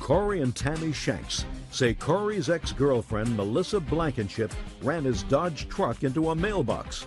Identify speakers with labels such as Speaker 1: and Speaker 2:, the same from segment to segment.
Speaker 1: Corey and Tammy Shanks say Corey's ex-girlfriend, Melissa Blankenship, ran his Dodge truck into a mailbox.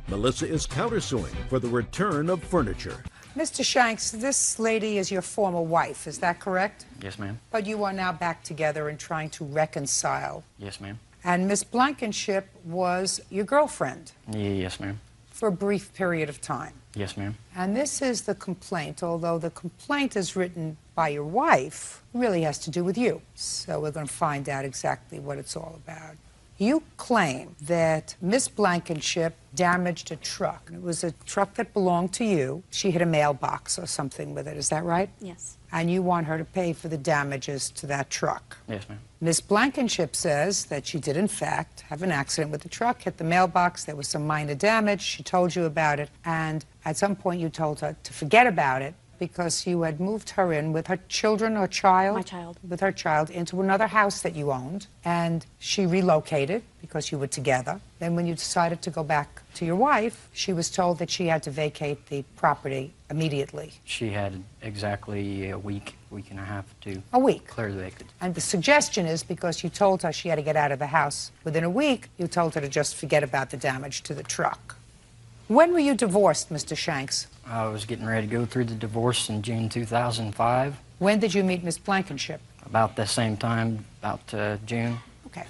Speaker 1: Melissa is countersuing for the return of furniture.
Speaker 2: Mr. Shanks, this lady is your former wife, is that correct?
Speaker 3: Yes, ma'am.
Speaker 2: But you are now back together and trying to reconcile.
Speaker 3: Yes, ma'am.
Speaker 2: And Miss Blankenship was your girlfriend?
Speaker 3: Yes, ma'am.
Speaker 2: For a brief period of time?
Speaker 3: Yes, ma'am.
Speaker 2: And this is the complaint, although the complaint is written by your wife, it really has to do with you. So we're going to find out exactly what it's all about. You claim that Miss Blankenship damaged a truck. It was a truck that belonged to you. She hit a mailbox or something with it, is that right?
Speaker 4: Yes.
Speaker 2: And you want her to pay for the damages to that truck.
Speaker 3: Yes, ma'am.
Speaker 2: Miss Blankenship says that she did, in fact, have an accident with the truck, hit the mailbox, there was some minor damage, she told you about it, and at some point you told her to forget about it because you had moved her in with her children or child?
Speaker 4: My child.
Speaker 2: With her child into another house that you owned, and she relocated because you were together. Then when you decided to go back to your wife, she was told that she had to vacate the property immediately.
Speaker 3: She had exactly a week and a half to
Speaker 2: A week.
Speaker 3: clear the vacancy.
Speaker 2: And the suggestion is because you told her she had to get out of the house within a week, you told her to just forget about the damage to the truck. When were you divorced, Mr. Shanks?
Speaker 3: I was getting ready to go through the divorce in June 2005.
Speaker 2: When did you meet Miss Blankenship?
Speaker 3: About the same time, about June.
Speaker 2: Okay.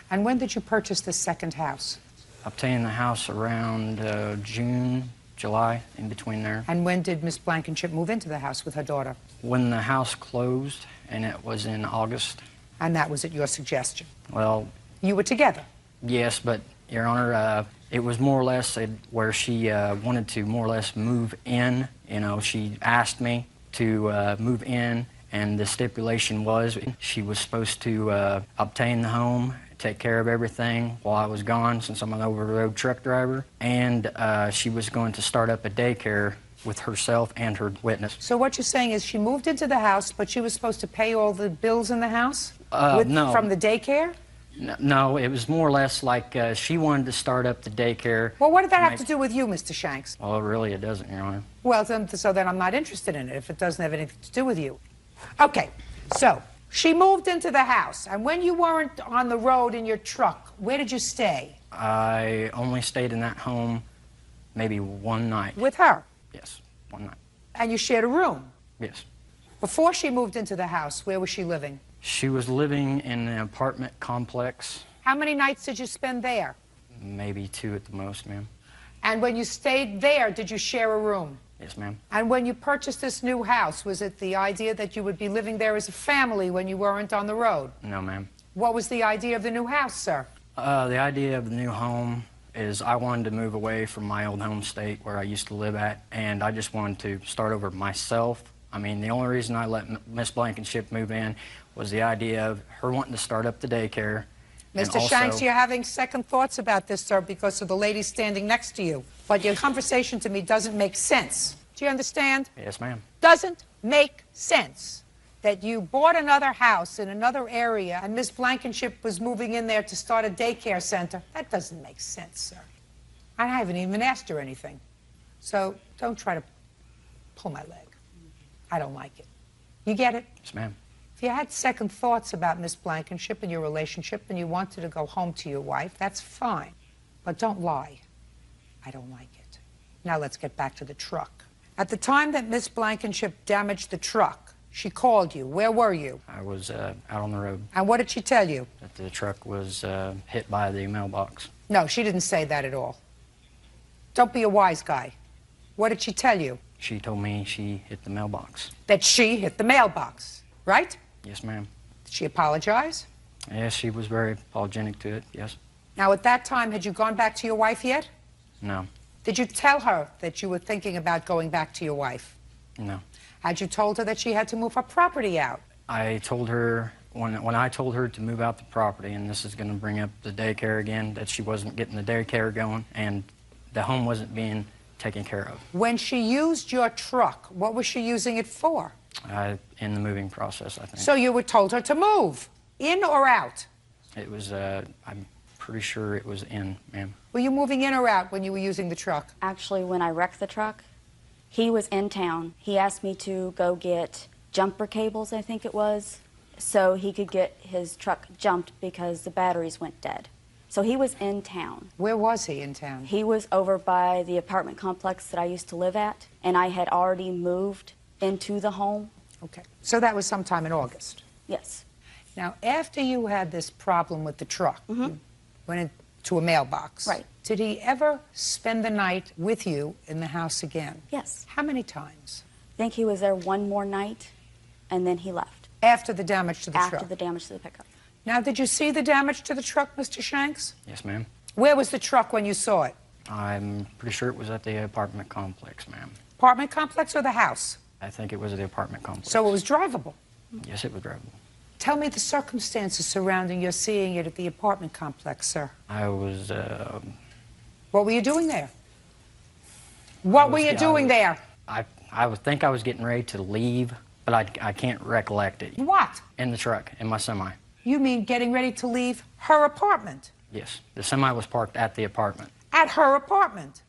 Speaker 2: And when did you purchase this second house?
Speaker 3: Obtained the house around June, July, in between there.
Speaker 2: And when did Miss Blankenship move into the house with her daughter?
Speaker 3: When the house closed, and it was in August.
Speaker 2: And that was at your suggestion?
Speaker 3: Well,
Speaker 2: You were together?
Speaker 3: yes, but, Your Honor, it was more or less where she wanted to more or less move in. You know, she asked me to move in, and the stipulation was she was supposed to obtain the home, take care of everything while I was gone since I'm an over-the-road truck driver, and she was going to start up a daycare with herself and her witness.
Speaker 2: So what you're saying is she moved into the house, but she was supposed to pay all the bills in the house?
Speaker 3: No.
Speaker 2: From the daycare?
Speaker 3: No, it was more or less like she wanted to start up the daycare.
Speaker 2: Well, what did that have to do with you, Mr. Shanks?
Speaker 3: Well, really, it doesn't, Your Honor.
Speaker 2: Well, so then I'm not interested in it if it doesn't have anything to do with you. Okay, so she moved into the house, and when you weren't on the road in your truck, where did you stay?
Speaker 3: I only stayed in that home maybe one night.
Speaker 2: With her?
Speaker 3: Yes, one night.
Speaker 2: And you shared a room?
Speaker 3: Yes.
Speaker 2: Before she moved into the house, where was she living?
Speaker 3: She was living in an apartment complex.
Speaker 2: How many nights did you spend there?
Speaker 3: Maybe 2 at the most, ma'am.
Speaker 2: And when you stayed there, did you share a room?
Speaker 3: Yes, ma'am.
Speaker 2: And when you purchased this new house, was it the idea that you would be living there as a family when you weren't on the road?
Speaker 3: No, ma'am.
Speaker 2: What was the idea of the new house, sir?
Speaker 3: The idea of the new home is I wanted to move away from my old home state where I used to live at, and I just wanted to start over myself. I mean, the only reason I let Miss Blankenship move in was the idea of her wanting to start up the daycare.
Speaker 2: Mr. Shanks, you're having second thoughts about this, sir, because of the lady standing next to you. But your conversation to me doesn't make sense. Do you understand?
Speaker 3: Yes, ma'am.
Speaker 2: Doesn't make sense that you bought another house in another area and Miss Blankenship was moving in there to start a daycare center. That doesn't make sense, sir. I haven't even asked her anything. So don't try to pull my leg. I don't like it. You get it?
Speaker 3: Yes, ma'am.
Speaker 2: If you had second thoughts about Miss Blankenship and your relationship and you wanted to go home to your wife, that's fine. But don't lie. I don't like it. Now let's get back to the truck. At the time that Miss Blankenship damaged the truck, she called you. Where were you?
Speaker 3: I was out on the road.
Speaker 2: And what did she tell you?
Speaker 3: That the truck was hit by the mailbox.
Speaker 2: No, she didn't say that at all. Don't be a wise guy. What did she tell you?
Speaker 3: She told me she hit the mailbox.
Speaker 2: That she hit the mailbox, right?
Speaker 3: Yes, ma'am.
Speaker 2: Did she apologize?
Speaker 3: Yes, she was very apologetic to it, yes.
Speaker 2: Now, at that time, had you gone back to your wife yet?
Speaker 3: No.
Speaker 2: Did you tell her that you were thinking about going back to your wife?
Speaker 3: No.
Speaker 2: Had you told her that she had to move her property out?
Speaker 3: I told her, when I told her to move out the property, and this is going to bring up the daycare again, that she wasn't getting the daycare going, and the home wasn't being taken care of.
Speaker 2: When she used your truck, what was she using it for?
Speaker 3: In the moving process, I think.
Speaker 2: So you were told her to move, in or out?
Speaker 3: It was, I'm pretty sure it was in, ma'am.
Speaker 2: Were you moving in or out when you were using the truck?
Speaker 4: Actually, when I wrecked the truck, he was in town. He asked me to go get jumper cables, I think it was, so he could get his truck jumped because the batteries went dead. So he was in town.
Speaker 2: Where was he in town?
Speaker 4: He was over by the apartment complex that I used to live at, and I had already moved into the home.
Speaker 2: Okay. So that was sometime in August.
Speaker 4: Yes.
Speaker 2: Now, after you had this problem with the truck, you went into a mailbox.
Speaker 4: Right.
Speaker 2: Did he ever spend the night with you in the house again?
Speaker 4: Yes.
Speaker 2: How many times?
Speaker 4: I think he was there one more night, and then he left.
Speaker 2: After the damage to the truck?
Speaker 4: After the damage to the pickup.
Speaker 2: Now, did you see the damage to the truck, Mr. Shanks?
Speaker 3: Yes, ma'am.
Speaker 2: Where was the truck when you saw it?
Speaker 3: I'm pretty sure it was at the apartment complex, ma'am.
Speaker 2: Apartment complex or the house?
Speaker 3: I think it was at the apartment complex.
Speaker 2: So it was drivable?
Speaker 3: Yes, it was drivable.
Speaker 2: Tell me the circumstances surrounding your seeing it at the apartment complex, sir.
Speaker 3: I was,
Speaker 2: What were you doing there? What were you doing there?
Speaker 3: I would think I was getting ready to leave, but I can't recollect it.
Speaker 2: What?
Speaker 3: In the truck, in my semi.
Speaker 2: You mean getting ready to leave her apartment?
Speaker 3: Yes, the semi was parked at the apartment.
Speaker 2: At her apartment?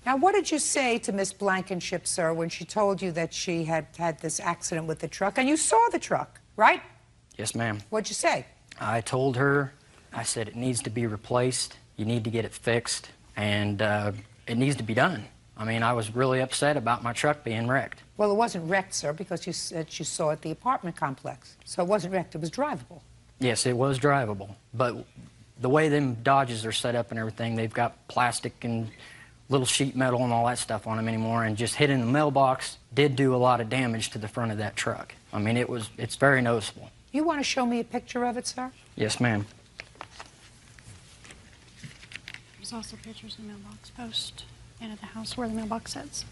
Speaker 2: Now, what did you say to Miss Blankenship, sir, when she told you that she had had this accident with the truck, and you saw the truck, right?
Speaker 3: Yes, ma'am.
Speaker 2: What'd you say?
Speaker 3: I told her, I said it needs to be replaced, you need to get it fixed, and it needs to be done. I mean, I was really upset about my truck being wrecked.
Speaker 2: Well, it wasn't wrecked, sir, because you said you saw it at the apartment complex. So it wasn't wrecked, it was drivable.
Speaker 3: Yes, it was drivable, but the way them Dodges are set up and everything, they've got plastic and little sheet metal and all that stuff on them anymore, and just hitting the mailbox did do a lot of damage to the front of that truck. I mean, it's very noticeable.
Speaker 2: You want to show me a picture of it, sir?
Speaker 3: Yes, ma'am.
Speaker 5: There's also pictures of the mailbox post and at the house where the mailbox sits.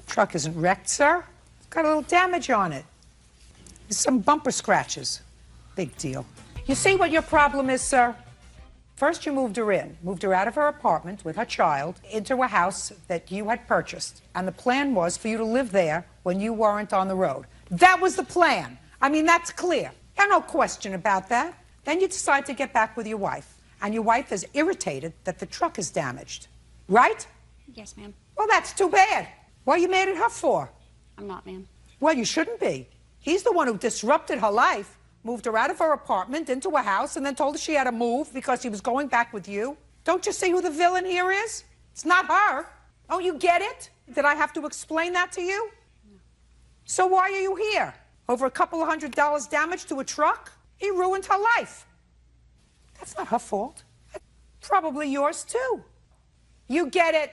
Speaker 2: Truck isn't wrecked, sir. It's got a little damage on it. There's some bumper scratches. Big deal. You see what your problem is, sir? First, you moved her out of her apartment with her child into a house that you had purchased. And the plan was for you to live there when you weren't on the road. That was the plan. I mean, that's clear. There's no question about that. Then you decide to get back with your wife. And your wife is irritated that the truck is damaged. Right?
Speaker 5: Yes, ma'am.
Speaker 2: Well, that's too bad. What are you mad at her for?
Speaker 5: I'm not, ma'am.
Speaker 2: Well, you shouldn't be. He's the one who disrupted her life. Moved her out of her apartment into a house and then told her she had to move because he was going back with you. Don't you see who the villain here is? It's not her. Don't you get it? Did I have to explain that to you? No. So why are you here? Over a couple of $100 damage to a truck? He ruined her life. That's not her fault. That's probably yours too. You get it?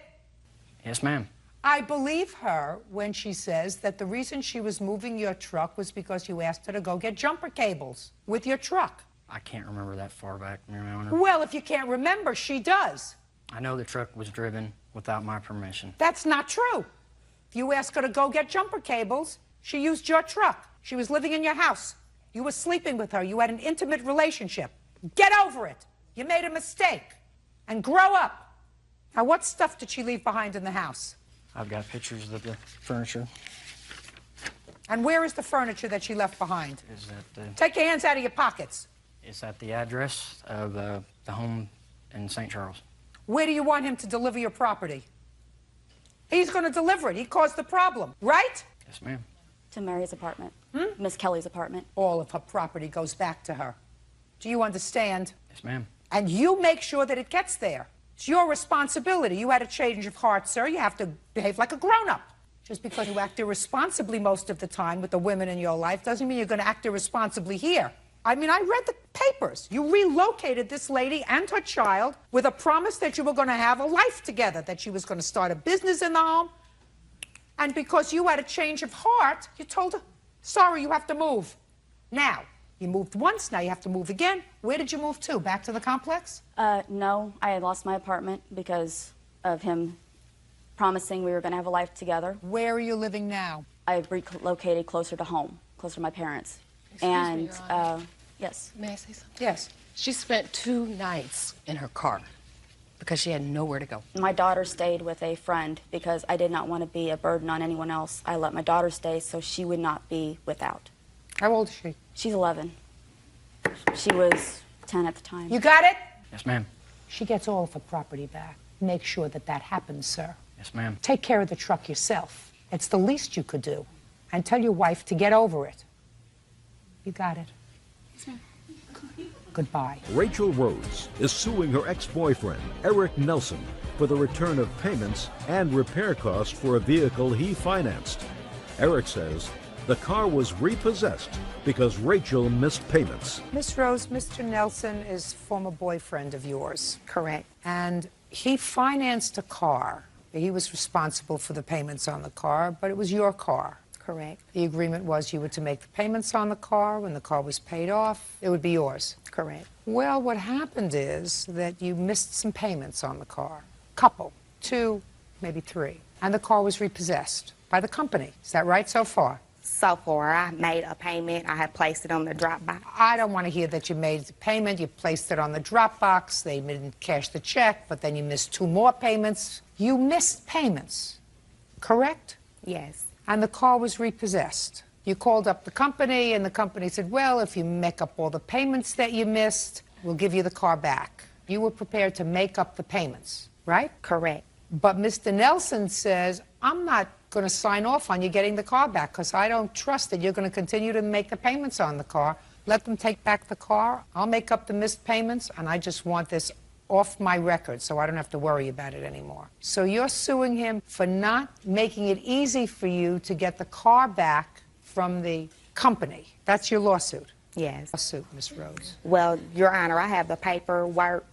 Speaker 3: Yes, ma'am.
Speaker 2: I believe her when she says that the reason she was moving your truck was because you asked her to go get jumper cables with your truck.
Speaker 3: I can't remember that far back, Your Honor.
Speaker 2: Well, if you can't remember, she does.
Speaker 3: I know the truck was driven without my permission.
Speaker 2: That's not true. If you asked her to go get jumper cables, she used your truck. She was living in your house. You were sleeping with her. You had an intimate relationship. Get over it. You made a mistake. And grow up. Now, what stuff did she leave behind in the house?
Speaker 3: I've got pictures of the furniture.
Speaker 2: And where is the furniture that she left behind?
Speaker 3: Is that
Speaker 2: Take your hands out of your pockets.
Speaker 3: It's at the address of the home in St. Charles.
Speaker 2: Where do you want him to deliver your property? He's going to deliver it. He caused the problem, right?
Speaker 3: Yes, ma'am.
Speaker 4: To Mary's apartment. Miss Kelly's apartment.
Speaker 2: All of her property goes back to her. Do you understand?
Speaker 3: Yes, ma'am.
Speaker 2: And you make sure that it gets there. It's your responsibility. You had a change of heart, sir. You have to behave like a grown-up. Just because you act irresponsibly most of the time with the women in your life doesn't mean you're going to act irresponsibly here. I mean, I read the papers. You relocated this lady and her child with a promise that you were going to have a life together, that she was going to start a business in the home. And because you had a change of heart, you told her, sorry, you have to move. Now, you moved once, now you have to move again. Where did you move to? Back to the complex?
Speaker 4: No, I had lost my apartment because of him promising we were going to have a life together.
Speaker 2: Where are you living now?
Speaker 4: I relocated closer to home, closer to my parents.
Speaker 6: Excuse me, Your Honor.
Speaker 4: Yes.
Speaker 6: May I say something?
Speaker 2: Yes.
Speaker 6: She spent 2 nights in her car because she had nowhere to go.
Speaker 4: My daughter stayed with a friend because I did not want to be a burden on anyone else. I let my daughter stay so she would not be without.
Speaker 2: How old is she?
Speaker 4: She's 11. She was 10 at the time.
Speaker 2: You got it?
Speaker 3: Yes, ma'am.
Speaker 2: She gets all of her property back. make sure that that happens, sir.
Speaker 3: Yes, ma'am.
Speaker 2: Take care of the truck yourself. It's the least you could do. And tell your wife to get over it. You got it.
Speaker 5: Yes, ma'am.
Speaker 2: Goodbye.
Speaker 1: Rachel Rhodes is suing her ex-boyfriend, Eric Nelson, for the return of payments and repair costs for a vehicle he financed. Eric says the car was repossessed because Rachel missed payments.
Speaker 2: Miss Rose, Mr. Nelson is a former boyfriend of yours.
Speaker 6: Correct.
Speaker 2: And he financed a car. He was responsible for the payments on the car, but it was your car.
Speaker 6: Correct.
Speaker 2: The agreement was you were to make the payments on the car. When the car was paid off, it would be yours.
Speaker 6: Correct.
Speaker 2: Well, what happened is that you missed some payments on the car. Couple, 2, maybe 3. And the car was repossessed by the company. Is that right so far?
Speaker 7: So far, I made a payment. I had placed it on the drop box.
Speaker 2: I don't want to hear that you made the payment, you placed it on the drop box, they didn't cash the check, but then you missed 2 more payments. You missed payments, correct?
Speaker 7: Yes.
Speaker 2: And the car was repossessed. You called up the company, and the company said, well, if you make up all the payments that you missed, we'll give you the car back. You were prepared to make up the payments, right?
Speaker 7: Correct.
Speaker 2: But Mr. Nelson says, I'm not going to sign off on you getting the car back because I don't trust that you're going to continue to make the payments on the car. Let them take back the car. I'll make up the missed payments, and I just want this off my record so I don't have to worry about it anymore. So you're suing him for not making it easy for you to get the car back from the company. That's your lawsuit.
Speaker 7: Yes.
Speaker 2: Lawsuit, Miss Rhodes.
Speaker 7: Well, Your Honor, I have the paperwork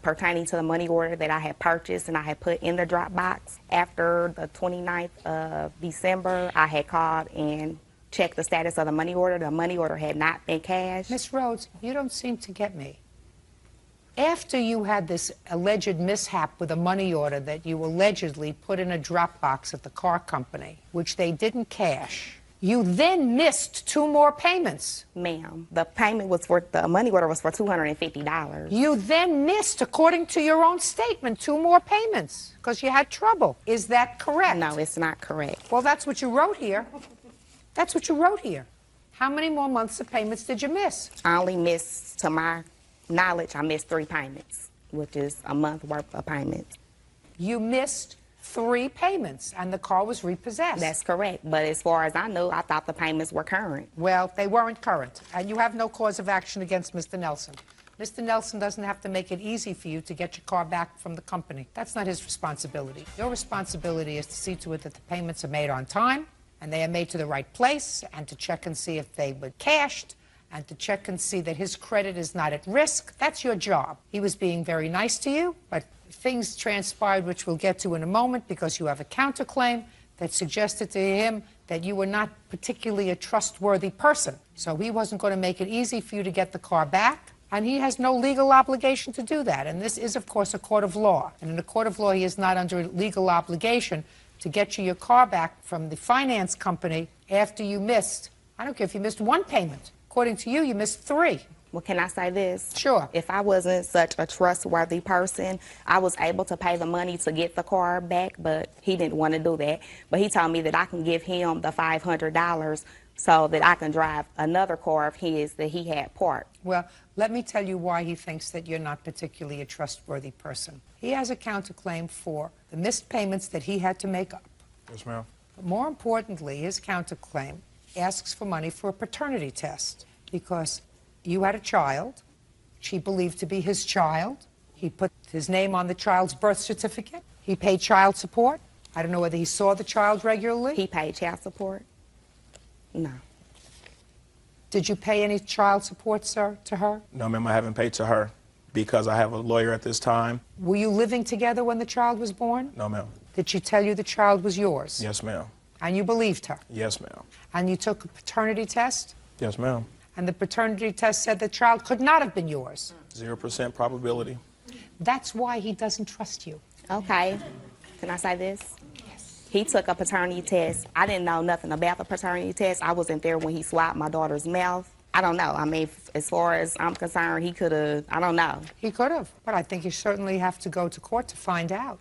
Speaker 7: pertaining to the money order that I had purchased and I had put in the drop box. After the 29th of December, I had called and checked the status of the money order. The money order had not been cashed.
Speaker 2: Miss Rhodes, you don't seem to get me. After you had this alleged mishap with a money order that you allegedly put in a drop box at the car company, which they didn't cash, you then missed 2 more payments.
Speaker 7: Ma'am, the payment was for, the money order was for $250.
Speaker 2: You then missed, according to your own statement, 2 more payments because you had trouble. Is that correct?
Speaker 7: No, it's not correct.
Speaker 2: Well, that's what you wrote here. That's what you wrote here. How many more months of payments did you miss?
Speaker 7: I only missed, to my knowledge, I missed 3 payments, which is a month worth of payments.
Speaker 2: You missed 3 payments, and the car was repossessed.
Speaker 7: That's correct. But as far as I know, I thought the payments were current.
Speaker 2: Well, they weren't current, and you have no cause of action against Mr. Nelson. Mr. Nelson doesn't have to make it easy for you to get your car back from the company. That's not his responsibility. Your responsibility is to see to it that the payments are made on time, and they are made to the right place, and to check and see if they were cashed, and to check and see that his credit is not at risk. That's your job. He was being very nice to you, but things transpired, which we'll get to in a moment, because you have a counterclaim that suggested to him that you were not particularly a trustworthy person. So he wasn't going to make it easy for you to get the car back, and he has no legal obligation to do that. And this is, of course, a court of law. And in a court of law, he is not under legal obligation to get you your car back from the finance company after you missed, I don't care if you missed 1 payment. According to you, you missed 3.
Speaker 7: Well, can I say this?
Speaker 2: Sure.
Speaker 7: If I wasn't such a trustworthy person, I was able to pay the money to get the car back, but he didn't want to do that. But he told me that I can give him the $500 so that I can drive another car of his that he had parked.
Speaker 2: Well, let me tell you why he thinks that you're not particularly a trustworthy person. He has a counterclaim for the missed payments that he had to make up.
Speaker 8: Yes, ma'am.
Speaker 2: But more importantly, his counterclaim asks for money for a paternity test because you had a child, she believed to be his child. He put his name on the child's birth certificate. He paid child support. I don't know whether he saw the child regularly.
Speaker 7: He paid child support? No.
Speaker 2: Did you pay any child support, sir, to her?
Speaker 8: No, ma'am, I haven't paid to her because I have a lawyer at this time.
Speaker 2: Were you living together when the child was born?
Speaker 8: No, ma'am.
Speaker 2: Did she tell you the child was yours?
Speaker 8: Yes, ma'am.
Speaker 2: And you believed her?
Speaker 8: Yes, ma'am.
Speaker 2: And you took a paternity test?
Speaker 8: Yes, ma'am.
Speaker 2: And the paternity test said the child could not have been yours.
Speaker 8: 0% probability.
Speaker 2: That's why he doesn't trust you.
Speaker 7: Okay. Can I say this?
Speaker 2: Yes.
Speaker 7: He took a paternity test. I didn't know nothing about the paternity test. I wasn't there when he swabbed my daughter's mouth. I don't know. I mean, as far as I'm concerned, he could have, I don't know.
Speaker 2: He could have, but I think you certainly have to go to court to find out.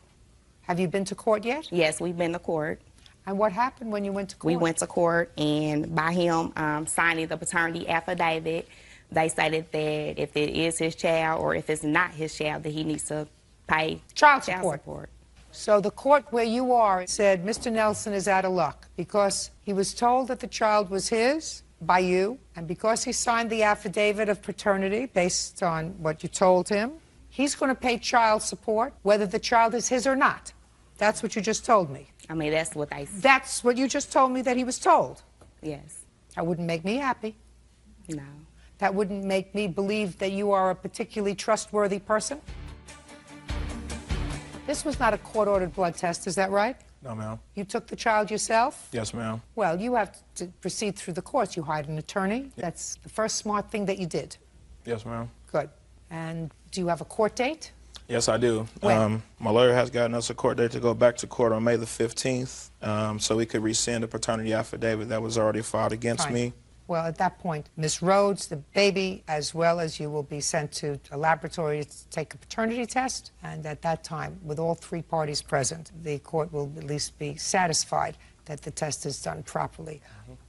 Speaker 2: Have you been to court yet?
Speaker 7: Yes, we've been to court.
Speaker 2: And what happened when you went to court?
Speaker 7: We went to court, and by him signing the paternity affidavit, they stated that if it is his child or if it's not his child, that he needs to pay
Speaker 2: Child support. So the court where you are said Mr. Nelson is out of luck because he was told that the child was his by you, and because he signed the affidavit of paternity based on what you told him, he's going to pay child support whether the child is his or not. That's what you just told me.
Speaker 7: I mean, that's what they...
Speaker 2: That's what you just told me that he was told.
Speaker 7: Yes.
Speaker 2: That wouldn't make me happy.
Speaker 7: No.
Speaker 2: That wouldn't make me believe that you are a particularly trustworthy person. This was not a court-ordered blood test, is that right?
Speaker 8: No, ma'am.
Speaker 2: You took the child yourself?
Speaker 8: Yes, ma'am.
Speaker 2: Well, you have to proceed through the courts. You hired an attorney. That's the first smart thing that you did.
Speaker 8: Yes, ma'am.
Speaker 2: Good. And do you have a court date?
Speaker 8: Yes, I do.
Speaker 2: When?
Speaker 8: My lawyer has gotten us a court date to go back to court on May the 15th, so we could rescind the paternity affidavit that was already filed against
Speaker 2: Fine.
Speaker 8: me.
Speaker 2: Well, at that point, Ms. Rhodes, the baby, as well as you, will be sent to a laboratory to take a paternity test. And at that time, with all three parties present, the court will at least be satisfied that the test is done properly.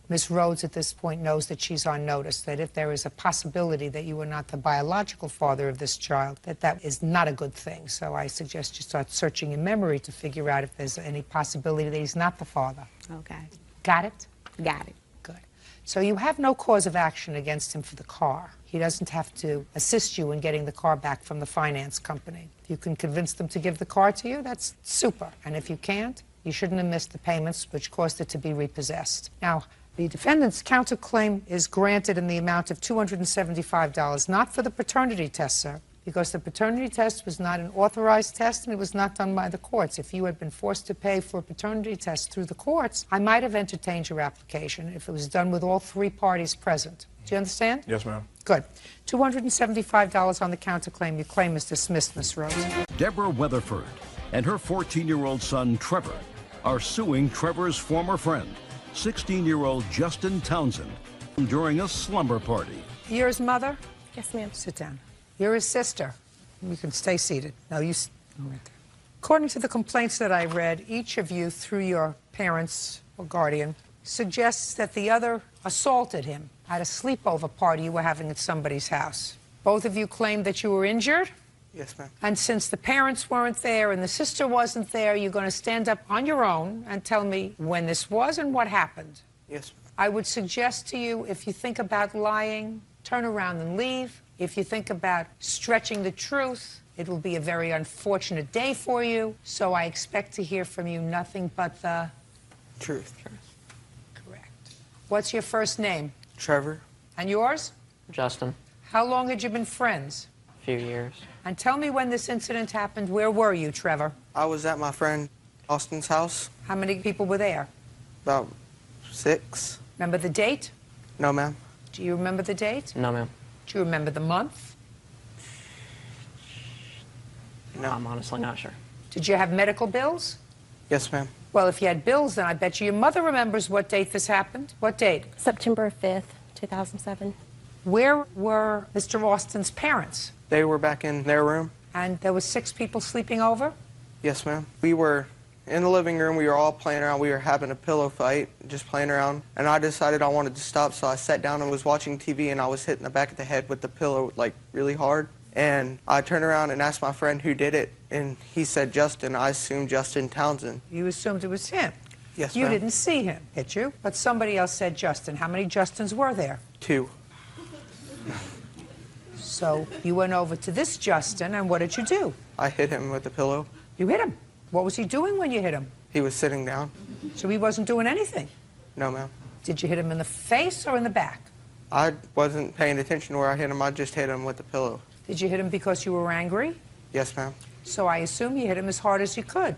Speaker 2: Ms. Rhodes at this point knows that she's on notice, that if there is a possibility that you are not the biological father of this child, that that is not a good thing. So I suggest you start searching in memory to figure out if there's any possibility that he's not the father.
Speaker 7: Okay.
Speaker 2: Got it?
Speaker 7: Got it.
Speaker 2: Good. So you have no cause of action against him for the car. He doesn't have to assist you in getting the car back from the finance company. If you can convince them to give the car to you, that's super. And if you can't, you shouldn't have missed the payments which caused it to be repossessed. Now, the defendant's counterclaim is granted in the amount of $275, not for the paternity test, sir, because the paternity test was not an authorized test and it was not done by the courts. If you had been forced to pay for a paternity test through the courts, I might have entertained your application if it was done with all three parties present. Do you understand?
Speaker 8: Yes, ma'am.
Speaker 2: Good. $275 on the counterclaim. Your claim is dismissed, Miss Rose.
Speaker 1: Deborah Weatherford and her 14-year-old son, Trevor, are suing Trevor's former friend, 16-year-old Justin Townsend, during a slumber party.
Speaker 2: You're his mother?
Speaker 6: Yes, ma'am.
Speaker 2: Sit down. You're his sister. You can stay seated. No, you... Right there. According to the complaints that I read, each of you, through your parents or guardian, suggests that the other assaulted him at a sleepover party you were having at somebody's house. Both of you claimed that you were injured?
Speaker 9: Yes, ma'am.
Speaker 2: And since the parents weren't there and the sister wasn't there, you're going to stand up on your own and tell me when this was and what happened.
Speaker 9: Yes, ma'am.
Speaker 2: I would suggest to you, if you think about lying, turn around and leave. If you think about stretching the truth, it will be a very unfortunate day for you. So I expect to hear from you nothing but the...
Speaker 9: Truth.
Speaker 2: Correct. What's your first name?
Speaker 9: Trevor.
Speaker 2: And yours?
Speaker 10: Justin.
Speaker 2: How long had you been friends?
Speaker 10: A few years.
Speaker 2: And tell me when this incident happened. Where were you, Trevor?
Speaker 9: I was at my friend Austin's house.
Speaker 2: How many people were there?
Speaker 9: About 6.
Speaker 2: Remember the date?
Speaker 9: No, ma'am.
Speaker 2: Do you remember the date?
Speaker 10: No, ma'am.
Speaker 2: Do you remember the month?
Speaker 9: No.
Speaker 10: I'm honestly not sure.
Speaker 2: Did you have medical bills?
Speaker 9: Yes, ma'am.
Speaker 2: Well, if you had bills, then I bet you your mother remembers what date this happened. What date?
Speaker 11: September 5th, 2007.
Speaker 2: Where were Mr. Austin's parents?
Speaker 9: They were back in their room.
Speaker 2: And there were 6 people sleeping over?
Speaker 9: Yes, ma'am. We were in the living room. We were all playing around. We were having a pillow fight, just playing around. And I decided I wanted to stop, so I sat down and was watching TV, and I was hitting the back of the head with the pillow, like, really hard. And I turned around and asked my friend who did it, and he said Justin. I assumed Justin Townsend.
Speaker 2: You assumed it was him?
Speaker 9: Yes,
Speaker 2: You
Speaker 9: ma'am.
Speaker 2: didn't see him, did you? But somebody else said Justin. How many Justins were there?
Speaker 9: 2.
Speaker 2: So you went over to this Justin, and what did you do?
Speaker 9: I hit him with the pillow.
Speaker 2: You hit him. What was he doing when you hit him?
Speaker 9: He was sitting down.
Speaker 2: So he wasn't doing anything?
Speaker 9: No, ma'am.
Speaker 2: Did you hit him in the face or in the back?
Speaker 9: I wasn't paying attention to where I hit him. I just hit him with the pillow.
Speaker 2: Did you hit him because you were angry?
Speaker 9: Yes, ma'am.
Speaker 2: So I assume you hit him as hard as you could.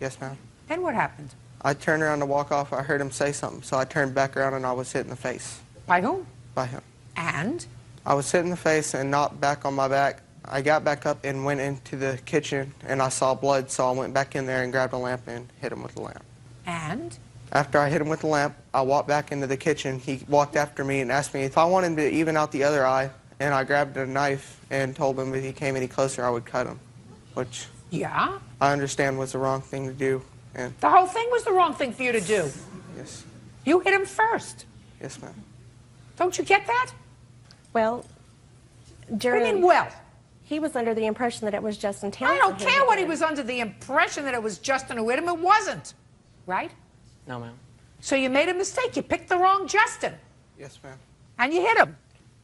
Speaker 9: Yes, ma'am.
Speaker 2: Then what happened?
Speaker 9: I turned around to walk off. I heard him say something, so I turned back around and I was hit in the face
Speaker 2: By whom?
Speaker 9: by him.
Speaker 2: And?
Speaker 9: I was hit in the face and knocked back on my back. I got back up and went into the kitchen, and I saw blood, so I went back in there and grabbed a lamp and hit him with the lamp.
Speaker 2: And?
Speaker 9: After I hit him with the lamp, I walked back into the kitchen. He walked after me and asked me if I wanted to even out the other eye, and I grabbed a knife and told him if he came any closer, I would cut him, which
Speaker 2: Yeah?
Speaker 9: I understand was the wrong thing to do. And
Speaker 2: The whole thing was the wrong thing for you to do.
Speaker 9: yes,
Speaker 2: You hit him first.
Speaker 9: yes, ma'am.
Speaker 2: Don't you get that?
Speaker 11: Well,
Speaker 2: What do
Speaker 11: during...
Speaker 2: you mean, well?
Speaker 11: He was under the impression that it was Justin
Speaker 2: I
Speaker 11: Townsend.
Speaker 2: don't
Speaker 11: who
Speaker 2: care
Speaker 11: did
Speaker 2: what he
Speaker 11: it.
Speaker 2: was under the impression that it was Justin who hit him. It wasn't. Right?
Speaker 10: No, ma'am.
Speaker 2: So you made a mistake. You picked the wrong Justin.
Speaker 9: Yes, ma'am.
Speaker 2: And you hit him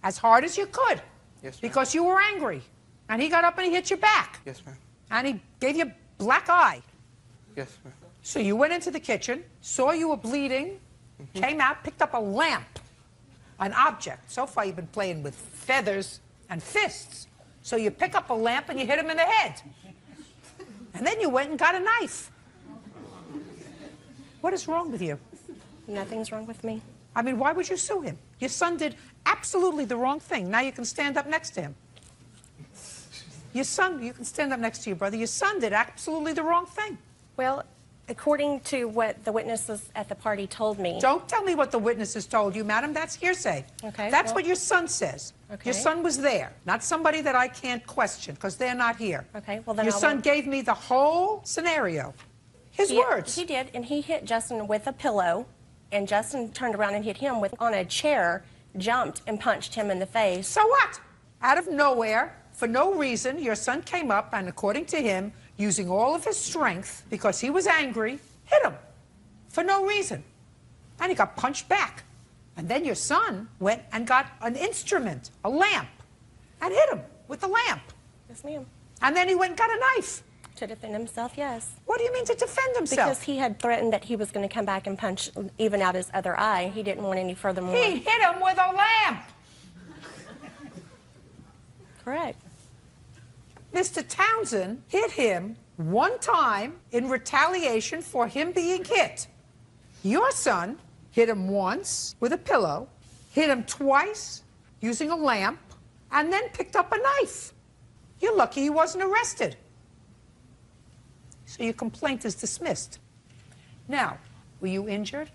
Speaker 2: as hard as you could.
Speaker 9: Yes, ma'am.
Speaker 2: Because you were angry. And he got up and he hit you back.
Speaker 9: Yes, ma'am.
Speaker 2: And he gave you a black eye.
Speaker 9: Yes, ma'am.
Speaker 2: So you went into the kitchen, saw you were bleeding, came out, picked up a lamp, an object. So far you've been playing with feathers and fists. So you pick up a lamp and you hit him in the head. And then you went and got a knife. What is wrong with you?
Speaker 11: Nothing's wrong with me.
Speaker 2: I mean, why would you sue him? Your son did absolutely the wrong thing. Now you can stand up next to him. Your son, you can stand up next to your brother. Your son did absolutely the wrong thing.
Speaker 11: Well, according to what the witnesses at the party told me.
Speaker 2: Don't tell me what the witnesses told you, madam. That's hearsay.
Speaker 11: Okay,
Speaker 2: That's
Speaker 11: well-
Speaker 2: what your son says.
Speaker 11: Okay.
Speaker 2: Your son was there, not somebody that I can't question, because they're not here.
Speaker 11: Okay, well then
Speaker 2: Your
Speaker 11: I
Speaker 2: son
Speaker 11: won't-
Speaker 2: gave me the whole scenario. His words.
Speaker 11: He did, and he hit Justin with a pillow, and Justin turned around and hit him on a chair, jumped and punched him in the face.
Speaker 2: So what? Out of nowhere, for no reason, your son came up and, according to him, using all of his strength, because he was angry, hit him. For no reason. And he got punched back. And then your son went and got an instrument, a lamp, and hit him with the lamp.
Speaker 11: Yes, ma'am.
Speaker 2: And then he went and got a knife.
Speaker 11: To defend himself, yes.
Speaker 2: What do you mean to defend himself?
Speaker 11: Because he had threatened that he was going to come back and punch even out his other eye. He didn't want any further more.
Speaker 2: He hit him with a lamp.
Speaker 11: Correct.
Speaker 2: Mr. Townsend hit him one time in retaliation for him being hit. Your son hit him once with a pillow, hit him twice using a lamp, and then picked up a knife. You're lucky he wasn't arrested. So your complaint is dismissed. Now, were you injured?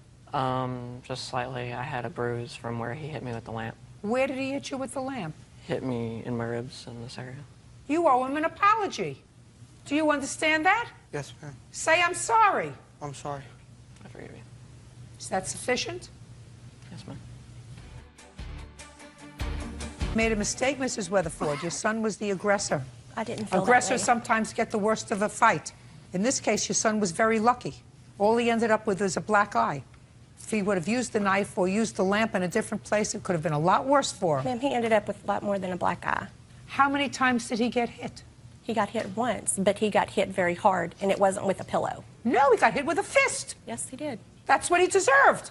Speaker 10: Just slightly. I had a bruise from where he hit me with the lamp.
Speaker 2: Where did he hit you with the lamp?
Speaker 10: Hit me in my ribs in this area.
Speaker 2: You owe him an apology. Do you understand that?
Speaker 9: Yes, ma'am.
Speaker 2: Say, I'm sorry.
Speaker 9: I'm sorry.
Speaker 10: I forgive you.
Speaker 2: Is that sufficient?
Speaker 10: Yes, ma'am.
Speaker 2: Made a mistake, Mrs. Weatherford. Your son was the aggressor.
Speaker 11: I didn't feel
Speaker 2: Aggressors
Speaker 11: that way.
Speaker 2: sometimes get the worst of a fight. In this case, your son was very lucky. All he ended up with was a black eye. If he would have used the knife or used the lamp in a different place, it could have been a lot worse for him.
Speaker 11: Ma'am, he ended up with a lot more than a black eye.
Speaker 2: How many times did he get hit?
Speaker 11: He got hit once, but he got hit very hard, and it wasn't with a pillow.
Speaker 2: No, he got hit with a fist.
Speaker 11: Yes, he did.
Speaker 2: That's what he deserved.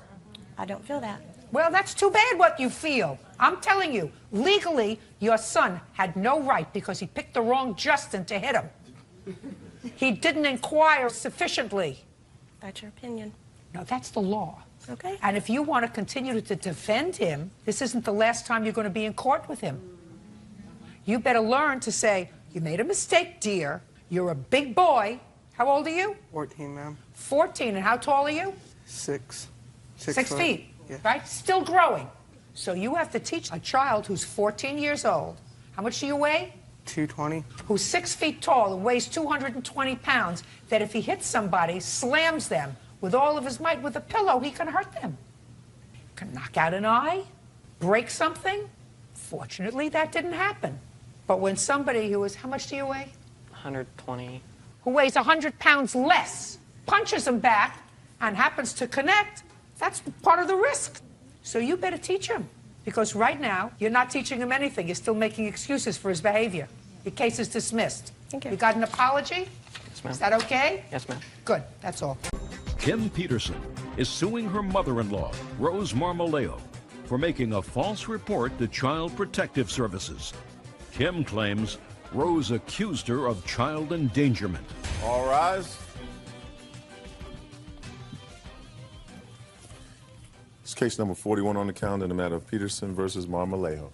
Speaker 11: I don't feel that.
Speaker 2: Well, that's too bad what you feel. I'm telling you, legally, your son had no right because he picked the wrong Justin to hit him. He didn't inquire sufficiently.
Speaker 11: That's your opinion.
Speaker 2: No, that's the law.
Speaker 11: Okay.
Speaker 2: And if you want to continue to defend him, this isn't the last time you're going to be in court with him. You better learn to say, you made a mistake, dear. You're a big boy. How old are you?
Speaker 9: 14, ma'am.
Speaker 2: 14. And how tall are you?
Speaker 9: 6.
Speaker 2: 6
Speaker 9: foot.
Speaker 2: feet,
Speaker 9: Yeah.
Speaker 2: right? Still growing. So you have to teach a child who's 14 years old. How much do you weigh?
Speaker 9: 220.
Speaker 2: Who's 6 feet tall and weighs 220 pounds, that if he hits somebody, slams them with all of his might with a pillow, he can hurt them. Can knock out an eye, break something. Fortunately, that didn't happen. But when somebody who is, how much do you weigh?
Speaker 10: 120.
Speaker 2: Who weighs 100 pounds less, punches him back and happens to connect, that's part of the risk. So you better teach him. Because right now, you're not teaching him anything. You're still making excuses for his behavior. Your case is dismissed.
Speaker 11: Thank you.
Speaker 2: You got an apology?
Speaker 10: Yes, ma'am.
Speaker 2: Is that okay?
Speaker 10: Yes, ma'am.
Speaker 2: Good, that's all.
Speaker 1: Kim Peterson is suing her mother-in-law, Rose Marmoleo, for making a false report to Child Protective Services. Kim claims Rose accused her of child endangerment.
Speaker 12: All rise. It's case number 41 on the calendar in the matter of Peterson versus Marmoleo.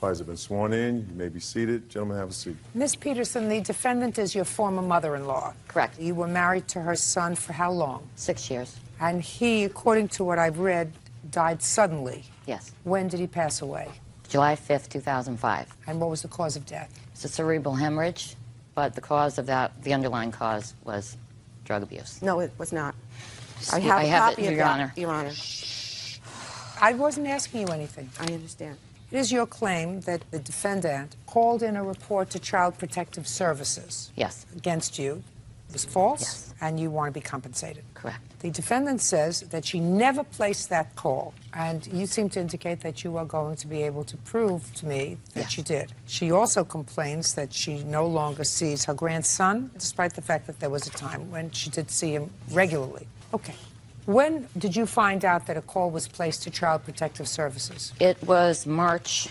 Speaker 12: Parties have been sworn in. You may be seated. Gentlemen, have a seat.
Speaker 2: Miss Peterson, the defendant is your former mother-in-law.
Speaker 13: Correct.
Speaker 2: You were married to her son for how long?
Speaker 13: 6 years.
Speaker 2: And he, according to what I've read, died suddenly.
Speaker 13: Yes.
Speaker 2: When did he pass away?
Speaker 13: July 5th, 2005.
Speaker 2: And what was the cause of death?
Speaker 13: It's a cerebral hemorrhage, but the cause of that, the underlying cause was drug abuse.
Speaker 14: No, it was not.
Speaker 13: I have
Speaker 14: a copy
Speaker 13: it,
Speaker 14: of
Speaker 13: Your
Speaker 14: that,
Speaker 13: Honor.
Speaker 14: Your Honor.
Speaker 2: I wasn't asking you anything.
Speaker 14: I understand.
Speaker 2: It is your claim that the defendant called in a report to Child Protective Services
Speaker 13: Yes.
Speaker 2: against you. It was false,
Speaker 13: Yes.
Speaker 2: and you want to be compensated.
Speaker 13: Correct.
Speaker 2: The defendant says that she never placed that call, and you seem to indicate that you are going to be able to prove to me that
Speaker 13: Yes.
Speaker 2: she did. She also complains that she no longer sees her grandson, despite the fact that there was a time when she did see him regularly. Okay. When did you find out that a call was placed to Child Protective Services?
Speaker 13: It was March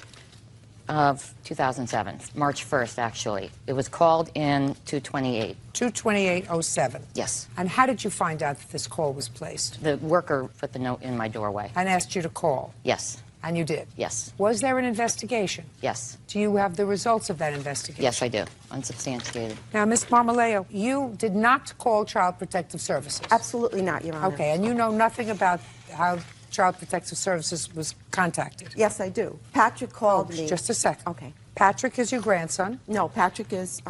Speaker 13: of 2007, March 1st, actually. It was called in 228.
Speaker 2: 22807.
Speaker 13: Yes.
Speaker 2: And how did you find out that this call was placed?
Speaker 13: The worker put the note in my doorway.
Speaker 2: And asked you to call?
Speaker 13: Yes.
Speaker 2: And you did?
Speaker 13: Yes.
Speaker 2: Was there an investigation?
Speaker 13: Yes.
Speaker 2: Do you have the results of that investigation?
Speaker 13: Yes, I do. Unsubstantiated.
Speaker 2: Now, Ms. Marmoleo, you did not call Child Protective Services?
Speaker 14: Absolutely not, Your Honor.
Speaker 2: Okay, and you know nothing about how Child Protective Services was contacted?
Speaker 14: Yes, I do. Patrick called me.
Speaker 2: Just a second.
Speaker 14: Okay.
Speaker 2: Patrick is your grandson?
Speaker 14: No, Patrick is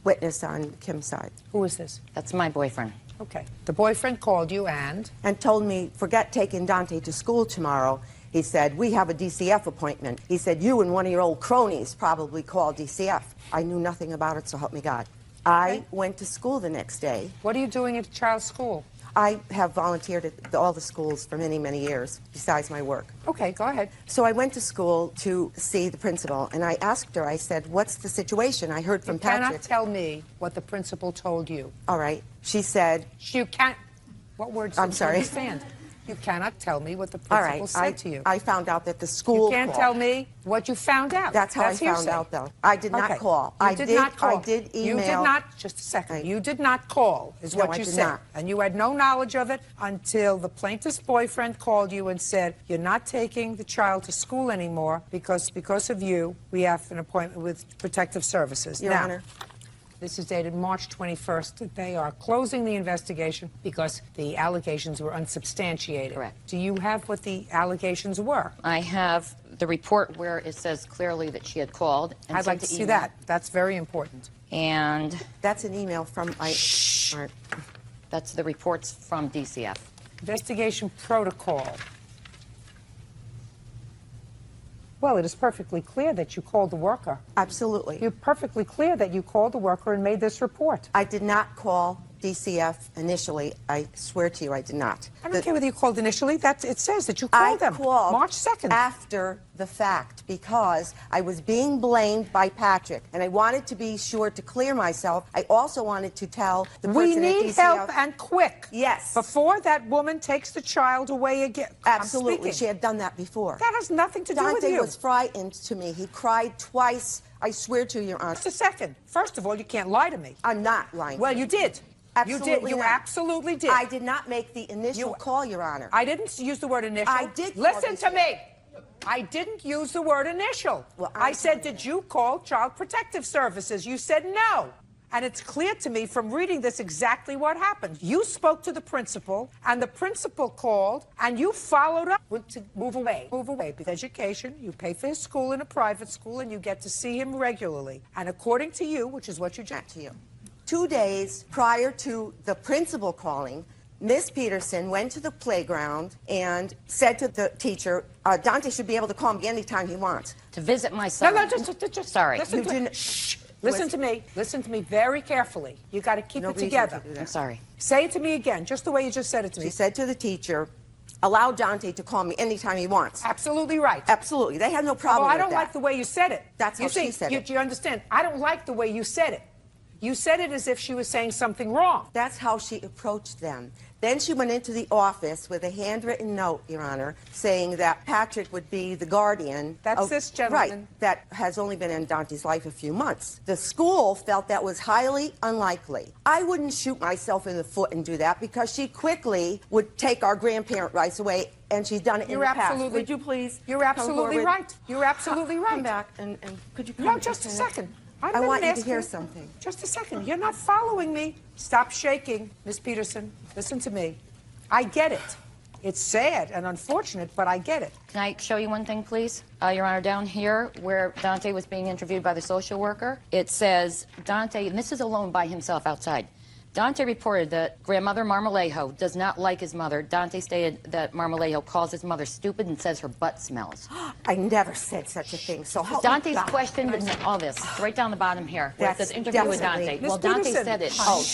Speaker 14: witness on Kim's side.
Speaker 2: Who is this?
Speaker 13: That's my boyfriend.
Speaker 2: Okay. The boyfriend called you and
Speaker 14: told me, forget taking Dante to school tomorrow. He said, we have a DCF appointment. He said, you and one of your old cronies probably called DCF. I knew nothing about it, so help me God. I went to school the next day.
Speaker 2: What are you doing at child's school?
Speaker 14: I have volunteered at all the schools for many, many years, besides my work.
Speaker 2: Okay, go ahead.
Speaker 14: So I went to school to see the principal, and I asked her, I said, what's the situation? I heard from Patrick.
Speaker 2: You cannot tell me what the principal told you.
Speaker 14: All right. She said...
Speaker 2: You can't... What words
Speaker 14: I'm
Speaker 2: did
Speaker 14: sorry.
Speaker 2: you understand? You cannot tell me what the principal said to you.
Speaker 14: I found out that the school
Speaker 2: You can't
Speaker 14: called.
Speaker 2: tell me what you found out.
Speaker 14: That's how I found
Speaker 2: hearsay.
Speaker 14: out, though. I did not call.
Speaker 2: You did not call.
Speaker 14: I did email.
Speaker 2: You did not, just a second. You did not call, is
Speaker 14: No,
Speaker 2: what
Speaker 14: I
Speaker 2: you
Speaker 14: did
Speaker 2: said.
Speaker 14: not.
Speaker 2: And you had no knowledge of it until the plaintiff's boyfriend called you and said, you're not taking the child to school anymore because of you, we have an appointment with Protective Services.
Speaker 14: Your
Speaker 2: Now,
Speaker 14: Honor.
Speaker 2: This is dated March 21st. They are closing the investigation because the allegations were unsubstantiated.
Speaker 13: Correct.
Speaker 2: Do you have what the allegations were?
Speaker 13: I have the report where it says clearly that she had called. And
Speaker 2: I'd like to
Speaker 13: sent
Speaker 2: see
Speaker 13: the email.
Speaker 2: that. That's very important.
Speaker 13: And
Speaker 14: that's an email from...
Speaker 13: That's the reports from DCF.
Speaker 2: Investigation protocol. Well, it is perfectly clear that you called the worker.
Speaker 14: Absolutely.
Speaker 2: You're perfectly clear that you called the worker and made this report.
Speaker 14: I did not call DCF initially. I swear to you, I did not.
Speaker 2: I don't care whether you called initially. It says that you called them.
Speaker 14: I called
Speaker 2: March 2nd.
Speaker 14: After the fact because I was being blamed by Patrick, and I wanted to be sure to clear myself. I also wanted to tell the person
Speaker 2: We
Speaker 14: at
Speaker 2: need
Speaker 14: DCF,
Speaker 2: help and quick.
Speaker 14: Yes.
Speaker 2: Before that woman takes the child away again.
Speaker 14: Absolutely. She had done that before.
Speaker 2: That has nothing to do with
Speaker 14: Dante
Speaker 2: you.
Speaker 14: was frightened to me. He cried twice. I swear to you, Your Honor.
Speaker 2: Just a second. First of all, you can't lie to me.
Speaker 14: I'm not lying.
Speaker 2: Well, you did.
Speaker 14: Absolutely
Speaker 2: You did. You
Speaker 14: not.
Speaker 2: absolutely did.
Speaker 14: I did not make the initial call, Your Honor.
Speaker 2: I didn't use the word initial.
Speaker 14: I did call
Speaker 2: Listen to
Speaker 14: DCF.
Speaker 2: me. I didn't use the word initial.
Speaker 14: Well,
Speaker 2: I said, did you call Child Protective Services? You said no. And it's clear to me from reading this exactly what happened. You spoke to the principal, and the principal called, and you followed up to move away. Move away. With education, you pay for his school in a private school, and you get to see him regularly. And according to you, which is what you just...
Speaker 14: To you. 2 days prior to the principal calling, Miss Peterson went to the playground and said to the teacher, Dante should be able to call me anytime he wants.
Speaker 13: To visit my son.
Speaker 2: No, just
Speaker 13: Sorry.
Speaker 2: Listen to me. Listen to me. Listen to me very carefully. You got to keep
Speaker 14: No
Speaker 2: it
Speaker 14: reason
Speaker 2: together.
Speaker 14: to do that.
Speaker 13: I'm sorry.
Speaker 2: Say it to me again, just the way you just said it to me.
Speaker 14: She said to the teacher, allow Dante to call me anytime he wants.
Speaker 2: Absolutely right.
Speaker 14: Absolutely. They had no problem
Speaker 2: I
Speaker 14: with
Speaker 2: don't
Speaker 14: that.
Speaker 2: like the way you said it.
Speaker 14: That's how
Speaker 2: you see,
Speaker 14: she said it.
Speaker 2: You understand? I don't like the way you said it. You said it as if she was saying something wrong.
Speaker 14: That's how she approached them. Then she went into the office with a handwritten note, Your Honor, saying that Patrick would be the guardian.
Speaker 2: That's this gentleman.
Speaker 14: Right, that has only been in Dante's life a few months. The school felt that was highly unlikely. I wouldn't shoot myself in the foot and do that because she quickly would take our grandparent rights away, and she's done it in the past. Would you please
Speaker 2: You're absolutely
Speaker 14: come forward?
Speaker 2: right. You're absolutely right.
Speaker 14: Come back and could you come?
Speaker 2: No, just a second.
Speaker 14: I want you to hear something.
Speaker 2: Just a second. You're not following me. Stop shaking, Miss Peterson. Listen to me. I get it. It's sad and unfortunate, but I get it.
Speaker 13: Can I show you one thing, please? Your Honor, down here where Dante was being interviewed by the social worker, it says Dante, and this is alone by himself outside. Dante reported that grandmother Marmolejo does not like his mother. Dante stated that Marmolejo calls his mother stupid and says her butt smells.
Speaker 14: I never said such a thing, so help
Speaker 13: Dante's
Speaker 14: me God.
Speaker 13: questioned all this. It's right down the bottom here. Where it says interview with Dante.
Speaker 2: Miss
Speaker 13: Well, Dante
Speaker 2: Peterson.
Speaker 13: said it.
Speaker 14: Oh, I
Speaker 2: Miss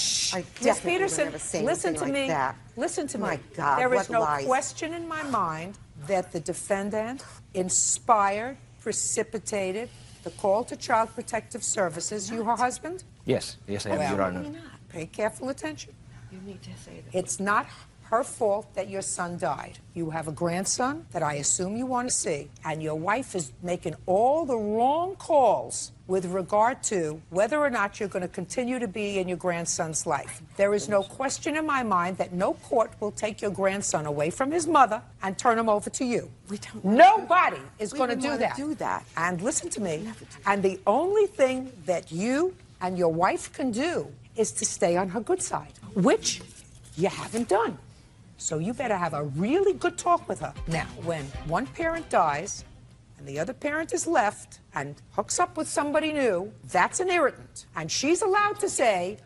Speaker 14: definitely would
Speaker 2: Peterson,
Speaker 14: never say
Speaker 2: listen
Speaker 14: anything
Speaker 2: to
Speaker 14: like
Speaker 2: me.
Speaker 14: that.
Speaker 2: Listen to
Speaker 14: My
Speaker 2: me.
Speaker 14: God,
Speaker 2: There is
Speaker 14: what
Speaker 2: no
Speaker 14: lies.
Speaker 2: question in my mind that the defendant inspired, precipitated the call to Child Protective Services. You her husband?
Speaker 15: Yes, yes, I am,
Speaker 2: Well,
Speaker 15: Your Honor.
Speaker 2: pay careful attention.
Speaker 14: You need to say that.
Speaker 2: It's not her fault that your son died. You have a grandson that I assume you want to see, and your wife is making all the wrong calls with regard to whether or not you're going to continue to be in your grandson's life. There is no question in my mind that no court will take your grandson away from his mother and turn him over to you. Nobody is going to do that. And listen to me. And the only thing that you and your wife can do is to stay on her good side, which you haven't done. So you better have a really good talk with her. Now, when one parent dies and the other parent is left and hooks up with somebody new, that's an irritant. And she's allowed to say,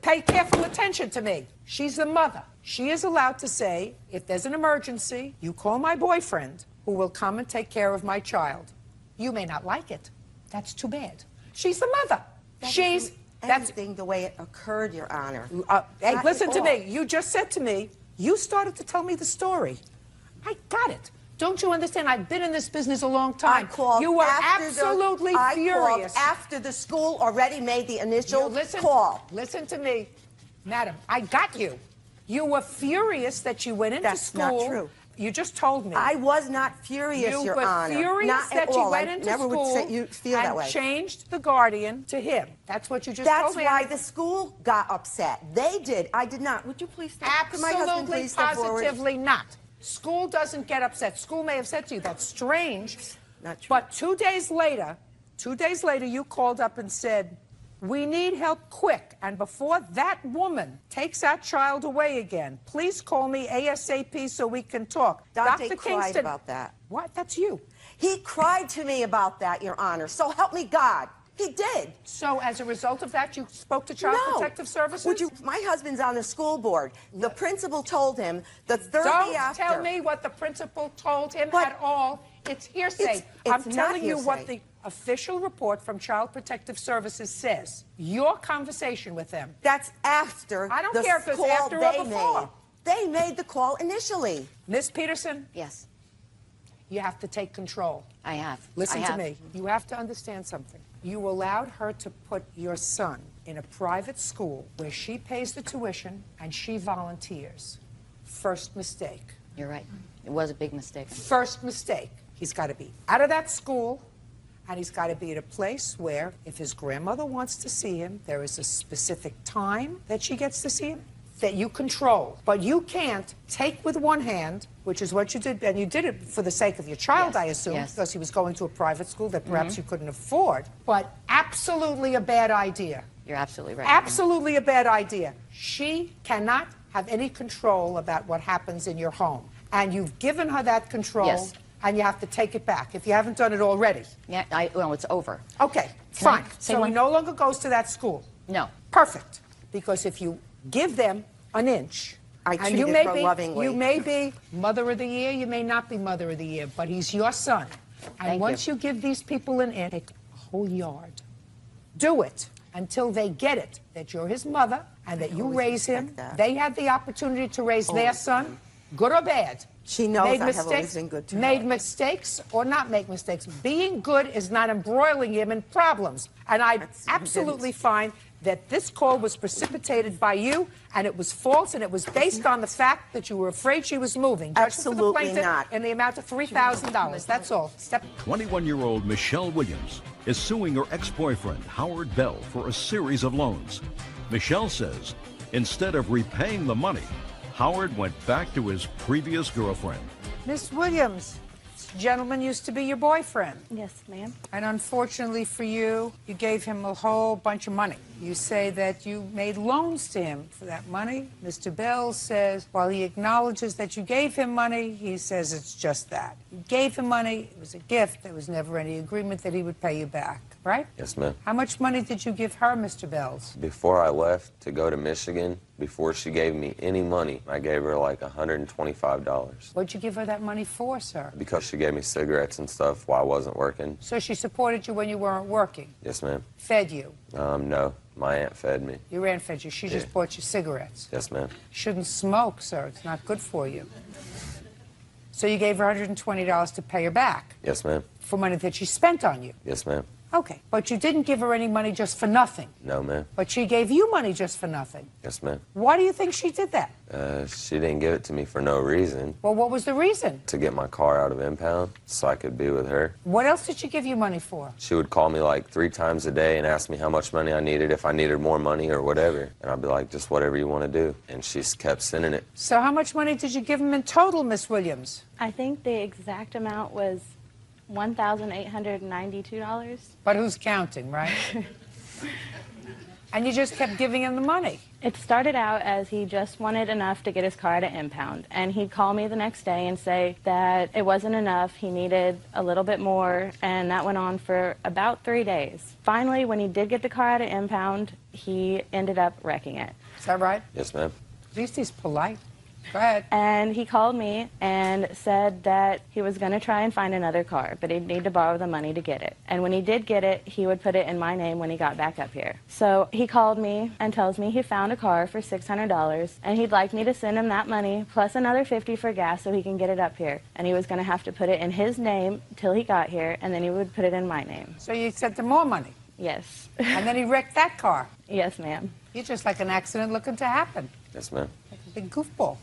Speaker 2: pay careful attention to me. She's the mother. She is allowed to say, if there's an emergency, you call my boyfriend who will come and take care of my child. You may not like it. That's too bad. She's the mother.
Speaker 14: That's the way it occurred, Your Honor.
Speaker 2: Hey,
Speaker 14: Not
Speaker 2: listen
Speaker 14: at
Speaker 2: to
Speaker 14: all.
Speaker 2: me. You just said to me, you started to tell me the story. I got it. Don't you understand? I've been in this business a long time.
Speaker 14: I called
Speaker 2: You were
Speaker 14: after
Speaker 2: absolutely
Speaker 14: I
Speaker 2: furious.
Speaker 14: called after the school already made the initial
Speaker 2: listen,
Speaker 14: call.
Speaker 2: Listen to me, madam. I got you. You were furious that you went into
Speaker 14: That's
Speaker 2: school.
Speaker 14: not true.
Speaker 2: You just told me.
Speaker 14: I was not furious,
Speaker 2: You
Speaker 14: Your
Speaker 2: were
Speaker 14: Honor.
Speaker 2: furious
Speaker 14: Not
Speaker 2: that
Speaker 14: at
Speaker 2: you
Speaker 14: all.
Speaker 2: went
Speaker 14: I
Speaker 2: into
Speaker 14: never
Speaker 2: school
Speaker 14: would say you feel
Speaker 2: and
Speaker 14: that way.
Speaker 2: changed the guardian to him. That's what you just
Speaker 14: That's
Speaker 2: told me.
Speaker 14: why the school got upset. They did. I did not. Would you please step? Could my husband
Speaker 2: Absolutely,
Speaker 14: please step forward?
Speaker 2: positively not. School doesn't get upset. School may have said to you, that's strange.
Speaker 14: Not true.
Speaker 2: But 2 days later, you called up and said, we need help quick. And before that woman takes that child away again, please call me ASAP so we can talk.
Speaker 14: Dante
Speaker 2: Dr.
Speaker 14: cried
Speaker 2: Kingston,
Speaker 14: about that.
Speaker 2: What? That's you.
Speaker 14: He cried to me about that, Your Honor. So help me God. He did.
Speaker 2: So as a result of that, you spoke to Child Protective Services?
Speaker 14: Would you? My husband's on the school board. The principal told him the Thursday
Speaker 2: Don't
Speaker 14: after.
Speaker 2: tell me what the principal told him at all. It's hearsay. I'm
Speaker 14: it's not
Speaker 2: telling you what
Speaker 14: hearsay.
Speaker 2: the official report from Child Protective Services says. Your conversation with them.
Speaker 14: That's after
Speaker 2: I don't
Speaker 14: the
Speaker 2: care if it's
Speaker 14: call
Speaker 2: after
Speaker 14: they
Speaker 2: or before.
Speaker 14: made. They made the call initially.
Speaker 2: Miss Peterson,
Speaker 13: Yes,
Speaker 2: you have to take control.
Speaker 13: I have.
Speaker 2: Listen
Speaker 13: I
Speaker 2: to
Speaker 13: have.
Speaker 2: me. You have to understand something. You allowed her to put your son in a private school where she pays the tuition and she volunteers. First mistake.
Speaker 13: You're right. It was a big mistake.
Speaker 2: First mistake. He's got to be out of that school, and he's got to be at a place where, if his grandmother wants to see him, there is a specific time that she gets to see him that you control. But you can't take with one hand, which is what you did, and you did it for the sake of your child,
Speaker 13: Yes,
Speaker 2: I assume,
Speaker 13: yes.
Speaker 2: because he was going to a private school that perhaps you couldn't afford. But absolutely a bad idea.
Speaker 13: You're absolutely right.
Speaker 2: Absolutely a bad idea. She cannot have any control about what happens in your home. And you've given her that control,
Speaker 13: Yes.
Speaker 2: and you have to take it back if you haven't done it already.
Speaker 13: Yeah, well, it's over.
Speaker 2: Okay,
Speaker 13: Can I
Speaker 2: fine.
Speaker 13: say
Speaker 2: So
Speaker 13: one-
Speaker 2: he no longer goes to that school.
Speaker 13: No.
Speaker 2: Perfect. Because if you give them an inch,
Speaker 14: I
Speaker 2: and you
Speaker 14: treated
Speaker 2: may
Speaker 14: her
Speaker 2: be,
Speaker 14: lovingly.
Speaker 2: you may be Mother of the Year, you may not be Mother of the Year, but he's your son. And
Speaker 13: Thank
Speaker 2: once you give these people an inch, take a whole yard. Do it until they get it, that you're his mother and that you
Speaker 14: always
Speaker 2: raise him.
Speaker 14: respect that.
Speaker 2: They had the opportunity to raise their son, good or bad.
Speaker 14: She knows
Speaker 2: Made
Speaker 14: I have always
Speaker 2: mistakes,
Speaker 14: been good to
Speaker 2: made
Speaker 14: her.
Speaker 2: mistakes or not make mistakes. Being good is not embroiling him in problems. And I absolutely find that this call was precipitated by you, and it was false, and it was based on the fact that you were afraid she was moving. Judgment for the
Speaker 14: Absolutely
Speaker 2: plaintiff
Speaker 14: not.
Speaker 2: in the amount of $3,000. That's all.
Speaker 1: 21-year-old Michelle Williams is suing her ex-boyfriend, Howard Bell, for a series of loans. Michelle says instead of repaying the money, Howard went back to his previous girlfriend.
Speaker 2: Miss Williams, this gentleman used to be your boyfriend.
Speaker 4: Yes, ma'am.
Speaker 2: And unfortunately for you, you gave him a whole bunch of money. You say that you made loans to him for that money. Mr. Bells says, while he acknowledges that you gave him money, he says it's just that. You gave him money, it was a gift, there was never any agreement that he would pay you back, right?
Speaker 15: Yes, ma'am.
Speaker 2: How much money did you give her, Mr. Bells?
Speaker 15: Before I left to go to Michigan, before she gave me any money, I gave her like $125.
Speaker 2: What'd you give her that money for, sir?
Speaker 15: Because she gave me cigarettes and stuff while I wasn't working.
Speaker 2: So she supported you when you weren't working?
Speaker 15: Yes, ma'am.
Speaker 2: Fed you?
Speaker 15: No. My aunt fed me.
Speaker 2: Your aunt fed you. She just bought you cigarettes.
Speaker 15: Yes, ma'am.
Speaker 2: You shouldn't smoke, sir. It's not good for you. So you gave her $120 to pay her back?
Speaker 15: Yes, ma'am.
Speaker 2: For money that she spent on you?
Speaker 15: Yes, ma'am.
Speaker 2: Okay. But you didn't give her any money just for nothing?
Speaker 15: No, ma'am.
Speaker 2: But she gave you money just for nothing?
Speaker 15: Yes, ma'am.
Speaker 2: Why do you think she did that?
Speaker 15: She didn't give it to me for no reason.
Speaker 2: Well, what was the reason?
Speaker 15: To get my car out of impound so I could be with her.
Speaker 2: What else did she give you money for?
Speaker 15: She would call me like 3 times a day and ask me how much money I needed, if I needed more money or whatever. And I'd be like, just whatever you want to do. And she kept sending it.
Speaker 2: So how much money did you give him in total, Miss Williams?
Speaker 4: I think the exact amount was $1,892.
Speaker 2: But who's counting, right? And you just kept giving him the money?
Speaker 4: It started out as he just wanted enough to get his car to impound. And he'd call me the next day and say that it wasn't enough, he needed a little bit more, and that went on for about 3 days. Finally, when he did get the car out of impound, he ended up wrecking it.
Speaker 2: Is that right?
Speaker 15: Yes, ma'am.
Speaker 2: At least he's polite. Go ahead.
Speaker 4: And he called me and said that he was going to try and find another car, but he'd need to borrow the money to get it. And when he did get it, he would put it in my name when he got back up here. So he called me and tells me he found a car for $600, and he'd like me to send him that money plus another $50 for gas so he can get it up here. And he was going to have to put it in his name till he got here, and then he would put it in my name.
Speaker 2: So you sent him more money?
Speaker 4: Yes.
Speaker 2: And then he wrecked that car?
Speaker 4: Yes, ma'am.
Speaker 2: You're just like an accident looking to happen.
Speaker 15: Yes, ma'am.
Speaker 2: Like a big goofball.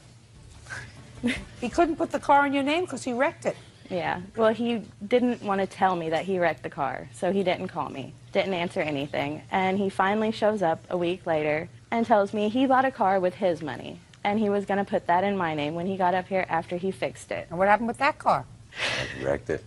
Speaker 2: He couldn't put the car in your name because he wrecked it.
Speaker 4: Yeah. Well, he didn't want to tell me that he wrecked the car, so he didn't call me, didn't answer anything. And he finally shows up a week later and tells me he bought a car with his money, and he was going to put that in my name when he got up here after he fixed it.
Speaker 2: And what happened with that car?
Speaker 15: I wrecked it.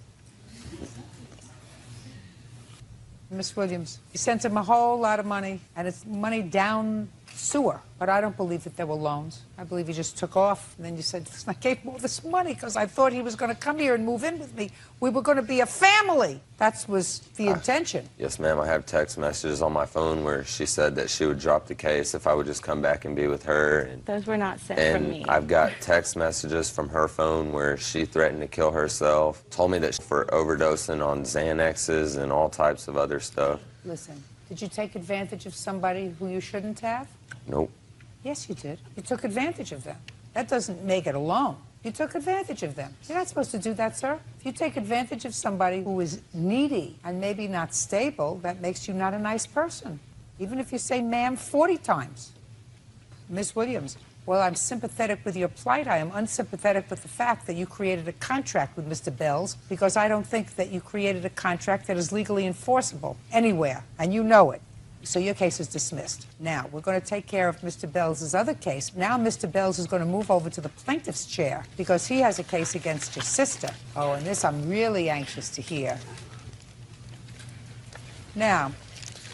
Speaker 2: Miss Williams, you sent him a whole lot of money, and it's money down sewer. But I don't believe that there were loans. I believe you just took off, and then you said, listen, I gave him all this money because I thought he was going to come here and move in with me. We were going to be a family. That was the intention.
Speaker 15: Yes, ma'am. I have text messages on my phone where she said that she would drop the case if I would just come back and be with her. And,
Speaker 4: those were not sent from me.
Speaker 15: I've got text messages from her phone where she threatened to kill herself, told me that for overdosing on Xanaxes and all types of other stuff.
Speaker 2: Listen, did you take advantage of somebody who you shouldn't have?
Speaker 15: Nope.
Speaker 2: Yes, you did. You took advantage of them. That doesn't make it a loan. You took advantage of them. You're not supposed to do that, sir. If you take advantage of somebody who is needy and maybe not stable, that makes you not a nice person. Even if you say ma'am 40 times. Miss Williams, well, I'm sympathetic with your plight. I am unsympathetic with the fact that you created a contract with Mr. Bells, because I don't think that you created a contract that is legally enforceable anywhere, and you know it. So your case is dismissed. Now, we're going to take care of Mr. Bells' other case. Now Mr. Bells is going to move over to the plaintiff's chair because he has a case against your sister. Oh, and this I'm really anxious to hear. Now,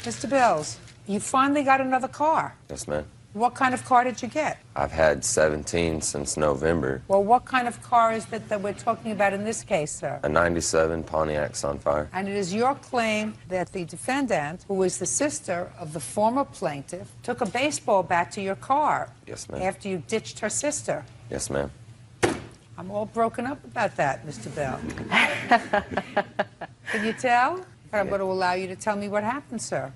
Speaker 2: Mr. Bells, you finally got another car.
Speaker 15: Yes, ma'am.
Speaker 2: What kind of car did you get?
Speaker 15: I've had 17 since November.
Speaker 2: Well, what kind of car is that we're talking about in this case, sir?
Speaker 15: A 97 Pontiac Sunfire.
Speaker 2: And it is your claim that the defendant, who is the sister of the former plaintiff, took a baseball bat to your car.
Speaker 15: Yes, ma'am.
Speaker 2: After you ditched her sister.
Speaker 15: Yes, ma'am.
Speaker 2: I'm all broken up about that, Mr. Bell. Can you tell? But I'm going to allow you to tell me what happened, sir.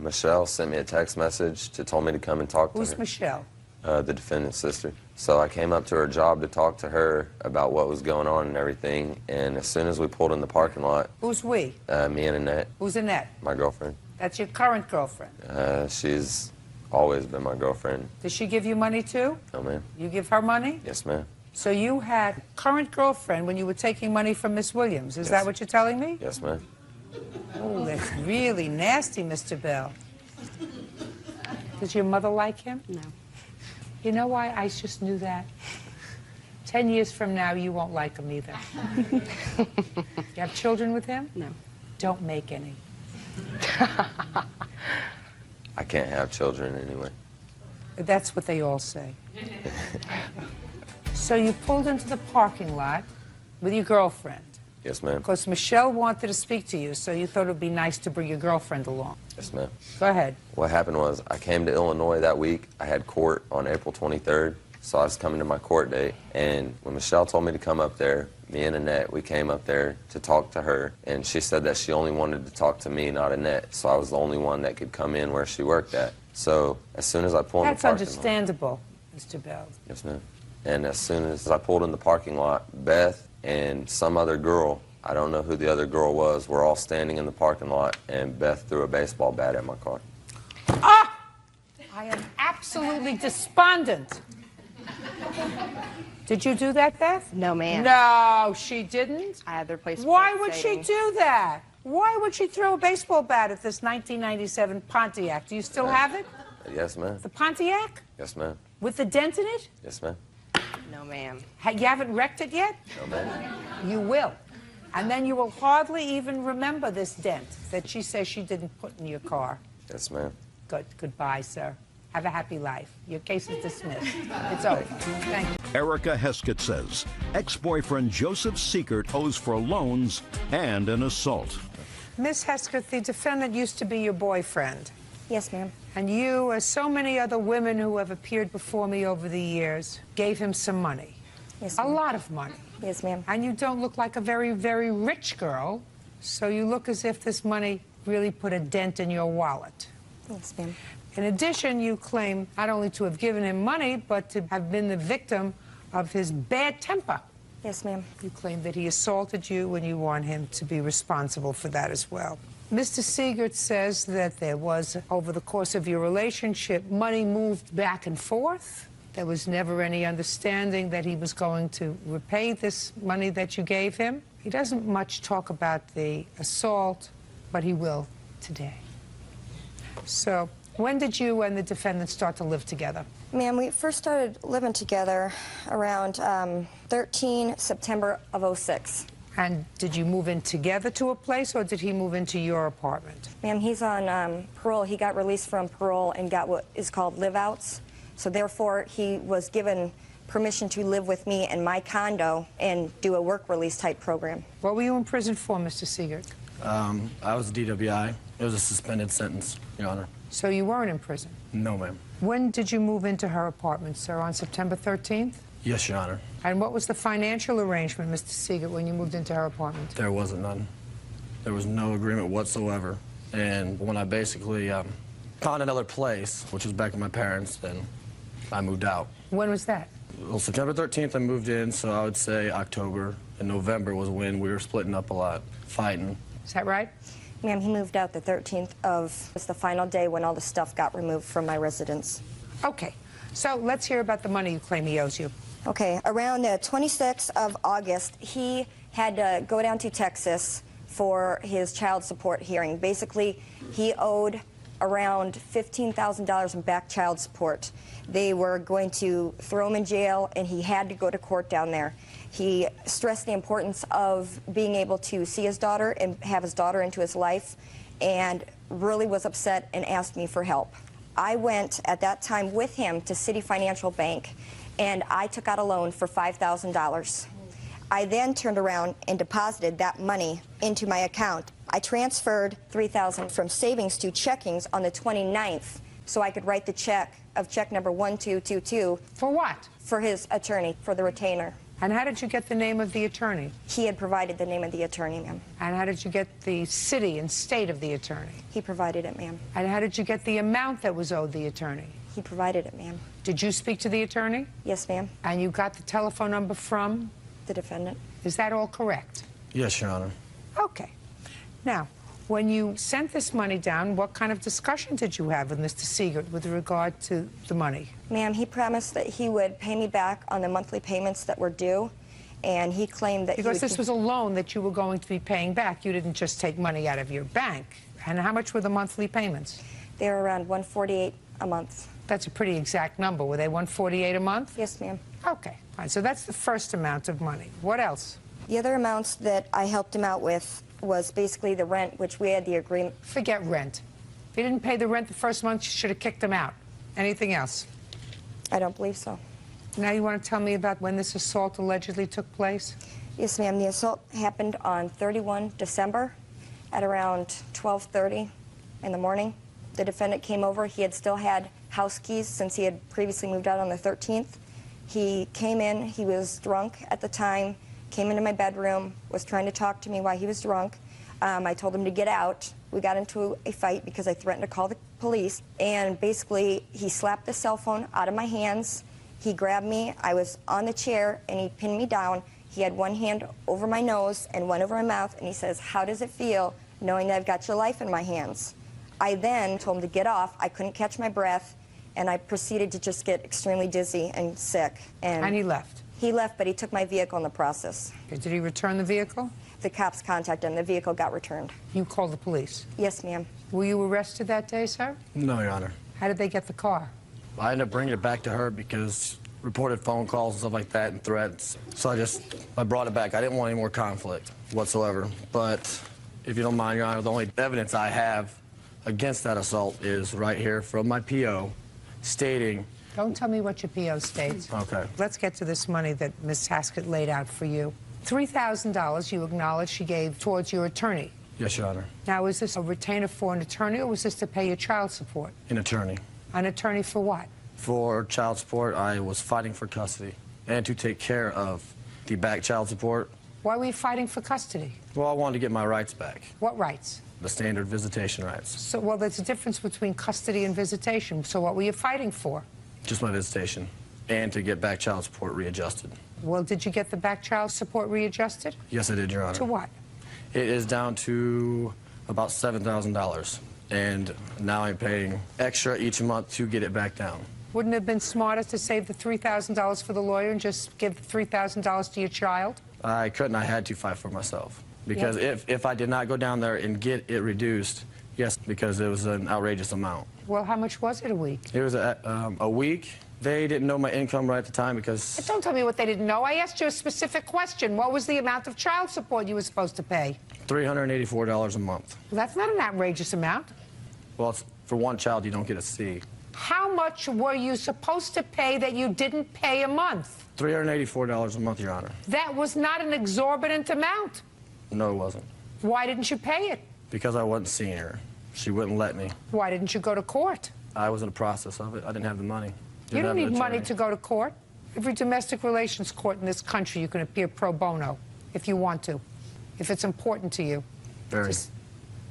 Speaker 15: Michelle sent me a text message to told me to come and talk to her.
Speaker 2: Who's Michelle?
Speaker 15: The defendant's sister. So I came up to her job to talk to her about what was going on and everything, and as soon as we pulled in the parking lot...
Speaker 2: Who's we?
Speaker 15: Me and Annette.
Speaker 2: Who's Annette?
Speaker 15: My girlfriend.
Speaker 2: That's your current girlfriend?
Speaker 15: She's always been my girlfriend.
Speaker 2: Does she give you money, too?
Speaker 15: No, ma'am.
Speaker 2: You give her money?
Speaker 15: Yes, ma'am.
Speaker 2: So you had a current girlfriend when you were taking money from Miss Williams. Is that what you're telling me?
Speaker 15: Yes, ma'am.
Speaker 2: Oh, that's really nasty, Mr. Bell. Does your mother like him?
Speaker 5: No.
Speaker 2: You know why? I just knew that. 10 years from now, you won't like him either. You have children with him?
Speaker 5: No.
Speaker 2: Don't make any.
Speaker 15: I can't have children anyway.
Speaker 2: That's what they all say. So you pulled into the parking lot with your girlfriend.
Speaker 15: Yes, ma'am.
Speaker 2: Because Michelle wanted to speak to you, so you thought it would be nice to bring your girlfriend along.
Speaker 15: Yes, ma'am.
Speaker 2: Go ahead.
Speaker 15: What happened was I came to Illinois that week. I had court on April 23rd, so I was coming to my court date. And when Michelle told me to come up there, me and Annette, we came up there to talk to her. And she said that she only wanted to talk to me, not Annette. So I was the only one that could come in where she worked at. So as soon as I pulled in the
Speaker 2: That's
Speaker 15: parking lot...
Speaker 2: understandable, Mr. Bell.
Speaker 15: Yes, ma'am. And as soon as I pulled in the parking lot, Beth and some other girl, I don't know who the other girl was, were all standing in the parking lot, and Beth threw a baseball bat at my car.
Speaker 2: Ah! I am absolutely despondent. Did you do that, Beth?
Speaker 4: No, ma'am.
Speaker 2: No, she didn't.
Speaker 4: I had their place.
Speaker 2: Why would she do that? Why would she throw a baseball bat at this 1997 Pontiac? Do you still have it?
Speaker 15: Yes, ma'am.
Speaker 2: The Pontiac?
Speaker 15: Yes, ma'am.
Speaker 2: With the dent in it?
Speaker 15: Yes, ma'am.
Speaker 4: No, ma'am.
Speaker 2: You haven't wrecked it yet?
Speaker 15: No, ma'am.
Speaker 2: You will. And then you will hardly even remember this dent that she says she didn't put in your car.
Speaker 15: Yes, ma'am.
Speaker 2: Good. Goodbye, sir. Have a happy life. Your case is dismissed. It's over. Thank you.
Speaker 1: Erica Heskett says ex-boyfriend Joseph Siegert owes for loans and an assault.
Speaker 2: Miss Heskett, the defendant used to be your boyfriend.
Speaker 16: Yes, ma'am.
Speaker 2: And you, as so many other women who have appeared before me over the years, gave him some money.
Speaker 16: Yes,
Speaker 2: a
Speaker 16: ma'am.
Speaker 2: lot of money.
Speaker 16: Yes, ma'am.
Speaker 2: And you don't look like a very, very rich girl, so you look as if this money really put a dent in your wallet.
Speaker 16: Yes, ma'am.
Speaker 2: In addition, you claim not only to have given him money, but to have been the victim of his bad temper.
Speaker 16: Yes, ma'am.
Speaker 2: You claim that he assaulted you, and you want him to be responsible for that as well. Mr. Siegert says that there was, over the course of your relationship, money moved back and forth. There was never any understanding that he was going to repay this money that you gave him. He doesn't much talk about the assault, but he will today. So, when did you and the defendant start to live together?
Speaker 16: Ma'am, we first started living together around 13 September of '06.
Speaker 2: And did you move in together to a place, or did he move into your apartment?
Speaker 16: Ma'am, he's on parole. He got released from parole and got what is called live-outs. So therefore, he was given permission to live with me in my condo and do a work release type program.
Speaker 2: What were you in prison for, Mr. Siegert?
Speaker 17: I was a DWI. It was a suspended sentence, Your Honor.
Speaker 2: So you weren't in prison?
Speaker 17: No, ma'am.
Speaker 2: When did you move into her apartment, sir? On September 13th?
Speaker 17: Yes, Your Honor.
Speaker 2: And what was the financial arrangement, Mr. Siegert, when you moved into her apartment?
Speaker 17: There wasn't none. There was no agreement whatsoever. And when I basically found another place, which was back with my parents, then I moved out.
Speaker 2: When was that?
Speaker 17: Well, September 13th I moved in, so I would say October and November was when we were splitting up a lot, fighting.
Speaker 2: Is that right?
Speaker 16: Ma'am, he moved out the 13th of, was the final day when all the stuff got removed from my residence.
Speaker 2: Okay, so let's hear about the money you claim he owes you.
Speaker 16: Okay, around the 26th of August, he had to go down to Texas for his child support hearing. Basically, he owed around $15,000 in back child support. They were going to throw him in jail, and he had to go to court down there. He stressed the importance of being able to see his daughter and have his daughter into his life, and really was upset and asked me for help. I went at that time with him to City Financial Bank, and I took out a loan for $5,000. I then turned around and deposited that money into my account. I transferred $3,000 from savings to checkings on the 29th so I could write the check of check number 1222.
Speaker 2: For what?
Speaker 16: For his attorney, for the retainer.
Speaker 2: And how did you get the name of the attorney?
Speaker 16: He had provided the name of the attorney, ma'am.
Speaker 2: And how did you get the city and state of the attorney?
Speaker 16: He provided it, ma'am.
Speaker 2: And how did you get the amount that was owed the attorney?
Speaker 16: He provided it, ma'am.
Speaker 2: Did you speak to the attorney?
Speaker 16: Yes, ma'am.
Speaker 2: And you got the telephone number from?
Speaker 16: The defendant.
Speaker 2: Is that all correct?
Speaker 17: Yes, Your Honor.
Speaker 2: Okay. Now, when you sent this money down, what kind of discussion did you have with Mr. Siegert with regard to the money?
Speaker 16: Ma'am, he promised that he would pay me back on the monthly payments that were due, and he claimed that
Speaker 2: because this was a loan that you were going to be paying back. You didn't just take money out of your bank. And how much were the monthly payments?
Speaker 16: They were around $148 a month.
Speaker 2: That's a pretty exact number. Were they $148 a month?
Speaker 16: Yes, ma'am.
Speaker 2: Okay, fine. So that's the first amount of money. What else?
Speaker 16: The other amounts that I helped him out with was basically the rent, which we had the agreement.
Speaker 2: Forget rent. If he didn't pay the rent the first month, you should have kicked him out. Anything else?
Speaker 16: I don't believe so.
Speaker 2: Now you want to tell me about when this assault allegedly took place?
Speaker 16: Yes, ma'am. The assault happened on 31 December at around 12:30 in the morning. The defendant came over. He had still had house keys since he had previously moved out on the 13th. He came in. He was drunk at the time, came into my bedroom, was trying to talk to me while he was drunk. I told him to get out. We got into a fight because I threatened to call the police. And basically, he slapped the cell phone out of my hands. He grabbed me. I was on the chair, and he pinned me down. He had one hand over my nose and one over my mouth, and he says, "How does it feel knowing that I've got your life in my hands?" I then told him to get off. I couldn't catch my breath, and I proceeded to just get extremely dizzy and sick.
Speaker 2: And he left?
Speaker 16: He left, but he took my vehicle in the process.
Speaker 2: Did he return the vehicle?
Speaker 16: The cops contacted him. The vehicle got returned.
Speaker 2: You called the police?
Speaker 16: Yes, ma'am.
Speaker 2: Were you arrested that day, sir?
Speaker 17: No, Your Honor.
Speaker 2: How did they get the car?
Speaker 17: I ended up bringing it back to her because reported phone calls and stuff like that and threats. So I brought it back. I didn't want any more conflict whatsoever. But if you don't mind, Your Honor, the only evidence I have against that assault is right here from my PO stating...
Speaker 2: Don't tell me what your PO states.
Speaker 17: Okay.
Speaker 2: Let's get to this money that Ms. Haskett laid out for you. $3,000 you acknowledge she gave towards your attorney.
Speaker 17: Yes, Your Honor.
Speaker 2: Now, is this a retainer for an attorney, or was this to pay your child support?
Speaker 17: An attorney.
Speaker 2: An attorney for what?
Speaker 17: For child support, I was fighting for custody and to take care of the back child support.
Speaker 2: Why were you fighting for custody?
Speaker 17: Well, I wanted to get my rights back.
Speaker 2: What rights?
Speaker 17: The standard visitation rights.
Speaker 2: So, well, there's a difference between custody and visitation. So what were you fighting for?
Speaker 17: Just my visitation and to get back child support readjusted.
Speaker 2: Well, did you get the back child support readjusted?
Speaker 17: Yes, I did, Your Honor.
Speaker 2: To what?
Speaker 17: It is down to about $7,000, and now I'm paying extra each month to get it back down.
Speaker 2: Wouldn't it have been smarter to save the $3,000 for the lawyer and just give the $3,000 to your child?
Speaker 17: I couldn't. I had to fight for myself. Because if I did not go down there and get it reduced, yes, because it was an outrageous amount.
Speaker 2: Well, how much was it a week?
Speaker 17: It was a week. They didn't know my income right at the time because...
Speaker 2: Don't tell me what they didn't know. I asked you a specific question. What was the amount of child support you were supposed to pay?
Speaker 17: $384 a month.
Speaker 2: Well, that's not an outrageous amount.
Speaker 17: Well, for one child, you don't get a C.
Speaker 2: How much were you supposed to pay that you didn't pay a month?
Speaker 17: $384 a month, Your Honor.
Speaker 2: That was not an exorbitant amount.
Speaker 17: No, it wasn't.
Speaker 2: Why didn't you pay it?
Speaker 17: Because I wasn't seeing her. She wouldn't let me.
Speaker 2: Why didn't you go to court?
Speaker 17: I was in the process of it. I didn't have the money.
Speaker 2: You don't need money to go to court. Every domestic relations court in this country, you can appear pro bono if you want to, if it's important to you.
Speaker 17: Very.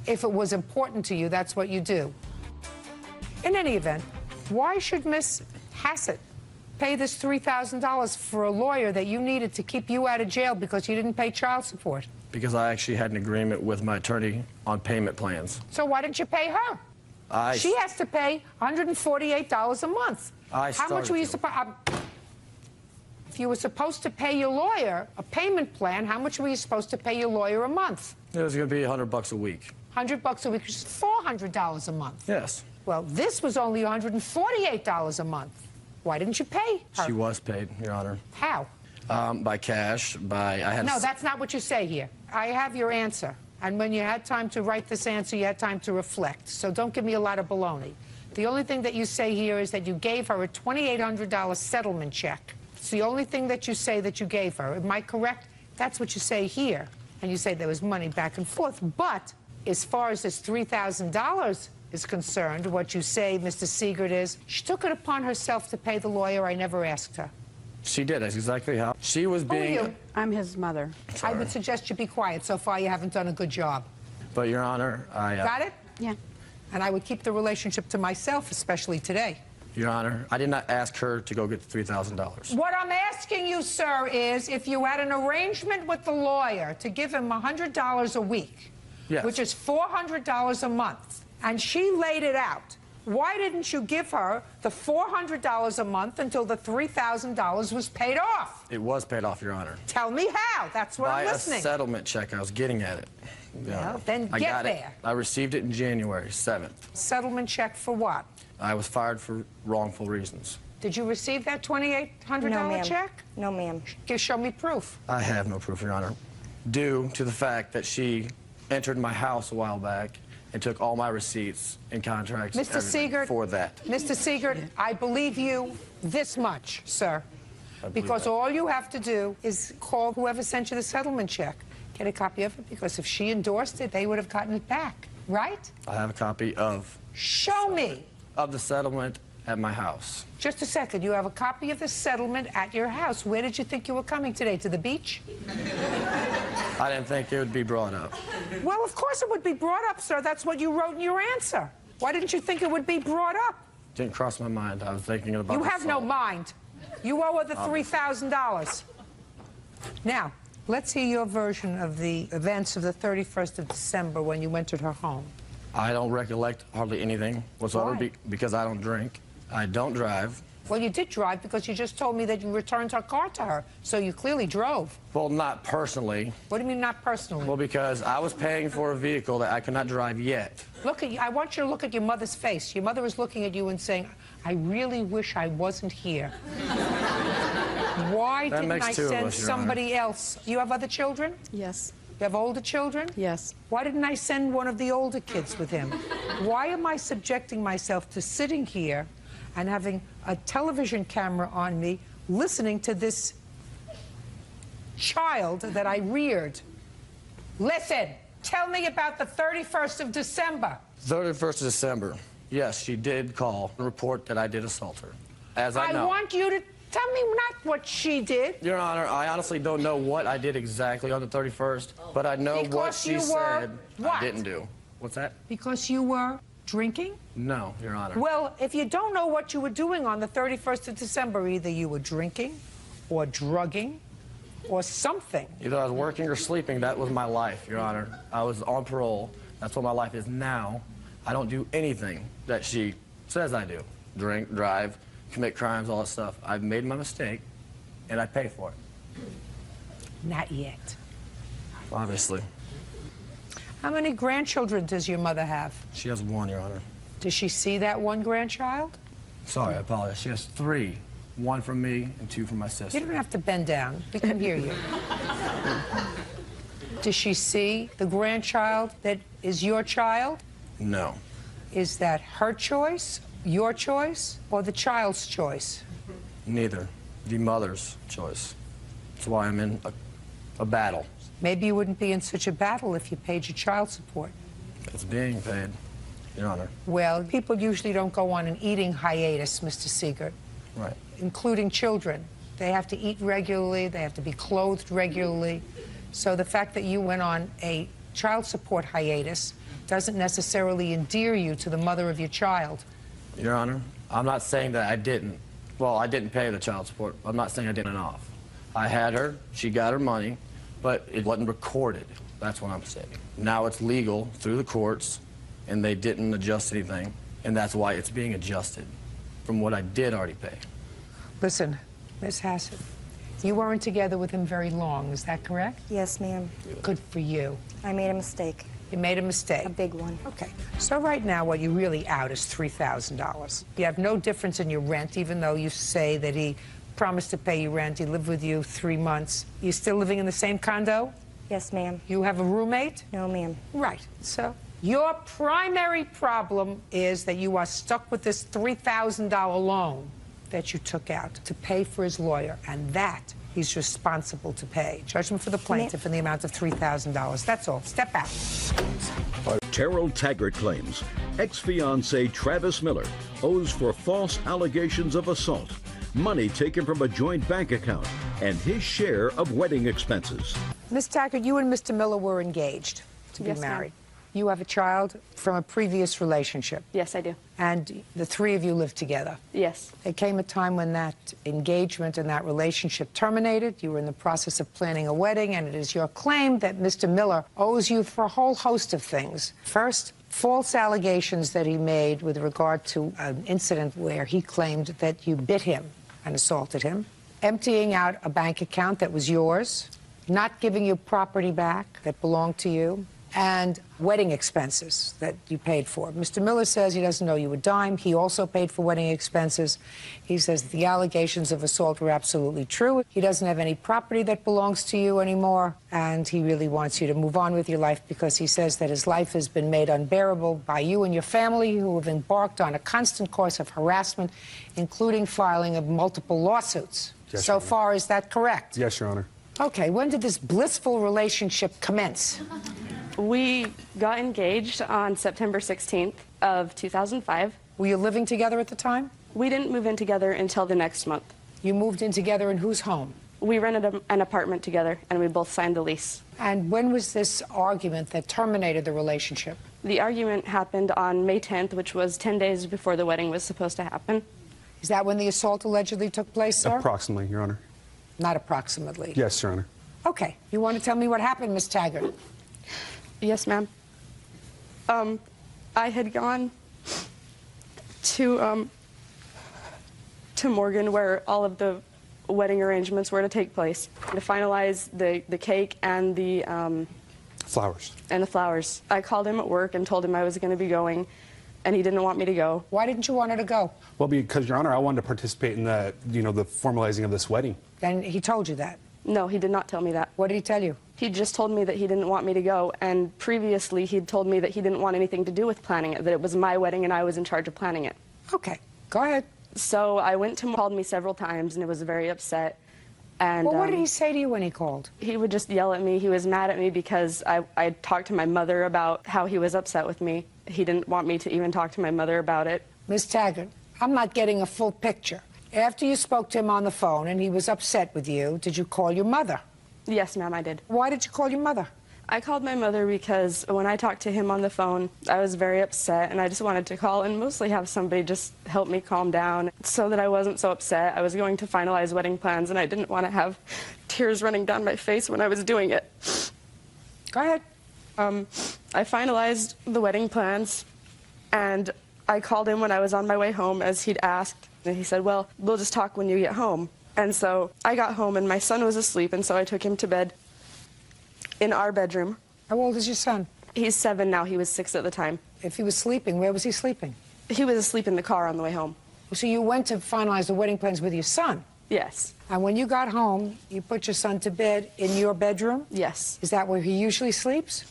Speaker 2: If it was important to you, that's what you do. In any event, why should Miss Hassett pay this $3,000 for a lawyer that you needed to keep you out of jail because you didn't pay child support?
Speaker 17: Because I actually had an agreement with my attorney on payment plans.
Speaker 2: So why didn't you pay her? She has to pay $148 a month. How much were you supposed? If you were supposed to pay your lawyer a payment plan, how much were you supposed to pay your lawyer a month?
Speaker 17: It was going to be $100 a week.
Speaker 2: $100 a week, which is $400 a month.
Speaker 17: Yes.
Speaker 2: Well, this was only $148 a month. Why didn't you pay her?
Speaker 17: She was paid, Your Honor.
Speaker 2: How?
Speaker 17: By cash.
Speaker 2: No, that's not what you say here. I have your answer. And when you had time to write this answer, you had time to reflect. So don't give me a lot of baloney. The only thing that you say here is that you gave her a $2,800 settlement check. It's the only thing that you say that you gave her. Am I correct? That's what you say here. And you say there was money back and forth. But as far as this $3,000 is concerned, what you say, Mr. Siegert, is she took it upon herself to pay the lawyer. I never asked her.
Speaker 17: She did. That's exactly how. She was being...
Speaker 2: Who are you? I'm his mother.
Speaker 17: Sorry.
Speaker 2: I would suggest you be quiet. So far, you haven't done a good job.
Speaker 17: But, Your Honor, I...
Speaker 2: Got it? Yeah. And I would keep the relationship to myself, especially today.
Speaker 17: Your Honor, I did not ask her to go get the $3,000.
Speaker 2: What I'm asking you, sir, is if you had an arrangement with the lawyer to give him $100 a week,
Speaker 17: yes,
Speaker 2: which is $400 a month, and she laid it out, why didn't you give her the $400 a month until the $3,000 was paid off?
Speaker 17: It was paid off, Your Honor.
Speaker 2: Tell me how. That's what I'm listening.
Speaker 17: By a settlement check. I was getting at it.
Speaker 2: Well, then
Speaker 17: I
Speaker 2: get
Speaker 17: got
Speaker 2: there.
Speaker 17: I received it in January 7th.
Speaker 2: Settlement check for what?
Speaker 17: I was fired for wrongful reasons.
Speaker 2: Did you receive that $2,800 check?
Speaker 16: No, ma'am.
Speaker 2: Show me proof.
Speaker 17: I have no proof, Your Honor. Due to the fact that she entered my house a while back and took all my receipts and contracts
Speaker 2: Mr.
Speaker 17: everything
Speaker 2: Siegert,
Speaker 17: for that.
Speaker 2: Mr. Siegert, I believe you this much, sir. Because all you have to do is call whoever sent you the settlement check. Get a copy of it, because if she endorsed it, they would have gotten it back, right?
Speaker 17: I have a copy of...
Speaker 2: Show me.
Speaker 17: ...of the settlement at my house.
Speaker 2: Just a second. You have a copy of the settlement at your house. Where did you think you were coming today? To the beach?
Speaker 17: I didn't think it would be brought up.
Speaker 2: Well, of course it would be brought up, sir. That's what you wrote in your answer. Why didn't you think it would be brought up?
Speaker 17: Didn't cross my mind. I was thinking about
Speaker 2: You
Speaker 17: the
Speaker 2: have no
Speaker 17: assault.
Speaker 2: mind. You owe her the $3,000. Now, let's hear your version of the events of the 31st of December when you entered her home.
Speaker 17: I don't recollect hardly anything whatsoever
Speaker 2: Why?
Speaker 17: because I don't drink. I don't drive.
Speaker 2: Well, you did drive because you just told me that you returned her car to her, so you clearly drove.
Speaker 17: Well, not personally.
Speaker 2: What do you mean not personally?
Speaker 17: Well, because I was paying for a vehicle that I could not drive yet.
Speaker 2: Look at you. I want you to look at your mother's face. Your mother is looking at you and saying, I really wish I wasn't here. Why
Speaker 17: That
Speaker 2: didn't
Speaker 17: makes
Speaker 2: I
Speaker 17: two of
Speaker 2: send
Speaker 17: us, Your
Speaker 2: somebody else? You have other children?
Speaker 18: Yes.
Speaker 2: You have older children?
Speaker 18: Yes.
Speaker 2: Why didn't I send one of the older kids with him? Why am I subjecting myself to sitting here and having a television camera on me, listening to this child that I reared? Listen, tell me about the 31st of December.
Speaker 17: 31st of December. Yes, she did call and report that I did assault her. As I know.
Speaker 2: I want you to tell me not what she did.
Speaker 17: Your Honor, I honestly don't know what I did exactly on the 31st, but I know what
Speaker 2: Because
Speaker 17: she
Speaker 2: you were
Speaker 17: said
Speaker 2: what?
Speaker 17: I didn't do. What's that?
Speaker 2: Because you were drinking?
Speaker 17: No, Your Honor.
Speaker 2: Well, if you don't know what you were doing on the 31st of December, either you were drinking or drugging or something.
Speaker 17: Either I was working or sleeping. That was my life, Your Honor. I was on parole. That's what my life is now. I don't do anything that she says I do. Drink, drive, commit crimes, all that stuff. I've made my mistake, and I pay for it.
Speaker 2: Not yet.
Speaker 17: Obviously.
Speaker 2: How many grandchildren does your mother have?
Speaker 17: She has one, Your Honor.
Speaker 2: Does she see that one grandchild?
Speaker 17: Sorry, I apologize. She has three. One from me and two from my sister.
Speaker 2: You don't have to bend down. We can hear you. Does she see the grandchild that is your child?
Speaker 17: No.
Speaker 2: Is that her choice, your choice, or the child's choice?
Speaker 17: Neither. The mother's choice. That's why I'm in a battle.
Speaker 2: Maybe you wouldn't be in such a battle if you paid your child support.
Speaker 17: It's being paid, Your Honor.
Speaker 2: Well, people usually don't go on an eating hiatus, Mr. Siegert.
Speaker 17: Right.
Speaker 2: Including children. They have to eat regularly, they have to be clothed regularly. So the fact that you went on a child support hiatus doesn't necessarily endear you to the mother of your child.
Speaker 17: Your Honor, I'm not saying that I didn't. Well, I didn't pay the child support. I'm not saying I didn't off. I had her, she got her money, but it wasn't recorded. That's what I'm saying. Now it's legal through the courts, and they didn't adjust anything, and that's why it's being adjusted from what I did already pay.
Speaker 2: Listen, Miss Hassett, you weren't together with him very long, is that correct?
Speaker 16: Yes, ma'am.
Speaker 2: Good for you.
Speaker 16: I made a mistake.
Speaker 2: You made a mistake?
Speaker 16: A big one.
Speaker 2: Okay. So right now, what you really out is $3,000. You have no difference in your rent, even though you say that he promised to pay you rent. He lived with you 3 months. You still living in the same condo?
Speaker 16: Yes, ma'am.
Speaker 2: You have a roommate?
Speaker 16: No, ma'am.
Speaker 2: Right. So your primary problem is that you are stuck with this $3,000 loan that you took out to pay for his lawyer, and that he's responsible to pay. Judgment for the plaintiff in the amount of $3,000. That's all. Step out.
Speaker 1: Terrell Taggart claims ex-fiancé Travis Miller owes for false allegations of assault, money taken from a joint bank account, and his share of wedding expenses.
Speaker 2: Miss Taggart, you and Mr. Miller were engaged to be
Speaker 4: Yes, ma'am.
Speaker 2: married. You have a child from a previous relationship.
Speaker 4: Yes, I do.
Speaker 2: And the three of you live together.
Speaker 4: Yes.
Speaker 2: There came a time when that engagement and that relationship terminated. You were in the process of planning a wedding, and it is your claim that Mr. Miller owes you for a whole host of things. First, false allegations that he made with regard to an incident where he claimed that you bit him and assaulted him, emptying out a bank account that was yours, not giving you property back that belonged to you, and wedding expenses that you paid for. Mr. Miller says he doesn't know you a dime. He also paid for wedding expenses. He says the allegations of assault were absolutely true. He doesn't have any property that belongs to you anymore, and he really wants you to move on with your life because he says that his life has been made unbearable by you and your family, who have embarked on a constant course of harassment, including filing of multiple lawsuits.
Speaker 18: Yes,
Speaker 2: so
Speaker 18: Your Honor.
Speaker 2: far, is that correct?
Speaker 18: Yes, Your Honor.
Speaker 2: Okay, when did this blissful relationship commence?
Speaker 19: We got engaged on September 16th of 2005.
Speaker 2: Were you living together at the time?
Speaker 19: We didn't move in together until the next month.
Speaker 2: You moved in together in whose home?
Speaker 19: We rented an apartment together, and we both signed the lease.
Speaker 2: And when was this argument that terminated the relationship?
Speaker 19: The argument happened on May 10th, which was 10 days before the wedding was supposed to happen.
Speaker 2: Is that when the assault allegedly took place, sir?
Speaker 18: Approximately, Your Honor.
Speaker 2: Not approximately.
Speaker 18: Yes, Your Honor.
Speaker 2: Okay. You want to tell me what happened, Miss Taggart?
Speaker 19: Yes, ma'am. I had gone to Morgan, where all of the wedding arrangements were to take place, to finalize the cake and the
Speaker 18: Flowers.
Speaker 19: And the flowers. I called him at work and told him I was going to be going, and he didn't want me to go.
Speaker 2: Why didn't you want her to go?
Speaker 18: Well, because, Your Honor, I wanted to participate in the, the formalizing of this wedding.
Speaker 2: And he told you that?
Speaker 19: No, he did not tell me that.
Speaker 2: What did he tell you?
Speaker 19: He just told me that he didn't want me to go, and previously he'd told me that he didn't want anything to do with planning it, that it was my wedding and I was in charge of planning it.
Speaker 2: Okay, go ahead.
Speaker 19: So I went to him, called me several times, and was very upset. And
Speaker 2: well, what did he say to you when he called?
Speaker 19: He would just yell at me. He was mad at me because I talked to my mother about how he was upset with me. He didn't want me to even talk to my mother about it.
Speaker 2: Miss Taggart, I'm not getting a full picture. After you spoke to him on the phone and he was upset with you, did you call your mother?
Speaker 19: Yes, ma'am, I did.
Speaker 2: Why did you call your mother?
Speaker 19: I called my mother because when I talked to him on the phone, I was very upset, and I just wanted to call and mostly have somebody just help me calm down so that I wasn't so upset. I was going to finalize wedding plans, and I didn't want to have tears running down my face when I was doing it.
Speaker 2: Go ahead.
Speaker 19: I finalized the wedding plans, and I called him when I was on my way home, as he'd asked, and he said, well, we'll just talk when you get home. And so I got home, and my son was asleep, and so I took him to bed in our bedroom.
Speaker 2: How old is your son?
Speaker 19: He's 7 now. He was 6 at the time.
Speaker 2: If he was sleeping, where was he sleeping?
Speaker 19: He was asleep in the car on the way home.
Speaker 2: So you went to finalize the wedding plans with your son?
Speaker 19: Yes.
Speaker 2: And when you got home, you put your son to bed in your bedroom?
Speaker 19: Yes.
Speaker 2: Is that where he usually sleeps?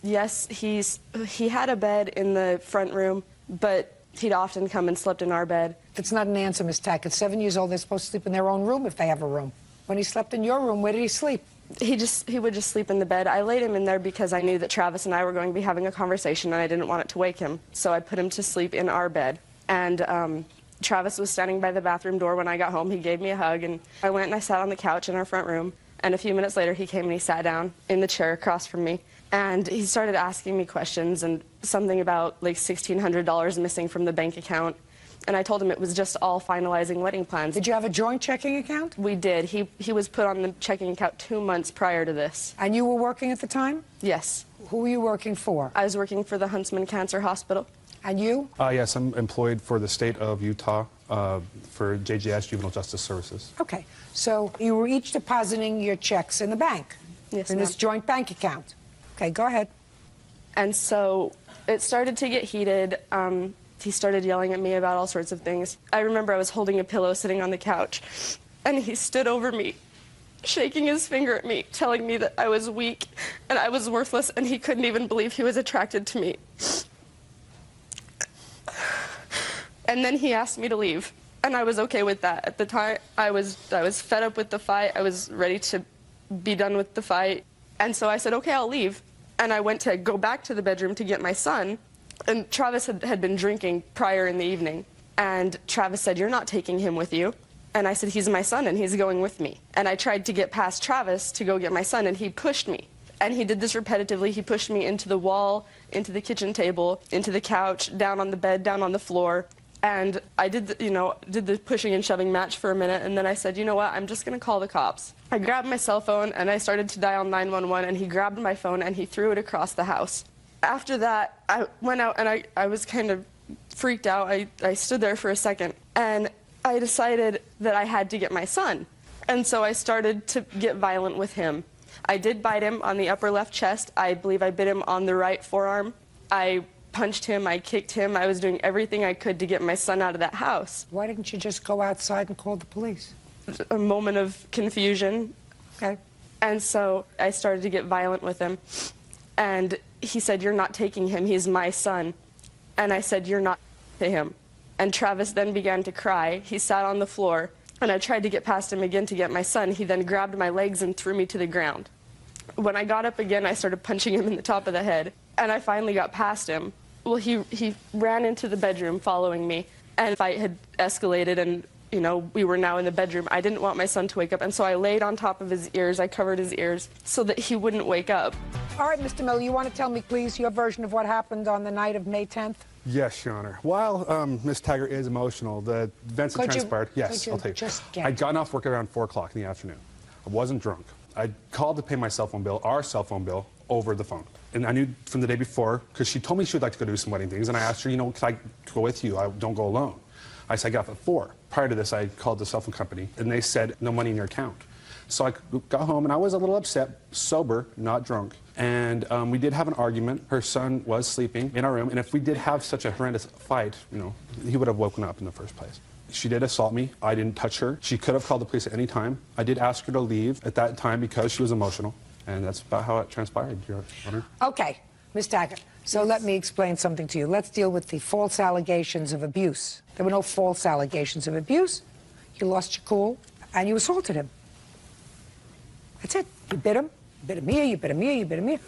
Speaker 19: Yes, he had a bed in the front room, but he'd often come and slept in our bed.
Speaker 2: It's not an answer, Miss Tack. At 7 years old, they're supposed to sleep in their own room if they have a room. When he slept in your room, where did he sleep?
Speaker 19: He would just sleep in the bed. I laid him in there because I knew that Travis and I were going to be having a conversation, and I didn't want it to wake him. So I put him to sleep in our bed. And Travis was standing by the bathroom door when I got home. He gave me a hug, and I went and I sat on the couch in our front room. And a few minutes later, he came and he sat down in the chair across from me. And he started asking me questions, and something about like $1,600 missing from the bank account. And I told him it was just all finalizing wedding plans.
Speaker 2: Did you have a joint checking account?
Speaker 19: We did. He was put on the checking account 2 months prior to this.
Speaker 2: And you were working at the time?
Speaker 19: Yes.
Speaker 2: Who were you working for?
Speaker 19: I was working for the Huntsman Cancer Hospital.
Speaker 2: And you?
Speaker 18: Yes, I'm employed for the state of Utah for JJS, Juvenile Justice Services.
Speaker 2: Okay. So you were each depositing your checks in the bank?
Speaker 19: Yes,
Speaker 2: in this joint bank account? Okay, go ahead.
Speaker 19: And so it started to get heated. He started yelling at me about all sorts of things. I remember I was holding a pillow sitting on the couch, and he stood over me, shaking his finger at me, telling me that I was weak and I was worthless, and he couldn't even believe he was attracted to me. And then he asked me to leave, and I was okay with that. At the time, I was fed up with the fight. I was ready to be done with the fight. And so I said, okay, I'll leave. And I went to go back to the bedroom to get my son. And Travis had been drinking prior in the evening. And Travis said, you're not taking him with you. And I said, he's my son, and he's going with me. And I tried to get past Travis to go get my son, and he pushed me. And he did this repetitively. He pushed me into the wall, into the kitchen table, into the couch, down on the bed, down on the floor. And I did the pushing and shoving match for a minute, and then I said, you know what, I'm just going to call the cops. I grabbed my cell phone, and I started to dial 911, and he grabbed my phone, and he threw it across the house. After that, I went out, and I was kind of freaked out. I stood there for a second, and I decided that I had to get my son. And so I started to get violent with him. I did bite him on the upper left chest. I believe I bit him on the right forearm. I punched him, I kicked him. I was doing everything I could to get my son out of that house.
Speaker 2: Why didn't you just go outside and call the police?
Speaker 19: A moment of confusion.
Speaker 2: Okay.
Speaker 19: And so I started to get violent with him. And he said, "You're not taking him, he's my son." And I said, "You're not to him." And Travis then began to cry. He sat on the floor, and I tried to get past him again to get my son. He then grabbed my legs and threw me to the ground. When I got up again, I started punching him in the top of the head, and I finally got past him. Well, he ran into the bedroom following me, and the fight had escalated, and we were now in the bedroom. I didn't want my son to wake up, and so I laid on top of his ears. I covered his ears so that he wouldn't wake up.
Speaker 2: All right, Mr. Miller, you want to tell me, please, your version of what happened on the night of May 10th?
Speaker 18: Yes, Your Honor. While Ms. Taggart is emotional, the events that transpired, yes, I'll take it. I'd gotten off work around 4 o'clock in the afternoon. I wasn't drunk. I called to pay my cell phone bill, our cell phone bill, over the phone. And I knew from the day before, because she told me she would like to go do some wedding things, and I asked her, can I go with you? I don't go alone. I said, I got off at 4. Prior to this, I called the cell phone company, and they said, no money in your account. So I got home, and I was a little upset, sober, not drunk. And we did have an argument. Her son was sleeping in our room, and if we did have such a horrendous fight, he would have woken up in the first place. She did assault me. I didn't touch her. She could have called the police at any time. I did ask her to leave at that time because she was emotional, and that's about how it transpired, Your Honor.
Speaker 2: Okay, Ms. Taggart, so let me explain something to you. Let's deal with the false allegations of abuse. There were no false allegations of abuse. You lost your cool, and you assaulted him. That's it. You bit him. You bit him here, you bit him here, you bit him here.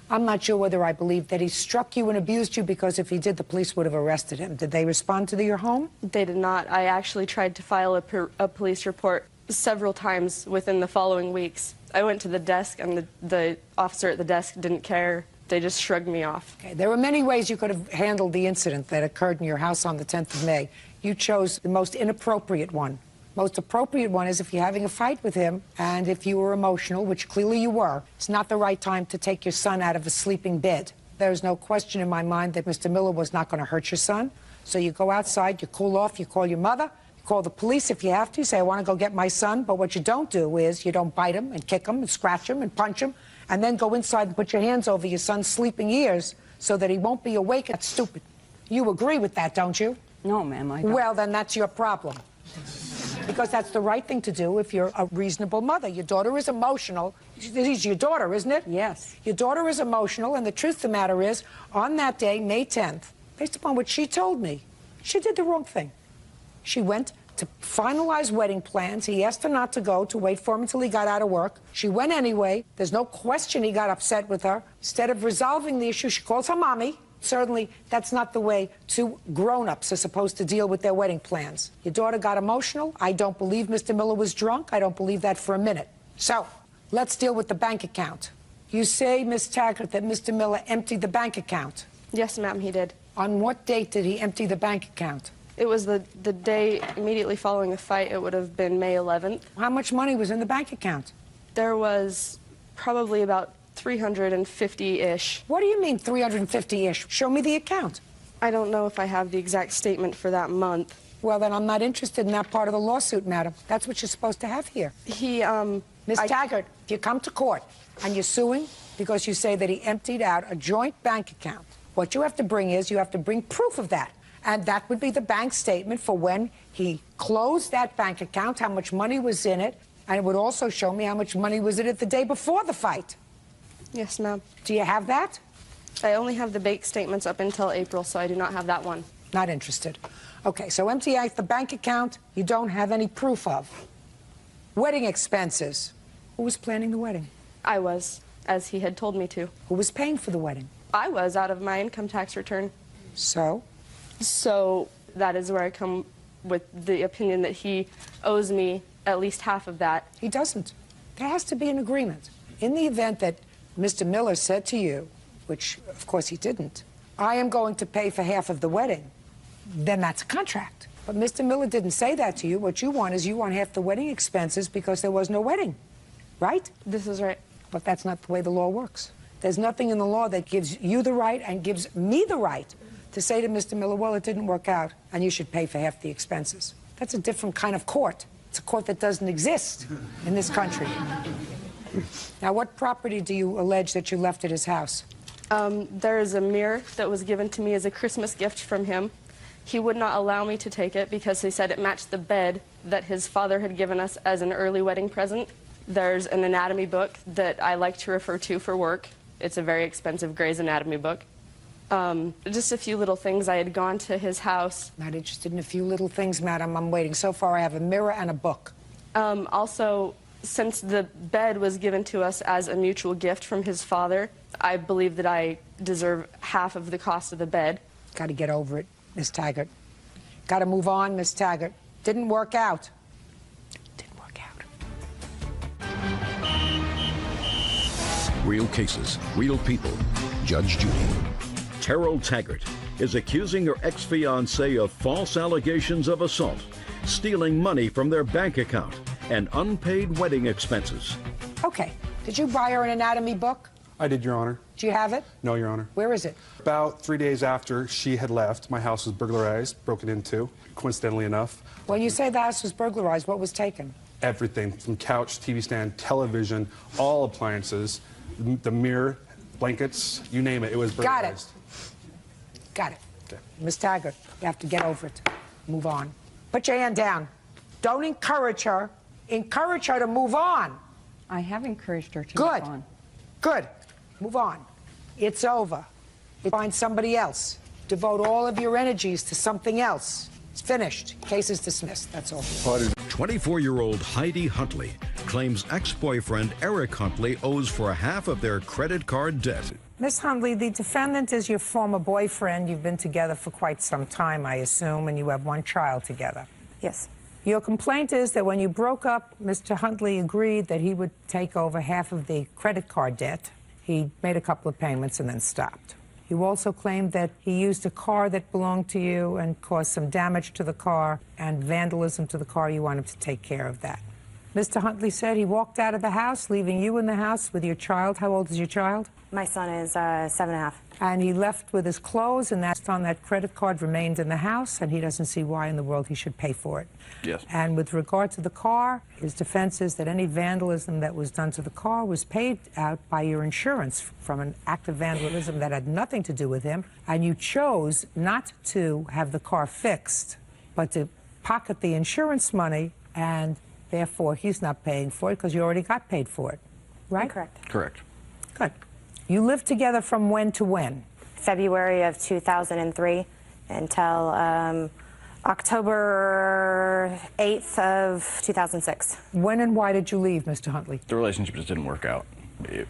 Speaker 2: I'm not sure whether I believe that he struck you and abused you, because if he did, the police would have arrested him. Did they respond to your home?
Speaker 19: They did not. I actually tried to file a police report several times within the following weeks. I went to the desk, and the officer at the desk didn't care. They just shrugged me off.
Speaker 2: Okay. There were many ways you could have handled the incident that occurred in your house on the 10th of May. You chose the most inappropriate one. Most appropriate one is if you're having a fight with him, and if you were emotional, which clearly you were, it's not the right time to take your son out of a sleeping bed. There's no question in my mind that Mr. Miller was not going to hurt your son. So you go outside, you cool off, you call your mother, you call the police if you have to. You say, I want to go get my son. But what you don't do is you don't bite him and kick him and scratch him and punch him, and then go inside and put your hands over your son's sleeping ears so that he won't be awake. That's stupid. You agree with that, don't you?
Speaker 20: No, ma'am, I don't.
Speaker 2: Well, then that's your problem. Because that's the right thing to do if you're a reasonable mother. Your daughter is emotional. She's your daughter, isn't it?
Speaker 20: Yes.
Speaker 2: Your daughter is emotional, and the truth of the matter is, on that day, May 10th, based upon what she told me, she did the wrong thing. She went to finalize wedding plans. He asked her not to go, to wait for him until he got out of work. She went anyway. There's no question he got upset with her. Instead of resolving the issue, she calls her mommy. Certainly, that's not the way two grown-ups are supposed to deal with their wedding plans. Your daughter got emotional. I don't believe Mr. Miller was drunk. I don't believe that for a minute. So, let's deal with the bank account. You say, Ms. Taggart, that Mr. Miller emptied the bank account.
Speaker 19: Yes, ma'am, he did.
Speaker 2: On what date did he empty the bank account?
Speaker 19: It was the day immediately following the fight. It would have been May 11th.
Speaker 2: How much money was in the bank account?
Speaker 19: There was probably about 350-ish.
Speaker 2: What do you mean 350-ish? Show me the account.
Speaker 19: I don't know if I have the exact statement for that month.
Speaker 2: Well, then I'm not interested in that part of the lawsuit, madam. That's what you're supposed to have here. Miss Taggart, if you come to court and you're suing because you say that he emptied out a joint bank account, what you have to bring is you have to bring proof of that. And that would be the bank statement for when he closed that bank account, how much money was in it, and it would also show me how much money was in it the day before the fight.
Speaker 19: Yes, ma'am.
Speaker 2: Do you have that?
Speaker 19: I only have the bank statements up until April, so I do not have that one.
Speaker 2: Not interested. Okay, so empty out the bank account you don't have any proof of. Wedding expenses. Who was planning the wedding?
Speaker 19: I was, as he had told me to.
Speaker 2: Who was paying for the wedding?
Speaker 19: I was, out of my income tax return.
Speaker 2: So?
Speaker 19: So that is where I come with the opinion that he owes me at least half of that.
Speaker 2: He doesn't. There has to be an agreement. In the event that Mr. Miller said to you, which of course he didn't, I am going to pay for half of the wedding, then that's a contract. But Mr. Miller didn't say that to you. What you want is you want half the wedding expenses because there was no wedding, right?
Speaker 19: This is right.
Speaker 2: But that's not the way the law works. There's nothing in the law that gives you the right and gives me the right to say to Mr. Miller, well, it didn't work out and you should pay for half the expenses. That's a different kind of court. It's a court that doesn't exist in this country. Now, what property do you allege that you left at his house?
Speaker 19: There is a mirror that was given to me as a Christmas gift from him. He would not allow me to take it because he said it matched the bed that his father had given us as an early wedding present. There's an anatomy book that I like to refer to for work. It's a very expensive Gray's Anatomy book. Just a few little things. I had gone to his house.
Speaker 2: Not interested in a few little things, madam. I'm waiting. So far, I have a mirror and a book.
Speaker 19: Also, since the bed was given to us as a mutual gift from his father, I believe that I deserve half of the cost of the bed.
Speaker 2: Got to get over it, Miss Taggart. Got to move on, Miss Taggart. Didn't work out. Didn't work out.
Speaker 1: Real cases, real people. Judge Judy. Terrell Taggart is accusing her ex-fiancé of false allegations of assault, stealing money from their bank account, and unpaid wedding expenses.
Speaker 2: Okay. Did you buy her an anatomy book?
Speaker 18: I did, Your Honor.
Speaker 2: Do you have it?
Speaker 18: No, Your Honor.
Speaker 2: Where is it?
Speaker 18: About 3 days after she had left, my house was burglarized, broken into, coincidentally enough.
Speaker 2: When you say the house was burglarized, what was taken?
Speaker 18: Everything from couch, TV stand, television, all appliances, the mirror, blankets, you name it, it was burglarized.
Speaker 2: Got it. Okay. Miss Taggart, you have to get over it. Move on. Put your hand down. Don't encourage her. Encourage her to move on.
Speaker 20: I have encouraged her to
Speaker 2: move
Speaker 20: on.
Speaker 2: Good. Move on. It's over. Find somebody else. Devote all of your energies to something else. It's finished. Case is dismissed. That's all.
Speaker 1: 24-year-old Heidi Huntley claims ex-boyfriend Eric Huntley owes for half of their credit card debt.
Speaker 2: Miss Huntley, the defendant is your former boyfriend. You've been together for quite some time, I assume, and you have one child together.
Speaker 16: Yes.
Speaker 2: Your complaint is that when you broke up, Mr. Huntley agreed that he would take over half of the credit card debt. He made a couple of payments and then stopped. You also claimed that he used a car that belonged to you and caused some damage to the car and vandalism to the car. You want him to take care of that. Mr. Huntley said he walked out of the house, leaving you in the house with your child. How old is your child?
Speaker 16: My son is 7.5.
Speaker 2: And he left with his clothes, and that's on that credit card remained in the house, and he doesn't see why in the world he should pay for it.
Speaker 21: Yes.
Speaker 2: And with regard to the car, his defense is that any vandalism that was done to the car was paid out by your insurance from an act of vandalism that had nothing to do with him, and you chose not to have the car fixed, but to pocket the insurance money, and therefore he's not paying for it because you already got paid for it, right?
Speaker 16: Correct.
Speaker 21: Correct.
Speaker 2: Good. You lived together from when to when?
Speaker 16: February of 2003 until October 8th of 2006.
Speaker 2: When and why did you leave, Mr. Huntley?
Speaker 21: The relationship just didn't work out.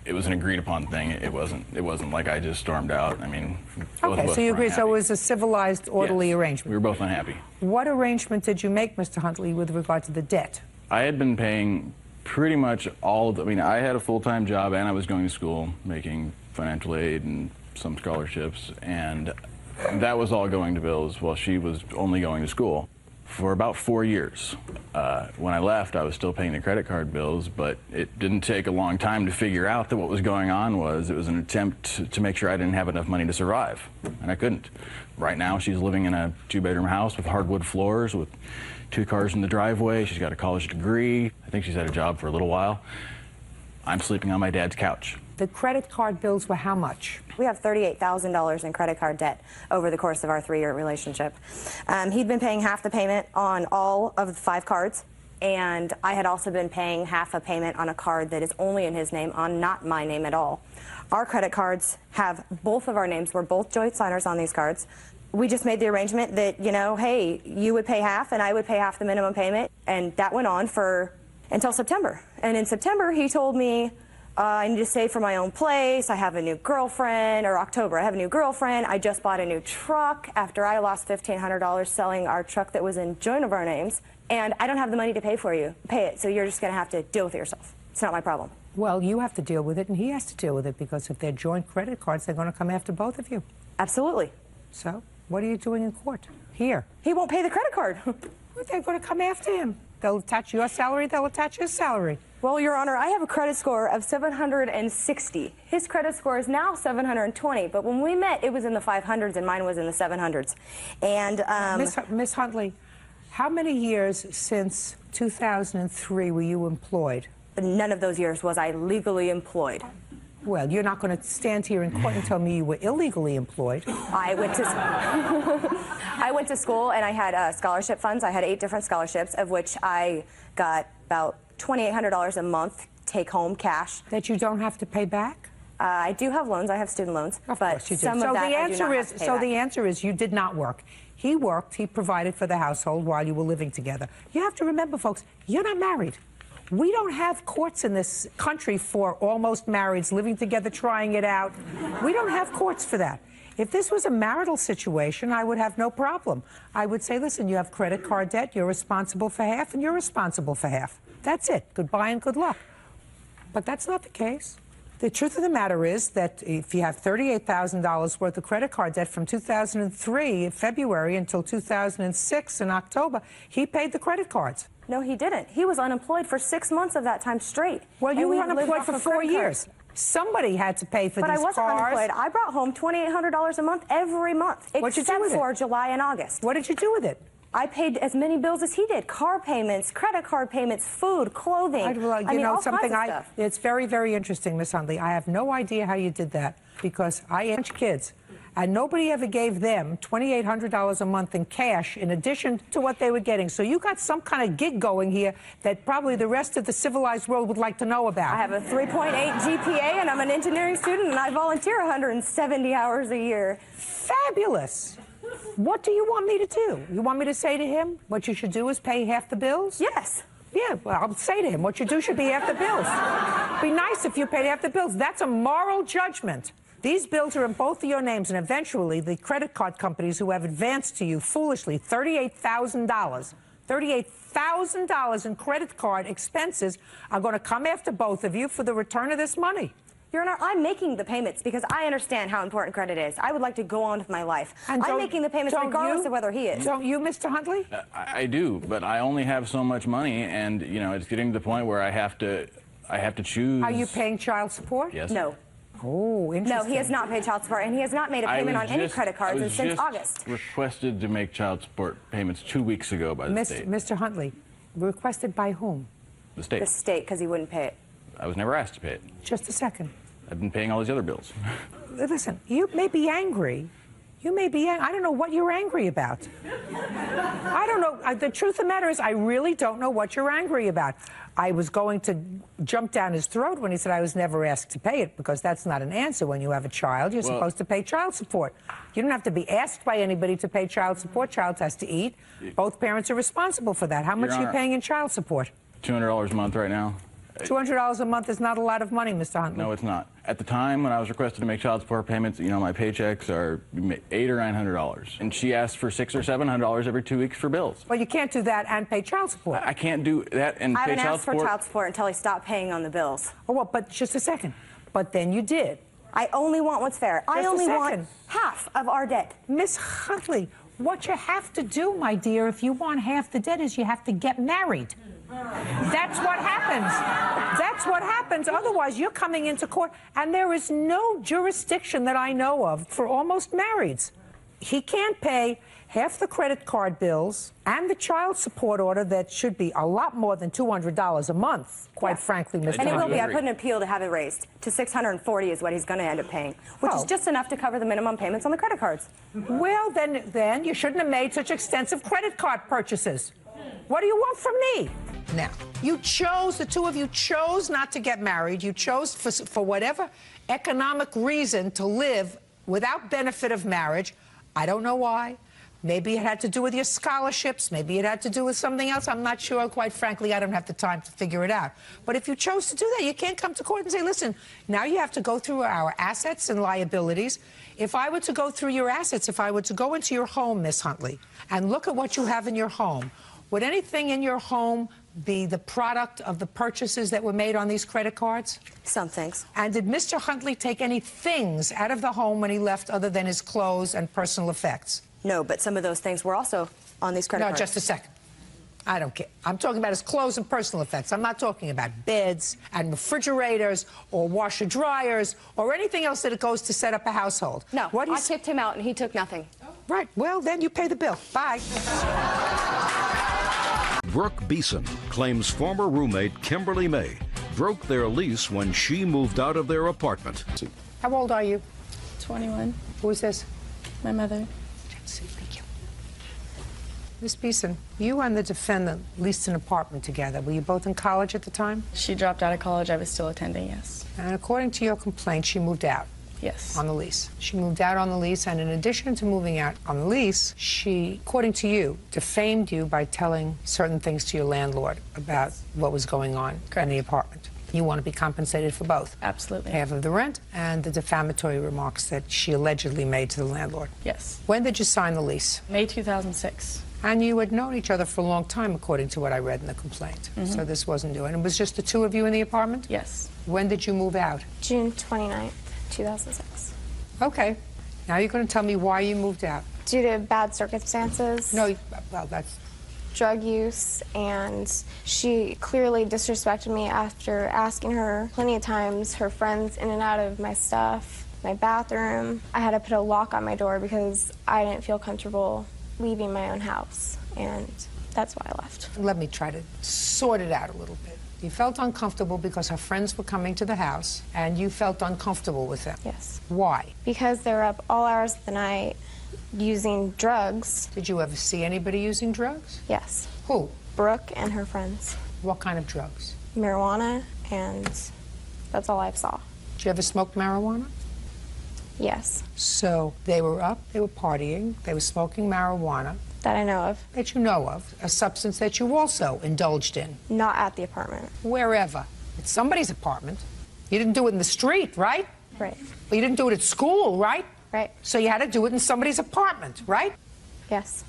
Speaker 21: It was an agreed upon thing. It wasn't like I just stormed out. I mean,
Speaker 2: okay, so you agreed. So it was a civilized, orderly arrangement.
Speaker 21: We were both unhappy.
Speaker 2: What arrangement did you make, Mr. Huntley, with regard to the debt?
Speaker 21: I had been paying pretty much all of the, I mean, I had a full-time job and I was going to school, making financial aid and some scholarships, and that was all going to bills while she was only going to school. For about 4 years. When I left, I was still paying the credit card bills, but it didn't take a long time to figure out that what was going on was it was an attempt to make sure I didn't have enough money to survive, and I couldn't. Right now, she's living in a 2-bedroom house with hardwood floors, with 2 cars in the driveway. She's got a college degree. I think she's had a job for a little while. I'm sleeping on my dad's couch.
Speaker 2: The credit card bills were how much?
Speaker 16: We have $38,000 in credit card debt over the course of our 3-year relationship. He'd been paying half the payment on all of the 5 cards, and I had also been paying half a payment on a card that is only in his name, on not my name at all. Our credit cards have both of our names. We're both joint signers on these cards. We just made the arrangement that, you know, hey, you would pay half and I would pay half the minimum payment, and that went on until September. And in September, he told me, I need to save for my own place, I have a new girlfriend, or October, I have a new girlfriend, I just bought a new truck after I lost $1,500 selling our truck that was in joint of our names, and I don't have the money to pay it, so you're just going to have to deal with it yourself. It's not my problem.
Speaker 2: Well, you have to deal with it, and he has to deal with it, because if they're joint credit cards, they're going to come after both of you.
Speaker 16: Absolutely.
Speaker 2: So, what are you doing in court? Here.
Speaker 16: He won't pay the credit card.
Speaker 2: Well, they're going to come after him. They'll attach your salary, they'll attach his salary.
Speaker 16: Well, Your Honor, I have a credit score of 760. His credit score is now 720, but when we met, it was in the 500s and mine was in the 700s. And
Speaker 2: Miss Huntley, how many years since 2003 were you employed?
Speaker 3: But none of those years was I legally employed.
Speaker 2: Well, you're not going to stand here in court and tell me you were illegally employed.
Speaker 3: I went to I went to school and I had scholarship funds. I had 8 different scholarships, of which I got about $2,800 a month take-home cash.
Speaker 2: That you don't have to pay back?
Speaker 3: I do have loans. I have student loans.
Speaker 2: Of
Speaker 3: but
Speaker 2: course you do.
Speaker 3: some
Speaker 2: So
Speaker 3: of that
Speaker 2: the
Speaker 3: I do
Speaker 2: answer
Speaker 3: not
Speaker 2: is
Speaker 3: have to pay back.
Speaker 2: the answer is you did not work. He worked. He provided for the household while you were living together. You have to remember, folks, you're not married. We don't have courts in this country for almost marrieds living together, trying it out. We don't have courts for that. If this was a marital situation, I would have no problem. I would say, listen, you have credit card debt, you're responsible for half, and you're responsible for half. That's it. Goodbye and good luck. But that's not the case. The truth of the matter is that if you have $38,000 worth of credit card debt from 2003 in February until 2006 in October, he paid the credit cards.
Speaker 3: No, he didn't. He was unemployed for 6 months of that time straight.
Speaker 2: Well, you
Speaker 3: And
Speaker 2: were
Speaker 3: we lived
Speaker 2: unemployed
Speaker 3: off
Speaker 2: for
Speaker 3: of
Speaker 2: 4
Speaker 3: credit
Speaker 2: years.
Speaker 3: cards.
Speaker 2: Somebody had to pay for
Speaker 3: But
Speaker 2: these
Speaker 3: I wasn't
Speaker 2: cars.
Speaker 3: unemployed. I brought home $2,800 a month every month,
Speaker 2: What'd you do with
Speaker 3: except
Speaker 2: it?
Speaker 3: for July and August.
Speaker 2: What did you do with it?
Speaker 3: I paid as many bills as he did: car payments, credit card payments, food, clothing.
Speaker 2: You
Speaker 3: I mean,
Speaker 2: know
Speaker 3: all
Speaker 2: something.
Speaker 3: kinds of stuff.
Speaker 2: It's very, very interesting, Miss Hundley. I have no idea how you did that because I had kids, and nobody ever gave them $2,800 a month in cash in addition to what they were getting. So you got some kind of gig going here that probably the rest of the civilized world would like to know about.
Speaker 3: I have a 3.8 GPA, and I'm an engineering student, and I volunteer 170 hours a year.
Speaker 2: Fabulous. What do you want me to do? You want me to say to him what you should do is pay half the bills?
Speaker 3: Yes.
Speaker 2: Yeah, well, I'll say to him what you do should be half the bills. Be nice if you paid half the bills. That's a moral judgment. These bills are in both of your names, and eventually the credit card companies who have advanced to you foolishly $38,000 in credit card expenses are going to come after both of you for the return of this money.
Speaker 3: Your Honor, I'm making the payments because I understand how important credit is. I would like to go on with my life.
Speaker 2: And
Speaker 3: I'm making the payments regardless of whether he is.
Speaker 2: Don't you, Mr. Huntley?
Speaker 21: I do, but I only have so much money, and you know, it's getting to the point where I have to choose.
Speaker 2: Are you paying child support?
Speaker 21: Yes.
Speaker 3: No.
Speaker 2: Oh, interesting.
Speaker 3: No, he has not paid child support, and he has not made a payment on any credit cards since August.
Speaker 21: Requested to make child support payments 2 weeks ago by the state.
Speaker 2: Mr. Huntley, requested by whom?
Speaker 21: The state.
Speaker 3: The state, because he wouldn't pay it.
Speaker 21: I was never asked to pay it.
Speaker 2: Just a second.
Speaker 21: I've been paying all these other bills.
Speaker 2: Listen, you may be angry. You may be angry. I don't know what you're angry about. I don't know. The truth of the matter is I really don't know what you're angry about. I was going to jump down his throat when he said I was never asked to pay it, because that's not an answer. When you have a child, you're supposed to pay child support. You don't have to be asked by anybody to pay child support. Child has to eat. Both parents are responsible for that. How much are you paying in child support?
Speaker 21: $200 a month right now.
Speaker 2: $200 a month is not a lot of money, Mr. Huntley.
Speaker 21: No, it's not. At the time when I was requested to make child support payments, you know, my paychecks are $800 or $900, and she asked for $600 or $700 every 2 weeks for bills.
Speaker 2: Well, you can't do that and pay child support.
Speaker 21: I can't do that and
Speaker 3: I
Speaker 21: pay
Speaker 3: haven't
Speaker 21: child
Speaker 3: asked
Speaker 21: support.
Speaker 3: for child support until he stopped paying on the bills.
Speaker 2: Oh, well, but just a second. But then you did.
Speaker 3: I only want what's fair. I only want half of our debt.
Speaker 2: Miss Huntley, what you have to do, my dear, if you want half the debt, is you have to get married. That's what happens. That's what happens. Otherwise, you're coming into court, and there is no jurisdiction that I know of for almost marrieds. He can't pay half the credit card bills and the child support order that should be a lot more than $200 a month, quite frankly, Mr.
Speaker 3: And it will be. I
Speaker 21: Huntley.
Speaker 3: put an appeal to have it raised to $640 is what he's going to end up paying, which is just enough to cover the minimum payments on the credit cards.
Speaker 2: Well, then you shouldn't have made such extensive credit card purchases. What do you want from me? Now, you chose, the two of you chose not to get married. You chose for whatever economic reason to live without benefit of marriage. I don't know why. Maybe it had to do with your scholarships. Maybe it had to do with something else. I'm not sure. Quite frankly, I don't have the time to figure it out. But if you chose to do that, you can't come to court and say, listen, now you have to go through our assets and liabilities. If I were to go through your assets, if I were to go into your home, Miss Huntley, and look at what you have in your home, would anything in your home be the product of the purchases that were made on these credit cards?
Speaker 3: Some things.
Speaker 2: And did Mr. Huntley take any things out of the home when he left other than his clothes and personal effects?
Speaker 3: No, but some of those things were also on these credit cards.
Speaker 2: No, just a second. I don't care. I'm talking about his clothes and personal effects. I'm not talking about beds and refrigerators or washer dryers or anything else that it goes to set up a household.
Speaker 3: No, I kicked him out and he took nothing.
Speaker 2: Right. Well, then you pay the bill. Bye.
Speaker 1: Brooke Beeson claims former roommate Kimberly May broke their lease when she moved out of their apartment.
Speaker 2: How old are you?
Speaker 19: 21.
Speaker 2: Who is this?
Speaker 19: My mother.
Speaker 2: Thank you. Miss Beeson, you and the defendant leased an apartment together. Were you both in college at the time?
Speaker 19: She dropped out of college. I was still attending, yes.
Speaker 2: And according to your complaint, she moved out.
Speaker 19: Yes.
Speaker 2: On the lease. She moved out on the lease, and in addition to moving out on the lease, she, according to you, defamed you by telling certain things to your landlord about what was going on in the apartment. You want to be compensated for both.
Speaker 19: Absolutely.
Speaker 2: Half of the rent and the defamatory remarks that she allegedly made to the landlord.
Speaker 19: Yes.
Speaker 2: When did you sign the lease?
Speaker 19: May 2006.
Speaker 2: And you had known each other for a long time, according to what I read in the complaint. So this wasn't new. And it was just the two of you in the apartment?
Speaker 19: Yes.
Speaker 2: When did you move out?
Speaker 7: June 29th, 2006.
Speaker 2: Okay. Now you're going to tell me why you moved out.
Speaker 7: Due to bad circumstances.
Speaker 2: No, well, that's...
Speaker 7: Drug use, and she clearly disrespected me after asking her plenty of times, her friends in and out of my stuff, my bathroom. I had to put a lock on my door because I didn't feel comfortable leaving my own house, and that's why I left.
Speaker 2: Let me try to sort it out a little bit. You felt uncomfortable because her friends were coming to the house, and you felt uncomfortable with them.
Speaker 7: Yes.
Speaker 2: Why?
Speaker 7: Because they were up all hours of the night using drugs.
Speaker 2: Did you ever see anybody using drugs?
Speaker 7: Yes.
Speaker 2: Who?
Speaker 7: Brooke and her friends.
Speaker 2: What kind of drugs?
Speaker 7: Marijuana, and that's all I saw.
Speaker 2: Did you ever smoke marijuana?
Speaker 7: Yes.
Speaker 2: So they were up, they were partying, they were smoking marijuana.
Speaker 7: That I know of.
Speaker 2: That you know of. A substance that you also indulged in.
Speaker 7: Not at the apartment.
Speaker 2: Wherever. It's somebody's apartment. You didn't do it in the street, right?
Speaker 7: Right.
Speaker 2: Well, you didn't do it at school, right?
Speaker 7: Right.
Speaker 2: So you had to do it in somebody's apartment, right?
Speaker 7: Yes.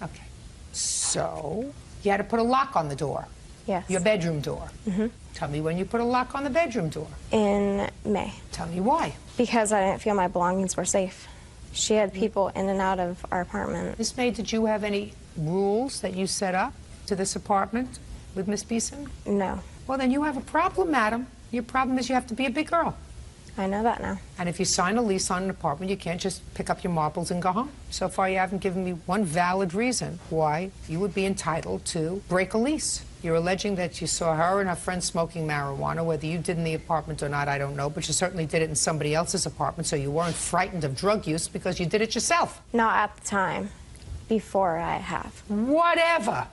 Speaker 2: Okay. So you had to put a lock on the door.
Speaker 7: Yes.
Speaker 2: Your bedroom door.
Speaker 7: Mm-hmm.
Speaker 2: Tell me when you put a lock on the bedroom door.
Speaker 7: In May.
Speaker 2: Tell me why.
Speaker 7: Because I didn't feel my belongings were safe. She had people in and out of our apartment.
Speaker 2: Miss May, did you have any rules that you set up to this apartment with Miss Beeson?
Speaker 7: No.
Speaker 2: Well, then you have a problem, madam. Your problem is you have to be a big girl.
Speaker 7: I know that now.
Speaker 2: And if you sign a lease on an apartment, you can't just pick up your marbles and go home. So far, you haven't given me one valid reason why you would be entitled to break a lease. You're alleging that you saw her and her friends smoking marijuana. Whether you did in the apartment or not, I don't know, but you certainly did it in somebody else's apartment, so you weren't frightened of drug use because you did it yourself.
Speaker 7: Not at the time. Before I have.
Speaker 2: Whatever.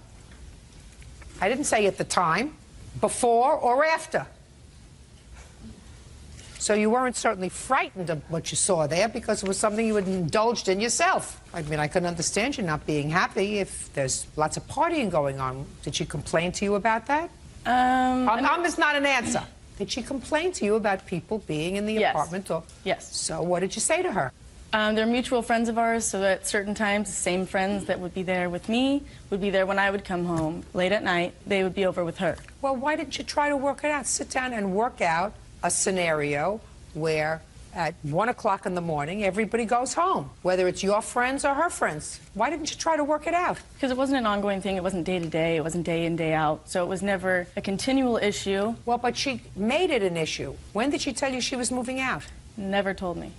Speaker 2: I didn't say at the time, before or after. So you weren't certainly frightened of what you saw there because it was something you had indulged in yourself. I mean, I can understand you not being happy if there's lots of partying going on. Did she complain to you about that? It's not an answer. Did she complain to you about people being in the apartment? Or...
Speaker 19: Yes.
Speaker 2: So what did you say to her?
Speaker 19: They're mutual friends of ours, so at certain times, the same friends that would be there with me would be there when I would come home. Late at night, they would be over with her.
Speaker 2: Well, why didn't you try to work it out? Sit down and work out a scenario where at 1 o'clock in the morning everybody goes home, whether it's your friends or her friends. Why didn't you try to work it out?
Speaker 19: Because it wasn't an ongoing thing. It wasn't day to day. It wasn't day in, day out. So it was never a continual issue.
Speaker 2: Well, but she made it an issue. When did she tell you she was moving out?
Speaker 19: Never told me.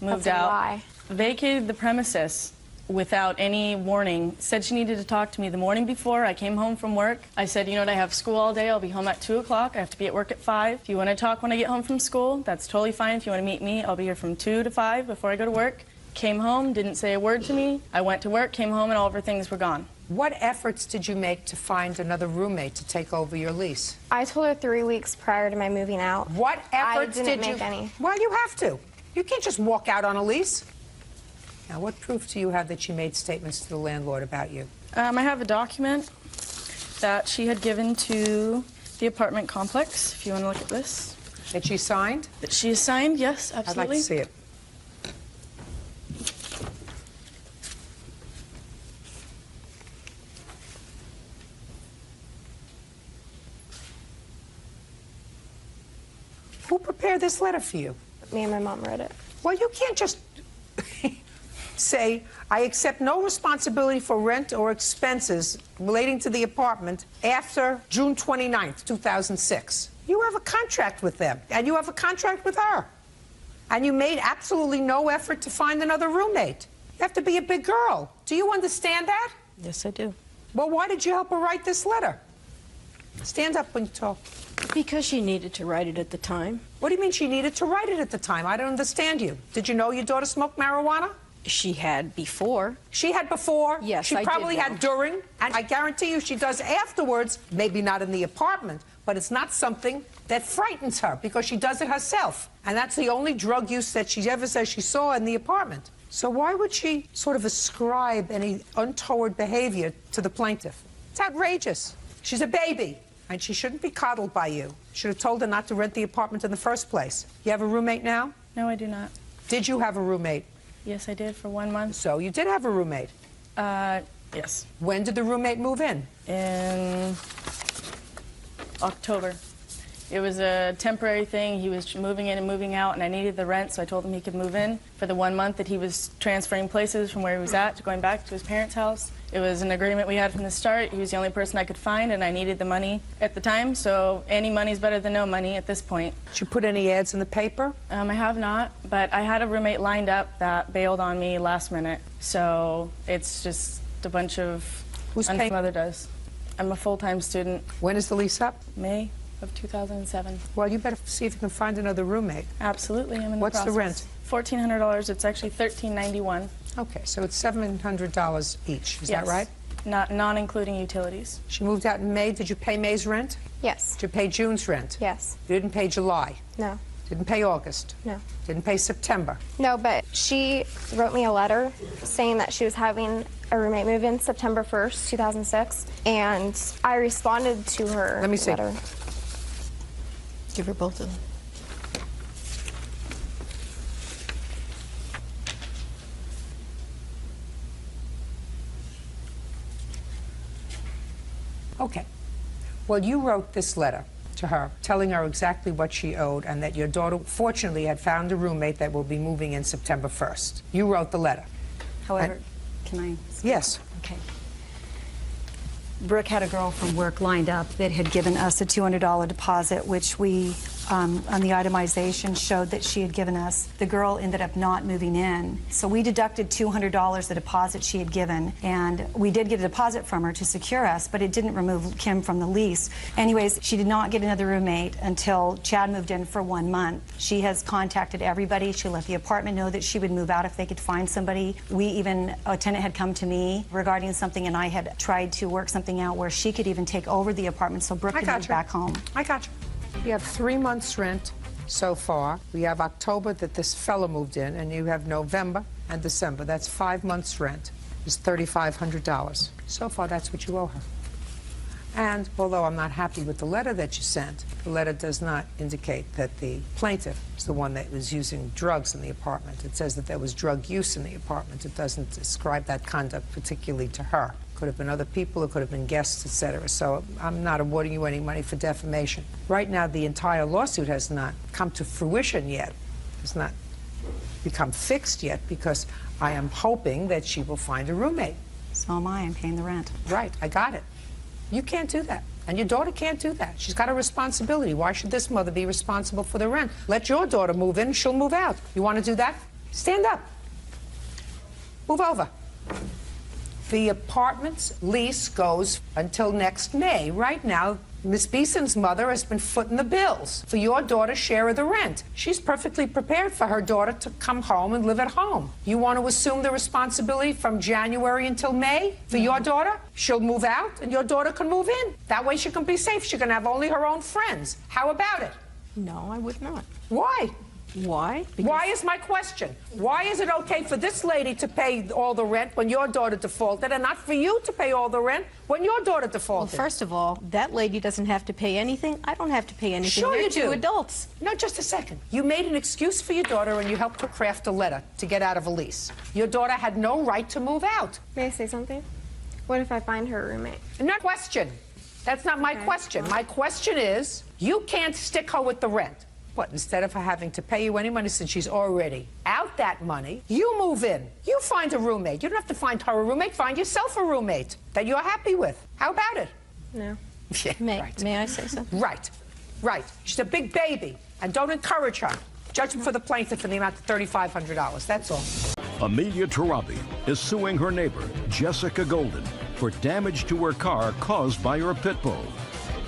Speaker 19: Moved
Speaker 7: That's a
Speaker 19: out.
Speaker 7: lie.
Speaker 19: Vacated the premises without any warning. Said she needed to talk to me the morning before I came home from work. I said, you know what, I have school all day. I'll be home at 2 o'clock. I have to be at work at 5. If you want to talk when I get home from school, that's totally fine. If you want to meet me, I'll be here from 2 to 5 before I go to work. Came home, didn't say a word to me. I went to work, came home, and all of her things were gone.
Speaker 2: What efforts did you make to find another roommate to take over your lease?
Speaker 7: I told her 3 weeks prior to my moving out.
Speaker 2: What efforts
Speaker 7: I didn't
Speaker 2: did you
Speaker 7: make any.
Speaker 2: Well, you have to. You can't just walk out on a lease. Now, what proof do you have that she made statements to the landlord about you?
Speaker 19: I have a document that she had given to the apartment complex, if you want to look at this.
Speaker 2: That she signed?
Speaker 19: That she has signed, yes, absolutely.
Speaker 2: I'd like to see it. Who prepared this letter for you?
Speaker 7: Me and my mom wrote it.
Speaker 2: Well, you can't just say, I accept no responsibility for rent or expenses relating to the apartment after June 29th, 2006. You have a contract with them, and you have a contract with her. And you made absolutely no effort to find another roommate. You have to be a big girl. Do you understand that?
Speaker 19: Yes, I do.
Speaker 2: Well, why did you help her write this letter? Stand up when you talk.
Speaker 8: Because she needed to write it at the time.
Speaker 2: What do you mean she needed to write it at the time? I don't understand you. Did you know your daughter smoked marijuana?
Speaker 8: She had before.
Speaker 2: She had before?
Speaker 8: Yes,
Speaker 2: She
Speaker 8: I
Speaker 2: probably
Speaker 8: did know.
Speaker 2: had during, and I guarantee you she does afterwards, maybe not in the apartment, but it's not something that frightens her because she does it herself. And that's the only drug use that she ever says she saw in the apartment. So why would she sort of ascribe any untoward behavior to the plaintiff? It's outrageous. She's a baby, and she shouldn't be coddled by you. Should have told her not to rent the apartment in the first place. You have a roommate now?
Speaker 4: No, I do not.
Speaker 2: Did you have a roommate?
Speaker 4: Yes, I did for 1 month.
Speaker 2: So you did have a roommate?
Speaker 4: Yes.
Speaker 2: When did the roommate move in?
Speaker 4: In October. It was a temporary thing. He was moving in and moving out, and I needed the rent, so I told him he could move in for the 1 month that he was transferring places from where he was at to going back to his parents' house. It was an agreement we had from the start. He was the only person I could find, and I needed the money at the time, so any money's better than no money at this point.
Speaker 2: Did you put any ads in the paper?
Speaker 4: I have not, but I had a roommate lined up that bailed on me last minute, so it's just a bunch of...
Speaker 2: Who's paying?
Speaker 4: Mother does. I'm a full-time student.
Speaker 2: When is the lease up?
Speaker 4: May of 2007.
Speaker 2: Well, you better see if you can find another roommate.
Speaker 4: Absolutely, I'm in
Speaker 2: What's
Speaker 4: the
Speaker 2: the rent?
Speaker 4: $1,400. It's actually $1,391.
Speaker 2: Okay, so it's $700 each. Is that right?
Speaker 4: Not including utilities.
Speaker 2: She moved out in May. Did you pay May's rent?
Speaker 7: Yes.
Speaker 2: Did you pay June's rent?
Speaker 7: Yes.
Speaker 2: You didn't pay July?
Speaker 7: No.
Speaker 2: Didn't pay August?
Speaker 7: No.
Speaker 2: Didn't pay September?
Speaker 7: No, but she wrote me a letter saying that she was having a roommate move in September 1st, 2006, and I responded to her
Speaker 2: Let me see.
Speaker 7: letter.
Speaker 8: Give her both of them.
Speaker 2: Okay. Well, you wrote this letter to her, telling her exactly what she owed and that your daughter, fortunately, had found a roommate that will be moving in September 1st. You wrote the letter.
Speaker 22: However, can I?
Speaker 2: Yes.
Speaker 22: Okay. Brooke had a girl from work lined up that had given us a $200 deposit, which we, on the itemization, showed that she had given us. The girl ended up not moving in. So we deducted $200, the deposit she had given, and we did get a deposit from her to secure us, but it didn't remove Kim from the lease. Anyways, she did not get another roommate until Chad moved in for 1 month. She has contacted everybody. She let the apartment know that she would move out if they could find somebody. A tenant had come to me regarding something, and I had tried to work something out where she could even take over the apartment so Brooke could move back home.
Speaker 2: I got you. You have 3 months' rent so far. We have October that this fellow moved in, and you have November and December. That's 5 months' rent. It's $3,500. So far, that's what you owe her. And although I'm not happy with the letter that you sent, the letter does not indicate that the plaintiff is the one that was using drugs in the apartment. It says that there was drug use in the apartment. It doesn't describe that conduct particularly to her. Could have been other people, it could have been guests, etc. So I'm not awarding you any money for defamation. Right now, the entire lawsuit has not come to fruition yet. It's not become fixed yet because I am hoping that she will find a roommate.
Speaker 22: So am I. I'm paying the rent.
Speaker 2: Right, I got it. You can't do that. And your daughter can't do that. She's got a responsibility. Why should this mother be responsible for the rent? Let your daughter move in, she'll move out. You want to do that? Stand up. Move over. The apartment's lease goes until next May. Right now, Miss Beeson's mother has been footing the bills for your daughter's share of the rent. She's perfectly prepared for her daughter to come home and live at home. You want to assume the responsibility from January until May for your daughter? She'll move out and your daughter can move in. That way she can be safe. She can have only her own friends. How about it?
Speaker 8: No, I would not.
Speaker 2: Why?
Speaker 8: Why?
Speaker 2: Why is my question? Why is it okay for this lady to pay all the rent when your daughter defaulted and not for you to pay all the rent when your daughter defaulted?
Speaker 8: Well, first of all, that lady doesn't have to pay anything. I don't have to pay anything.
Speaker 2: Sure
Speaker 8: They're
Speaker 2: you do.
Speaker 8: two adults.
Speaker 2: No, just a second. You made an excuse for your daughter and you helped her craft a letter to get out of a lease. Your daughter had no right to move out.
Speaker 7: May I say something? What if I find her a roommate?
Speaker 2: No question. That's not my question. My question is, you can't stick her with the rent. What, instead of her having to pay you any money since she's already out that money, you move in. You find a roommate. You don't have to find her a roommate. Find yourself a roommate that you're happy with. How about it?
Speaker 7: No.
Speaker 2: Yeah,
Speaker 8: May I say something?
Speaker 2: Right. Right. She's a big baby. And don't encourage her. Judgment for the plaintiff in the amount of $3,500. That's all.
Speaker 1: Amelia Tarabi is suing her neighbor, Jessica Golden, for damage to her car caused by her pit bull.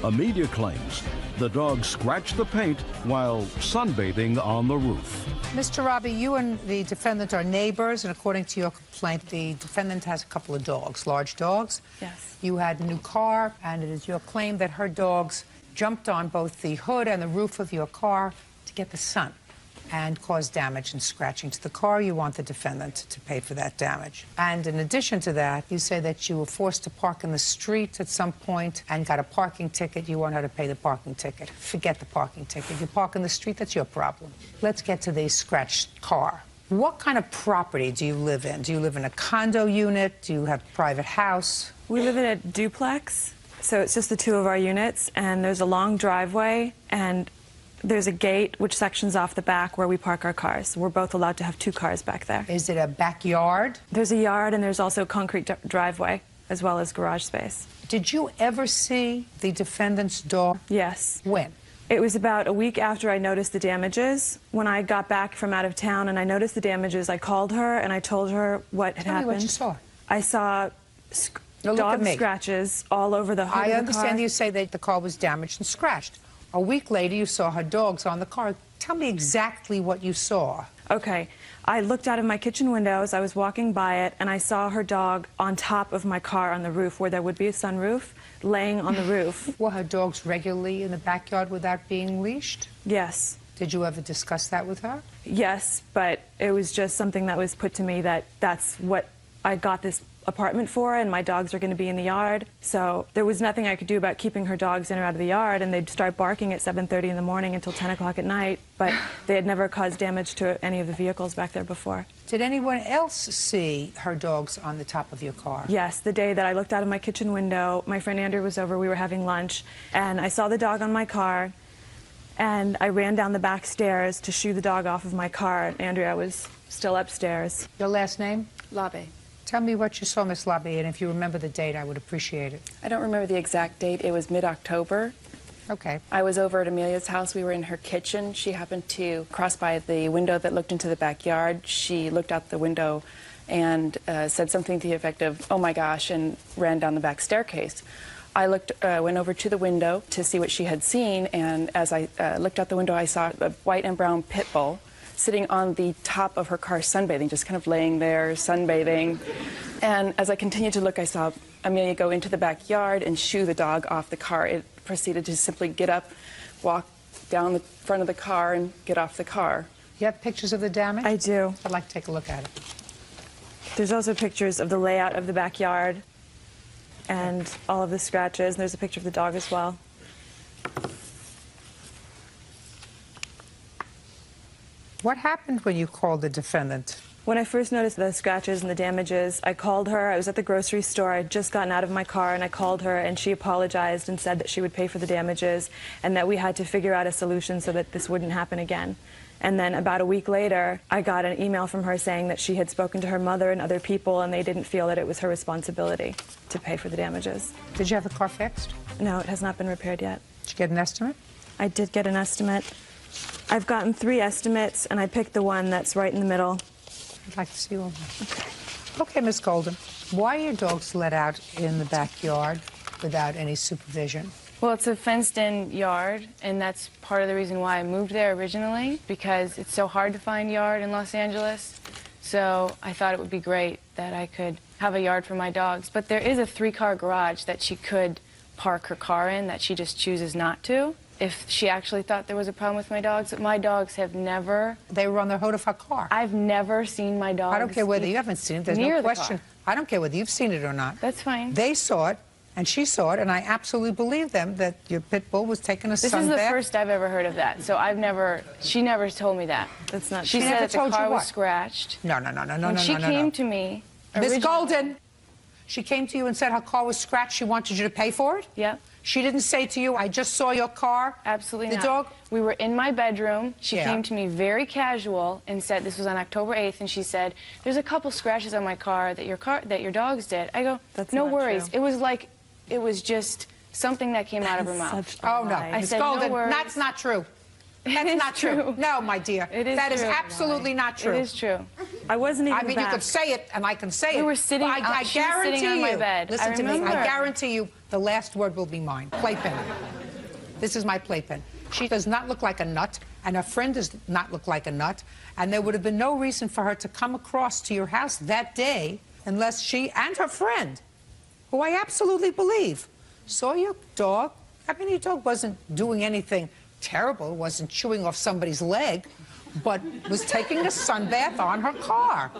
Speaker 1: Amelia claims the dog scratched the paint while sunbathing on the roof.
Speaker 2: Mr. Robbie, you and the defendant are neighbors, and according to your complaint, the defendant has a couple of dogs, large dogs.
Speaker 4: Yes.
Speaker 2: You had a new car, and it is your claim that her dogs jumped on both the hood and the roof of your car to get the sun and caused damage and scratching to the car. You want the defendant to pay for that damage. And in addition to that, you say that you were forced to park in the street at some point and got a parking ticket. You want her to pay the parking ticket. Forget the parking ticket. You park in the street, that's your problem. Let's get to the scratched car. What kind of property do you live in? Do you live in a condo unit? Do you have a private house?
Speaker 6: We live in a duplex, so it's just the two of our units, and there's a long driveway, and there's a gate which sections off the back where we park our cars. We're both allowed to have 2 cars back there.
Speaker 2: Is it a backyard?
Speaker 6: There's a yard, and there's also a concrete driveway, as well as garage space.
Speaker 2: Did you ever see the defendant's dog?
Speaker 6: Yes.
Speaker 2: When?
Speaker 6: It was about a week after I noticed the damages. When I got back from out of town and I noticed the damages, I called her and I told her what had happened.
Speaker 2: Tell me what you saw.
Speaker 6: I saw dog scratches all over the hood of the car.
Speaker 2: I understand you say that the car was damaged and scratched. A week later, you saw her dogs on the car. Tell me exactly what you saw.
Speaker 6: Okay. I looked out of my kitchen windows. I was walking by it, and I saw her dog on top of my car on the roof, where there would be a sunroof, laying on the roof.
Speaker 2: Were her dogs regularly in the backyard without being leashed?
Speaker 6: Yes.
Speaker 2: Did you ever discuss that with her?
Speaker 6: Yes, but it was just something that was put to me that that's what I got this apartment for, and my dogs are going to be in the yard. So there was nothing I could do about keeping her dogs in or out of the yard, and they'd start barking at 7:30 in the morning until 10 o'clock at night, but they had never caused damage to any of the vehicles back there before.
Speaker 2: Did anyone else see her dogs on the top of your car?
Speaker 6: Yes, the day that I looked out of my kitchen window, my friend Andrew was over, we were having lunch, and I saw the dog on my car, and I ran down the back stairs to shoo the dog off of my car, and Andrea was still upstairs.
Speaker 2: Your last name?
Speaker 6: Labe.
Speaker 2: Tell me what you saw, Miss Labe, and if you remember the date, I would appreciate it.
Speaker 9: I don't remember the exact date. It was mid-October.
Speaker 2: Okay.
Speaker 9: I was over at Amelia's house. We were in her kitchen. She happened to cross by the window that looked into the backyard. She looked out the window and said something to the effect of, "Oh my gosh," and ran down the back staircase. I went over to the window to see what she had seen, and as I looked out the window, I saw a white and brown pit bull sitting on the top of her car sunbathing, just kind of laying there, sunbathing. And as I continued to look, I saw Amelia go into the backyard and shoo the dog off the car. It proceeded to simply get up, walk down the front of the car, and get off the car.
Speaker 2: You have pictures of the damage?
Speaker 6: I do.
Speaker 2: I'd like to take a look at it.
Speaker 6: There's also pictures of the layout of the backyard and all of the scratches. And there's a picture of the dog as well.
Speaker 2: What happened when you called the defendant?
Speaker 6: When I first noticed the scratches and the damages, I called her. I was at the grocery store. I had just gotten out of my car, and I called her, and she apologized and said that she would pay for the damages and that we had to figure out a solution so that this wouldn't happen again. And then about a week later, I got an email from her saying that she had spoken to her mother and other people, and they didn't feel that it was her responsibility to pay for the damages.
Speaker 2: Did you have the car fixed?
Speaker 6: No, it has not been repaired yet.
Speaker 2: Did you get an estimate?
Speaker 6: I did get an estimate. I've gotten 3 estimates, and I picked the one that's right in the middle.
Speaker 2: I'd like to see all that. Okay, Miss Golden, why are your dogs let out in the backyard without any supervision?
Speaker 9: Well, it's a fenced-in yard, and that's part of the reason why I moved there originally, because it's so hard to find yard in Los Angeles. So I thought it would be great that I could have a yard for my dogs. But there is a 3-car garage that she could park her car in that she just chooses not to. If she actually thought there was a problem with my dogs have never...
Speaker 2: They were on the hood of her car.
Speaker 9: I've never seen my dogs...
Speaker 2: I don't care whether you haven't seen it. There's no question. I don't care whether you've seen it or not.
Speaker 9: That's fine.
Speaker 2: They saw it, and she saw it, and I absolutely believe them that your pit bull was taking a sunbath.
Speaker 9: This is the first I've ever heard of that, so she never told me that.
Speaker 6: That's not
Speaker 9: She
Speaker 6: true.
Speaker 9: said that the car was scratched.
Speaker 2: No.
Speaker 9: When she came to me...
Speaker 2: Miss Golden, she came to you and said her car was scratched. She wanted you to pay for it?
Speaker 9: Yep.
Speaker 2: She didn't say to you, I just saw your car?
Speaker 9: Absolutely not.
Speaker 2: The dog?
Speaker 9: We were in my bedroom. She came to me very casual and said, this was on October 8th, and she said, there's a couple scratches on my car that your dogs did. I go,
Speaker 6: that's
Speaker 9: no
Speaker 6: not
Speaker 9: worries.
Speaker 6: true.
Speaker 9: It was just something that came out of her mouth.
Speaker 2: Oh, no.
Speaker 9: I
Speaker 2: Miss
Speaker 9: said,
Speaker 2: Golden,
Speaker 9: no worries.
Speaker 2: that's not true. That's not true. No, my dear. That is absolutely not true.
Speaker 9: It is true.
Speaker 6: I wasn't even
Speaker 2: you could say it, and I can say it.
Speaker 9: We were sitting,
Speaker 2: I
Speaker 9: she was
Speaker 2: guarantee
Speaker 9: sitting on my bed.
Speaker 2: Listen to me. I guarantee you, The last word will be mine. Playpen. This is my playpen. She does not look like a nut, and her friend does not look like a nut, and there would have been no reason for her to come across to your house that day unless she and her friend, who I absolutely believe, saw your dog. I mean, your dog wasn't doing anything terrible, wasn't chewing off somebody's leg, but was taking a sunbath on her car.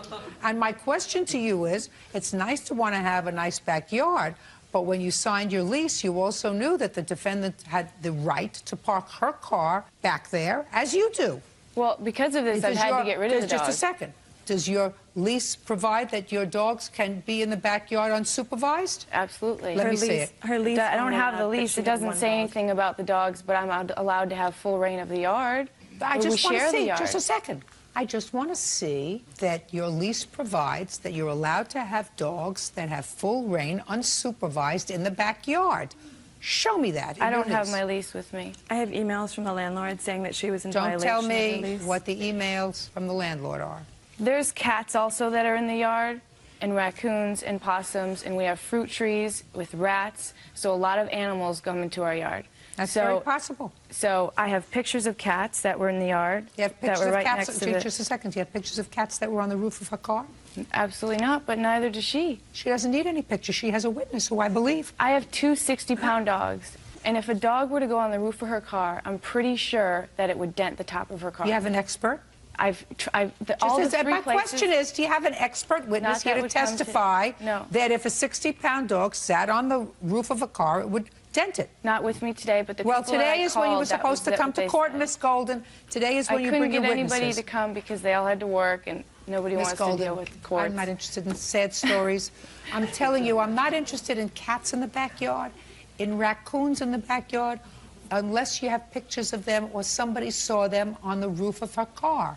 Speaker 2: And my question to you is, it's nice to want to have a nice backyard, but when you signed your lease, you also knew that the defendant had the right to park her car back there, as you do.
Speaker 10: Well, because of this, I've had to get rid of the dogs.
Speaker 2: Just a second. Does your lease provide that your dogs can be in the backyard unsupervised?
Speaker 10: Absolutely.
Speaker 2: Let me see it.
Speaker 10: Her lease. I don't have the lease. It doesn't say anything about the dogs, but I'm allowed to have full reign of the yard.
Speaker 2: I just want to see,
Speaker 10: just
Speaker 2: just a second. I just want to see that your lease provides that you're allowed to have dogs that have full reign, unsupervised, in the backyard. Show me that.
Speaker 10: I don't have my lease with me.
Speaker 6: I have emails from the landlord saying that she was in violation
Speaker 2: Don't tell
Speaker 6: of the
Speaker 2: me
Speaker 6: lease.
Speaker 2: what the emails from the landlord are.
Speaker 10: There's cats also that are in the yard, and raccoons and possums, and we have fruit trees with rats, so a lot of animals come into our yard.
Speaker 2: That's very possible.
Speaker 10: So I have pictures of cats that were in the yard.
Speaker 2: You have
Speaker 10: that
Speaker 2: pictures
Speaker 10: were
Speaker 2: of
Speaker 10: right
Speaker 2: cats?
Speaker 10: next to
Speaker 2: Just a second. Do you have pictures of cats that were on the roof of her car?
Speaker 10: Absolutely not, but neither does she.
Speaker 2: She doesn't need any pictures. She has a witness who I believe.
Speaker 10: I have two 60-pound dogs, and if a dog were to go on the roof of her car, I'm pretty sure that it would dent the top of her car.
Speaker 2: You have an expert?
Speaker 10: My
Speaker 2: question is, do you have an expert witness here to testify that if a 60-pound dog sat on the roof of a car, it would dent it?
Speaker 10: Not with me today, but the
Speaker 2: well,
Speaker 10: people that
Speaker 2: today
Speaker 10: I
Speaker 2: is when you were
Speaker 10: called, that
Speaker 2: supposed to
Speaker 10: was
Speaker 2: come
Speaker 10: what
Speaker 2: to
Speaker 10: they
Speaker 2: court,
Speaker 10: said.
Speaker 2: Miss Golden. Today is when you bring your
Speaker 10: I
Speaker 2: witnesses.
Speaker 10: couldn't get anybody to come because they all had to work, and nobody
Speaker 2: Miss
Speaker 10: wants
Speaker 2: Golden,
Speaker 10: to deal with the courts.
Speaker 2: I'm not interested in sad stories. I'm telling you, I'm not interested in cats in the backyard, in raccoons in the backyard, unless you have pictures of them or somebody saw them on the roof of her car.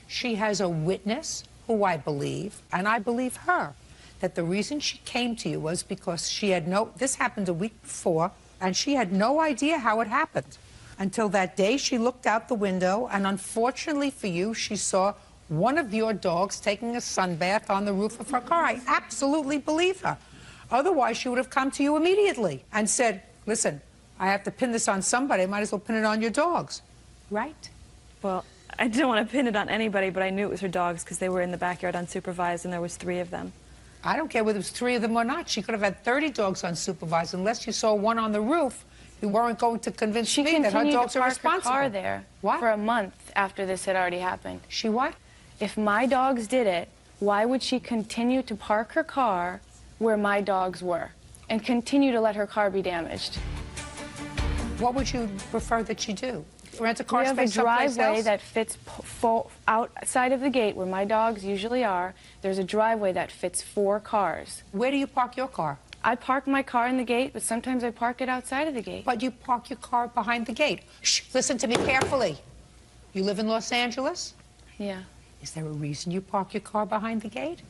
Speaker 2: She has a witness who I believe, and I believe her, that the reason she came to you was because she had this happened a week before, and she had no idea how it happened. Until that day, she looked out the window, and unfortunately for you, she saw one of your dogs taking a sunbath on the roof of her car. I absolutely believe her. Otherwise, she would have come to you immediately and said, listen, I have to pin this on somebody. I might as well pin it on your dogs. Right?
Speaker 6: Well, I didn't want to pin it on anybody, but I knew it was her dogs because they were in the backyard unsupervised, and there was 3 of them.
Speaker 2: I don't care whether it was 3 of them or not. She could have had 30 dogs unsupervised. Unless you saw one on the roof, you weren't going to convince me that her dogs are responsible.
Speaker 10: She continued to park her car there for a month after this had already happened.
Speaker 2: She what?
Speaker 10: If my dogs did it, why would she continue to park her car where my dogs were and continue to let her car be damaged?
Speaker 2: What would you prefer that she do? Rent a car
Speaker 10: we have
Speaker 2: space
Speaker 10: a driveway
Speaker 2: else?
Speaker 10: that fits outside of the gate where my dogs usually are. There's a driveway that fits 4 cars.
Speaker 2: Where do you park your car?
Speaker 10: I park my car in the gate, but sometimes I park it outside of the gate.
Speaker 2: But you park your car behind the gate. Shh, listen to me carefully. You live in Los Angeles?
Speaker 10: Yeah.
Speaker 2: Is there a reason you park your car behind the gate?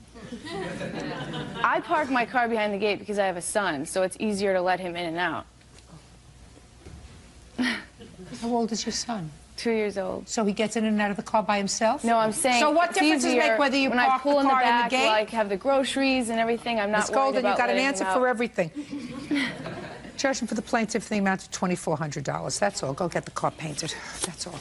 Speaker 10: I park my car behind the gate because I have a son, so it's easier to let him in and out.
Speaker 2: How old is your son?
Speaker 10: 2 years old.
Speaker 2: So he gets in and out of the car by himself?
Speaker 10: No, I'm saying.
Speaker 2: So what difference does it make whether you
Speaker 10: when
Speaker 2: park
Speaker 10: I pull
Speaker 2: the car
Speaker 10: in the back,
Speaker 2: gate?
Speaker 10: like have the groceries and everything, I'm not
Speaker 2: Ms. Golden,
Speaker 10: worried about
Speaker 2: you got an
Speaker 10: letting
Speaker 2: answer
Speaker 10: him
Speaker 2: for
Speaker 10: out.
Speaker 2: everything. Charging for the plaintiff the amount of $2,400. That's all. Go get the car painted. That's all.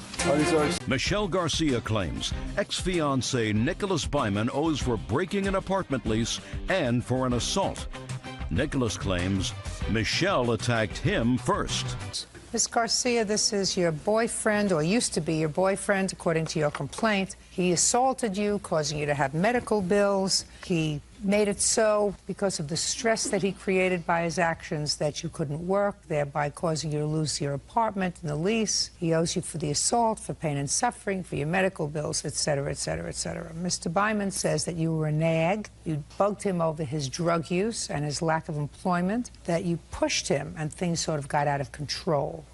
Speaker 1: Michelle Garcia claims ex-fiancé Nicholas Byman owes for breaking an apartment lease and for an assault. Nicholas claims Michelle attacked him first.
Speaker 2: Ms. Garcia, this is your boyfriend, or used to be your boyfriend, according to your complaint. He assaulted you, causing you to have medical bills. He made it so because of the stress that he created by his actions that you couldn't work, thereby causing you to lose your apartment and the lease. He owes you for the assault, for pain and suffering, for your medical bills, etc., etc., etc. Mr. Byman says that you were a nag, you bugged him over his drug use and his lack of employment, that you pushed him and things sort of got out of control.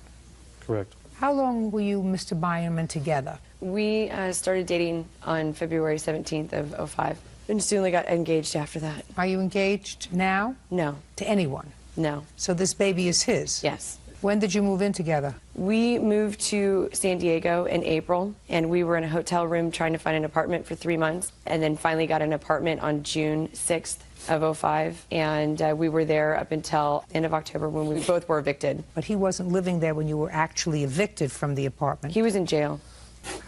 Speaker 11: Correct.
Speaker 2: How long were you, Mr. Byman, together?
Speaker 23: We started dating on February 17th of '05. And soon got engaged after that.
Speaker 2: Are you engaged now?
Speaker 23: No.
Speaker 2: To anyone?
Speaker 23: No.
Speaker 2: So this baby is his?
Speaker 23: Yes.
Speaker 2: When did you move in together?
Speaker 23: We moved to San Diego in April, and we were in a hotel room trying to find an apartment for 3 months, and then finally got an apartment on June 6th of 05, and we were there up until end of October when we both were evicted.
Speaker 2: But he wasn't living there when you were actually evicted from the apartment.
Speaker 23: He was in jail.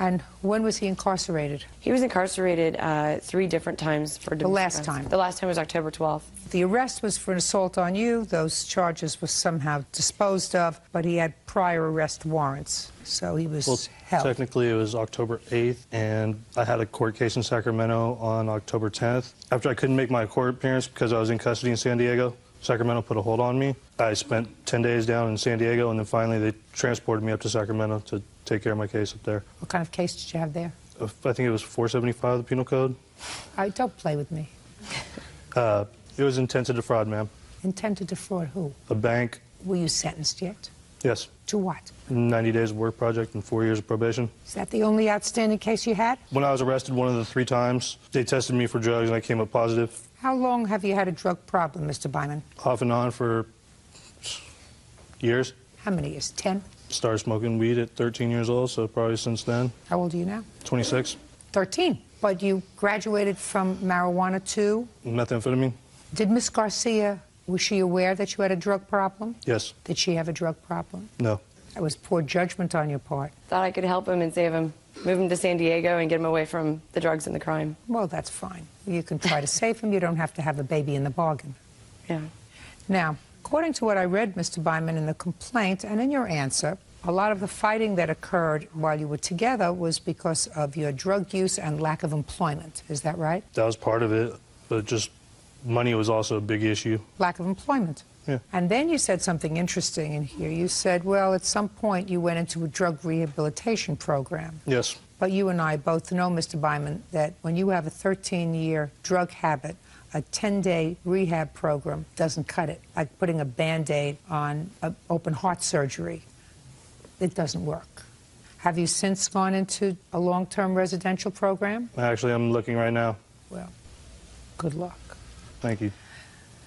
Speaker 2: And when was he incarcerated?
Speaker 23: He was incarcerated 3 different times for
Speaker 2: the last time.
Speaker 23: The last time was October 12th.
Speaker 2: The arrest was for an assault on you. Those charges were somehow disposed of, but he had prior arrest warrants, so he was held.
Speaker 11: Technically, it was October 8th, and I had a court case in Sacramento on October 10th. After I couldn't make my court appearance because I was in custody in San Diego, Sacramento put a hold on me. I spent 10 days down in San Diego, and then finally they transported me up to Sacramento to take care of my case up there.
Speaker 2: What kind of case did you have there?
Speaker 11: I think it was 475 of the Penal Code.
Speaker 2: Don't play with me.
Speaker 11: It was intent to defraud, ma'am.
Speaker 2: Intent to defraud who?
Speaker 11: A bank.
Speaker 2: Were you sentenced yet?
Speaker 11: Yes.
Speaker 2: To what?
Speaker 11: 90 days of work project and 4 years of probation.
Speaker 2: Is that the only outstanding case you had?
Speaker 11: When I was arrested one of the 3 times, they tested me for drugs and I came up positive.
Speaker 2: How long have you had a drug problem, Mr. Byman?
Speaker 11: Off and on for years.
Speaker 2: How many years? 10?
Speaker 11: Started smoking weed at 13 years old, so probably since then.
Speaker 2: How old are you now?
Speaker 11: 26.
Speaker 2: 13. But you graduated from marijuana to?
Speaker 11: Methamphetamine.
Speaker 2: Did Miss Garcia, was she aware that you had a drug problem?
Speaker 11: Yes.
Speaker 2: Did she have a drug problem?
Speaker 11: No.
Speaker 2: That was poor judgment on your part.
Speaker 23: Thought I could help him and save him. Move him to San Diego and get him away from the drugs and the crime.
Speaker 2: Well, that's fine. You can try to save him. You don't have to have a baby in the bargain.
Speaker 23: Yeah.
Speaker 2: Now, according to what I read, Mr. Byman, in the complaint and in your answer, a lot of the fighting that occurred while you were together was because of your drug use and lack of employment. Is that right?
Speaker 11: That was part of it, but just money was also a big issue.
Speaker 2: Lack of employment.
Speaker 11: Yeah.
Speaker 2: And then you said something interesting in here. You said, well, at some point you went into a drug rehabilitation program.
Speaker 11: Yes.
Speaker 2: But you and I both know, Mr. Byman, that when you have a 13-year drug habit, a 10-day rehab program doesn't cut it. Like putting a Band-Aid on an open heart surgery. It doesn't work. Have you since gone into a long-term residential program?
Speaker 11: Actually, I'm looking right now.
Speaker 2: Well, good luck.
Speaker 11: Thank you.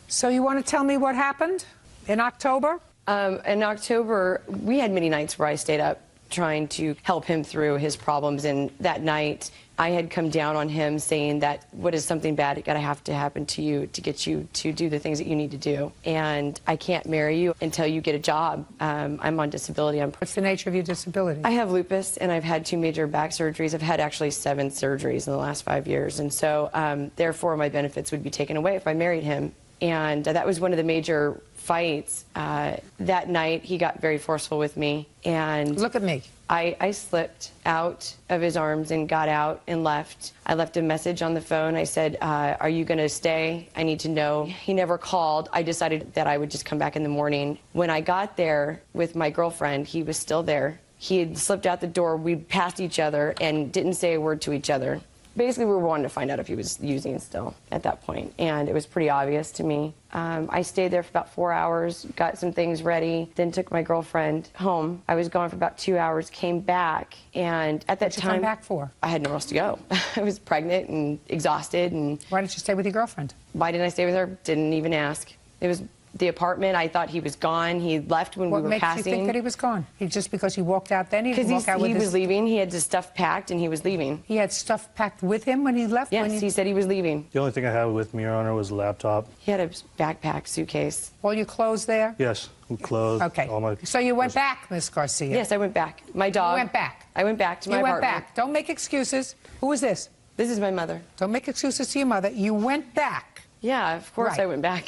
Speaker 2: So you want to tell me what happened in October?
Speaker 23: In October, we had many nights where I stayed up trying to help him through his problems. And that night, I had come down on him saying that what is something bad going to have to happen to you to get you to do the things that you need to do. And I can't marry you until you get a job. I'm on disability.
Speaker 2: What's the nature of your disability?
Speaker 23: I have lupus, and I've had 2 major back surgeries. I've had actually 7 surgeries in the last 5 years. And so, therefore, my benefits would be taken away if I married him. And that was one of the major fights. That night, he got very forceful with me. And
Speaker 2: look at me.
Speaker 23: I slipped out of his arms and got out and left. I left a message on the phone. I said, are you going to stay? I need to know. He never called. I decided that I would just come back in the morning. When I got there with my girlfriend, he was still there. He had slipped out the door. We passed each other and didn't say a word to each other. Basically, we were wanting to find out if he was using still at that point, and it was pretty obvious to me. I stayed there for about 4 hours, got some things ready, then took my girlfriend home. I was gone for about 2 hours, came back, and at that time...
Speaker 2: What'd you come back for?
Speaker 23: I had nowhere else to go. I was pregnant and exhausted. And
Speaker 2: why didn't you stay with your girlfriend?
Speaker 23: Why didn't I stay with her? Didn't even ask. It was the apartment. I thought he was gone. He left when we were passing.
Speaker 2: What makes you think that he was gone? Just because he walked out then? Because
Speaker 23: he was leaving. He had his stuff packed and he was leaving.
Speaker 2: He had stuff packed with him when he left?
Speaker 23: Yes, he said he was leaving.
Speaker 11: The only thing I had with me, Your Honor, was a laptop.
Speaker 23: He had a backpack, suitcase.
Speaker 2: All your clothes there?
Speaker 11: Yes, clothes.
Speaker 2: Okay.
Speaker 11: All my...
Speaker 2: So you went back, Miss Garcia?
Speaker 23: Yes, I went back. My dog.
Speaker 2: You went back?
Speaker 23: I went back to my apartment.
Speaker 2: You went back. Don't make excuses. Who is this?
Speaker 23: This is my mother.
Speaker 2: Don't make excuses to your mother. You went back.
Speaker 23: Yeah, of course I went back.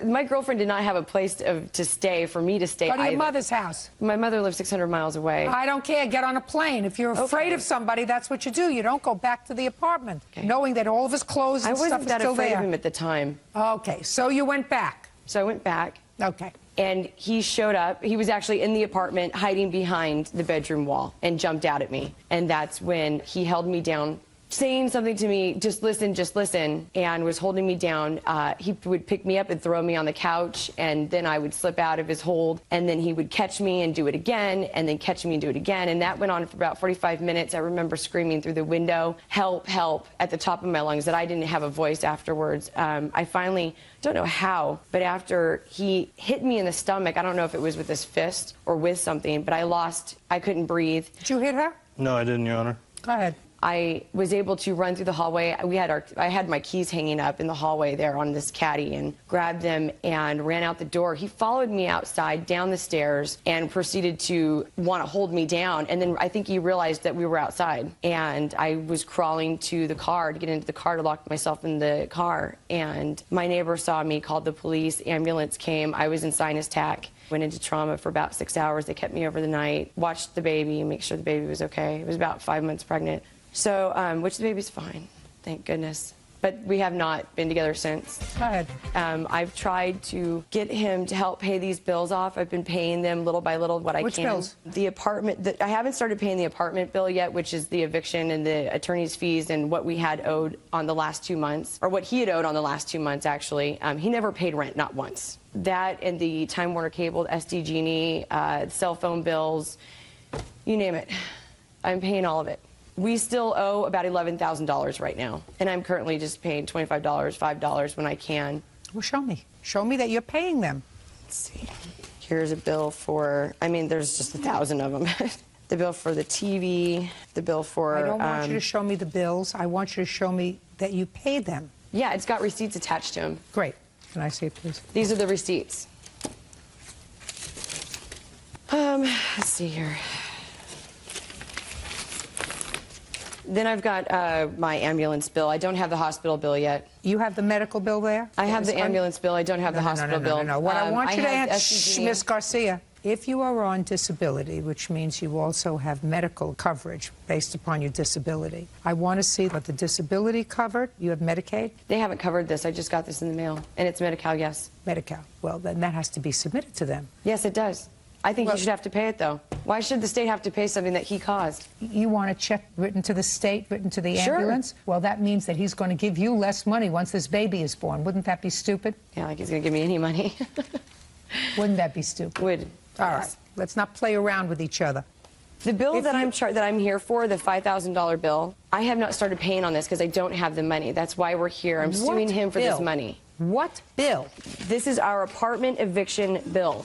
Speaker 23: My girlfriend did not have a place to stay, for me to stay
Speaker 2: either. Go to your
Speaker 23: either.
Speaker 2: mother's house.
Speaker 23: My mother lives 600 miles away.
Speaker 2: I don't care. Get on a plane. If you're afraid of somebody, that's what you do. You don't go back to the apartment, knowing that all of his clothes and stuff is still there.
Speaker 23: I wasn't that afraid of him at the time.
Speaker 2: Okay, so you went back.
Speaker 23: So I went back.
Speaker 2: Okay.
Speaker 23: And he showed up. He was actually in the apartment, hiding behind the bedroom wall, and jumped out at me. And that's when he held me down saying something to me, just listen, and was holding me down. He would pick me up and throw me on the couch, and then I would slip out of his hold, and then he would catch me and do it again, and then catch me and do it again, and that went on for about 45 minutes. I remember screaming through the window, help, help, at the top of my lungs, that I didn't have a voice afterwards. I finally, don't know how, but after he hit me in the stomach, I don't know if it was with his fist or with something, but I couldn't breathe.
Speaker 2: Did you hit her?
Speaker 11: No, I didn't, Your Honor.
Speaker 2: Go ahead.
Speaker 23: I was able to run through the hallway. I had my keys hanging up in the hallway there on this caddy, and grabbed them and ran out the door. He followed me outside, down the stairs, and proceeded to want to hold me down. And then I think he realized that we were outside, and I was crawling to the car to get into the car to lock myself in the car. And my neighbor saw me, called the police, ambulance came. I was in sinus tac. Went into trauma for about 6 hours. They kept me over the night, watched the baby, make sure the baby was okay. It was about 5 months pregnant. So, which the baby's fine, thank goodness. But we have not been together since.
Speaker 2: Go ahead.
Speaker 23: I've tried to get him to help pay these bills off. I've been paying them little by little what I can.
Speaker 2: Which bills?
Speaker 23: The apartment, I haven't started paying the apartment bill yet, which is the eviction and the attorney's fees and what we had owed on the last 2 months, or what he had owed on the last 2 months, actually. He never paid rent, not once. That and the Time Warner Cable, SD Genie, cell phone bills, you name it. I'm paying all of it. We still owe about $11,000 right now, and I'm currently just paying $25, $5 when I can.
Speaker 2: Well, show me. Show me that you're paying them.
Speaker 23: Let's see. Here's a bill for, I mean, there's just 1,000 of them. The bill for the TV, the bill for...
Speaker 2: I don't want you to show me the bills. I want you to show me that you paid them.
Speaker 23: Yeah, it's got receipts attached to them.
Speaker 2: Great. Can I see it, please?
Speaker 23: These are the receipts. Let's see here. Then I've got my ambulance bill. I don't have the hospital bill yet.
Speaker 2: You have the medical bill there?
Speaker 23: I have the ambulance bill. I don't have the hospital bill.
Speaker 2: No. What I want you to answer, Ms. Garcia, if you are on disability, which means you also have medical coverage based upon your disability, I want to see what the disability covered. You have Medicaid?
Speaker 23: They haven't covered this. I just got this in the mail. And it's Medi-Cal, yes.
Speaker 2: Medi-Cal. Well, then that has to be submitted to them.
Speaker 23: Yes, it does. I think he should have to pay it, though. Why should the state have to pay something that he caused?
Speaker 2: You want a check written to the state, written to the ambulance? Well, that means that he's going to give you less money once this baby is born. Wouldn't that be stupid?
Speaker 23: Yeah, like he's going to give me any money.
Speaker 2: Wouldn't that be stupid?
Speaker 23: Would.
Speaker 2: All right. Let's not play around with each other.
Speaker 23: The bill that I'm here for, the $5,000 bill, I have not started paying on this because I don't have the money. That's why we're here. I'm suing him for this money.
Speaker 2: What bill?
Speaker 23: This is our apartment eviction bill.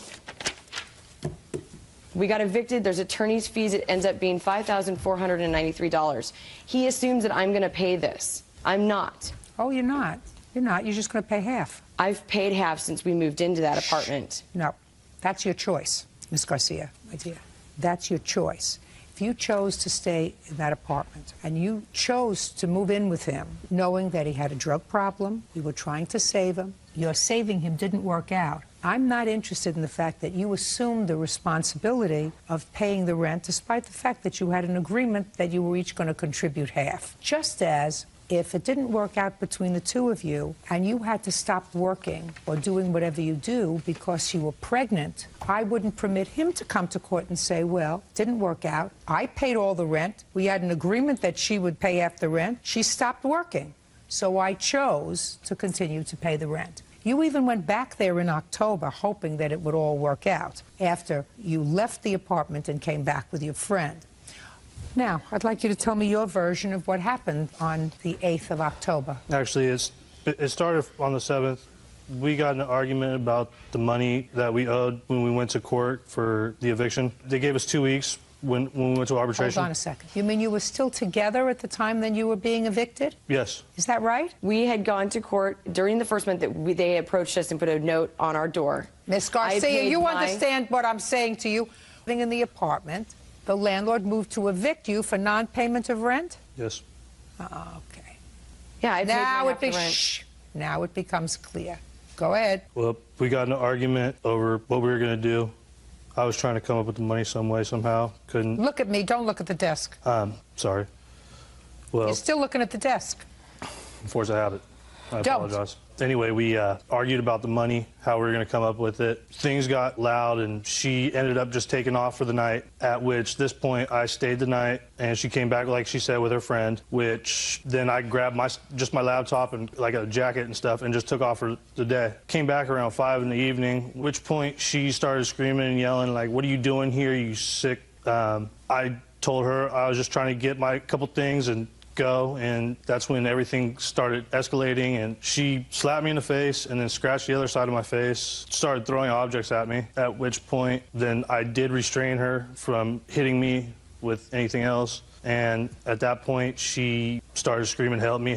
Speaker 23: We got evicted. There's attorney's fees. It ends up being $5,493. He assumes that I'm going to pay this. I'm not.
Speaker 2: Oh, you're not. You're not. You're just going to pay half.
Speaker 23: I've paid half since we moved into that apartment.
Speaker 2: No. That's your choice, Ms. Garcia, my dear. That's your choice. If you chose to stay in that apartment and you chose to move in with him knowing that he had a drug problem, we were trying to save him, your saving him didn't work out, I'm not interested in the fact that you assumed the responsibility of paying the rent despite the fact that you had an agreement that you were each going to contribute half. Just as if it didn't work out between the two of you and you had to stop working or doing whatever you do because you were pregnant, I wouldn't permit him to come to court and say, well, didn't work out. I paid all the rent. We had an agreement that she would pay half the rent. She stopped working. So I chose to continue to pay the rent. You even went back there in October hoping that it would all work out after you left the apartment and came back with your friend. Now, I'd like you to tell me your version of what happened on the 8th of October.
Speaker 11: Actually, it started on the 7th. We got in an argument about the money that we owed when we went to court for the eviction. They gave us 2 weeks when we went to arbitration.
Speaker 2: Hold on a second. You mean you were still together at the time that you were being evicted?
Speaker 11: Yes.
Speaker 2: Is that right?
Speaker 23: We had gone to court during the first month that they approached us and put a note on our door.
Speaker 2: Miss Garcia, you understand what I'm saying to you? Living in the apartment, the landlord moved to evict you for non-payment of rent?
Speaker 11: Yes.
Speaker 2: Okay.
Speaker 23: Yeah, I paid
Speaker 2: Now it becomes clear. Go ahead.
Speaker 11: Well, we got in an argument over what we were going to do. I was trying to come up with the money some way, somehow. Couldn't.
Speaker 2: Look at me. Don't look at the desk.
Speaker 11: Sorry. Well,
Speaker 2: you're still looking at the desk.
Speaker 11: Force of habit. I apologize. Anyway, we argued about the money, how we were going to come up with it. Things got loud, and she ended up just taking off for the night, at which this point I stayed the night, and she came back, like she said, with her friend, which then I grabbed just my laptop and like a jacket and stuff and just took off for the day. Came back around 5 in the evening, which point she started screaming and yelling, like, "What are you doing here, you sick?" I told her I was just trying to get my couple things and go, and that's when everything started escalating, and she slapped me in the face and then scratched the other side of my face, started throwing objects at me, at which point then I did restrain her from hitting me with anything else. And at that point, she started screaming, help me,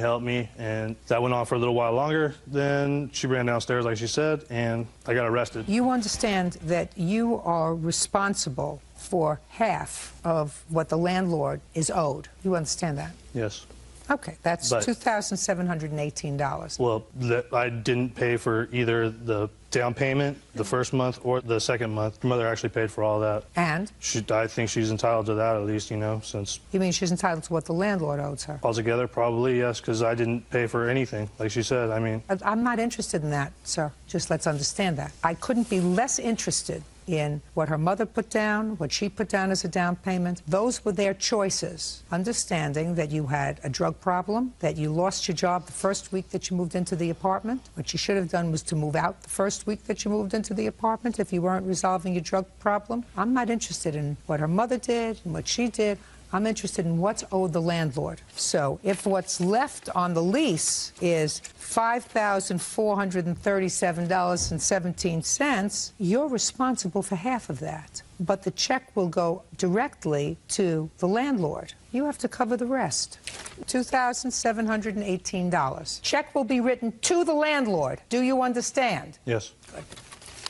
Speaker 11: and that went on for a little while longer. Then she ran downstairs, like she said, and I got arrested.
Speaker 2: You understand that you are responsible for half of what the landlord is owed. You understand that?
Speaker 11: Yes.
Speaker 2: Okay, that's $2,718.
Speaker 11: Well, I didn't pay for either the down payment, the first month, or the second month. My mother actually paid for all that.
Speaker 2: And?
Speaker 11: I think she's entitled to that, at least, you know, since...
Speaker 2: You mean she's entitled to what the landlord owes her?
Speaker 11: Altogether, probably, yes, because I didn't pay for anything, like she said, I mean...
Speaker 2: I'm not interested in that, sir. Just let's understand that. I couldn't be less interested in what her mother put down, what she put down as a down payment. Those were their choices. Understanding that you had a drug problem, that you lost your job the first week that you moved into the apartment. What you should have done was to move out the first week that you moved into the apartment if you weren't resolving your drug problem. I'm not interested in what her mother did and what she did. I'm interested in what's owed the landlord. So if what's left on the lease is $5,437.17, you're responsible for half of that. But the check will go directly to the landlord. You have to cover the rest. $2,718. Check will be written to the landlord. Do you understand?
Speaker 11: Yes.
Speaker 2: Good.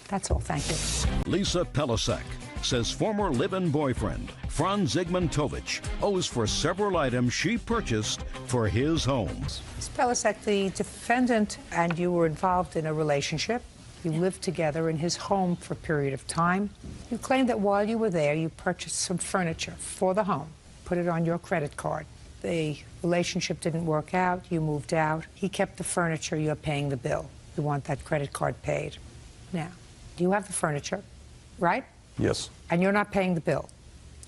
Speaker 2: That's all. Thank you.
Speaker 1: Lisa Pelisek says former live-in boyfriend Franz Zygmuntovich owes for several items she purchased for his home.
Speaker 2: Ms. Pelisek, the defendant and you were involved in a relationship. You lived together in his home for a period of time. You claim that while you were there, you purchased some furniture for the home, put it on your credit card. The relationship didn't work out. You moved out. He kept the furniture. You're paying the bill. You want that credit card paid. Now, you have the furniture, right?
Speaker 12: Yes.
Speaker 2: And you're not paying the bill.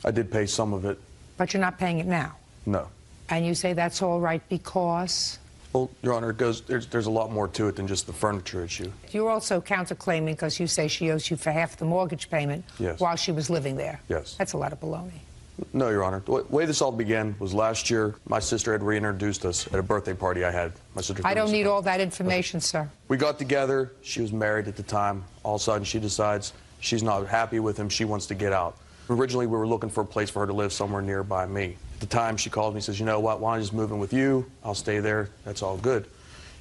Speaker 12: I did pay some of it.
Speaker 2: But you're not paying it now.
Speaker 12: No.
Speaker 2: And you say that's all right because?
Speaker 12: Well, Your Honor, there's a lot more to it than just the furniture issue.
Speaker 2: You're also counterclaiming because you say she owes you for half the mortgage payment while she was living there.
Speaker 12: Yes.
Speaker 2: That's a lot of baloney.
Speaker 12: No, Your Honor. The way this all began was last year. My sister had reintroduced us at a birthday party I had. My sister.
Speaker 2: I don't need all that information, sir.
Speaker 12: We got together. She was married at the time. All of a sudden, she decides she's not happy with him. She wants to get out. Originally, we were looking for a place for her to live somewhere nearby me. At the time, she called me and says, you know what, why don't I just move in with you? I'll stay there. That's all good.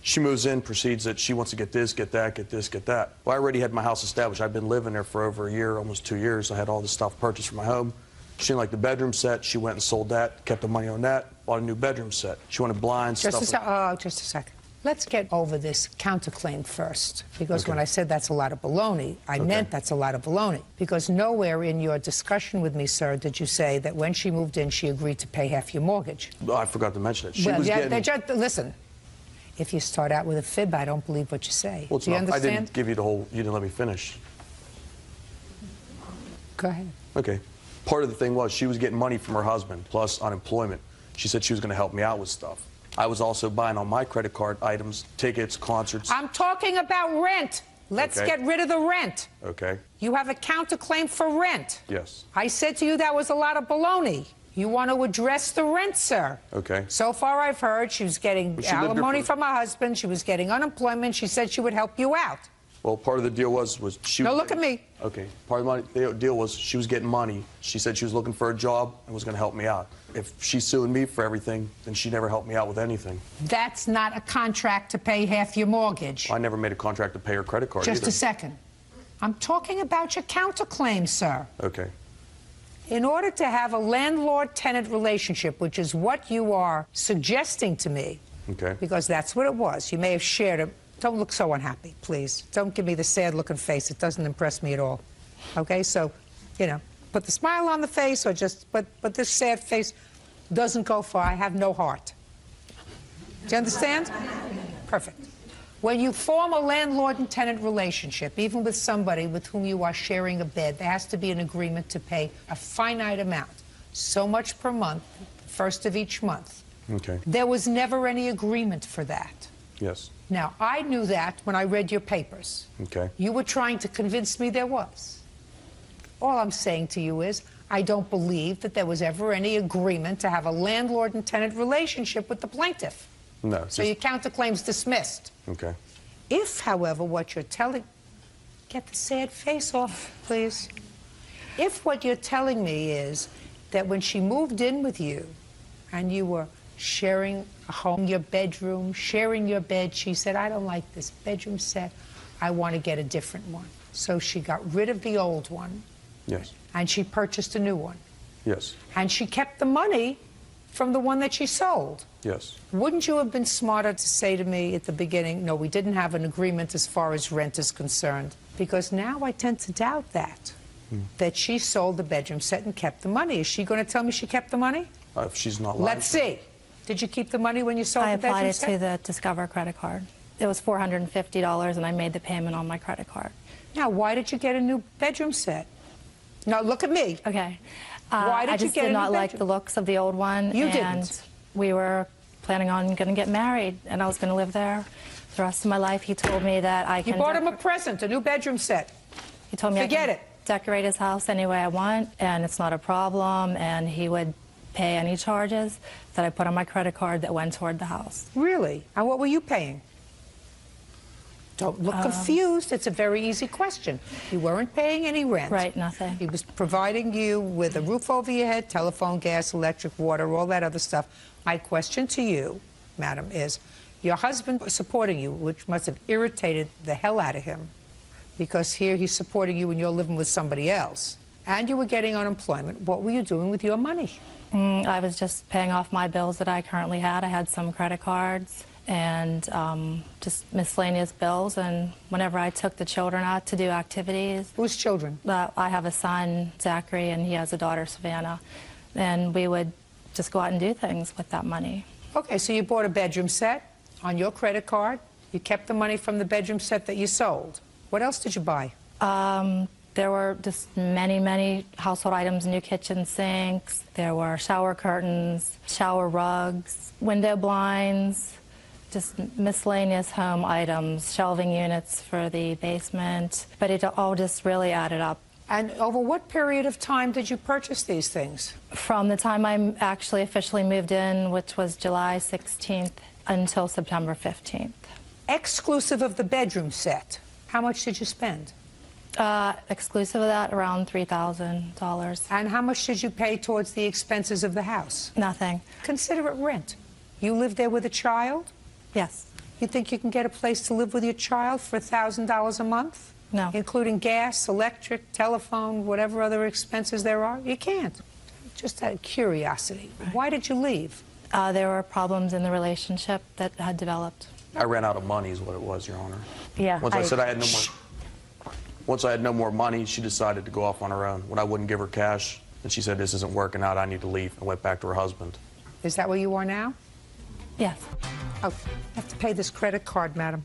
Speaker 12: She moves in, proceeds that she wants to get this, get that, get this, get that. Well, I already had my house established. I've been living there for over a year, almost 2 years. I had all this stuff purchased for my home. She didn't like the bedroom set. She went and sold that, kept the money on that, bought a new bedroom set. She wanted blinds,
Speaker 2: just
Speaker 12: stuff.
Speaker 2: Just a second. Let's get over this counterclaim first, because when I said that's a lot of baloney, I meant that's a lot of baloney. Because nowhere in your discussion with me, sir, did you say that when she moved in, she agreed to pay half your mortgage.
Speaker 12: Oh, I forgot to mention it. She was getting...
Speaker 2: Listen, if you start out with a fib, I don't believe what you say.
Speaker 12: Well,
Speaker 2: do you understand?
Speaker 12: I didn't give you the whole... You didn't let me finish.
Speaker 2: Go ahead.
Speaker 12: Okay. Part of the thing was she was getting money from her husband, plus unemployment. She said she was going to help me out with stuff. I was also buying on my credit card items, tickets, concerts.
Speaker 2: I'm talking about rent. Let's get rid of the rent.
Speaker 12: Okay.
Speaker 2: You have a counterclaim for rent.
Speaker 12: Yes.
Speaker 2: I said to you that was a lot of baloney. You want to address the rent, sir.
Speaker 12: Okay.
Speaker 2: So far I've heard she was getting alimony from her husband. She was getting unemployment. She said she would help you out.
Speaker 12: Well, part of the deal was she...
Speaker 2: No, look at me.
Speaker 12: Okay. Part of the deal was she was getting money. She said she was looking for a job and was going to help me out. If she's suing me for everything, then she never helped me out with anything.
Speaker 2: That's not a contract to pay half your mortgage.
Speaker 12: I never made a contract to pay her credit card
Speaker 2: Just
Speaker 12: either.
Speaker 2: a second. I'm talking about your counterclaim, sir.
Speaker 12: Okay.
Speaker 2: In order to have a landlord-tenant relationship, which is what you are suggesting to me, because that's what it was. You may have shared it. Don't look so unhappy, please. Don't give me the sad-looking face. It doesn't impress me at all. Okay, so, you know, put the smile on the face, or just, but this sad face doesn't go far. I have no heart. Do you understand? Perfect. When you form a landlord and tenant relationship, even with somebody with whom you are sharing a bed, there has to be an agreement to pay a finite amount, so much per month, first of each month.
Speaker 12: Okay.
Speaker 2: There was never any agreement for that.
Speaker 12: Yes.
Speaker 2: Now, I knew that when I read your papers.
Speaker 12: Okay.
Speaker 2: You were trying to convince me there was. All I'm saying to you is, I don't believe that there was ever any agreement to have a landlord and tenant relationship with the plaintiff.
Speaker 12: No.
Speaker 2: So your counterclaim's dismissed.
Speaker 12: Okay.
Speaker 2: If, however, what you're telling... Get the sad face off, please. If what you're telling me is that when she moved in with you and you were sharing a home, your bedroom, sharing your bed, she said, I don't like this bedroom set. I want to get a different one. So she got rid of the old one.
Speaker 12: Yes.
Speaker 2: And she purchased a new one.
Speaker 12: Yes.
Speaker 2: And she kept the money from the one that she sold.
Speaker 12: Yes.
Speaker 2: Wouldn't you have been smarter to say to me at the beginning, no, we didn't have an agreement as far as rent is concerned? Because now I tend to doubt that, that she sold the bedroom set and kept the money. Is she going to tell me she kept the money?
Speaker 12: If she's not lying.
Speaker 2: Let's see. Did you keep the money when you sold the bedroom
Speaker 5: I applied it
Speaker 2: set?
Speaker 5: to the Discover credit card. It was $450, and I made the payment on my credit card.
Speaker 2: Now, why did you get a new bedroom set? Now, look at me.
Speaker 5: Okay.
Speaker 2: Why did
Speaker 5: I just
Speaker 2: you get
Speaker 5: did
Speaker 2: a new
Speaker 5: not like
Speaker 2: bedroom?
Speaker 5: the looks of the old one.
Speaker 2: You
Speaker 5: and
Speaker 2: didn't.
Speaker 5: We were planning on going to get married, and I was going to live there the rest of my life. He told me that I
Speaker 2: You
Speaker 5: can...
Speaker 2: bought him a present, a new bedroom set.
Speaker 5: He told me
Speaker 2: Forget
Speaker 5: I can
Speaker 2: it.
Speaker 5: decorate his house any way I want, and it's not a problem, and he would pay any charges that I put on my credit card that went toward the house.
Speaker 2: Really? And what were you paying? Don't look confused. It's a very easy question. You weren't paying any rent.
Speaker 5: Right, nothing.
Speaker 2: He was providing you with a roof over your head, telephone, gas, electric, water, all that other stuff. My question to you, madam, is your husband was supporting you, which must have irritated the hell out of him, because here he's supporting you and you're living with somebody else, and you were getting unemployment. What were you doing with your money?
Speaker 5: I was just paying off my bills that I currently had. I had some credit cards and just miscellaneous bills, and whenever I took the children out to do activities.
Speaker 2: Whose children?
Speaker 5: I have a son, Zachary, and he has a daughter, Savannah, and we would just go out and do things with that money.
Speaker 2: Okay, so you bought a bedroom set on your credit card. You kept the money from the bedroom set that you sold. What else did you buy?
Speaker 5: There were just many, many household items, new kitchen sinks. There were shower curtains, shower rugs, window blinds, just miscellaneous home items, shelving units for the basement. But it all just really added up.
Speaker 2: And over what period of time did you purchase these things?
Speaker 5: From the time I actually officially moved in, which was July 16th, until September 15th.
Speaker 2: Exclusive of the bedroom set, how much did you spend?
Speaker 5: Exclusive of that, around $3,000.
Speaker 2: And how much did you pay towards the expenses of the house?
Speaker 5: Nothing.
Speaker 2: Consider it rent. You live there with a child?
Speaker 5: Yes.
Speaker 2: You think you can get a place to live with your child for $1,000 a month?
Speaker 5: No.
Speaker 2: Including gas, electric, telephone, whatever other expenses there are? You can't. Just out of curiosity. Right. Why did you leave?
Speaker 5: There were problems in the relationship that had developed.
Speaker 12: I ran out of money is what it was, Your Honor.
Speaker 5: Yeah.
Speaker 12: Once I said I had no more... Once I had no more money, she decided to go off on her own. When I wouldn't give her cash, and she said, this isn't working out, I need to leave, and went back to her husband.
Speaker 2: Is that where you are now?
Speaker 5: Yes.
Speaker 2: Oh, you have to pay this credit card, madam.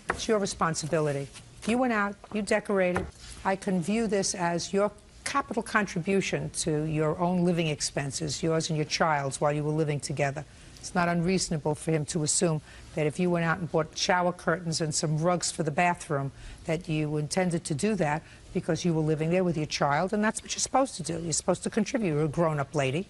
Speaker 2: It's your responsibility. You went out, you decorated. I can view this as your capital contribution to your own living expenses, yours and your child's, while you were living together. It's not unreasonable for him to assume that if you went out and bought shower curtains and some rugs for the bathroom, that you intended to do that because you were living there with your child, and that's what you're supposed to do. You're supposed to contribute. You're a grown-up lady.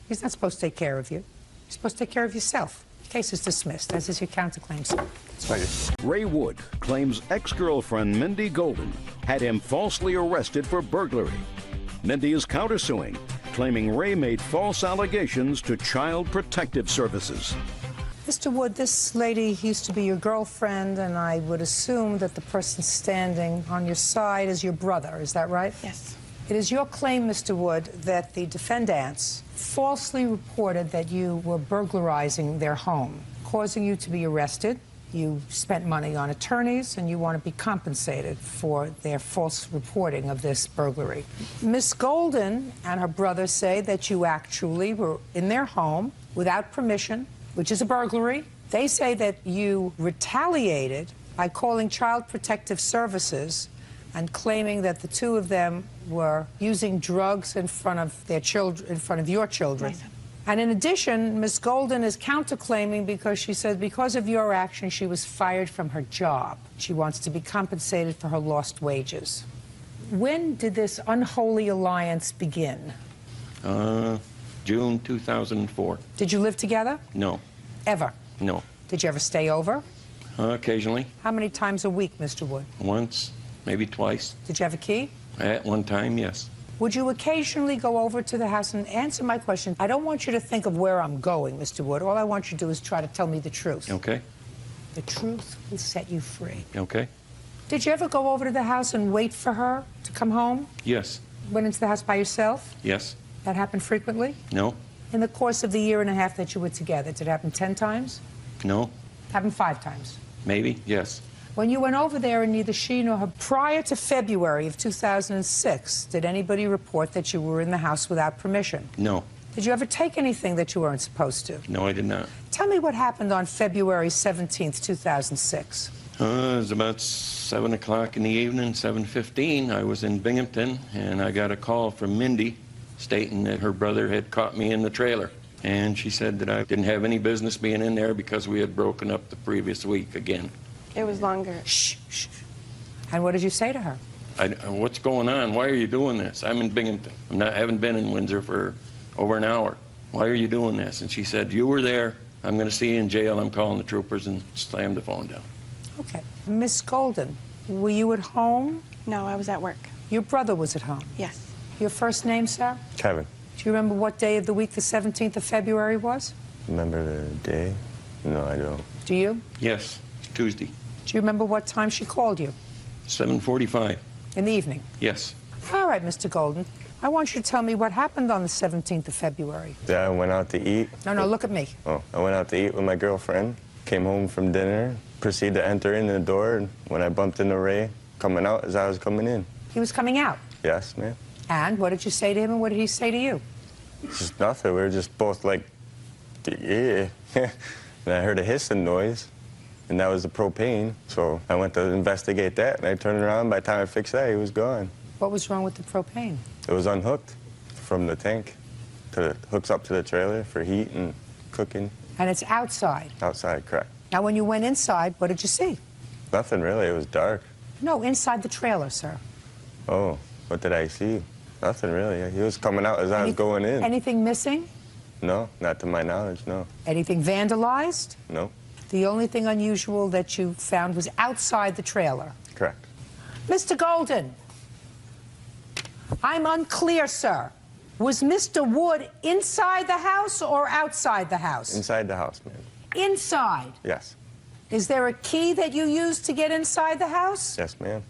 Speaker 2: He's not supposed to take care of you. You're supposed to take care of yourself. Case is dismissed, as is your counterclaim, sir.
Speaker 1: Thank you. Ray Wood claims ex-girlfriend Mindy Golden had him falsely arrested for burglary. Mindy is countersuing, claiming Ray made false allegations to Child Protective Services.
Speaker 2: Mr. Wood, this lady used to be your girlfriend, and I would assume that the person standing on your side is your brother. Is that right?
Speaker 5: Yes.
Speaker 2: It is your claim, Mr. Wood, that the defendants falsely reported that you were burglarizing their home, causing you to be arrested. You spent money on attorneys, and you want to be compensated for their false reporting of this burglary. Miss Golden and her brother say that you actually were in their home without permission, which is a burglary, They say that you retaliated by calling Child Protective Services and claiming that the two of them were using drugs in front of their children, in front of your children. Right. And in addition, Ms. Golden is counterclaiming because she said because of your action, she was fired from her job. She wants to be compensated for her lost wages. When did this unholy alliance begin?
Speaker 13: June 2004.
Speaker 2: Did you live together?
Speaker 13: No.
Speaker 2: Ever?
Speaker 13: No.
Speaker 2: Did you ever stay over?
Speaker 13: Occasionally.
Speaker 2: How many times a week, Mr. Wood?
Speaker 13: Once, maybe twice.
Speaker 2: Did you have a key?
Speaker 13: At one time, yes.
Speaker 2: Would you occasionally go over to the house and answer my question? I don't want you to think of where I'm going, Mr. Wood. All I want you to do is try to tell me the truth.
Speaker 13: Okay.
Speaker 2: The truth will set you free.
Speaker 13: Okay.
Speaker 2: Did you ever go over to the house and wait for her to come home?
Speaker 13: Yes.
Speaker 2: Went into the house by yourself?
Speaker 13: Yes.
Speaker 2: That happened frequently?
Speaker 13: No.
Speaker 2: In the course of the year and a half that you were together, did it happen 10 times?
Speaker 13: No.
Speaker 2: Happened 5 times?
Speaker 13: Maybe, yes.
Speaker 2: When you went over there and neither she nor her, prior to February of 2006, did anybody report that you were in the house without permission?
Speaker 13: No.
Speaker 2: Did you ever take anything that you weren't supposed to?
Speaker 13: No, I did not.
Speaker 2: Tell me what happened on February 17th, 2006.
Speaker 13: It was about 7 o'clock in the evening, 7:15. I was in Binghamton, and I got a call from Mindy stating that her brother had caught me in the trailer. And she said that I didn't have any business being in there because we had broken up the previous week again.
Speaker 19: It was longer.
Speaker 2: Shh, shh. And what did you say to her?
Speaker 13: What's going on? Why are you doing this? I'm in Binghamton. I haven't been in Windsor for over an hour. Why are you doing this? And she said, you were there. I'm going to see you in jail. I'm calling the troopers, and slammed the phone down.
Speaker 2: Okay. Miss Golden, were you at home?
Speaker 19: No, I was at work.
Speaker 2: Your brother was at home?
Speaker 19: Yes.
Speaker 2: Your first name, sir?
Speaker 14: Kevin.
Speaker 2: Do you remember what day of the week the 17th of February was?
Speaker 14: Remember the day? No, I don't.
Speaker 2: Do you?
Speaker 13: Yes, Tuesday.
Speaker 2: Do you remember what time she called you?
Speaker 13: 7:45.
Speaker 2: In the evening?
Speaker 13: Yes.
Speaker 2: All right, Mr. Golden. I want you to tell me what happened on the 17th of February.
Speaker 14: Yeah, I went out to eat.
Speaker 2: No, look at me.
Speaker 14: Oh, I went out to eat with my girlfriend, came home from dinner, proceeded to enter in the door, and when I bumped into Ray coming out as I was coming in.
Speaker 2: He was coming out?
Speaker 14: Yes, ma'am.
Speaker 2: And what did you say to him, and what did he say to you?
Speaker 14: Just nothing. We were just both like, yeah. And I heard a hissing noise, and that was the propane. So I went to investigate that, and I turned around. By the time I fixed that, he was gone.
Speaker 2: What was wrong with the propane?
Speaker 14: It was unhooked from the tank. Hooks up to the trailer for heat and cooking.
Speaker 2: And it's outside?
Speaker 14: Outside, correct.
Speaker 2: Now, when you went inside, what did you see?
Speaker 14: Nothing really. It was dark.
Speaker 2: No, inside the trailer, sir.
Speaker 14: Oh, what did I see? Nothing really. He was coming out as I was going in.
Speaker 2: Anything missing?
Speaker 14: No, not to my knowledge, no.
Speaker 2: Anything vandalized?
Speaker 14: No.
Speaker 2: The only thing unusual that you found was outside the trailer?
Speaker 14: Correct.
Speaker 2: Mr. Golden, I'm unclear, sir. Was Mr. Wood inside the house or outside the house?
Speaker 14: Inside the house, ma'am.
Speaker 2: Inside?
Speaker 14: Yes.
Speaker 2: Is there a key that you used to get inside the house?
Speaker 14: Yes, ma'am.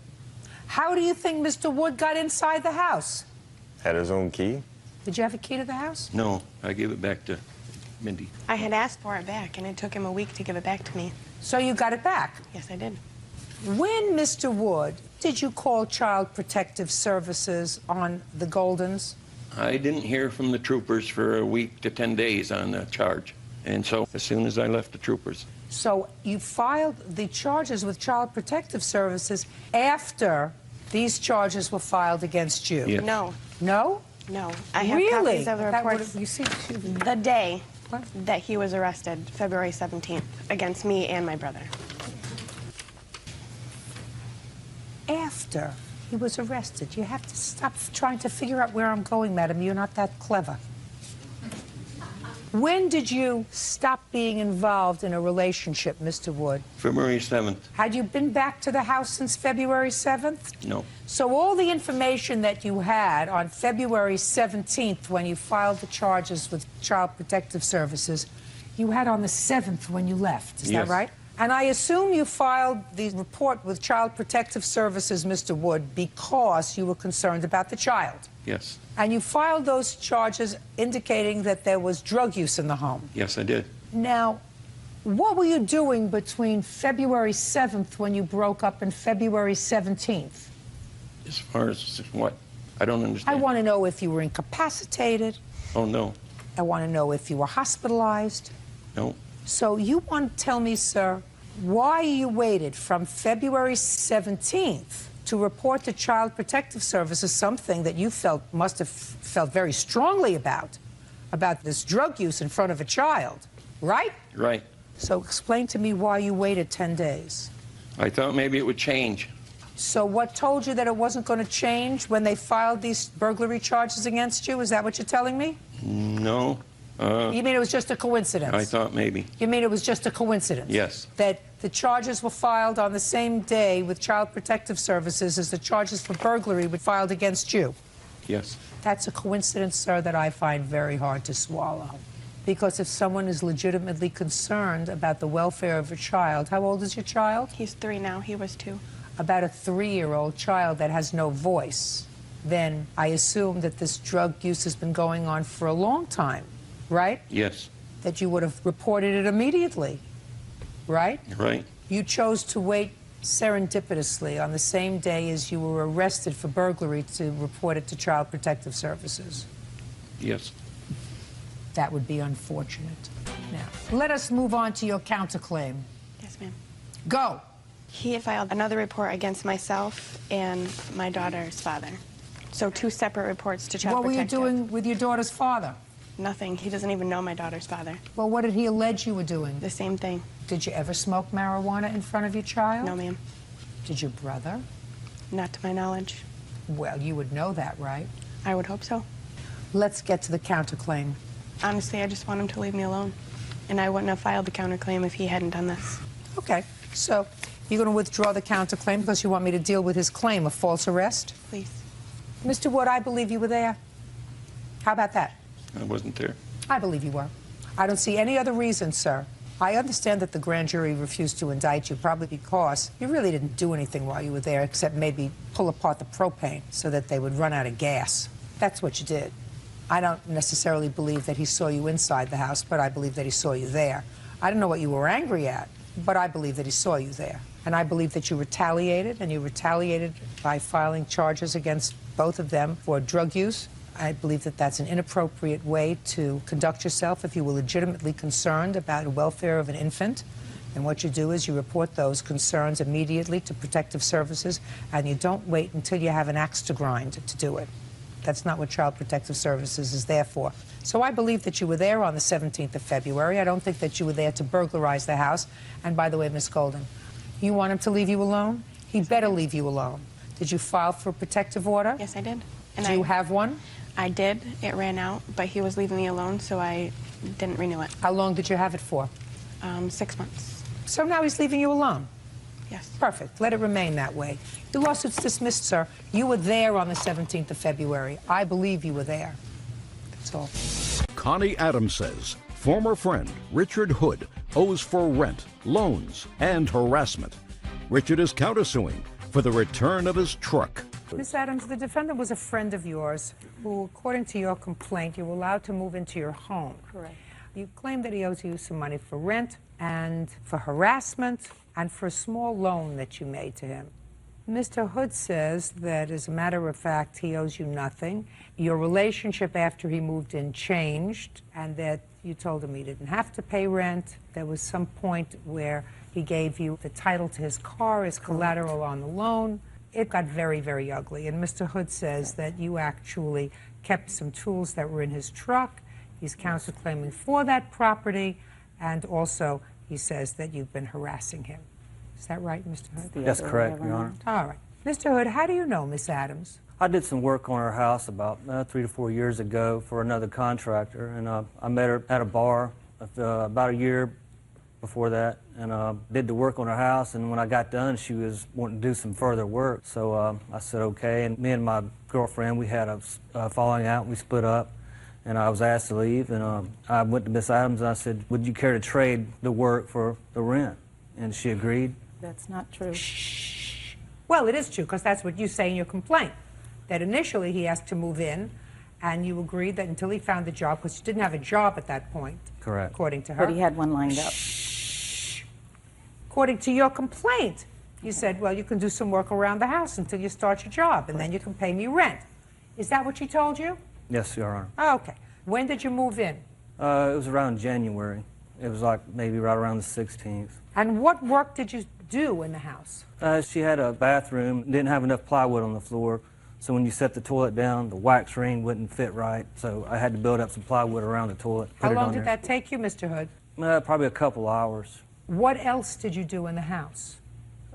Speaker 2: How do you think Mr. Wood got inside the house?
Speaker 14: Had his own key.
Speaker 2: Did you have a key to the house?
Speaker 13: No, I gave it back to Mindy.
Speaker 19: I had asked for it back, and it took him a week to give it back to me.
Speaker 2: So you got it back?
Speaker 19: Yes, I did.
Speaker 2: When, Mr. Wood, did you call Child Protective Services on the Goldens?
Speaker 13: I didn't hear from the troopers for a week to 10 days on the charge. And so as soon as I left the troopers.
Speaker 2: So you filed the charges with Child Protective Services after these charges were filed against you?
Speaker 13: Yes.
Speaker 19: No.
Speaker 2: No?
Speaker 19: No. I have
Speaker 2: Really?
Speaker 19: copies of the reports.
Speaker 2: You see,
Speaker 19: the day that he was arrested, February 17th, against me and my brother.
Speaker 2: After he was arrested. You have to stop trying to figure out where I'm going, madam. You're not that clever. When did you stop being involved in a relationship, Mr. Wood?
Speaker 13: February 7th.
Speaker 2: Had you been back to the house since February 7th?
Speaker 13: No.
Speaker 2: So all the information that you had on February 17th when you filed the charges with Child Protective Services, you had on the 7th when you left. Is
Speaker 13: Yes.
Speaker 2: that right? And I assume you filed the report with Child Protective Services, Mr. Wood, because you were concerned about the child.
Speaker 13: Yes.
Speaker 2: And you filed those charges indicating that there was drug use in the home.
Speaker 13: Yes, I did.
Speaker 2: Now, what were you doing between February 7th when you broke up and February 17th?
Speaker 13: As far as what? I don't understand.
Speaker 2: I want to know if you were incapacitated.
Speaker 13: Oh, no.
Speaker 2: I want to know if you were hospitalized.
Speaker 13: No.
Speaker 2: So you want to tell me, sir, why you waited from February 17th to report to Child Protective Services something that you must have felt very strongly about this drug use in front of a child, right?
Speaker 13: Right.
Speaker 2: So explain to me why you waited 10 days.
Speaker 13: I thought maybe it would change.
Speaker 2: So what told you that it wasn't going to change when they filed these burglary charges against you? Is that what you're telling me?
Speaker 13: No.
Speaker 2: You mean it was just a coincidence?
Speaker 13: I thought maybe.
Speaker 2: You mean it was just a coincidence?
Speaker 13: Yes.
Speaker 2: That the charges were filed on the same day with Child Protective Services as the charges for burglary were filed against you?
Speaker 13: Yes.
Speaker 2: That's a coincidence, sir, that I find very hard to swallow. Because if someone is legitimately concerned about the welfare of a child, how old is your child?
Speaker 19: He's 3 now. He was 2.
Speaker 2: About a 3-year-old child that has no voice, then I assume that this drug use has been going on for a long time, right?
Speaker 13: Yes.
Speaker 2: That you would have reported it immediately, right?
Speaker 13: Right.
Speaker 2: You chose to wait serendipitously on the same day as you were arrested for burglary to report it to Child Protective Services.
Speaker 13: Yes.
Speaker 2: That would be unfortunate. Now, let us move on to your counterclaim.
Speaker 19: Yes, ma'am.
Speaker 2: Go.
Speaker 19: He had filed another report against myself and my daughter's father. So 2 separate reports to Child Protective.
Speaker 2: What were you doing with your daughter's father?
Speaker 19: Nothing. He doesn't even know my daughter's father.
Speaker 2: Well, what did he allege you were doing?
Speaker 19: The same thing.
Speaker 2: Did you ever smoke marijuana in front of your child?
Speaker 19: No, ma'am.
Speaker 2: Did your brother?
Speaker 19: Not to my knowledge.
Speaker 2: Well, you would know that, right?
Speaker 19: I would hope so.
Speaker 2: Let's get to the counterclaim.
Speaker 19: Honestly, I just want him to leave me alone. And I wouldn't have filed the counterclaim if he hadn't done this.
Speaker 2: Okay, so you're going to withdraw the counterclaim because you want me to deal with his claim of false arrest?
Speaker 19: Please.
Speaker 2: Mr. Wood, I believe you were there. How about that?
Speaker 13: I wasn't there.
Speaker 2: I believe you were. I don't see any other reason, sir. I understand that the grand jury refused to indict you probably because you really didn't do anything while you were there except maybe pull apart the propane so that they would run out of gas. That's what you did. I don't necessarily believe that he saw you inside the house, but I believe that he saw you there. I don't know what you were angry at, but I believe that he saw you there. And I believe that you retaliated, and you retaliated by filing charges against both of them for drug use. I believe that that's an inappropriate way to conduct yourself if you were legitimately concerned about the welfare of an infant. And what you do is you report those concerns immediately to Protective Services, and you don't wait until you have an axe to grind to do it. That's not what Child Protective Services is there for. So I believe that you were there on the 17th of February. I don't think that you were there to burglarize the house. And by the way, Miss Golden, you want him to leave you alone? He better leave you alone. Did you file for a protective order?
Speaker 19: Yes, I did.
Speaker 2: And do you have one?
Speaker 19: I did. It ran out, but he was leaving me alone, so I didn't renew it.
Speaker 2: How long did you have it for?
Speaker 19: 6 months.
Speaker 2: So now he's leaving you alone?
Speaker 19: Yes.
Speaker 2: Perfect. Let it remain that way. The lawsuit's dismissed, sir. You were there on the 17th of February. I believe you were there. That's all.
Speaker 1: Connie Adams says former friend Richard Hood owes for rent, loans, and harassment. Richard is countersuing for the return of his truck.
Speaker 2: Miss Adams, the defendant was a friend of yours who, according to your complaint, you were allowed to move into your home.
Speaker 19: Correct.
Speaker 2: You claim that he owes you some money for rent and for harassment and for a small loan that you made to him. Mr. Hood says that, as a matter of fact, he owes you nothing. Your relationship after he moved in changed, and that you told him he didn't have to pay rent. There was some point where he gave you the title to his car as collateral on the loan. It got very, very ugly, and Mr. Hood says that you actually kept some tools that were in his truck. He's counterclaiming for that property, and also he says that you've been harassing him. Is that right, Mr. Hood?
Speaker 15: That's correct, Your Honor.
Speaker 2: All right. Mr. Hood, how do you know Miss Adams?
Speaker 15: I did some work on her house about 3 to 4 years ago for another contractor, and I met her at a bar about a year before that, and did the work on her house, and when I got done, she was wanting to do some further work, so I said okay, and me and my girlfriend, we had a falling out, we split up, and I was asked to leave, and I went to Miss Adams, and I said, would you care to trade the work for the rent? And she agreed.
Speaker 8: That's not true.
Speaker 2: Shh. Well, it is true, because that's what you say in your complaint, that initially he asked to move in, and you agreed that until he found a job, because you didn't have a job at that point.
Speaker 15: Correct.
Speaker 2: According to her.
Speaker 8: But he had one lined up.
Speaker 2: Shh. According to your complaint, you said, well, you can do some work around the house until you start your job, and then you can pay me rent. Is that what she told you?
Speaker 15: Yes, Your Honor.
Speaker 2: Oh, okay. When did you move in?
Speaker 15: It was around January. It was like maybe right around the 16th.
Speaker 2: And what work did you do in the house?
Speaker 15: She had a bathroom, didn't have enough plywood on the floor, so when you set the toilet down, the wax ring wouldn't fit right, so I had to build up some plywood around the toilet.
Speaker 2: How long did that take you, Mr. Hood?
Speaker 15: Probably a couple hours.
Speaker 2: What else did you do in the house?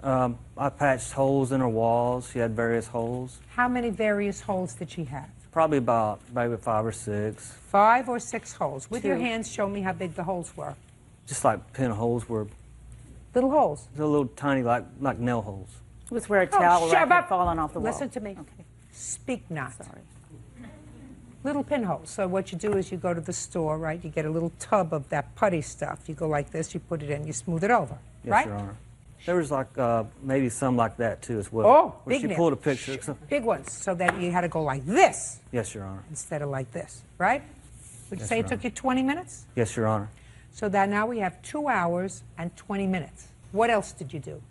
Speaker 15: I patched holes in her walls. She had various holes.
Speaker 2: How many various holes did she have?
Speaker 15: Probably about maybe 5 or 6.
Speaker 2: 5 or 6 holes. With your
Speaker 15: 2.
Speaker 2: hands, show me how big the holes were.
Speaker 15: Just like pinholes were.
Speaker 2: Little holes?
Speaker 15: They're little tiny, like nail holes.
Speaker 17: It was where a towel rack had fallen off the wall.
Speaker 2: Listen to me. Okay. Speak not. Sorry. Little pinholes. So what you do is you go to the store, right? You get a little tub of that putty stuff. You go like this, you put it in, you smooth it over,
Speaker 15: Yes,
Speaker 2: right?
Speaker 15: Your Honor. There was like maybe some like that too as well.
Speaker 2: Oh,
Speaker 15: where
Speaker 2: big
Speaker 15: she
Speaker 2: nails.
Speaker 15: pulled a picture.
Speaker 2: Big ones, so that you had to go like this.
Speaker 15: Yes, Your Honor.
Speaker 2: Instead of like this, right? Would you
Speaker 15: Yes,
Speaker 2: say
Speaker 15: Your
Speaker 2: it took you 20 minutes?
Speaker 15: Yes, Your Honor.
Speaker 2: So that now we have 2 hours and 20 minutes. What else did you do?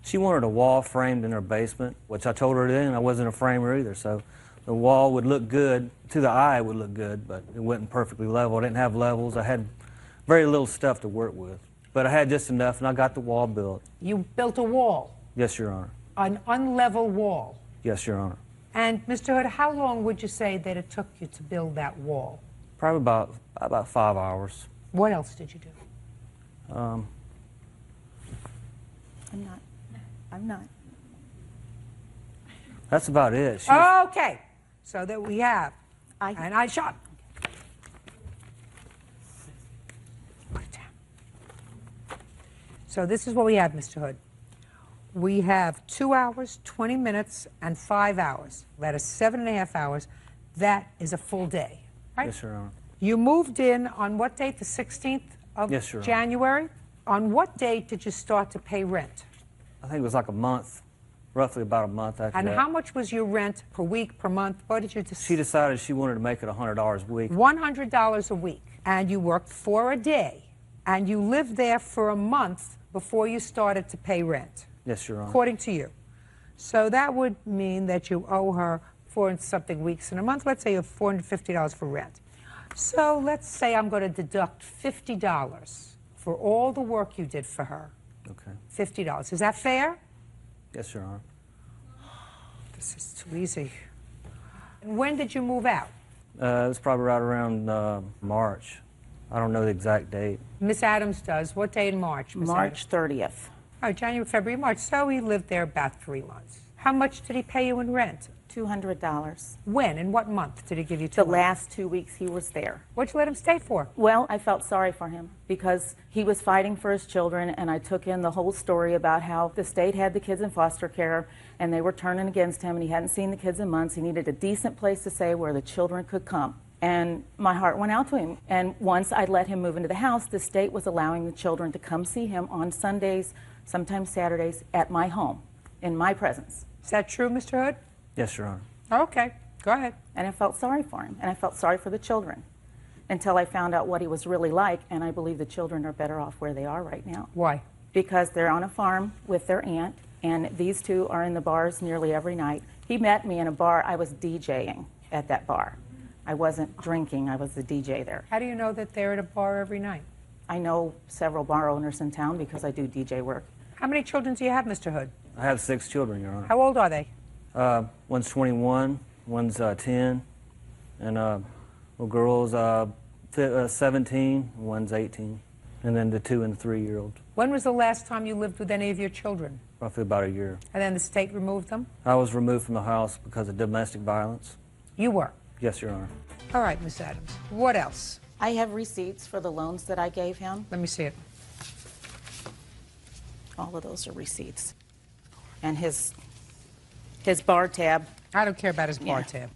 Speaker 15: She wanted a wall framed in her basement, which I told her then I wasn't a framer either, so the wall would look good. To the eye, it would look good, but it wasn't perfectly level. I didn't have levels. I had very little stuff to work with. But I had just enough, and I got the wall built.
Speaker 2: You built a wall,
Speaker 15: Yes, Your Honor.
Speaker 2: an unlevel wall.
Speaker 15: Yes, Your Honor.
Speaker 2: And, Mr. Hood, how long would you say that it took you to build that wall?
Speaker 15: Probably about 5 hours.
Speaker 2: What else did you do?
Speaker 17: I'm not.
Speaker 15: That's about it.
Speaker 2: Okay, so that we have, and I shot. Put it down. So this is what we have, Mr. Hood. We have 2 hours, 20 minutes, and 5 hours. That is 7.5 hours. That is a full day, right?
Speaker 15: Yes, Your Honor.
Speaker 2: You moved in on what date? The 16th of
Speaker 15: Yes, Your Honor.
Speaker 2: January? On what date did you start to pay rent?
Speaker 15: I think it was like a month, roughly about a month after
Speaker 2: And
Speaker 15: that.
Speaker 2: how much was your rent per week, per month? What did you decide?
Speaker 15: She decided she wanted to make it $100 a week.
Speaker 2: $100 a week. And you worked for a day. And you lived there for a month before you started to pay rent.
Speaker 15: Yes, Your Honor.
Speaker 2: According to you. So that would mean that you owe her 4 and something weeks in a month. Let's say you have $450 for rent. So let's say I'm going to deduct $50 for all the work you did for her.
Speaker 15: Okay.
Speaker 2: $50. Is that fair?
Speaker 15: Yes, Your Honor.
Speaker 2: This is too easy. And when did you move out?
Speaker 15: It was probably right around March. I don't know the exact date.
Speaker 2: Miss Adams does. What day in March? Miss
Speaker 17: March
Speaker 2: Adams?
Speaker 17: 30th.
Speaker 2: Oh, January, February, March. So he lived there about 3 months. How much did he pay you in rent?
Speaker 17: $200.
Speaker 2: When? In what month did he give you
Speaker 17: The
Speaker 2: $200?
Speaker 17: last 2 weeks he was there.
Speaker 2: What'd you let him stay for?
Speaker 17: Well, I felt sorry for him because he was fighting for his children, and I took in the whole story about how the state had the kids in foster care and they were turning against him, and he hadn't seen the kids in months. He needed a decent place to stay where the children could come. And my heart went out to him. And once I let him move into the house, the state was allowing the children to come see him on Sundays, sometimes Saturdays, at my home, in my presence.
Speaker 2: Is that true, Mr. Hood?
Speaker 15: Yes, Your Honor.
Speaker 2: Okay, go ahead.
Speaker 17: And I felt sorry for him, and I felt sorry for the children until I found out what he was really like, and I believe the children are better off where they are right now.
Speaker 2: Why?
Speaker 17: Because they're on a farm with their aunt, and these two are in the bars nearly every night. He met me in a bar. I was DJing at that bar. I wasn't drinking. I was the DJ there.
Speaker 2: How do you know that they're at a bar every night?
Speaker 17: I know several bar owners in town because I do DJ work.
Speaker 2: How many children do you have, Mr. Hood?
Speaker 15: I have 6 children, Your Honor.
Speaker 2: How old are they?
Speaker 15: One's 21, one's 10, and little girl's 17, one's 18, and then the 2 and 3-year-old.
Speaker 2: When was the last time you lived with any of your children?
Speaker 15: Roughly about a year.
Speaker 2: And then the state removed them?
Speaker 15: I was removed from the house because of domestic violence.
Speaker 2: You were?
Speaker 15: Yes, Your Honor.
Speaker 2: All right, Miss Adams. What else?
Speaker 17: I have receipts for the loans that I gave him.
Speaker 2: Let me see it.
Speaker 17: All of those are receipts. And his bar tab.
Speaker 2: I don't care about his bar tab.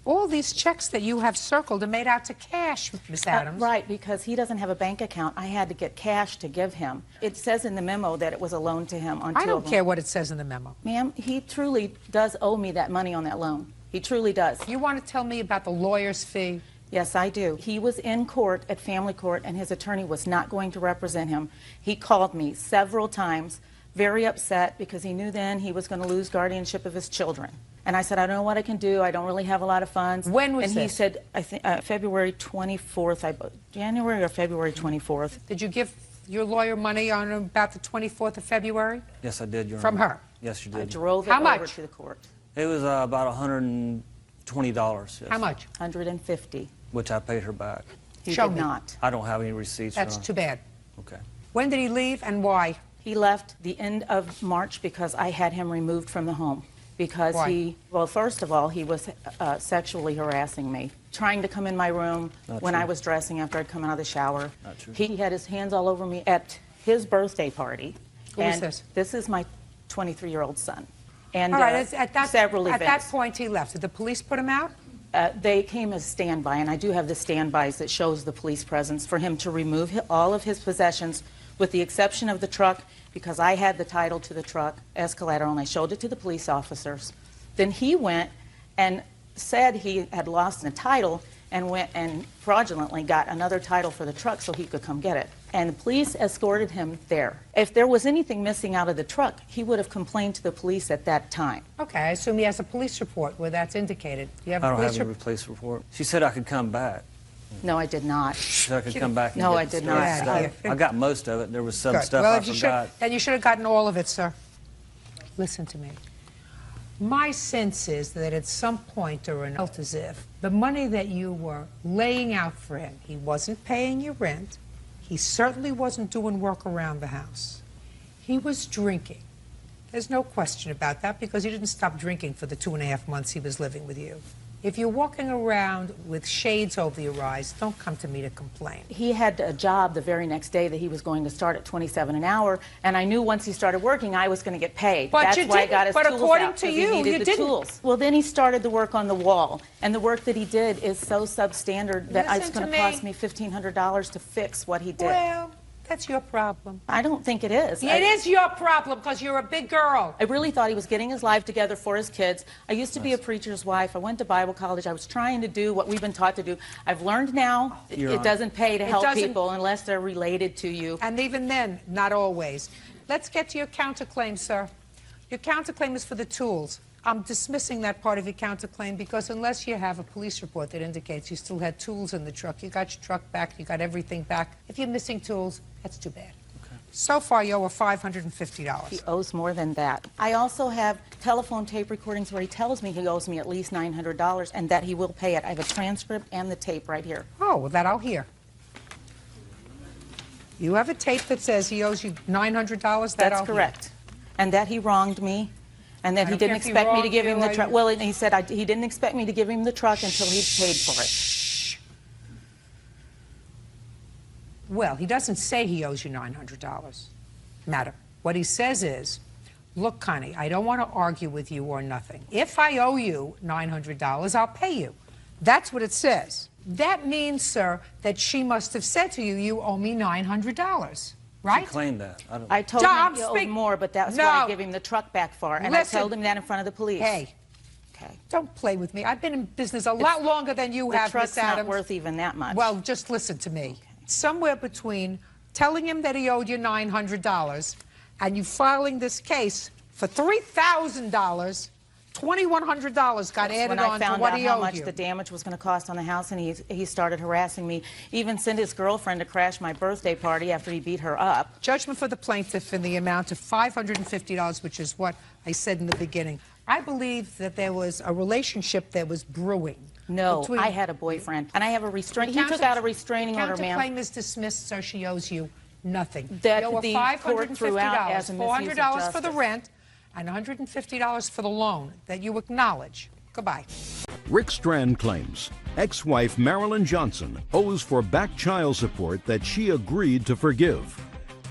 Speaker 2: All these checks that you have circled are made out to cash, Miss Adams.
Speaker 17: Right, because he doesn't have a bank account. I had to get cash to give him. It says in the memo that it was a loan to him on 2
Speaker 2: I
Speaker 17: of
Speaker 2: don't
Speaker 17: them.
Speaker 2: care what it says in the memo.
Speaker 17: Ma'am, he truly does owe me that money on that loan. He truly does.
Speaker 2: You want to tell me about the lawyer's fee?
Speaker 17: Yes, I do. He was in court at family court, and his attorney was not going to represent him. He called me several times, very upset, because he knew then he was going to lose guardianship of his children. And I said, I don't know what I can do. I don't really have a lot of funds.
Speaker 2: When was
Speaker 17: And
Speaker 2: this?
Speaker 17: he said, I think February 24th, January or February 24th.
Speaker 2: Did you give your lawyer money on about the 24th of February?
Speaker 15: Yes, I did, Your
Speaker 2: From
Speaker 15: Honor.
Speaker 2: her?
Speaker 15: Yes, you did.
Speaker 17: I drove it
Speaker 2: How
Speaker 17: over
Speaker 2: much?
Speaker 17: to the court.
Speaker 15: It was about $120, yes.
Speaker 2: How much?
Speaker 17: $150.
Speaker 15: Which I paid her back.
Speaker 17: He
Speaker 2: Show
Speaker 17: did
Speaker 2: me.
Speaker 17: not.
Speaker 15: I don't have any receipts, Your
Speaker 2: That's
Speaker 15: Honor.
Speaker 2: too bad.
Speaker 15: Okay.
Speaker 2: When did he leave and why?
Speaker 17: He left the end of March because I had him removed from the home. Because
Speaker 2: Why?
Speaker 17: well, first of all, he was sexually harassing me, trying to come in my room
Speaker 15: Not
Speaker 17: when
Speaker 15: true.
Speaker 17: I was dressing after I'd come out of the shower.
Speaker 15: Not true.
Speaker 17: He had his hands all over me at his birthday party.
Speaker 2: Who is
Speaker 17: And
Speaker 2: this?
Speaker 17: This is my 23-year-old son. And
Speaker 2: All right, at that,
Speaker 17: several
Speaker 2: at
Speaker 17: events.
Speaker 2: that point he left. Did the police put him out?
Speaker 17: They came as standby, and I do have the standbys that shows the police presence for him to remove all of his possessions, with the exception of the truck, because I had the title to the truck as collateral, and I showed it to the police officers. Then he went and said he had lost the title and went and fraudulently got another title for the truck so he could come get it. And the police escorted him there. If there was anything missing out of the truck, he would have complained to the police at that time.
Speaker 2: Okay, I assume he has a police report where that's indicated. Do you have
Speaker 15: I
Speaker 2: a
Speaker 15: don't
Speaker 2: police
Speaker 15: have any
Speaker 2: report?
Speaker 15: police report. She said I could come back.
Speaker 17: No, I did not.
Speaker 15: She said I could come back and
Speaker 17: No,
Speaker 15: get
Speaker 17: I
Speaker 15: the
Speaker 17: did
Speaker 15: stuff.
Speaker 17: not.
Speaker 2: Yeah,
Speaker 15: Stuff.
Speaker 2: yeah.
Speaker 15: I got most of it. There was some
Speaker 2: Good.
Speaker 15: stuff
Speaker 2: well,
Speaker 15: I
Speaker 2: if you
Speaker 15: forgot.
Speaker 2: then you should have gotten all of it, sir. Listen to me. My sense is that at some point or another, felt as if the money that you were laying out for him, he wasn't paying your rent, he certainly wasn't doing work around the house. He was drinking. There's no question about that because he didn't stop drinking for the 2.5 months he was living with you. If you're walking around with shades over your eyes, don't come to me to complain.
Speaker 17: He had a job the very next day that he was going to start at $27 an hour, and I knew once he started working, I was going to get paid.
Speaker 2: But
Speaker 17: That's
Speaker 2: you
Speaker 17: why I
Speaker 2: didn't.
Speaker 17: got his
Speaker 2: But
Speaker 17: tools
Speaker 2: according
Speaker 17: out,
Speaker 2: to
Speaker 17: 'cause
Speaker 2: you,
Speaker 17: he needed
Speaker 2: you
Speaker 17: the
Speaker 2: didn't.
Speaker 17: tools. Well, then he started the work on the wall, and the work that he did is so substandard that it's
Speaker 2: Listen
Speaker 17: going
Speaker 2: to
Speaker 17: to
Speaker 2: me.
Speaker 17: cost me $1,500 to fix what he did.
Speaker 2: Well, that's your problem.
Speaker 17: I don't think it is.
Speaker 2: It is your problem because you're a big girl.
Speaker 17: I really thought he was getting his life together for his kids. I used to be a preacher's wife. I went to Bible college. I was trying to do what we've been taught to do. I've learned now it doesn't pay to
Speaker 2: It
Speaker 17: help
Speaker 2: doesn't-
Speaker 17: people unless they're related to you.
Speaker 2: And even then, not always. Let's get to your counterclaim, sir. Your counterclaim is for the tools. I'm dismissing that part of your counterclaim because unless you have a police report that indicates you still had tools in the truck, you got your truck back, you got everything back. If you're missing tools, that's too bad. So far, you owe $550.
Speaker 17: He owes more than that. I also have telephone tape recordings where he tells me he owes me at least $900 and that he will pay it. I have a transcript and the tape right here.
Speaker 2: Oh, well, that I'll hear. You have a tape that says he owes you $900?
Speaker 17: That's correct. And that he wronged me, and that
Speaker 2: I
Speaker 17: he
Speaker 2: don't care
Speaker 17: didn't
Speaker 2: if he
Speaker 17: expect me to
Speaker 2: wronged
Speaker 17: give
Speaker 2: you,
Speaker 17: him the
Speaker 2: I-
Speaker 17: truck. Well, and he said he didn't expect me to give him the truck until he'd paid for it.
Speaker 2: Well, he doesn't say he owes you $900. Matter. What he says is, look, Connie, I don't want to argue with you or nothing. If I owe you $900, I'll pay you. That's what it says. That means, sir, that she must have said to you, you owe me $900, right?
Speaker 15: She claimed that.
Speaker 17: I told him he owed more, but that's what I gave him the truck back for, and
Speaker 2: Listen.
Speaker 17: I told him that in front of the police.
Speaker 2: Hey,
Speaker 17: okay.
Speaker 2: Don't play with me. I've been in business a lot longer than you
Speaker 17: the
Speaker 2: have,
Speaker 17: truck's
Speaker 2: Miss Adams.
Speaker 17: not worth even that much.
Speaker 2: Well, just listen to me. Somewhere between telling him that he owed you $900 and you filing this case for $3,000, $2,100 got added
Speaker 17: when
Speaker 2: on
Speaker 17: I found
Speaker 2: to what
Speaker 17: out
Speaker 2: he
Speaker 17: how
Speaker 2: owed
Speaker 17: much
Speaker 2: you.
Speaker 17: the damage was going to cost on the house, and he started harassing me, even sent his girlfriend to crash my birthday party after he beat her up.
Speaker 2: Judgment for the plaintiff in the amount of $550, which is what I said in the beginning. I believe that there was a relationship that was brewing.
Speaker 17: No,
Speaker 2: between-
Speaker 17: I had a boyfriend, and I have a restraining.
Speaker 2: The
Speaker 17: He took out a restraining order, ma'am.
Speaker 2: counterclaim is dismissed, so she owes you nothing.
Speaker 17: That
Speaker 2: you owe
Speaker 17: the court
Speaker 2: $550,
Speaker 17: threw out as a misuse of
Speaker 2: $400 for the
Speaker 17: justice.
Speaker 2: rent, and $150 for the loan that you acknowledge. Goodbye.
Speaker 1: Rick Strand claims ex-wife Marilyn Johnson owes for back child support that she agreed to forgive.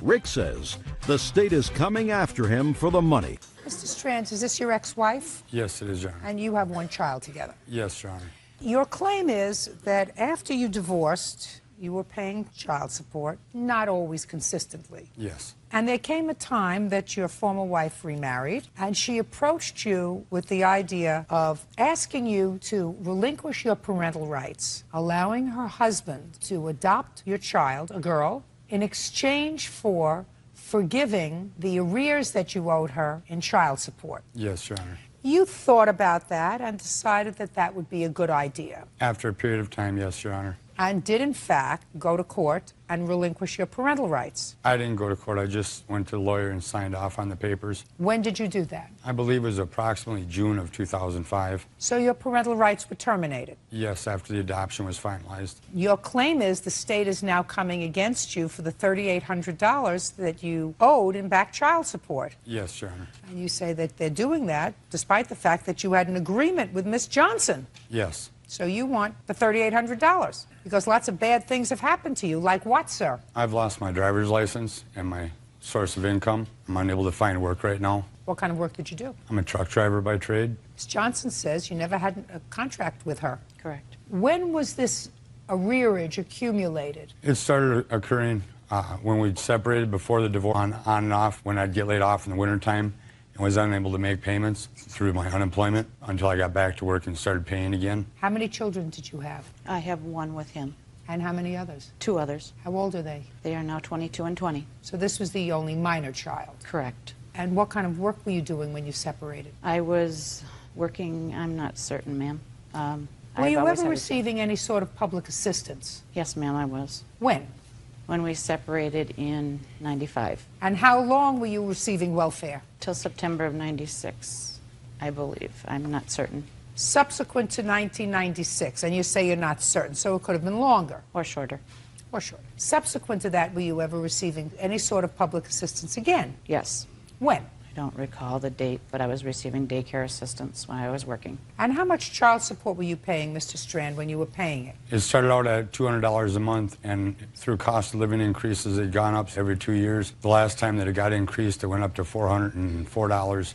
Speaker 1: Rick says the state is coming after him for the money.
Speaker 2: Mr. Strands, is this your ex-wife?
Speaker 16: Yes, it is, Your Honor.
Speaker 2: And you have one child together.
Speaker 16: Yes, Your Honor.
Speaker 2: Your claim is that after you divorced, you were paying child support, not always consistently.
Speaker 16: Yes.
Speaker 2: And there came a time that your former wife remarried, and she approached you with the idea of asking you to relinquish your parental rights, allowing her husband to adopt your child, a girl, in exchange for forgiving the arrears that you owed her in child support.
Speaker 16: Yes, Your Honor.
Speaker 2: You thought about that and decided that that would be a good idea.
Speaker 16: After a period of time, yes, Your Honor.
Speaker 2: And did, in fact, go to court and relinquish your parental rights.
Speaker 16: I didn't go to court. I just went to the lawyer and signed off on the papers.
Speaker 2: When did you do that?
Speaker 16: I believe it was approximately June of 2005.
Speaker 2: So your parental rights were terminated.
Speaker 16: Yes, after the adoption was finalized.
Speaker 2: Your claim is the state is now coming against you for the $3,800 that you owed in back child support.
Speaker 16: Yes, Your Honor.
Speaker 2: And you say that they're doing that despite the fact that you had an agreement with Miss Johnson.
Speaker 16: Yes.
Speaker 2: So you want the $3,800 because lots of bad things have happened to you. Like what, sir?
Speaker 16: I've lost my driver's license and my source of income. I'm unable to find work right now.
Speaker 2: What kind of work did you do?
Speaker 16: I'm a truck driver by trade.
Speaker 2: Miss Johnson says you never had a contract with her.
Speaker 23: Correct.
Speaker 2: When was this arrearage accumulated?
Speaker 16: It started occurring when we separated before the divorce, on and off, when I'd get laid off in the wintertime and was unable to make payments through my unemployment until I got back to work and started paying again.
Speaker 2: How many children did you have?
Speaker 17: I have one with him.
Speaker 2: And how many others?
Speaker 17: 2 others.
Speaker 2: How old are they?
Speaker 17: They are now 22 and 20.
Speaker 2: So this was the only minor child?
Speaker 17: Correct.
Speaker 2: And what kind of work were you doing when you separated?
Speaker 17: I was working, I'm not certain, ma'am.
Speaker 2: Were you ever receiving any sort of public assistance?
Speaker 17: Yes, ma'am, I was.
Speaker 2: When?
Speaker 17: When we separated in 95.
Speaker 2: And how long were you receiving welfare?
Speaker 17: Till September of 96, I believe. I'm not certain.
Speaker 2: Subsequent to 1996, and you say you're not certain, so it could have been longer.
Speaker 17: Or shorter.
Speaker 2: Or shorter. Subsequent to that, were you ever receiving any sort of public assistance again?
Speaker 17: Yes.
Speaker 2: When?
Speaker 17: I don't recall the date, but I was receiving daycare assistance when I was working.
Speaker 2: And how much child support were you paying, Mr. Strand, when you were paying it?
Speaker 16: It started out at $200 a month, and through cost of living increases, it had gone up every 2 years. The last time that it got increased, it went up to $404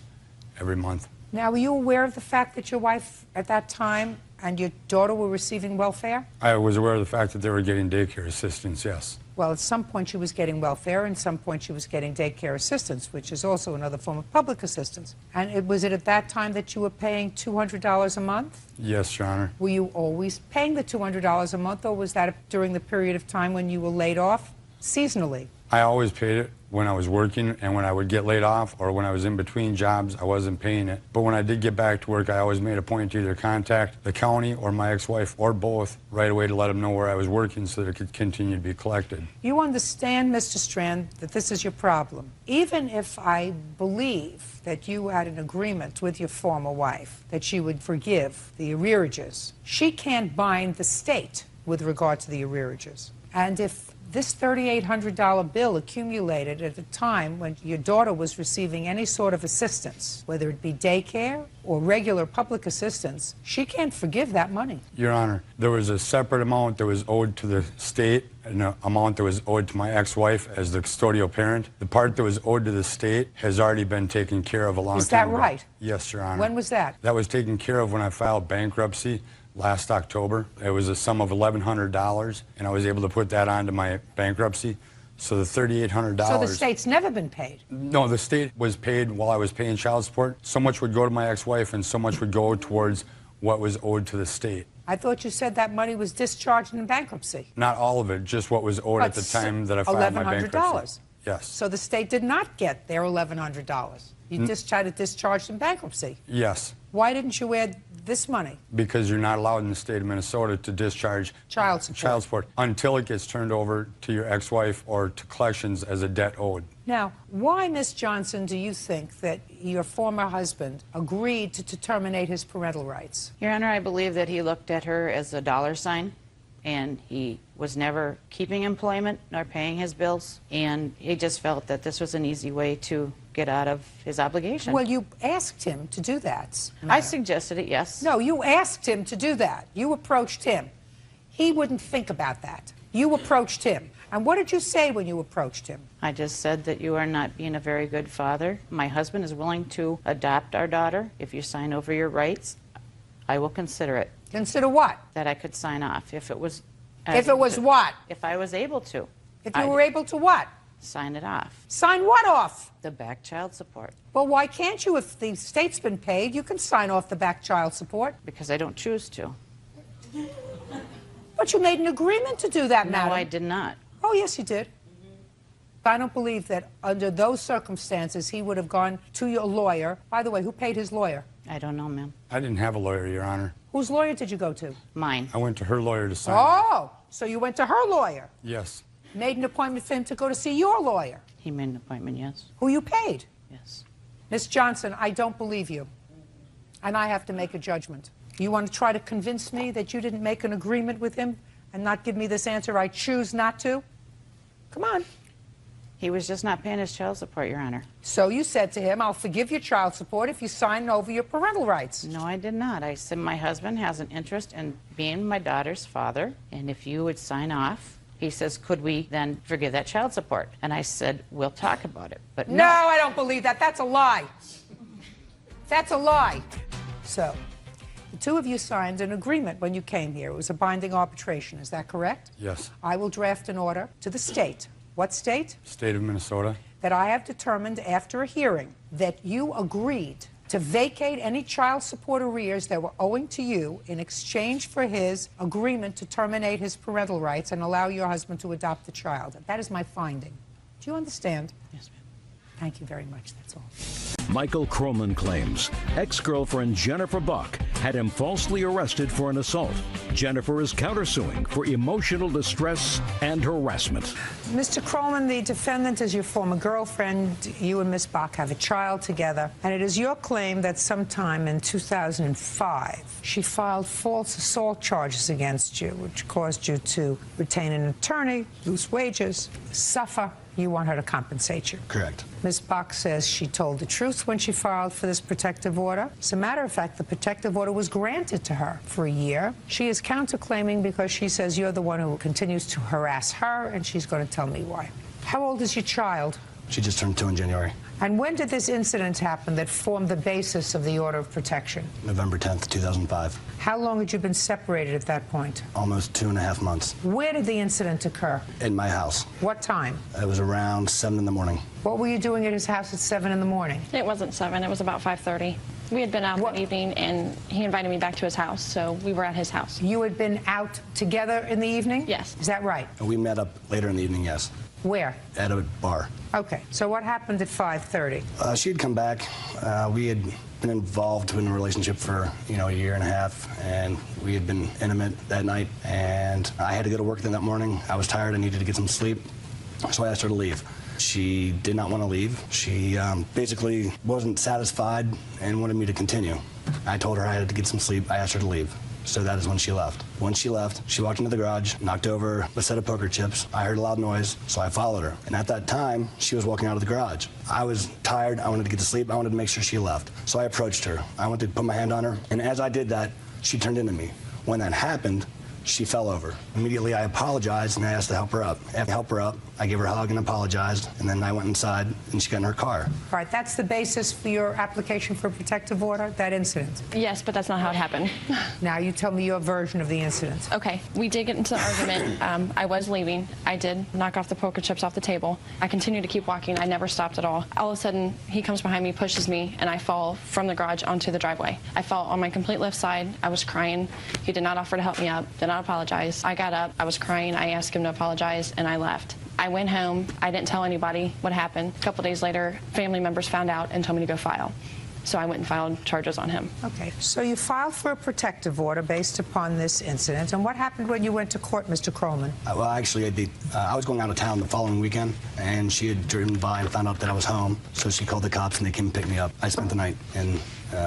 Speaker 16: every month.
Speaker 2: Now, were you aware of the fact that your wife at that time and your daughter were receiving welfare?
Speaker 16: I was aware of the fact that they were getting daycare assistance, yes.
Speaker 2: Well, at some point she was getting welfare, and at some point she was getting daycare assistance, which is also another form of public assistance. And was it at that time that you were paying $200 a month?
Speaker 16: Yes, Your Honor.
Speaker 2: Were you always paying the $200 a month, or was that during the period of time when you were laid off, seasonally?
Speaker 16: I always paid it when I was working, and when I would get laid off or when I was in between jobs, I wasn't paying it. But when I did get back to work, I always made a point to either contact the county or my ex-wife or both right away to let them know where I was working so that it could continue to be collected.
Speaker 2: You understand, Mr. Strand, that this is your problem. Even if I believe that you had an agreement with your former wife that she would forgive the arrearages, she can't bind the state with regard to the arrearages. And if this $3,800 bill accumulated at a time when your daughter was receiving any sort of assistance, whether it be daycare or regular public assistance, she can't forgive that money.
Speaker 16: Your Honor, there was a separate amount that was owed to the state and an amount that was owed to my ex-wife as the custodial parent. The part that was owed to the state has already been taken care of a long time ago.
Speaker 2: Is that right?
Speaker 16: Yes, Your Honor.
Speaker 2: When was that?
Speaker 16: That was taken care of when I filed bankruptcy last October. It was a sum of $1,100, and I was able to put that onto my bankruptcy. So the $3,800...
Speaker 2: So the state's never been paid?
Speaker 16: No, the state was paid while I was paying child support. So much would go to my ex-wife, and so much would go towards what was owed to the state.
Speaker 2: I thought you said that money was discharged in bankruptcy.
Speaker 16: Not all of it, just what was owed at the time that I filed my bankruptcy. Yes.
Speaker 2: So the state did not get their $1,100. You had it discharged in bankruptcy.
Speaker 16: Yes.
Speaker 2: Why didn't you add this money?
Speaker 16: Because you're not allowed in the state of Minnesota to discharge
Speaker 2: child support
Speaker 16: until it gets turned over to your ex-wife or to collections as a debt owed.
Speaker 2: Now, why, Miss Johnson, do you think that your former husband agreed to terminate his parental rights?
Speaker 17: Your Honor, I believe that he looked at her as a dollar sign, and he was never keeping employment nor paying his bills, and he just felt that this was an easy way to get out of his obligation.
Speaker 2: Well, you asked him to do that.
Speaker 17: I suggested it, yes.
Speaker 2: No, you asked him to do that. You approached him. He wouldn't think about that. You approached him. And what did you say when you approached him?
Speaker 17: I just said that you are not being a very good father. My husband is willing to adopt our daughter. If you sign over your rights, I will consider it.
Speaker 2: Consider what?
Speaker 17: That I could sign off if it was...
Speaker 2: if it was what?
Speaker 17: If I was able to.
Speaker 2: If you were able to what?
Speaker 17: Sign it off.
Speaker 2: Sign what off?
Speaker 17: The back child support.
Speaker 2: Well, why can't you? If the state's been paid, you can sign off the back child support.
Speaker 17: Because I don't choose to.
Speaker 2: But you made an agreement to do that, madam.
Speaker 17: No, I did not.
Speaker 2: Oh, yes, you did. I don't believe that under those circumstances he would have gone to your lawyer. By the way, who paid his lawyer?
Speaker 18: I don't know, ma'am.
Speaker 16: I didn't have a lawyer, Your Honor.
Speaker 2: Whose lawyer did you go to?
Speaker 18: Mine.
Speaker 16: I went to her lawyer to sign.
Speaker 2: Oh, so you went to her lawyer.
Speaker 16: Yes.
Speaker 2: Made an appointment for him to go to see your lawyer.
Speaker 18: He made an appointment, yes.
Speaker 2: Who you paid?
Speaker 18: Yes.
Speaker 2: Miss Johnson, I don't believe you. And I have to make a judgment. You want to try to convince me that you didn't make an agreement with him and not give me this answer I choose not to? Come on.
Speaker 18: He was just not paying his child support, Your Honor.
Speaker 2: So you said to him, I'll forgive your child support if you sign over your parental rights.
Speaker 18: No, I did not. I said my husband has an interest in being my daughter's father, and if you would sign off, he says, could we then forgive that child support? And I said, we'll talk about it. But
Speaker 2: No, I don't believe that. That's a lie. That's a lie. So, the two of you signed an agreement when you came here. It was a binding arbitration. Is that correct?
Speaker 16: Yes.
Speaker 2: I will draft an order to the state. What state?
Speaker 16: State of Minnesota.
Speaker 2: That I have determined after a hearing that you agreed to vacate any child support arrears that were owing to you in exchange for his agreement to terminate his parental rights and allow your husband to adopt the child. That is my finding. Do you understand?
Speaker 18: Yes, ma'am.
Speaker 2: Thank you very much. That's all.
Speaker 1: Michael Croman claims ex-girlfriend Jennifer Buck had him falsely arrested for an assault. Jennifer is countersuing for emotional distress and harassment.
Speaker 2: Mr. Croman, the defendant is your former girlfriend. You and Miss Buck have a child together, and it is your claim that sometime in 2005 she filed false assault charges against you, which caused you to retain an attorney, lose wages, suffer. You want her to compensate you.
Speaker 20: Correct.
Speaker 2: Ms. Buck says she told the truth when she filed for this protective order. As a matter of fact, the protective order was granted to her for a year. She is counterclaiming because she says you're the one who continues to harass her, and she's going to tell me why. How old is your child?
Speaker 20: She just turned 2 in January.
Speaker 2: And when did this incident happen that formed the basis of the order of protection?
Speaker 20: November 10th, 2005.
Speaker 2: How long had you been separated at that point?
Speaker 20: Almost 2.5 months.
Speaker 2: Where did the incident occur?
Speaker 20: In my house.
Speaker 2: What time?
Speaker 20: It was around 7 in the morning.
Speaker 2: What were you doing at his house at 7 in the morning?
Speaker 21: It wasn't 7. It was about 5:30. We had been out that evening, and he invited me back to his house, so we were at his house.
Speaker 2: You had been out together in the evening?
Speaker 21: Yes.
Speaker 2: Is that right?
Speaker 20: We met up later in the evening, yes.
Speaker 2: Where?
Speaker 20: At a bar.
Speaker 2: Okay, so what happened at 5:30?
Speaker 20: She had come back. We had been involved in a relationship for, a year and a half, and we had been intimate that night, and I had to go to work that morning. I was tired. I needed to get some sleep, so I asked her to leave. She did not want to leave. She basically wasn't satisfied and wanted me to continue. I told her I had to get some sleep. I asked her to leave. So that is when she left. When she left, she walked into the garage, knocked over a set of poker chips. I heard a loud noise, so I followed her. And at that time, she was walking out of the garage. I was tired. I wanted to get to sleep. I wanted to make sure she left. So I approached her. I went to put my hand on her, and as I did that, she turned into me. When that happened, she fell over. Immediately, I apologized, and I asked to help her up. After I helped her up, I gave her a hug and apologized, and then I went inside, and she got in her car.
Speaker 2: All right, that's the basis for your application for a protective order, that incident?
Speaker 21: Yes, but that's not how it happened.
Speaker 2: Now you tell me your version of the incident.
Speaker 21: Okay, we did get into the argument. I was leaving. I did knock off the poker chips off the table. I continued to keep walking. I never stopped at all. All of a sudden, he comes behind me, pushes me, and I fall from the garage onto the driveway. I fell on my complete left side. I was crying. He did not offer to help me up, did not apologize. I got up. I was crying. I asked him to apologize, and I left. I went home. I didn't tell anybody what happened. A couple days later, family members found out and told me to go file. So I went and filed charges on him.
Speaker 2: Okay, so you filed for a protective order based upon this incident. And what happened when you went to court, Mr. Croman?
Speaker 20: Well, actually, I was going out of town the following weekend, and she had driven by and found out that I was home. So she called the cops, and they came and picked me up. I spent the night in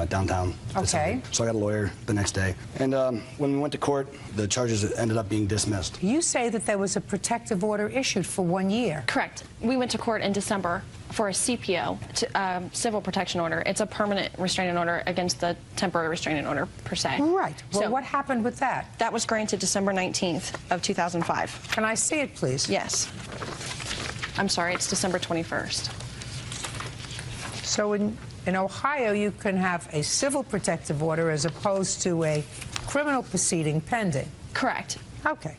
Speaker 20: downtown.
Speaker 2: Okay.
Speaker 20: So I got a lawyer the next day. And when we went to court, the charges ended up being dismissed.
Speaker 2: You say that there was a protective order issued for 1 year.
Speaker 21: Correct. We went to court in December for a CPO, civil protection order. It's a permanent restraining order against the temporary restraining order, per se.
Speaker 2: Right. Well, what happened with that?
Speaker 21: That was granted December 19th of 2005.
Speaker 2: Can I see it, please?
Speaker 21: Yes. I'm sorry, it's December 21st.
Speaker 2: So in Ohio, you can have a civil protective order as opposed to a criminal proceeding pending.
Speaker 21: Correct.
Speaker 2: Okay.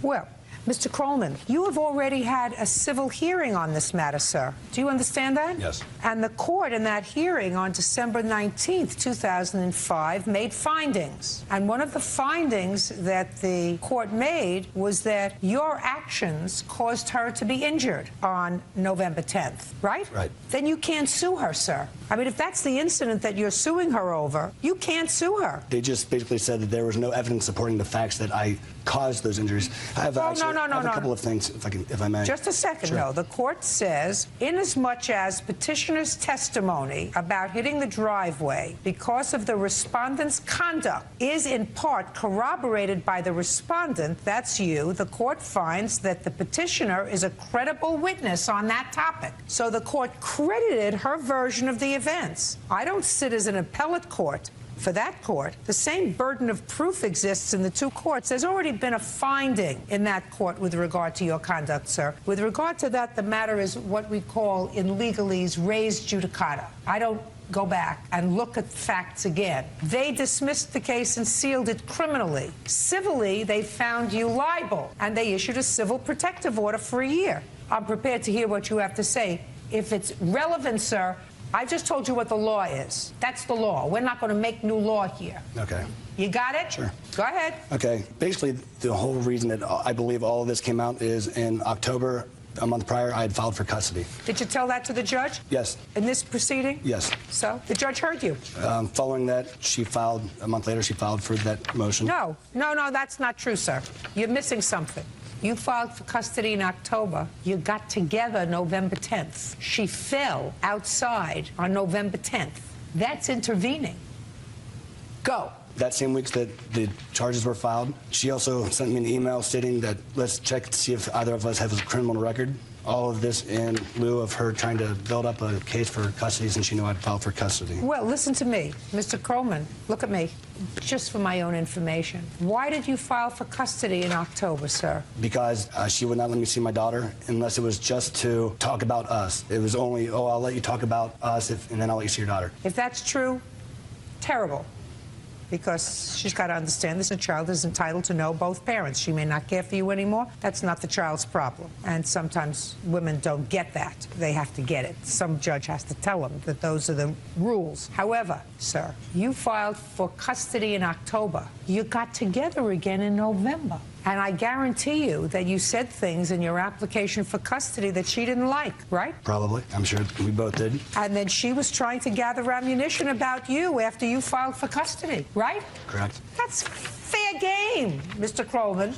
Speaker 2: Well, Mr. Krollman, you have already had a civil hearing on this matter, sir. Do you understand that?
Speaker 20: Yes.
Speaker 2: And the court in that hearing on December 19th, 2005, made findings. And one of the findings that the court made was that your actions caused her to be injured on November 10th, right?
Speaker 20: Right.
Speaker 2: Then you can't sue her, sir. I mean, if that's the incident that you're suing her over, you can't sue her.
Speaker 20: They just basically said that there was no evidence supporting the facts that I caused those injuries. I have, a couple of things, if I may.
Speaker 2: Just a second,
Speaker 20: Sure.
Speaker 2: though. The court says, inasmuch as petitioner's testimony about hitting the driveway because of the respondent's conduct is in part corroborated by the respondent, that's you, the court finds that the petitioner is a credible witness on that topic. So the court credited her version of the events. I don't sit as an appellate court. For that court, the same burden of proof exists in the two courts. There's already been a finding in that court with regard to your conduct, sir. With regard to that, the matter is what we call in legalese res judicata. I don't go back and look at facts again. They dismissed the case and sealed it criminally. Civilly, they found you liable, and they issued a civil protective order for a year. I'm prepared to hear what you have to say. If it's relevant, sir, I just told you what the law is. That's the law. We're not going to make new law here.
Speaker 20: Okay.
Speaker 2: You got it?
Speaker 20: Sure.
Speaker 2: Go ahead.
Speaker 20: Okay. Basically, the whole reason that I believe all of this came out is in October, a month prior, I had filed for custody.
Speaker 2: Did you tell that to the judge?
Speaker 20: Yes.
Speaker 2: In this proceeding?
Speaker 20: Yes.
Speaker 2: So the judge heard you?
Speaker 20: Following that, she filed, a month later, she filed for that motion.
Speaker 2: No, that's not true, sir. You're missing something. You filed for custody in October. You got together November 10th. She fell outside on November 10th. That's intervening. Go.
Speaker 20: That same week that the charges were filed, she also sent me an email stating that let's check to see if either of us have a criminal record. All of this in lieu of her trying to build up a case for custody since she knew I'd filed for custody.
Speaker 2: Well, listen to me, Mr. Krollman. Look at me, just for my own information. Why did you file for custody in October, sir?
Speaker 20: Because she would not let me see my daughter unless it was just to talk about us. It was only, oh, I'll let you talk about us, and then I'll let you see your daughter.
Speaker 2: If that's true, terrible. Because she's got to understand this, a child is entitled to know both parents. She may not care for you anymore. That's not the child's problem. And sometimes women don't get that. They have to get it. Some judge has to tell them that those are the rules. However, sir, you filed for custody in October. You got together again in November. And I guarantee you that you said things in your application for custody that she didn't like, right?
Speaker 20: Probably. I'm sure we both did.
Speaker 2: And then she was trying to gather ammunition about you after you filed for custody, right?
Speaker 20: Correct.
Speaker 2: That's fair game, Mr. Krollman.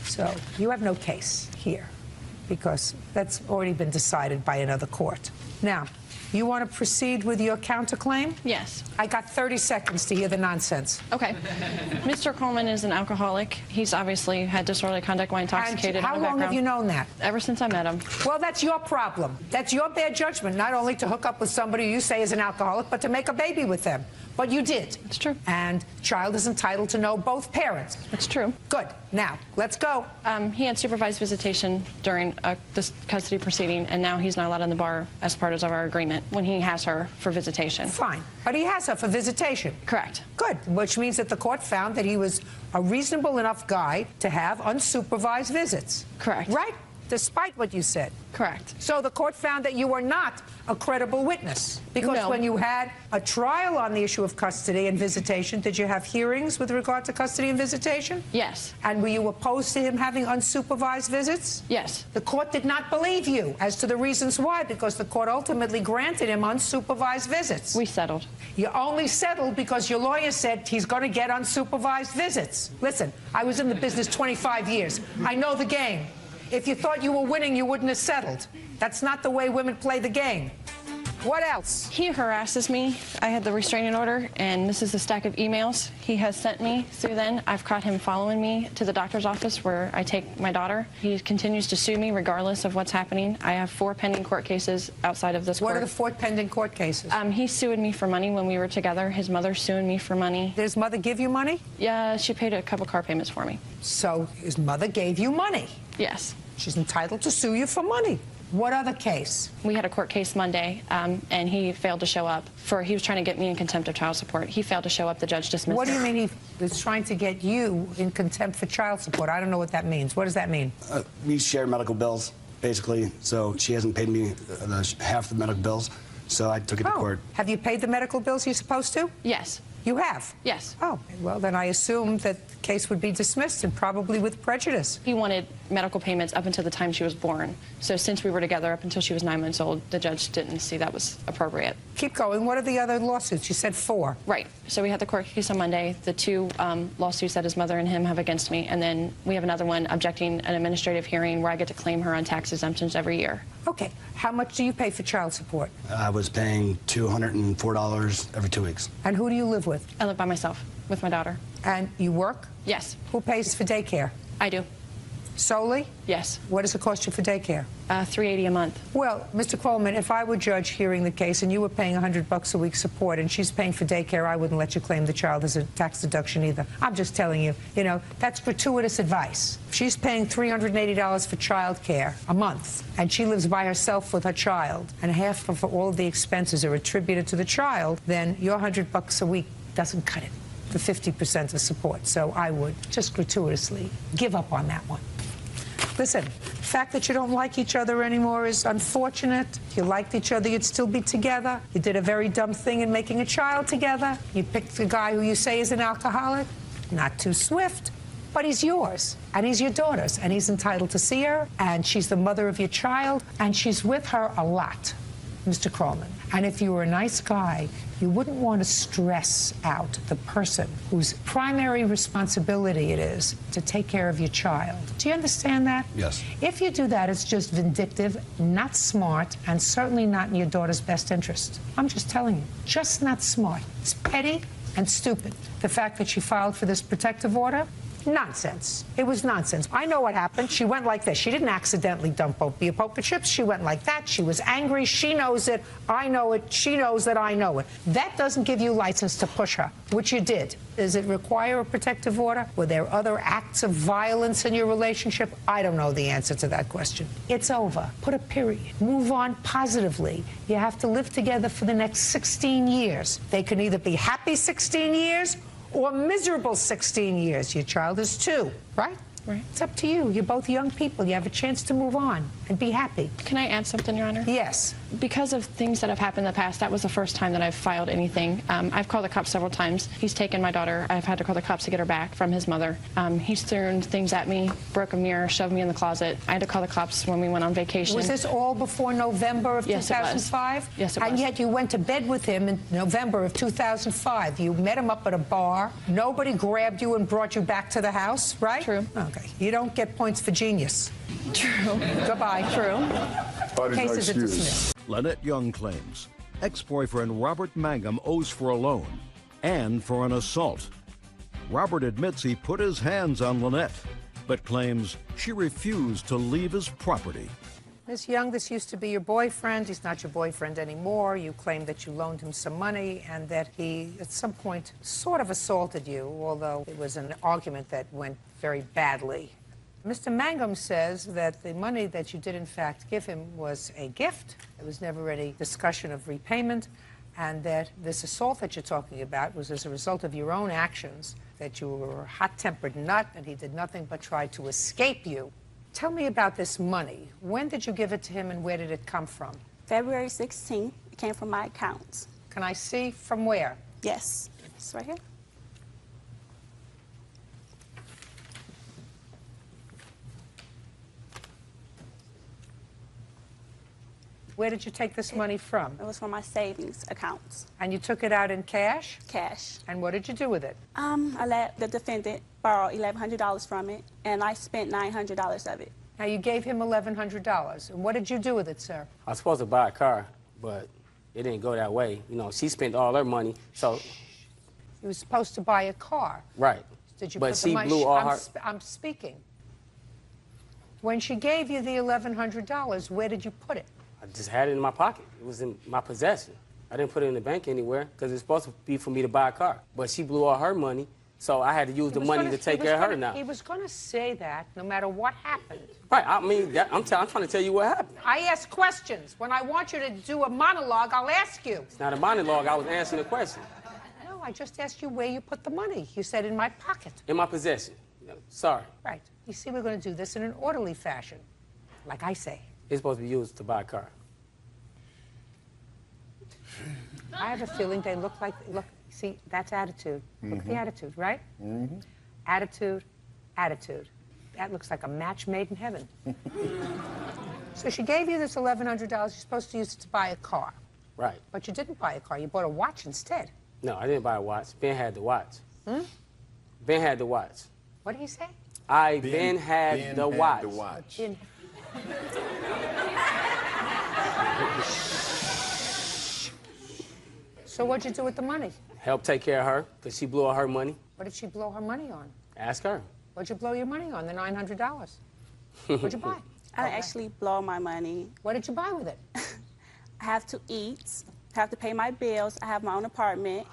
Speaker 2: So you have no case here because that's already been decided by another court. Now, you want to proceed with your counterclaim?
Speaker 21: Yes.
Speaker 2: I got 30 seconds to hear the nonsense.
Speaker 21: Okay. Mr. Coleman is an alcoholic. He's obviously had disorderly conduct while intoxicated.
Speaker 2: And how long have you known that?
Speaker 21: Ever since I met him.
Speaker 2: Well, that's your problem. That's your bad judgment, not only to hook up with somebody you say is an alcoholic, but to make a baby with them. But you did.
Speaker 21: It's true.
Speaker 2: And child is entitled to know both parents.
Speaker 21: It's true.
Speaker 2: Good. Now, let's go.
Speaker 21: He had supervised visitation during this custody proceeding, and now he's not allowed in the bar as part of our agreement when he has her for visitation.
Speaker 2: Fine. But he has her for visitation.
Speaker 21: Correct.
Speaker 2: Good. Which means that the court found that he was a reasonable enough guy to have unsupervised visits.
Speaker 21: Correct.
Speaker 2: Right? Despite what you said.
Speaker 21: Correct.
Speaker 2: So the court found that you were not a credible witness. Because when you had a trial on the issue of custody and visitation, did you have hearings with regard to custody and visitation?
Speaker 21: Yes.
Speaker 2: And were you opposed to him having unsupervised visits?
Speaker 21: Yes.
Speaker 2: The court did not believe you as to the reasons why, because the court ultimately granted him unsupervised visits.
Speaker 21: We settled.
Speaker 2: You only settled because your lawyer said he's going to get unsupervised visits. Listen, I was in the business 25 years. I know the game. If you thought you were winning, you wouldn't have settled. That's not the way women play the game. What else?
Speaker 21: He harasses me. I had the restraining order, and this is the stack of emails he has sent me through then. I've caught him following me to the doctor's office where I take my daughter. He continues to sue me regardless of what's happening. I have 4 pending court cases outside of this court.
Speaker 2: What are the 4 pending court cases?
Speaker 21: He sued me for money when we were together. His mother's suing me for money.
Speaker 2: Did his mother give you money?
Speaker 21: Yeah, she paid a couple car payments for me.
Speaker 2: So his mother gave you money?
Speaker 21: Yes.
Speaker 2: She's entitled to sue you for money. What other case?
Speaker 21: We had a court case Monday, and he failed to show up. He was trying to get me in contempt of child support. He failed to show up. The judge dismissed
Speaker 2: What do you
Speaker 21: it.
Speaker 2: mean he was trying to get you in contempt for child support? I don't know what that means. What does that mean?
Speaker 20: We share medical bills, basically, so she hasn't paid me half the medical bills, so I took it to court.
Speaker 2: Have you paid the medical bills you're supposed to?
Speaker 21: Yes.
Speaker 2: You have?
Speaker 21: Yes.
Speaker 2: Oh, well, then I assume that the case would be dismissed, and probably with prejudice.
Speaker 21: He wanted medical payments up until the time she was born. So since we were together up until she was 9 months old, the judge didn't see that was appropriate.
Speaker 2: Keep going. What are the other lawsuits? You said 4.
Speaker 21: Right. So we had the court case on Monday. The 2 lawsuits that his mother and him have against me. And then we have another one objecting an administrative hearing where I get to claim her on tax exemptions every year.
Speaker 2: Okay. How much do you pay for child support?
Speaker 20: I was paying $204 every 2 weeks.
Speaker 2: And who do you live with?
Speaker 21: I live by myself with my daughter.
Speaker 2: And you work?
Speaker 21: Yes.
Speaker 2: Who pays for daycare?
Speaker 21: I do.
Speaker 2: Solely?
Speaker 21: Yes.
Speaker 2: What does it cost you for daycare?
Speaker 21: $380 a month.
Speaker 2: Well, Mr. Coleman, if I were judge hearing the case and you were paying $100 a week support and she's paying for daycare, I wouldn't let you claim the child as a tax deduction either. I'm just telling you, that's gratuitous advice. If she's paying $380 for child care a month and she lives by herself with her child and half of all of the expenses are attributed to the child, then your $100 a week doesn't cut it for 50% of support. So I would just gratuitously give up on that one. Listen, the fact that you don't like each other anymore is unfortunate. If you liked each other, you'd still be together. You did a very dumb thing in making a child together. You picked a guy who you say is an alcoholic. Not too swift, but he's yours, and he's your daughter's, and he's entitled to see her, and she's the mother of your child, and she's with her a lot, Mr. Coleman. And if you were a nice guy, you wouldn't want to stress out the person whose primary responsibility it is to take care of your child. Do you understand that?
Speaker 20: Yes.
Speaker 2: If you do that, it's just vindictive, not smart, and certainly not in your daughter's best interest. I'm just telling you, just not smart. It's petty and stupid. The fact that she filed for this protective order, nonsense. It was nonsense. I know what happened. She went like this. She didn't accidentally dump the poker chips. She went like that. She was angry. She knows it. I know it. She knows that I know it. That doesn't give you license to push her, which you did. Does it require a protective order? Were there other acts of violence in your relationship? I don't know the answer to that question. It's over. Put a period. Move on positively. You have to live together for the next 16 years. They can either be happy 16 years or miserable 16 years. Your child is 2, right?
Speaker 21: Right.
Speaker 2: It's up to you. You're both young people. You have a chance to move on and be happy.
Speaker 21: Can I add something, Your Honor?
Speaker 2: Yes.
Speaker 21: Because of things that have happened in the past, that was the first time that I've filed anything. I've called the cops several times. He's taken my daughter. I've had to call the cops to get her back from his mother. He's thrown things at me, broke a mirror, shoved me in the closet. I had to call the cops when we went on vacation.
Speaker 2: Was this all before November of
Speaker 21: Yes,
Speaker 2: 2005?
Speaker 21: It was. Yes, it was.
Speaker 2: And yet you went to bed with him in November of 2005. You met him up at a bar. Nobody grabbed you and brought you back to the house, right?
Speaker 21: True.
Speaker 2: Okay. You don't get points for genius.
Speaker 21: True.
Speaker 2: Goodbye.
Speaker 21: True.
Speaker 2: Case is dismissed.
Speaker 1: Lynette Young claims ex-boyfriend Robert Mangum owes for a loan and for an assault. Robert admits he put his hands on Lynette, but claims she refused to leave his property.
Speaker 2: Ms. Young, this used to be your boyfriend. He's not your boyfriend anymore. You claim that you loaned him some money and that he, at some point, sort of assaulted you, although it was an argument that went very badly. Mr. Mangum says that the money that you did, in fact, give him was a gift. There was never any discussion of repayment, and that this assault that you're talking about was as a result of your own actions, that you were a hot-tempered nut and he did nothing but try to escape you. Tell me about this money. When did you give it to him and where did it come from?
Speaker 3: February 16th. It came from my account.
Speaker 2: Can I see from where?
Speaker 3: Yes. It's right here.
Speaker 2: Where did you take this money from?
Speaker 3: It was from my savings accounts.
Speaker 2: And you took it out in cash?
Speaker 3: Cash.
Speaker 2: And what did you do with it?
Speaker 3: I let the defendant borrow $1,100 from it, and I spent $900 of it.
Speaker 2: Now, you gave him $1,100. And what did you do with it, sir?
Speaker 7: I was supposed to buy a car, but it didn't go that way. You know, she spent all her money, so...
Speaker 2: You were supposed to buy a car.
Speaker 7: Right.
Speaker 2: Did you
Speaker 7: but
Speaker 2: put
Speaker 7: she
Speaker 2: the money...
Speaker 7: blew all her...
Speaker 2: I'm speaking. When she gave you the $1,100, where did you put it?
Speaker 7: I just had it in my pocket. It was in my possession. I didn't put it in the bank anywhere because it's supposed to be for me to buy a car. But she blew all her money So I had to use the money to take care of her now.
Speaker 2: He was going to say that no matter what happened.
Speaker 7: Right, I mean, I'm trying to tell you what happened.
Speaker 2: I ask questions. When I want you to do a monologue, I'll ask you.
Speaker 7: It's not a monologue, I was answering a question.
Speaker 2: No, I just asked you where you put the money. You said in my pocket.
Speaker 7: In my possession. Sorry.
Speaker 2: Right. You see, we're going to do this in an orderly fashion, like I say.
Speaker 7: It's supposed to be used to buy a car.
Speaker 2: I have a feeling they look, see, that's attitude. Look at the attitude, right? Attitude, attitude. That looks like a match made in heaven. So she gave you this $1,100. You're supposed to use it to buy a car.
Speaker 7: Right.
Speaker 2: But you didn't buy a car. You bought a watch instead.
Speaker 7: No, I didn't buy a watch. Ben had the watch. Ben had the watch.
Speaker 2: What did he say?
Speaker 7: Ben had the watch.
Speaker 2: So what'd you do with the money?
Speaker 7: Help take care of her, because she blew all her money.
Speaker 2: What did she blow her money on?
Speaker 7: Ask her.
Speaker 2: What'd you blow your money on, the $900? What'd you buy?
Speaker 3: I didn't actually blow my money.
Speaker 2: What did you buy with it?
Speaker 3: I have to eat, have to pay my bills, I have my own apartment.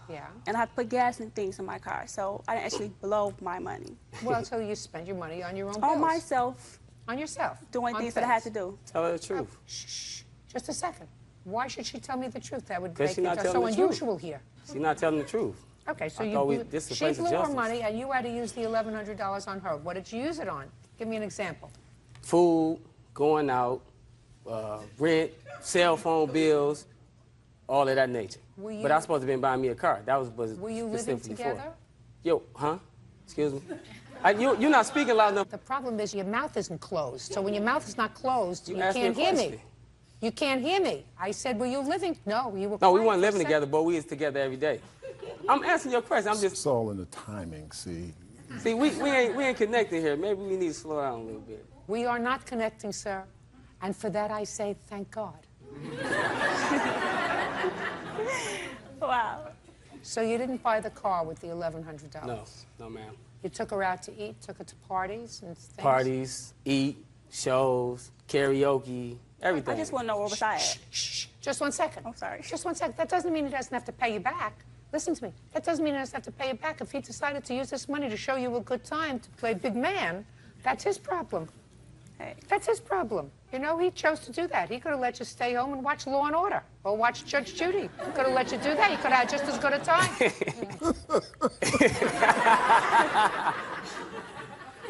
Speaker 2: Yeah.
Speaker 3: And I have to put gas and things in my car, so I didn't actually blow my money.
Speaker 2: Well, so you spend your money on your own bills.
Speaker 3: On myself.
Speaker 2: On yourself?
Speaker 3: Doing
Speaker 2: on
Speaker 3: things that I had to do.
Speaker 7: Tell her the truth.
Speaker 2: Shh. Just a second. Why should she tell me the truth? That would
Speaker 7: Because
Speaker 2: make
Speaker 7: she's not
Speaker 2: it so
Speaker 7: telling the
Speaker 2: unusual
Speaker 7: truth.
Speaker 2: here.
Speaker 7: She's not telling the truth.
Speaker 2: Okay, so
Speaker 7: she
Speaker 2: blew her money and you had to use the $1,100 on her. What did you use it on? Give me an example.
Speaker 7: Food, going out, rent, cell phone bills, all of that nature. But I was supposed to be buying me a car. That was
Speaker 2: Were you living together?
Speaker 7: Yo, huh? Excuse me? You're not speaking loud enough.
Speaker 2: The problem is your mouth isn't closed. So when your mouth is not closed, you
Speaker 7: asked me
Speaker 2: can't
Speaker 7: a
Speaker 2: hear
Speaker 7: question.
Speaker 2: me. You can't hear me. I said, were you living? No, you were
Speaker 7: No, we
Speaker 2: quiet
Speaker 7: weren't
Speaker 2: for a
Speaker 7: living
Speaker 2: second.
Speaker 7: together, but we was together every day. I'm answering your question. I'm just.
Speaker 4: It's all in the timing, see.
Speaker 7: See, we ain't connected here. Maybe we need to slow down a little bit.
Speaker 2: We are not connecting, sir. And for that I say, thank God.
Speaker 3: Wow.
Speaker 2: So you didn't buy the car with the $1,100?
Speaker 7: No, ma'am.
Speaker 2: You took her out to eat, took her to parties and things?
Speaker 7: Parties, eat, shows, karaoke, everything.
Speaker 3: I just want to know where was I at.
Speaker 2: Just 1 second.
Speaker 3: I'm sorry.
Speaker 2: Just 1 second. That doesn't mean he doesn't have to pay you back. Listen to me. That doesn't mean he doesn't have to pay you back. If he decided to use this money to show you a good time, to play big man, that's his problem.
Speaker 3: Hey.
Speaker 2: That's his problem. You know, he chose to do that. He could have let you stay home and watch Law and Order or watch Judge Judy. He could have let you do that. You could have had just as good a time.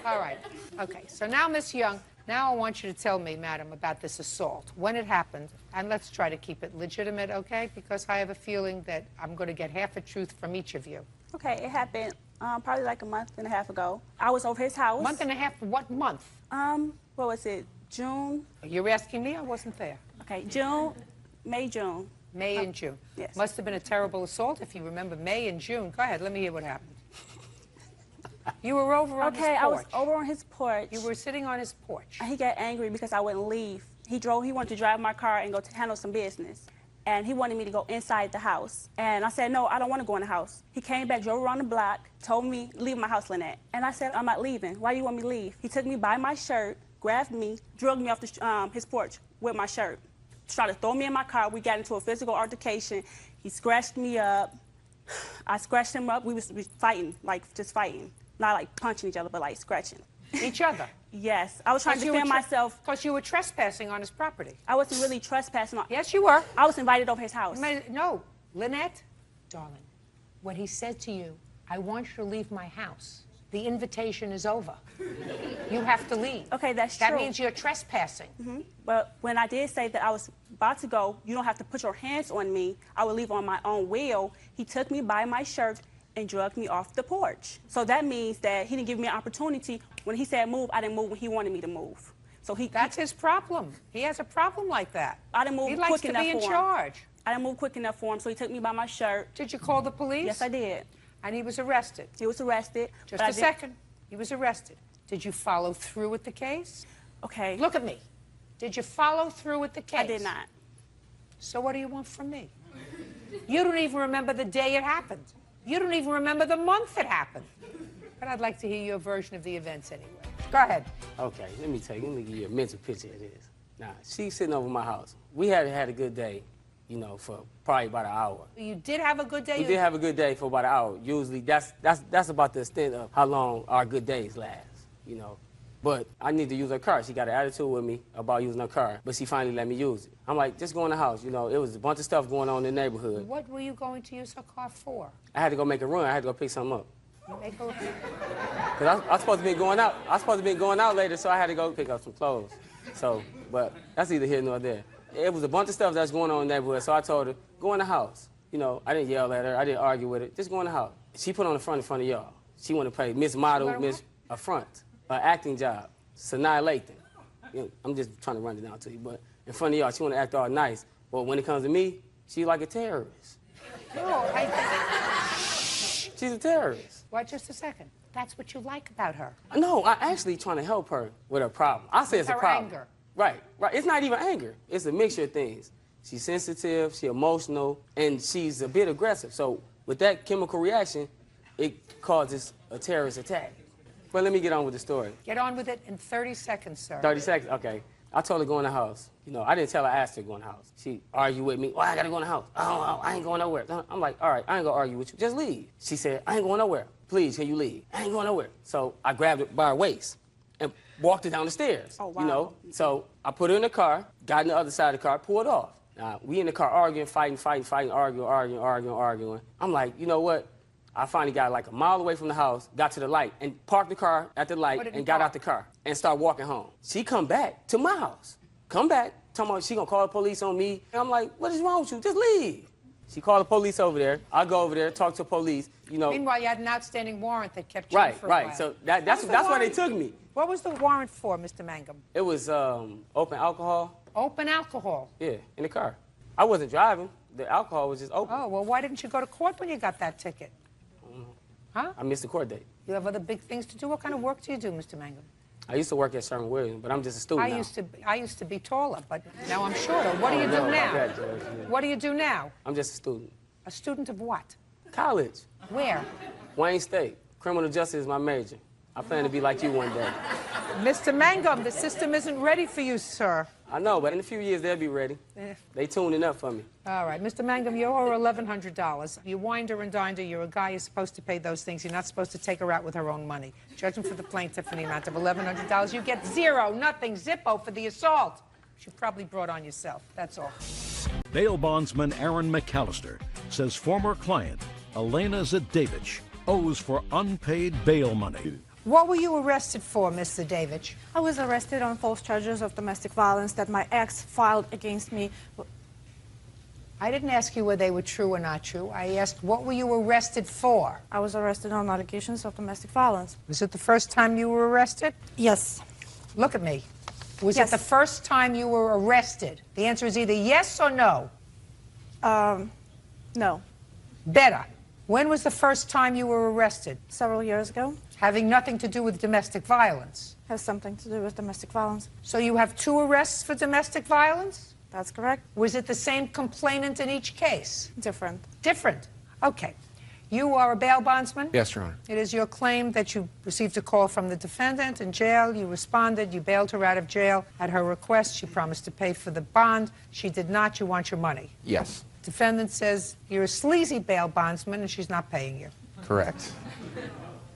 Speaker 2: All right. Okay. So now, Miss Young, now I want you to tell me, madam, about this assault, when it happened, and let's try to keep it legitimate, okay? Because I have a feeling that I'm going to get half a truth from each of you.
Speaker 3: Okay, it happened probably like a month and a half ago. I was over his house.
Speaker 2: Month and a half? What month?
Speaker 3: What was it? June?
Speaker 2: You're asking me? I wasn't there.
Speaker 3: Okay, June, May, June.
Speaker 2: May and June.
Speaker 3: Yes.
Speaker 2: Must have been a terrible assault if you remember May and June. Go ahead, let me hear what happened. You were over on his porch.
Speaker 3: Okay, I was over on his porch.
Speaker 2: You were sitting on his porch.
Speaker 3: He got angry because I wouldn't leave. He wanted to drive my car and go to handle some business. And he wanted me to go inside the house. And I said, no, I don't want to go in the house. He came back, drove around the block, told me, leave my house, Lynette. And I said, I'm not leaving. Why do you want me to leave? He took me by my shirt, grabbed me, dragged me off his porch with my shirt, tried to throw me in my car. We got into a physical altercation. He scratched me up. I scratched him up. We was fighting, like just fighting. Not like punching each other, but like scratching.
Speaker 2: Each other?
Speaker 3: Yes. I was trying to defend myself.
Speaker 2: Because you were trespassing on his property.
Speaker 3: I wasn't really trespassing on.
Speaker 2: Yes, you were.
Speaker 3: I was invited over his house.
Speaker 2: No, Lynette, darling, what he said to you, I want you to leave my house. The invitation is over. You have to leave.
Speaker 3: Okay, that's true.
Speaker 2: That means you're trespassing.
Speaker 3: Mm-hmm. But when I did say that I was about to go, you don't have to put your hands on me, I will leave on my own will, he took me by my shirt and dragged me off the porch. So that means that he didn't give me an opportunity. When he said move, I didn't move when he wanted me to move. So that's
Speaker 2: his problem. He has a problem like that.
Speaker 3: I didn't move
Speaker 2: he
Speaker 3: quick
Speaker 2: likes
Speaker 3: enough
Speaker 2: to be in
Speaker 3: for him.
Speaker 2: charge.
Speaker 3: I didn't move quick enough for him, so he took me by my shirt.
Speaker 2: Did you call the police?
Speaker 3: Yes, I did.
Speaker 2: And he was arrested?
Speaker 3: He was arrested.
Speaker 2: Just a second. He was arrested. Did you follow through with the case?
Speaker 3: Okay.
Speaker 2: Look at me. Did you follow through with the case?
Speaker 3: I did not.
Speaker 2: So what do you want from me? You don't even remember the day it happened. You don't even remember the month it happened. But I'd like to hear your version of the events anyway. Go ahead.
Speaker 7: Okay, let me give you a mental picture of this. Now, she's sitting over my house. We had a good day. you know, for probably about an hour.
Speaker 2: You did have a good day?
Speaker 7: We did have a good day for about an hour. Usually that's about the extent of how long our good days last, you know. But I need to use her car. She got an attitude with me about using her car, but she finally let me use it. I'm like, just go in the house. You know, it was a bunch of stuff going on in the neighborhood.
Speaker 2: What were you going to use her car for?
Speaker 7: I had to go make a run. I had to go pick something up.
Speaker 2: Make her...
Speaker 7: Because I was supposed to be going out. I was supposed to be going out later, so I had to go pick up some clothes. So, but that's either here nor there. It was a bunch of stuff that's going on in the neighborhood, so I told her, go in the house. You know, I didn't yell at her. I didn't argue with her. Just go in the house. She put on the front in front of y'all. She wanted to play Miss Model, Miss a front, an acting job. Sanaa Lathan. You know, I'm just trying to run it down to you, but in front of y'all, she want to act all nice. But when it comes to me, she's like a terrorist.
Speaker 2: No,
Speaker 7: She's a terrorist.
Speaker 2: Well, just a second. That's what you like about her.
Speaker 7: No, I'm actually trying to help her with her problem. I say it's a problem.
Speaker 2: Anger.
Speaker 7: Right. It's not even anger. It's a mixture of things. She's sensitive, she's emotional, and she's a bit aggressive. So with that chemical reaction, it causes a terrorist attack. But let me get on with the story.
Speaker 2: Get on with it in 30 seconds, sir.
Speaker 7: 30 seconds? Okay. I told her to go in the house. You know, I didn't tell her I asked her to go in the house. She argued with me. Why I gotta go in the house? Oh, I ain't going nowhere. I'm like, all right, I ain't gonna argue with you. Just leave. She said, I ain't going nowhere. Please, can you leave? I ain't going nowhere. So I grabbed her by her waist and walked her down the stairs.
Speaker 3: Oh, wow.
Speaker 7: You know? So I put her in the car, got in the other side of the car, pulled off. Now, we in the car arguing, fighting, arguing. I'm like, you know what? I finally got like a mile away from the house, got to the light, and parked the car at the light and got out the car and started walking home. She come back to my house. Come back, talking about she gonna call the police on me. And I'm like, what is wrong with you? Just leave. She called the police over there. I go over there, talk to the police, you know.
Speaker 2: Meanwhile, you had an outstanding warrant that kept you for a while.
Speaker 7: Right. So that's why they took me.
Speaker 2: What was the warrant for, Mr. Mangum?
Speaker 7: It was open alcohol.
Speaker 2: Open alcohol?
Speaker 7: Yeah, in the car. I wasn't driving. The alcohol was just open.
Speaker 2: Oh, well, why didn't you go to court when you got that ticket? Huh?
Speaker 7: I missed the court date.
Speaker 2: You have other big things to do? What kind of work do you do, Mr. Mangum?
Speaker 7: I used to work at Sherman-Williams, but I'm just a student now.
Speaker 2: I used to be taller, but now I'm shorter. What do you do now? What do you do now?
Speaker 7: I'm just a student.
Speaker 2: A student of what?
Speaker 7: College.
Speaker 2: Where?
Speaker 7: Wayne State. Criminal justice is my major. I plan to be like you one day.
Speaker 2: Mr. Mangum, the system isn't ready for you, sir.
Speaker 7: I know, but in a few years, they'll be ready. They tuning up for me.
Speaker 2: All right, Mr. Mangum, you owe her $1,100. You wined her and dined her. You're a guy who's supposed to pay those things. You're not supposed to take her out with her own money. Judgment for the plaintiff in the amount of $1,100. You get zero, nothing, zippo for the assault. Which you probably brought on yourself. That's all.
Speaker 1: Bail bondsman Aaron McAllister says former client Elena Zadevich owes for unpaid bail money.
Speaker 2: What were you arrested for, Miss Zadevich?
Speaker 6: I was arrested on false charges of domestic violence that my ex filed against me.
Speaker 2: I didn't ask you whether they were true or not true. I asked, what were you arrested for?
Speaker 6: I was arrested on allegations of domestic violence.
Speaker 2: Was it the first time you were arrested?
Speaker 6: Yes.
Speaker 2: Look at me. Was it the first time you were arrested? The answer is either yes or no.
Speaker 6: No.
Speaker 2: Better. When was the first time you were arrested?
Speaker 6: Several years ago.
Speaker 2: Having nothing to do with domestic violence?
Speaker 6: Has something to do with domestic violence.
Speaker 2: So you have 2 arrests for domestic violence?
Speaker 6: That's correct.
Speaker 2: Was it the same complainant in each case?
Speaker 6: Different.
Speaker 2: Different. Okay. You are a bail bondsman?
Speaker 9: Yes, Your Honor.
Speaker 2: It is your claim that you received a call from the defendant in jail. You responded. You bailed her out of jail. At her request, she promised to pay for the bond. She did not. You want your money.
Speaker 9: Yes.
Speaker 2: Defendant says you're a sleazy bail bondsman and she's not paying you.
Speaker 9: Correct.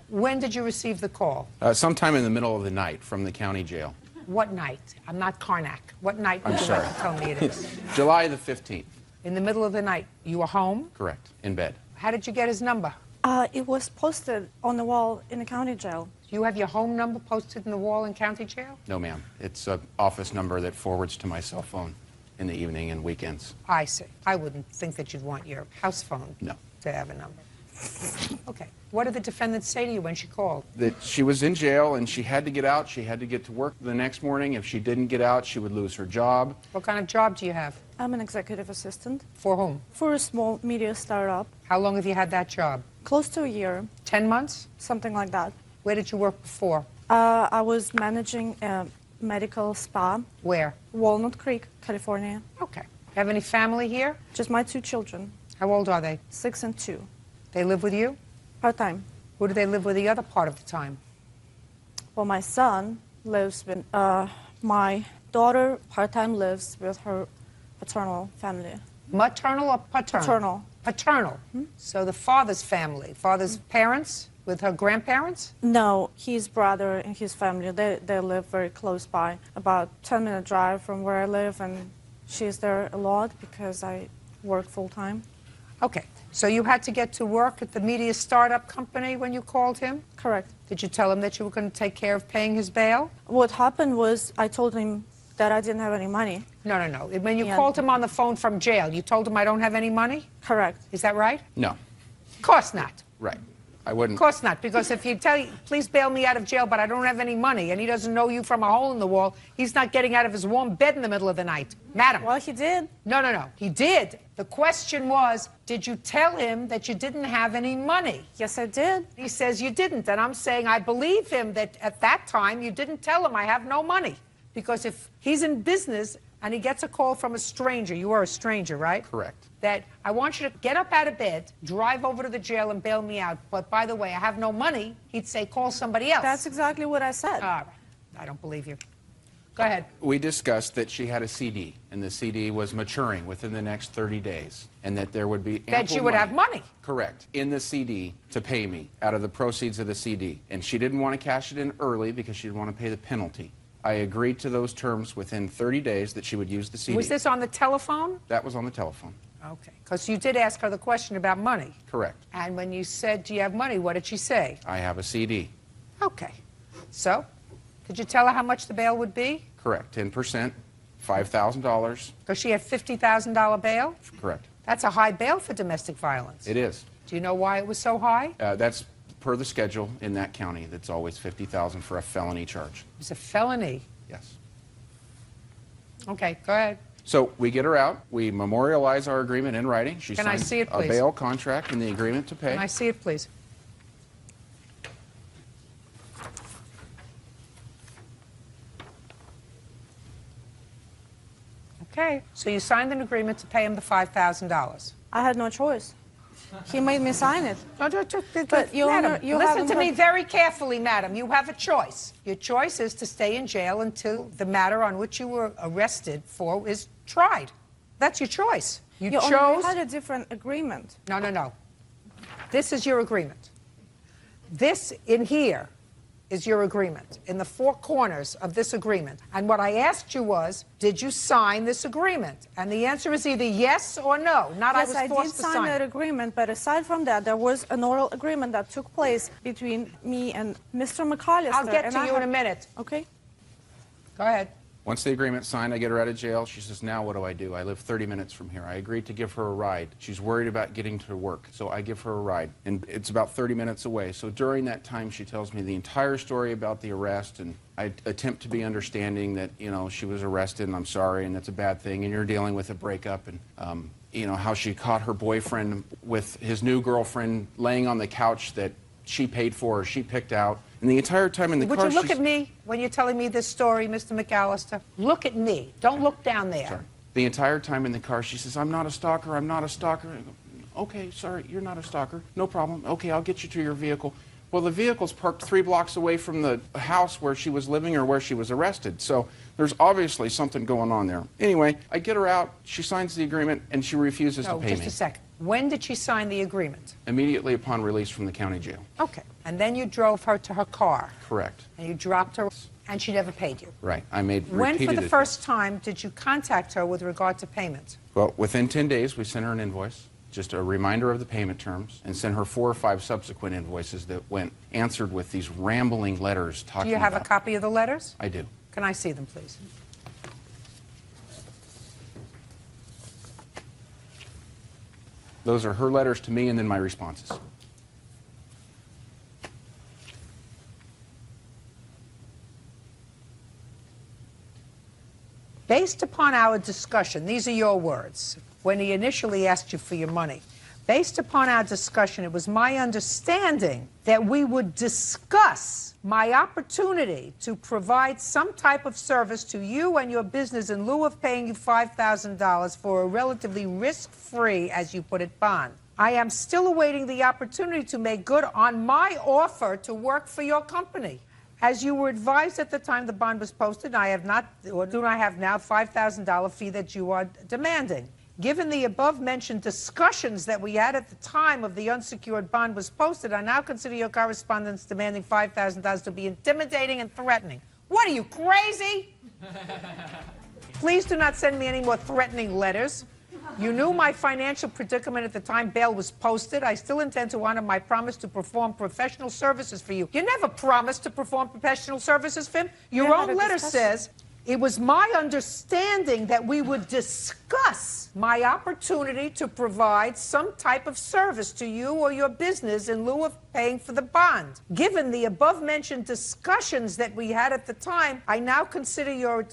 Speaker 2: When did you receive the call?
Speaker 9: Sometime in the middle of the night from the county jail.
Speaker 2: What night? I'm not Karnak. What night would
Speaker 9: I'm
Speaker 2: you
Speaker 9: sorry.
Speaker 2: like to tell me it is?
Speaker 9: July the 15th.
Speaker 2: In the middle of the night. You were home?
Speaker 9: Correct. In bed.
Speaker 2: How did you get his number?
Speaker 6: It was posted on the wall in the county jail.
Speaker 2: You have your home number posted in the wall in county jail?
Speaker 9: No, ma'am. It's an office number that forwards to my cell phone in the evening and weekends.
Speaker 2: I see. I wouldn't think that you'd want your house phone to have a number. Okay. What did the defendant say to you when she called?
Speaker 9: That she was in jail and she had to get out. She had to get to work the next morning. If she didn't get out, she would lose her job.
Speaker 2: What kind of job do you have?
Speaker 6: I'm an executive assistant.
Speaker 2: For whom?
Speaker 6: For a small media startup.
Speaker 2: How long have you had that job?
Speaker 6: Close to a year.
Speaker 2: 10 months?
Speaker 6: Something like that.
Speaker 2: Where did you work before?
Speaker 6: I was managing a medical spa.
Speaker 2: Where?
Speaker 6: Walnut Creek, California.
Speaker 2: Okay. Have any family here?
Speaker 6: Just my 2 children.
Speaker 2: How old are they?
Speaker 6: 6 and 2.
Speaker 2: They live with you?
Speaker 6: Part-time.
Speaker 2: Who do they live with the other part of the time?
Speaker 6: Well, my son lives with, my daughter part-time lives with her paternal family.
Speaker 2: Maternal or paternal?
Speaker 6: Paternal.
Speaker 2: Paternal. So the father's family, father's parents with her grandparents?
Speaker 6: No, his brother and his family, they live very close by, about 10-minute drive from where I live, and she's there a lot because I work full-time.
Speaker 2: Okay, so you had to get to work at the media startup company when you called him?
Speaker 6: Correct.
Speaker 2: Did you tell him that you were going to take care of paying his bail?
Speaker 6: What happened was I told him that I didn't have any money.
Speaker 2: No. When you called him on the phone from jail, you told him I don't have any money?
Speaker 6: Correct.
Speaker 2: Is that right?
Speaker 9: No.
Speaker 2: Of course not.
Speaker 9: Right. I wouldn't.
Speaker 2: Of course not, because if you tell you, please bail me out of jail, but I don't have any money, and he doesn't know you from a hole in the wall, he's not getting out of his warm bed in the middle of the night. Madam.
Speaker 6: Well, he did.
Speaker 2: No. He did. The question was, did you tell him that you didn't have any money?
Speaker 6: Yes, I did.
Speaker 2: He says you didn't, and I'm saying I believe him that at that time you didn't tell him I have no money. Because if he's in business and he gets a call from a stranger, you are a stranger, right?
Speaker 9: Correct.
Speaker 2: That I want you to get up out of bed, drive over to the jail and bail me out. But by the way, I have no money. He'd say, call somebody else.
Speaker 6: That's exactly what I said.
Speaker 2: All right. I don't believe you. Go ahead.
Speaker 9: We discussed that she had a CD, and the CD was maturing within the next 30 days, and that there would be ample
Speaker 2: That you would have money.
Speaker 9: Correct. In the CD to pay me out of the proceeds of the CD. And she didn't want to cash it in early because she didn't want to pay the penalty. I agreed to those terms within 30 days that she would use the CD.
Speaker 2: Was this on the telephone?
Speaker 9: That was on the telephone.
Speaker 2: Okay. Because you did ask her the question about money.
Speaker 9: Correct.
Speaker 2: And when you said, do you have money, what did she say?
Speaker 9: I have a CD.
Speaker 2: Okay. So, did you tell her how much the bail would be?
Speaker 9: Correct. 10%, $5,000.
Speaker 2: Because she had $50,000 bail?
Speaker 9: Correct.
Speaker 2: That's a high bail for domestic violence.
Speaker 9: It is.
Speaker 2: Do you know why it was so high?
Speaker 9: That's per the schedule in that county. That's always $50,000 for a felony charge.
Speaker 2: It was a felony.
Speaker 9: Yes.
Speaker 2: Okay, go ahead.
Speaker 9: So we get her out. We memorialize our agreement in writing. She
Speaker 2: Can I
Speaker 9: signs
Speaker 2: see it,
Speaker 9: a
Speaker 2: please?
Speaker 9: bail contract and the agreement to pay.
Speaker 2: Can I see it, please? Okay, so you signed an agreement to pay him the $5,000.
Speaker 6: I had no choice. He made me sign it.
Speaker 2: But
Speaker 6: Madam,
Speaker 2: listen to me very carefully, madam. You have a choice. Your choice is to stay in jail until the matter on which you were arrested for is tried. That's your choice. You chose...
Speaker 6: had a different agreement.
Speaker 2: No. This is your agreement. This in here is your agreement, in the four corners of this agreement. And what I asked you was, did you sign this agreement? And the answer is either yes or no, not
Speaker 6: Yes,
Speaker 2: I was forced to sign.
Speaker 6: I did sign that agreement, but aside from that, there was an oral agreement that took place between me and Mr. McAllister.
Speaker 2: I'll get to you in a minute.
Speaker 6: Okay.
Speaker 2: Go ahead.
Speaker 9: Once the agreement's signed, I get her out of jail. She says, now what do? I live 30 minutes from here. I agreed to give her a ride. She's worried about getting to work, so I give her a ride. And it's about 30 minutes away. So during that time, she tells me the entire story about the arrest, and I attempt to be understanding that, you know, she was arrested, and I'm sorry, and that's a bad thing, and you're dealing with a breakup, and, you know, how she caught her boyfriend with his new girlfriend laying on the couch that she paid for or she picked out. And the entire time in the car,
Speaker 2: Would you look at me when you're telling me this story, Mr. McAllister? Look at me. Don't look down there.
Speaker 9: Sorry. The entire time in the car, she says, I'm not a stalker, I'm not a stalker. I go, okay, sorry, you're not a stalker. No problem. Okay, I'll get you to your vehicle. Well, the vehicle's parked 3 blocks away from the house where she was living or where she was arrested. So there's obviously something going on there. Anyway, I get her out, she signs the agreement, and she refuses to pay me.
Speaker 2: No, just a second. When did she sign the agreement?
Speaker 9: Immediately upon release from the county jail.
Speaker 2: Okay. And then you drove her to her car.
Speaker 9: Correct.
Speaker 2: And you dropped her, and she never paid you.
Speaker 9: Right. I made
Speaker 2: When,
Speaker 9: repeated
Speaker 2: for the first time, did you contact her with regard to payment?
Speaker 9: Well, within 10 days, we sent her an invoice, just a reminder of the payment terms, and sent her 4 or 5 subsequent invoices that went answered with these rambling letters talking about...
Speaker 2: Do you have a copy of the letters?
Speaker 9: I do.
Speaker 2: Can I see them, please?
Speaker 9: Those are her letters to me and then my responses.
Speaker 2: Based upon our discussion, these are your words, when he initially asked you for your money. Based upon our discussion, it was my understanding that we would discuss my opportunity to provide some type of service to you and your business in lieu of paying you $5,000 for a relatively risk-free, as you put it, bond. I am still awaiting the opportunity to make good on my offer to work for your company. As you were advised at the time the bond was posted, I have not, or do not have now, $5,000 fee that you are demanding. Given the above-mentioned discussions that we had at the time of the unsecured bond was posted, I now consider your correspondence demanding $5,000 to be intimidating and threatening. What are you, crazy? Please do not send me any more threatening letters. You knew my financial predicament at the time bail was posted. I still intend to honor my promise to perform professional services for you. You never promised to perform professional services for him. Your own letter says, it was my understanding that we would discuss my opportunity to provide some type of service to you or your business in lieu of paying for the bond. Given the above-mentioned discussions that we had at the time, I now consider your...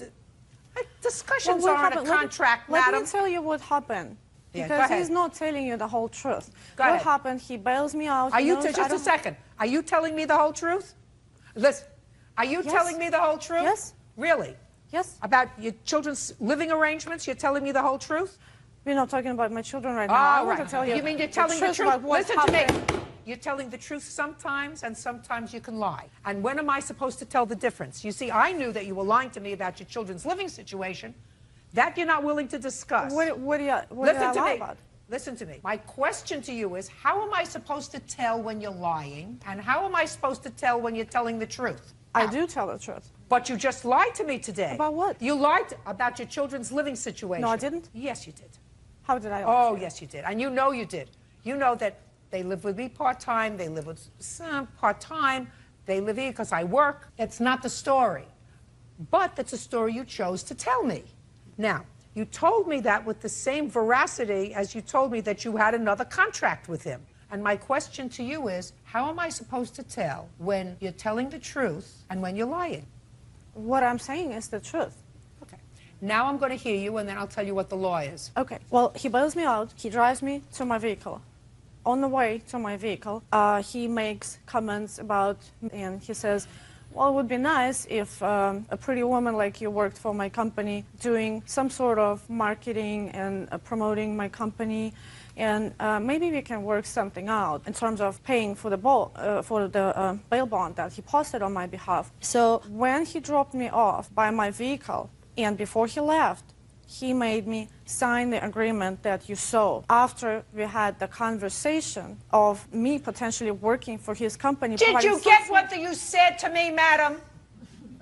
Speaker 2: Discussions aren't a contract, madam.
Speaker 6: Let me tell you what happened.
Speaker 2: Yeah,
Speaker 6: because he's not telling you the whole truth. What happened? He bails me out.
Speaker 2: Just a second. Are you telling me the whole truth? Listen, are you telling me the whole truth?
Speaker 6: Yes.
Speaker 2: Really?
Speaker 6: Yes.
Speaker 2: About your children's living arrangements? You're telling me the whole truth?
Speaker 6: We're not talking about my children right now. I want to tell you.
Speaker 2: You mean you're telling the truth?
Speaker 6: About what
Speaker 2: Listen to me.
Speaker 6: happened.
Speaker 2: You're telling the truth sometimes, and sometimes you can lie. And when am I supposed to tell the difference? You see, I knew that you were lying to me about your children's living situation. That you're not willing to discuss.
Speaker 6: What do you lie about?
Speaker 2: Listen to me. My question to you is, how am I supposed to tell when you're lying, and how am I supposed to tell when you're telling the truth?
Speaker 6: I do tell the truth.
Speaker 2: But you just lied to me today.
Speaker 6: About what?
Speaker 2: You lied about your children's living situation.
Speaker 6: No, I didn't.
Speaker 2: Yes, you did.
Speaker 6: How did I?
Speaker 2: Oh, yes, you did. And you know you did. You know that they live with me part-time, they live with some part-time, they live here because I work. It's not the story. But that's a story you chose to tell me. Now, you told me that with the same veracity as you told me that you had another contract with him. And my question to you is, how am I supposed to tell when you're telling the truth and when you're lying?
Speaker 6: What I'm saying is the truth.
Speaker 2: Okay. Now I'm going to hear you, and then I'll tell you what the law is.
Speaker 6: Okay. Well, he bails me out. He drives me to my vehicle. On the way to my vehicle, he makes comments about, and he says, well, it would be nice if a pretty woman like you worked for my company doing some sort of marketing and promoting my company, and maybe we can work something out in terms of paying for the bail bond that he posted on my behalf. So when he dropped me off by my vehicle, and before he left, he made me sign the agreement that you saw after we had the conversation of me potentially working for his company.
Speaker 2: Did you get what you said to me, madam?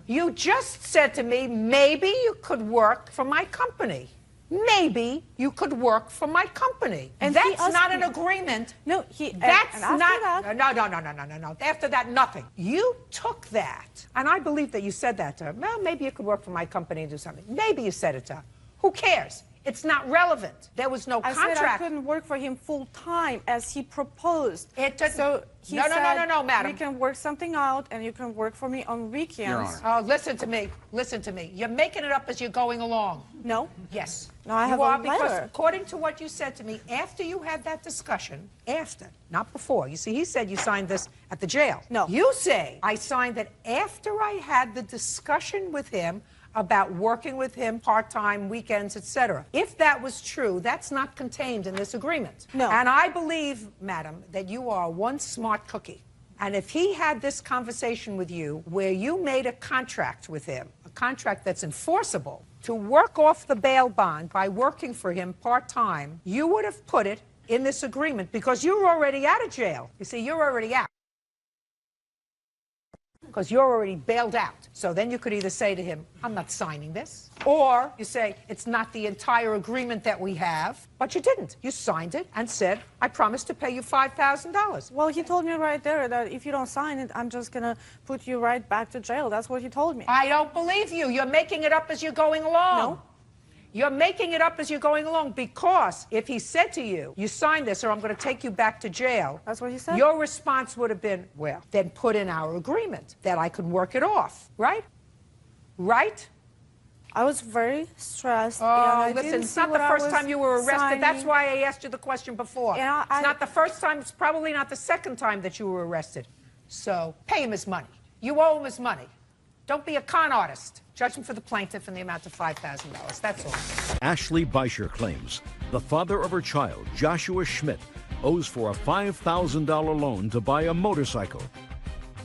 Speaker 2: You just said to me, maybe you could work for my company. Maybe you could work for my company.
Speaker 6: And
Speaker 2: that's not an agreement.
Speaker 6: No,
Speaker 2: that's not. No. After that, nothing. You took that, and I believe that you said that to her. Well, maybe you could work for my company and do something. Maybe you said it to her. Who cares? It's not relevant. There was no contract.
Speaker 6: I said I couldn't work for him full time as he proposed.
Speaker 2: So he said, no, madam.
Speaker 6: We can work something out, and you can work for me on weekends.
Speaker 2: Oh, listen to me. Listen to me. You're making it up as you're going along.
Speaker 6: No.
Speaker 2: Yes.
Speaker 6: No, I have a letter.
Speaker 2: Because according to what you said to me, after you had that discussion, not before. You see, he said you signed this at the jail.
Speaker 6: No.
Speaker 2: You say I signed it after I had the discussion with him about working with him part-time, weekends, etc. If that was true, that's not contained in this agreement.
Speaker 6: No.
Speaker 2: And I believe, madam, that you are one smart cookie. And if he had this conversation with you where you made a contract with him, a contract that's enforceable, to work off the bail bond by working for him part-time, you would have put it in this agreement because you're already out of jail. You see, you're already out. Because you're already bailed out. So then you could either say to him, I'm not signing this. Or you say, it's not the entire agreement that we have. But you didn't. You signed it and said, I promise to pay you $5,000.
Speaker 6: Well, he told me right there that if you don't sign it, I'm just going to put you right back to jail. That's what he told me.
Speaker 2: I don't believe you. You're making it up as you're going along.
Speaker 6: No.
Speaker 2: You're making it up as you're going along because if he said to you, you signed this or I'm going to take you back to jail.
Speaker 6: That's what he said?
Speaker 2: Your response would have been, well, then put in our agreement that I could work it off, right? Right?
Speaker 6: I was very stressed.
Speaker 2: Oh, listen, it's not the first time you were arrested.
Speaker 6: Signing.
Speaker 2: That's why I asked you the question before.
Speaker 6: Yeah,
Speaker 2: it's not the first time. It's probably not the second time that you were arrested. So pay him his money. You owe him his money. Don't be a con artist. Judgment for the plaintiff in the amount of $5,000. That's all.
Speaker 1: Ashley Beischer claims the father of her child, Joshua Schmidt, owes for a $5,000 loan to buy a motorcycle.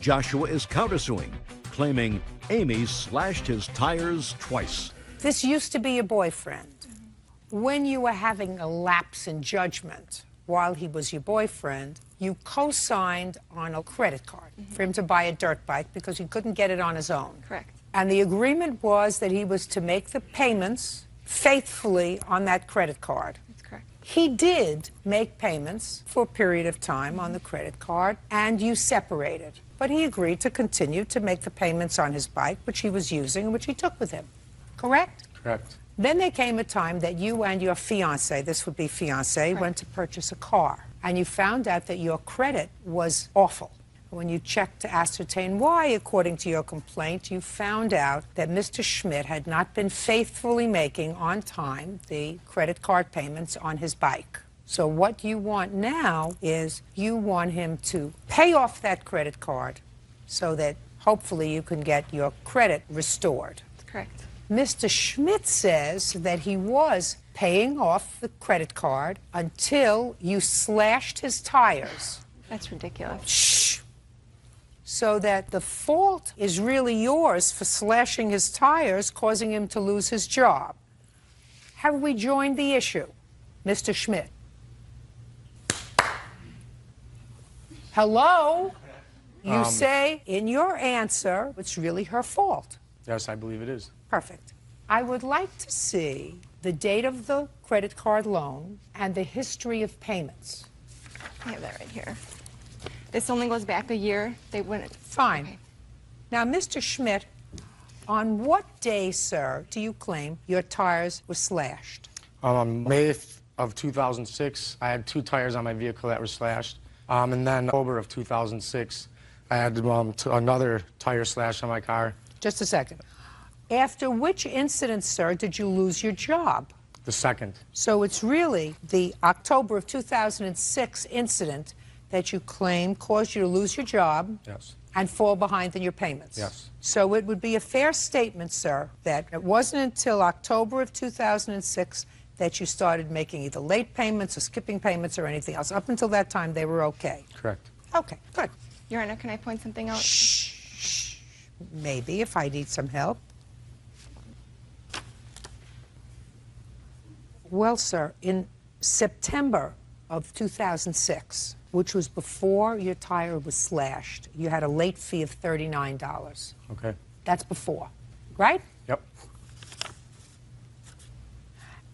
Speaker 1: Joshua is countersuing, claiming Amy slashed his tires twice.
Speaker 2: This used to be your boyfriend. when you were having a lapse in judgment while he was your boyfriend, you co-signed on a credit card for him to buy a dirt bike because he couldn't get it on his own.
Speaker 19: Correct.
Speaker 2: And the agreement was that he was to make the payments faithfully on that credit card.
Speaker 19: That's correct.
Speaker 2: He did make payments for a period of time on the credit card, and you separated. But he agreed to continue to make the payments on his bike, which he was using and which he took with him. Correct?
Speaker 10: Correct.
Speaker 2: Then there came a time that you and your fiance, this would be fiance, went to purchase a car. And you found out that your credit was awful. When you checked to ascertain why, according to your complaint, you found out that Mr. Schmidt had not been faithfully making on time the credit card payments on his bike. So what you want now is you want him to pay off that credit card so that hopefully you can get your credit restored.
Speaker 19: That's correct.
Speaker 2: Mr. Schmidt says that he was paying off the credit card until you slashed his tires.
Speaker 19: That's ridiculous.
Speaker 2: Shh. So that the fault is really yours for slashing his tires, causing him to lose his job. Have we joined the issue, Mr. Schmidt? Hello? You say in your answer it's really her fault.
Speaker 10: Yes, I believe it is.
Speaker 2: Perfect. I would like to see the date of the credit card loan and the history of payments.
Speaker 19: I have that right here. This only goes back a year. They wouldn't.
Speaker 2: Fine.
Speaker 19: Okay.
Speaker 2: Now, Mr. Schmidt, on what day, sir, do you claim your tires were slashed?
Speaker 10: May of 2006, I had 2 tires on my vehicle that were slashed. And then October of 2006, I had another tire slash on my car.
Speaker 2: Just a second. After which incident, sir, did you lose your job?
Speaker 10: The second.
Speaker 2: So it's really the October of 2006 incident that you claim caused you to lose your job
Speaker 10: Yes.
Speaker 2: and fall behind in your payments.
Speaker 10: Yes.
Speaker 2: So it would be a fair statement, sir, that it wasn't until October of 2006 that you started making either late payments or skipping payments or anything else. Up until that time, they were okay.
Speaker 10: Correct.
Speaker 2: Okay, good.
Speaker 19: Your Honor, can I point something out?
Speaker 2: Shh. Maybe, if I need some help. Well, sir, in September of 2006, which was before your tire was slashed, you had a late fee of $39.
Speaker 10: Okay.
Speaker 2: That's before, right?
Speaker 10: Yep.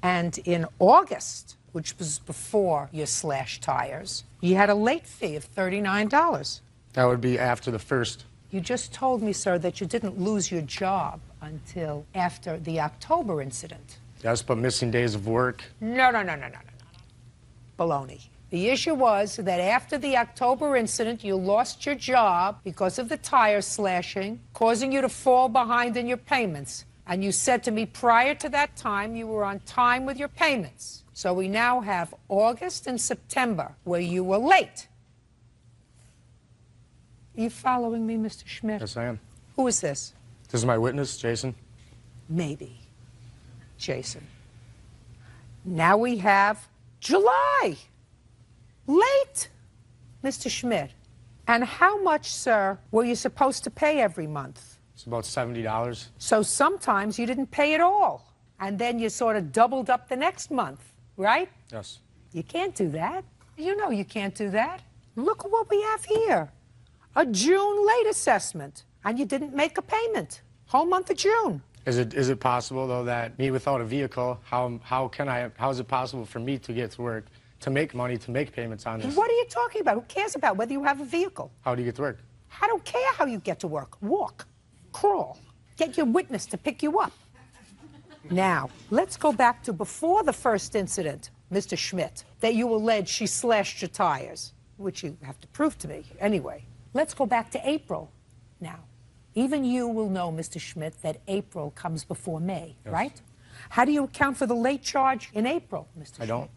Speaker 2: And in August, which was before your slashed tires, you had a late fee of $39.
Speaker 10: That would be after the first.
Speaker 2: You just told me, sir, that you didn't lose your job until after the October incident.
Speaker 10: Yes, but missing days of work.
Speaker 2: No. Baloney. The issue was that after the October incident, you lost your job because of the tire slashing, causing you to fall behind in your payments. And you said to me prior to that time you were on time with your payments. So we now have August and September where you were late. Are you following me, Mr. Schmidt?
Speaker 10: Yes, I am.
Speaker 2: Who is this?
Speaker 10: This is my witness, Jason.
Speaker 2: Maybe. Jason. Now we have July. Late, Mr. Schmidt. And how much, sir, were you supposed to pay every month?
Speaker 10: It's about $70.
Speaker 2: So sometimes you didn't pay at all. And then you sort of doubled up the next month, right?
Speaker 10: Yes.
Speaker 2: You can't do that. You know you can't do that. Look at what we have here. A June late assessment. And you didn't make a payment. Whole month of June.
Speaker 10: Is it possible, though, that me without a vehicle, how is it possible for me to get to work, to make money, to make payments on this?
Speaker 2: What are you talking about? Who cares about whether you have a vehicle?
Speaker 10: How do you get to work?
Speaker 2: I don't care how you get to work. Walk. Crawl. Get your witness to pick you up. Now, let's go back to before the first incident, Mr. Schmidt, that you allege she slashed your tires, which you have to prove to me. Anyway, let's go back to April. Now, even you will know, Mr. Schmidt, that April comes before May,
Speaker 10: Yes.
Speaker 2: right? How do you account for the late charge in April, Mr. Schmidt?
Speaker 10: I don't.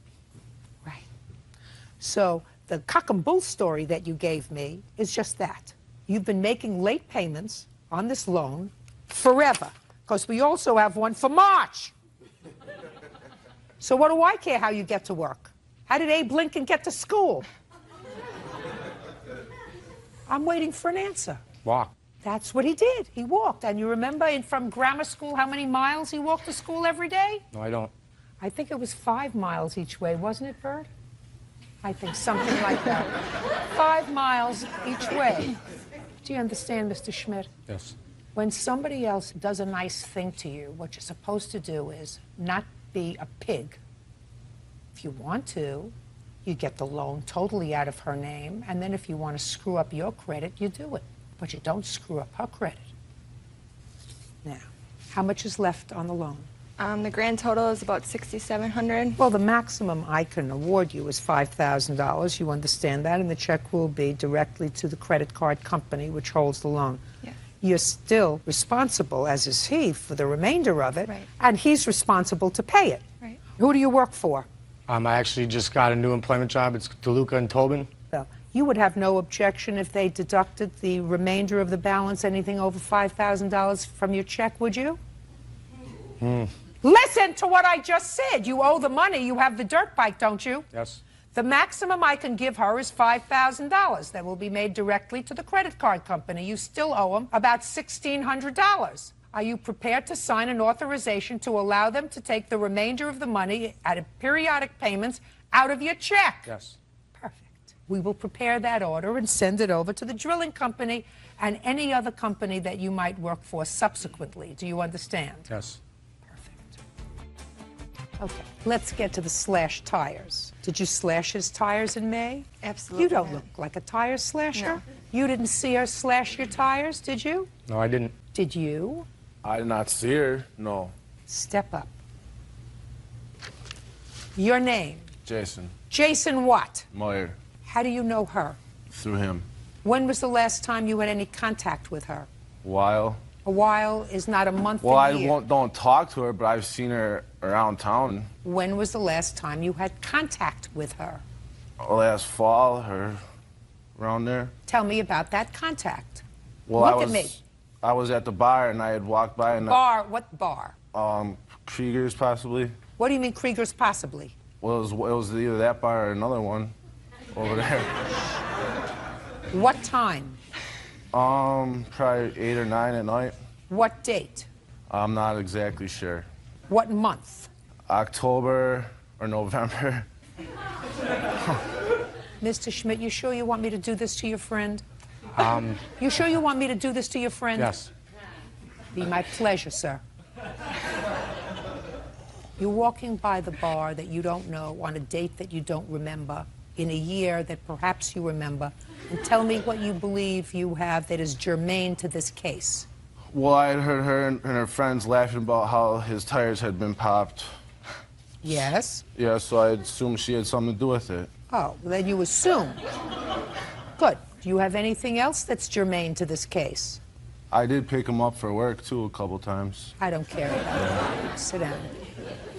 Speaker 2: Right. So the cock and bull story that you gave me is just that. You've been making late payments on this loan forever, because we also have one for March. So what do I care how you get to work? How did Abe Lincoln get to school? I'm waiting for an answer.
Speaker 10: Walk.
Speaker 2: That's what he did. He walked. And you remember from grammar school how many miles he walked to school every day?
Speaker 10: No, I don't.
Speaker 2: I think it was 5 miles each way, wasn't it, Bert? I think something like that. 5 miles each way. Do you understand, Mr. Schmidt?
Speaker 10: Yes.
Speaker 2: When somebody else does a nice thing to you, what you're supposed to do is not be a pig. If you want to, you get the loan totally out of her name, and then if you want to screw up your credit, you do it. But you don't screw up her credit. Now, how much is left on the loan?
Speaker 19: The grand total is about $6,700.
Speaker 2: Well, the maximum I can award you is $5,000. You understand that? And the check will be directly to the credit card company which holds the loan.
Speaker 19: Yeah.
Speaker 2: You're still responsible, as is he, for the remainder of it,
Speaker 19: Right.
Speaker 2: and he's responsible to pay it.
Speaker 19: Right.
Speaker 2: Who do you work for?
Speaker 10: I actually just got a new employment job. It's DeLuca and Tobin.
Speaker 2: Well, you would have no objection if they deducted the remainder of the balance, anything over $5,000 from your check, would you? Listen to what I just said. You owe the money. You have the dirt bike, don't you?
Speaker 10: Yes.
Speaker 2: The maximum I can give her is $5,000. That will be made directly to the credit card company. You still owe them about $1,600. Are you prepared to sign an authorization to allow them to take the remainder of the money at periodic payments out of your check?
Speaker 10: Yes.
Speaker 2: Perfect. We will prepare that order and send it over to the drilling company and any other company that you might work for subsequently. Do you understand?
Speaker 10: Yes.
Speaker 2: Okay, let's get to the slashed tires. Did you slash his tires in May?
Speaker 19: Absolutely.
Speaker 2: You don't look like a tire slasher.
Speaker 19: No.
Speaker 2: You didn't see her slash your tires, did you?
Speaker 10: No, I didn't.
Speaker 2: Did you?
Speaker 11: I did not see her, no.
Speaker 2: Step up. Your name?
Speaker 11: Jason
Speaker 2: Jason what?
Speaker 11: Moyer,
Speaker 2: How do you know her?
Speaker 11: through him.
Speaker 2: When was the last time you had any contact with her?
Speaker 11: While.
Speaker 2: A while is not a month,
Speaker 11: Well,
Speaker 2: a
Speaker 11: I
Speaker 2: year.
Speaker 11: don't talk to her, but I've seen her around town.
Speaker 2: When was the last time you had contact with her?
Speaker 11: Last fall, or around there.
Speaker 2: Tell me about that contact.
Speaker 11: Well,
Speaker 2: Look
Speaker 11: I was,
Speaker 2: at me.
Speaker 11: I was at the bar and I had walked by and
Speaker 2: Bar, what bar?
Speaker 11: Krieger's possibly.
Speaker 2: What do you mean Krieger's possibly?
Speaker 11: Well, it was either that bar or another one over there.
Speaker 2: What time?
Speaker 11: Probably 8 or 9 at night.
Speaker 2: What date?
Speaker 11: I'm not exactly sure.
Speaker 2: What month?
Speaker 11: October or November.
Speaker 2: Mr. Schmidt, you sure you want me to do this to your friend? You sure you want me to do this to your friend?
Speaker 10: Yes.
Speaker 2: Be my pleasure, sir. You're walking by the bar that you don't know on a date that you don't remember, in a year that perhaps you remember, and tell me what you believe you have that is germane to this case.
Speaker 11: Well, I had heard her and her friends laughing about how his tires had been popped.
Speaker 2: Yes?
Speaker 11: Yeah, so I assumed she had something to do with it.
Speaker 2: Oh, well, then you assume. Good. Do you have anything else that's germane to this case?
Speaker 11: I did pick him up for work, too, a couple times.
Speaker 2: I don't care about that. Sit down.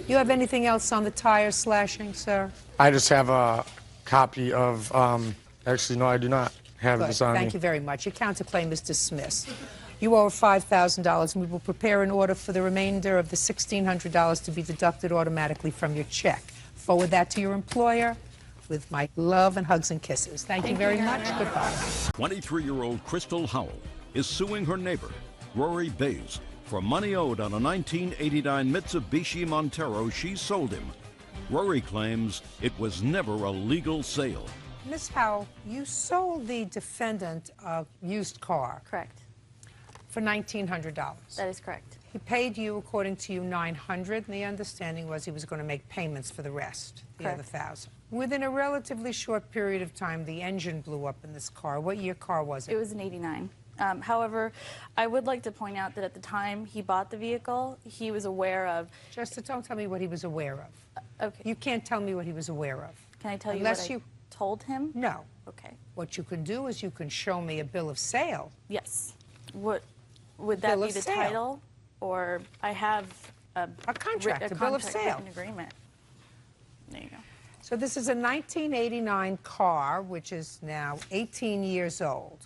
Speaker 2: You have anything else on the tire slashing, sir?
Speaker 10: I just have a copy of, actually, no, I do not have
Speaker 2: Good.
Speaker 10: this on
Speaker 2: Thank
Speaker 10: me.
Speaker 2: you very much. Your counterclaim is dismissed. You owe $5,000, and we will prepare an order for the remainder of the $1,600 to be deducted automatically from your check. Forward that to your employer with my love and hugs and kisses. Thank you very much. Goodbye.
Speaker 1: 23-year-old Crystal Howell is suing her neighbor, Rory Bays, for money owed on a 1989 Mitsubishi Montero she sold him. Rory claims it was never a legal sale.
Speaker 2: Miss Howell, you sold the defendant a used car.
Speaker 12: Correct.
Speaker 2: For $1,900.
Speaker 12: That is correct.
Speaker 2: He paid you, according to you, $900, and the understanding was he was going to make payments for the rest, the other $1,000. Within a relatively short period of time, the engine blew up in this car. What year car was it?
Speaker 12: It was an 89. However, I would like to point out that at the time he bought the vehicle, he was aware of...
Speaker 2: Just don't tell me what he was aware of.
Speaker 12: Okay.
Speaker 2: You can't tell me what he was aware of.
Speaker 12: Can I tell
Speaker 2: Unless
Speaker 12: you what I told him?
Speaker 2: No.
Speaker 12: Okay.
Speaker 2: What you can do is you can show me a bill of sale.
Speaker 12: Yes. What would that
Speaker 2: Bill
Speaker 12: be
Speaker 2: of
Speaker 12: the
Speaker 2: sale.
Speaker 12: title? Or I have a
Speaker 2: contract, a bill of sale.
Speaker 12: written agreement. There you go.
Speaker 2: So this is a 1989 car, which is now 18 years old,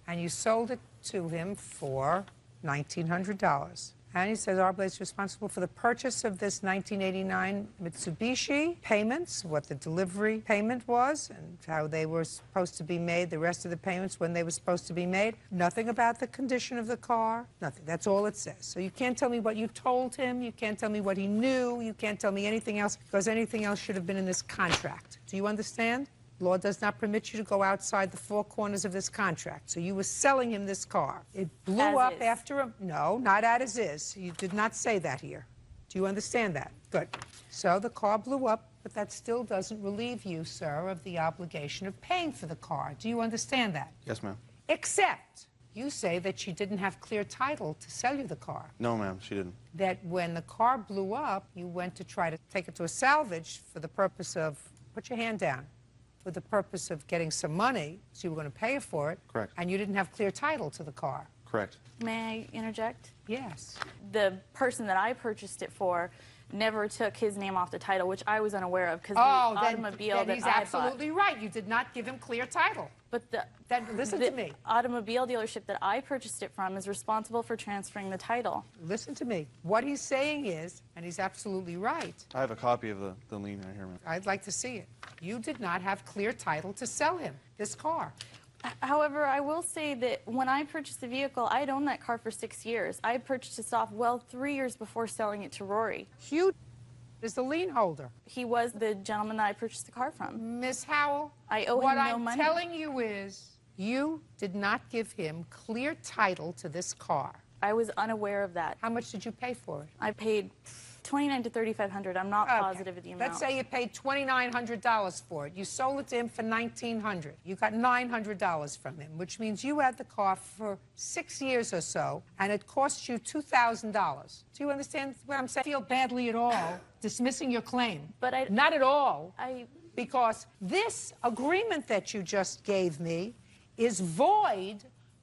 Speaker 2: and you sold it to him for $1,900. And he says Arblade's responsible for the purchase of this 1989 Mitsubishi, payments, what the delivery payment was, and how they were supposed to be made, the rest of the payments, when they were supposed to be made. Nothing about the condition of the car, nothing. That's all it says. So you can't tell me what you told him, you can't tell me what he knew, you can't tell me anything else, because anything else should have been in this contract. Do you understand? Law does not permit you to go outside the four corners of this contract. So you were selling him this car. It blew up after a... No, not as is. You did not say that here. Do you understand that? Good. So the car blew up, but that still doesn't relieve you, sir, of the obligation of paying for the car. Do you understand that?
Speaker 11: Yes, ma'am.
Speaker 2: Except you say that she didn't have clear title to sell you the car.
Speaker 11: No, ma'am, she didn't.
Speaker 2: That when the car blew up, you went to try to take it to a salvage for the purpose of... Put your hand down. For the purpose of getting some money, so you were going to pay for it.
Speaker 11: Correct.
Speaker 2: And you didn't have clear title to the car.
Speaker 11: Correct.
Speaker 12: May I interject?
Speaker 2: Yes.
Speaker 12: The person that I purchased it for never took his name off the title, which I was unaware of, because the automobile
Speaker 2: then
Speaker 12: that
Speaker 2: he's
Speaker 12: I
Speaker 2: absolutely
Speaker 12: bought.
Speaker 2: right. You did not give him clear title.
Speaker 12: But
Speaker 2: listen to me.
Speaker 12: Automobile dealership that I purchased it from is responsible for transferring the title.
Speaker 2: Listen to me. What he's saying is, and he's absolutely right.
Speaker 11: I have a copy of the lien right here, ma'am.
Speaker 2: I'd like to see it. You did not have clear title to sell him this car.
Speaker 12: However, I will say that when I purchased the vehicle, I had owned that car for 6 years. I purchased it off 3 years before selling it to Rory.
Speaker 2: Hugh is the lien holder.
Speaker 12: He was the gentleman that I purchased the car from.
Speaker 2: Miss Howell,
Speaker 12: I owe
Speaker 2: what
Speaker 12: him no
Speaker 2: I'm
Speaker 12: money.
Speaker 2: telling you is you did not give him clear title to this car.
Speaker 12: I was unaware of that.
Speaker 2: How much did you pay for it?
Speaker 12: I paid $2,900 to $3,500. I'm not positive of the amount.
Speaker 2: Let's say you paid $2,900 for it. You sold it to him for $1,900. You got $900 from him, which means you had the car for 6 years or so, and it cost you $2,000. Do you understand what I'm saying? I feel badly at all dismissing your claim.
Speaker 12: But
Speaker 2: not at all. Because this agreement that you just gave me is void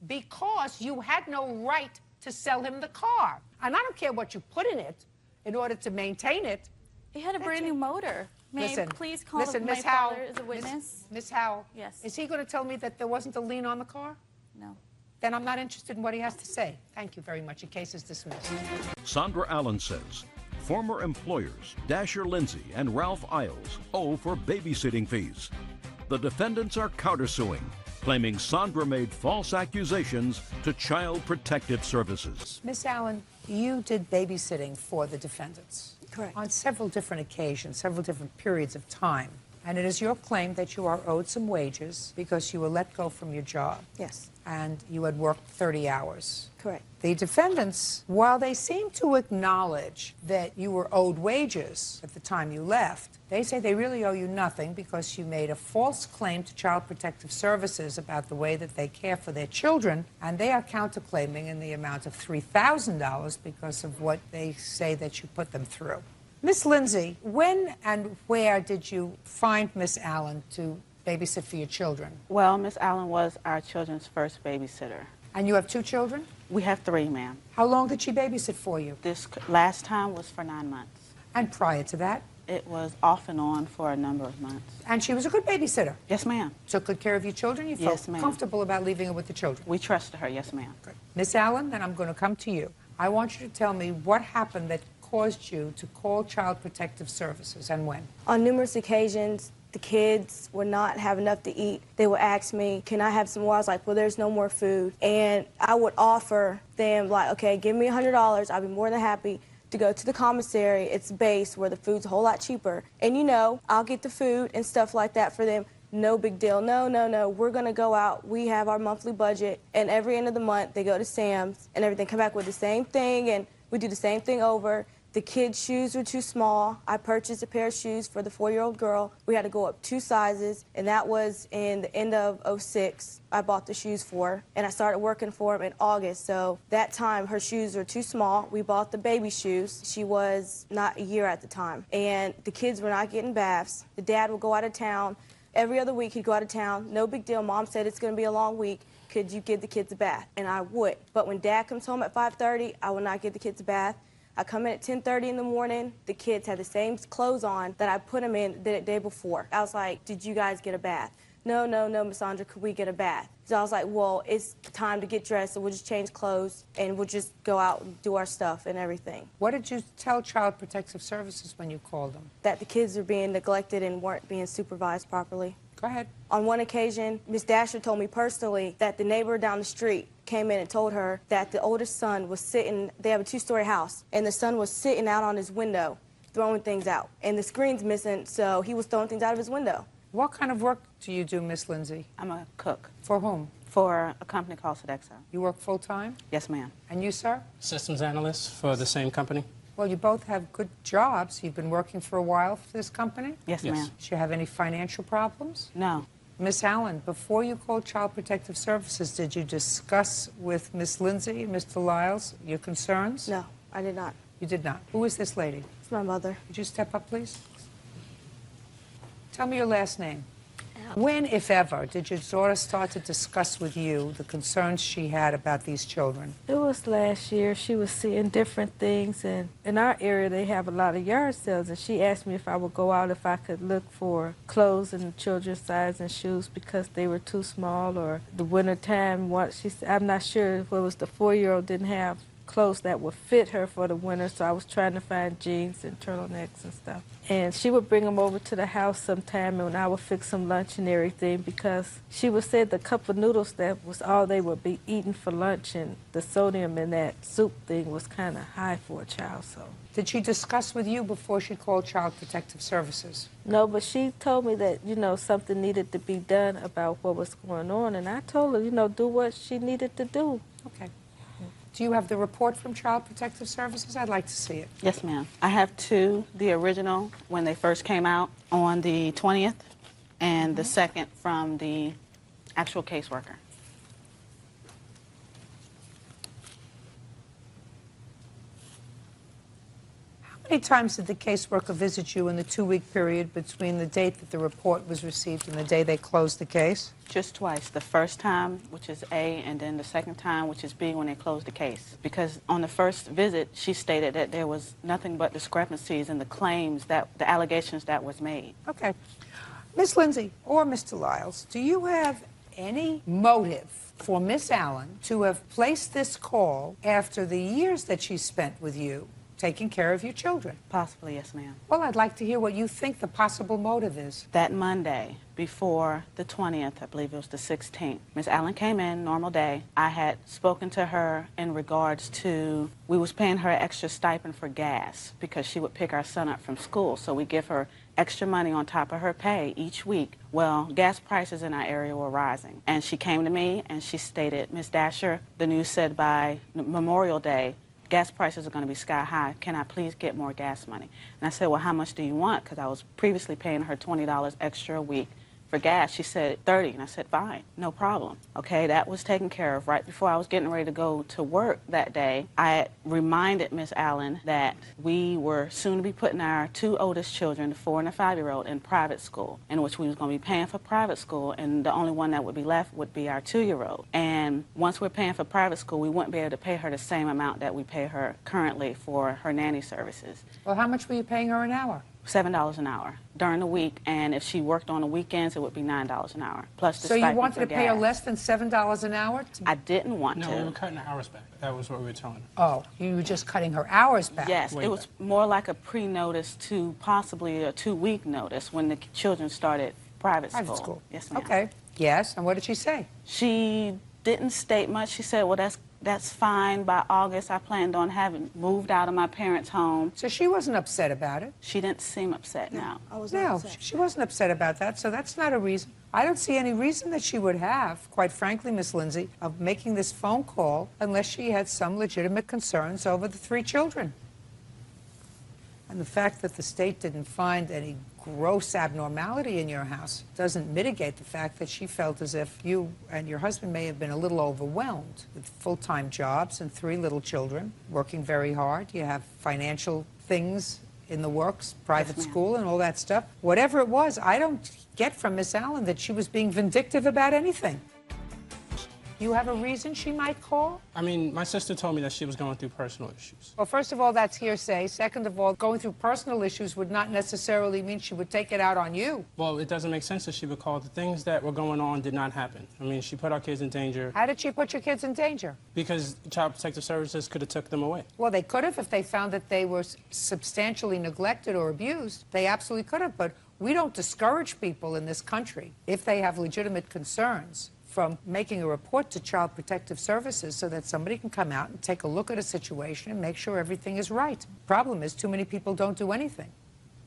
Speaker 2: because you had no right to sell him the car. And I don't care what you put in it in order to maintain it.
Speaker 12: He had a brand new motor. May I please call my
Speaker 2: Miss Howell,
Speaker 12: father as a witness?
Speaker 2: Miss Howell.
Speaker 12: Yes.
Speaker 2: Is he going to tell me that there wasn't a lien on the car?
Speaker 12: No.
Speaker 2: Then I'm not interested in what he has to say. Thank you very much. Your case is dismissed.
Speaker 1: Sandra Allen says former employers Dasher Lindsay and Ralph Isles owe for babysitting fees. The defendants are countersuing, claiming Sandra made false accusations to Child Protective Services.
Speaker 2: Miss Allen, you did babysitting for the defendants.
Speaker 23: Correct.
Speaker 2: On several different occasions, several different periods of time. And it is your claim that you are owed some wages because you were let go from your job.
Speaker 23: Yes.
Speaker 2: And you had worked 30 hours.
Speaker 23: Correct.
Speaker 2: The defendants, while they seem to acknowledge that you were owed wages at the time you left, they say they really owe you nothing because you made a false claim to Child Protective Services about the way that they care for their children, and they are counterclaiming in the amount of $3,000 because of what they say that you put them through. Miss Lindsay, when and where did you find Miss Allen to babysit for your children?
Speaker 5: Well, Miss Allen was our children's first babysitter.
Speaker 2: And you have 2 children?
Speaker 5: We have 3, ma'am.
Speaker 2: How long did she babysit for you?
Speaker 5: This last time was for 9 months.
Speaker 2: And prior to that?
Speaker 5: It was off and on for a number of months.
Speaker 2: And she was a good babysitter?
Speaker 5: Yes, ma'am.
Speaker 2: Took good care of your children? You
Speaker 5: Yes,
Speaker 2: felt
Speaker 5: ma'am.
Speaker 2: comfortable about leaving her with the children?
Speaker 5: We trusted her, yes, ma'am.
Speaker 2: Good. Miss Allen, then I'm going to come to you. I want you to tell me what happened that caused you to call Child Protective Services and when?
Speaker 23: On numerous occasions, the kids would not have enough to eat. They would ask me, can I have some more? I was like, well, there's no more food. And I would offer them, like, okay, give me $100. I'll be more than happy to go to the commissary. It's base where the food's a whole lot cheaper. And, you know, I'll get the food and stuff like that for them. No big deal. No. We're going to go out. We have our monthly budget. And every end of the month, they go to Sam's and everything, come back with the same thing. And we do the same thing over. The kids' shoes were too small. I purchased a pair of shoes for the 4-year-old girl. We had to go up 2 sizes, and that was in the end of '06. I bought the shoes for her, and I started working for them in August. So that time, her shoes were too small. We bought the baby shoes. She was not a year at the time, and the kids were not getting baths. The dad would go out of town. Every other week, he'd go out of town. No big deal. Mom said it's going to be a long week. Could you give the kids a bath? And I would. But when Dad comes home at 5:30, I would not give the kids a bath. I come in at 10:30 in the morning. The kids had the same clothes on that I put them in the day before. I was like, did you guys get a bath?
Speaker 13: no, Miss Sandra, could we get a bath? So I was like, well, it's time to get dressed, so we'll just change clothes, and we'll just go out and do our stuff and everything.
Speaker 2: What did you tell Child Protective Services when you called them?
Speaker 13: That the kids were being neglected and weren't being supervised properly.
Speaker 2: Go ahead.
Speaker 13: On one occasion, Miss Dasher told me personally that the neighbor down the street came in and told her that the oldest son was sitting, they have a two-story house, and the son was sitting out on his window throwing things out. And the screen's missing, so he was throwing things out of his window.
Speaker 2: What kind of work do you do, Miss Lindsay?
Speaker 5: I'm a cook.
Speaker 2: For whom?
Speaker 5: For a company called Sodexo.
Speaker 2: You work full-time?
Speaker 5: Yes, ma'am.
Speaker 2: And you, sir?
Speaker 14: Systems analyst for the same company.
Speaker 2: Well, you both have good jobs. You've been working for a while for this company?
Speaker 5: Yes, ma'am.
Speaker 2: Do you have any financial problems?
Speaker 5: No.
Speaker 2: Miss Allen, before you called Child Protective Services, did you discuss with Miss Lindsay and Mr. Lyles your concerns?
Speaker 13: No, I did not.
Speaker 2: You did not. Who is this lady?
Speaker 13: It's my mother.
Speaker 2: Would you step up, please? Tell me your last name. When, if ever, did your daughter start to discuss with you the concerns she had about these children?
Speaker 22: It was last year. She was seeing different things, and in our area they have a lot of yard sales, and she asked me if I would go out if I could look for clothes in the children's size and shoes because they were too small, or the winter time. She said, I'm not sure if it was the 4-year-old didn't have clothes that would fit her for the winter, so I was trying to find jeans and turtlenecks and stuff. And she would bring them over to the house sometime, and I would fix some lunch and everything, because she would say the cup of noodles, that was all they would be eating for lunch, and the sodium in that soup thing was kind of high for a child. So.
Speaker 2: Did she discuss with you before she called Child Protective Services?
Speaker 22: No, but she told me that, something needed to be done about what was going on, and I told her, do what she needed to do.
Speaker 2: Okay. Do you have the report from Child Protective Services? I'd like to see it.
Speaker 5: Yes, ma'am. I have two, the original when they first came out on the 20th, and the second from the actual caseworker.
Speaker 2: How many times did the caseworker visit you in the 2-week period between the date that the report was received and the day they closed the case?
Speaker 5: Just twice. The first time, which is A, and then the second time, which is B, when they closed the case. Because on the first visit, she stated that there was nothing but discrepancies in the claims, the allegations that was made.
Speaker 2: Okay. Miss Lindsay or Mr. Lyles, do you have any motive for Miss Allen to have placed this call after the years that she spent with you taking care of your children?
Speaker 5: Possibly, yes, ma'am.
Speaker 2: Well, I'd like to hear what you think the possible motive is.
Speaker 5: That Monday, before the 20th, I believe it was the 16th, Miss Allen came in, normal day. I had spoken to her in regards to, we was paying her extra stipend for gas because she would pick our son up from school, so we give her extra money on top of her pay each week. Well, gas prices in our area were rising. And she came to me and she stated, Miss Dasher, the news said by Memorial Day, gas prices are going to be sky high. Can I please get more gas money? And I said, well, how much do you want? Because I was previously paying her $20 extra a week for gas. She said $30, and I said, fine, no problem. Okay, that was taken care of. Right before I was getting ready to go to work that day, I reminded Miss Allen that we were soon to be putting our two oldest children, the 4- and the 5-year-old, in private school, in which we was going to be paying for private school, and the only one that would be left would be our 2-year-old. And once we're paying for private school, we wouldn't be able to pay her the same amount that we pay her currently for her nanny services.
Speaker 2: Well, how much were you paying her an hour?
Speaker 5: $7 an hour during the week, and if she worked on the weekends, it would be $9 an hour, plus the
Speaker 2: So you
Speaker 5: stipend
Speaker 2: wanted
Speaker 5: for
Speaker 2: to pay her
Speaker 5: gas.
Speaker 2: less than $7 an hour?
Speaker 5: I didn't want
Speaker 14: No,
Speaker 5: to.
Speaker 14: we were cutting the hours back. That was what we were telling her.
Speaker 2: Oh, you were just cutting her hours back?
Speaker 5: Yes, it was more like a pre-notice to possibly a 2-week notice when the children started private school. Yes, ma'am.
Speaker 2: Okay. Yes, and what did she say?
Speaker 5: She didn't state much. She said, well, that's fine. By August, I planned on having moved out of my parents' home.
Speaker 2: So she wasn't upset about it?
Speaker 5: She didn't seem upset, no.
Speaker 2: No, she wasn't upset about that, so that's not a reason. I don't see any reason that she would have, quite frankly, Miss Lindsay, of making this phone call unless she had some legitimate concerns over the 3 children. And the fact that the state didn't find any gross abnormality in your house doesn't mitigate the fact that she felt as if you and your husband may have been a little overwhelmed with full-time jobs and 3 little children, working very hard. You have financial things in the works, private school and all that stuff. Whatever it was, I don't get from Miss Allen that she was being vindictive about anything. You have a reason she might call?
Speaker 14: I mean, my sister told me that she was going through personal issues.
Speaker 2: Well, first of all, that's hearsay. Second of all, going through personal issues would not necessarily mean she would take it out on you.
Speaker 14: Well, it doesn't make sense that she would call. The things that were going on did not happen. I mean, she put our kids in danger.
Speaker 2: How did she put your kids in danger?
Speaker 14: Because Child Protective Services could have took them away.
Speaker 2: Well, they could have if they found that they were substantially neglected or abused. They absolutely could have, but we don't discourage people in this country if they have legitimate concerns from making a report to Child Protective Services so that somebody can come out and take a look at a situation and make sure everything is right. Problem is, too many people don't do anything.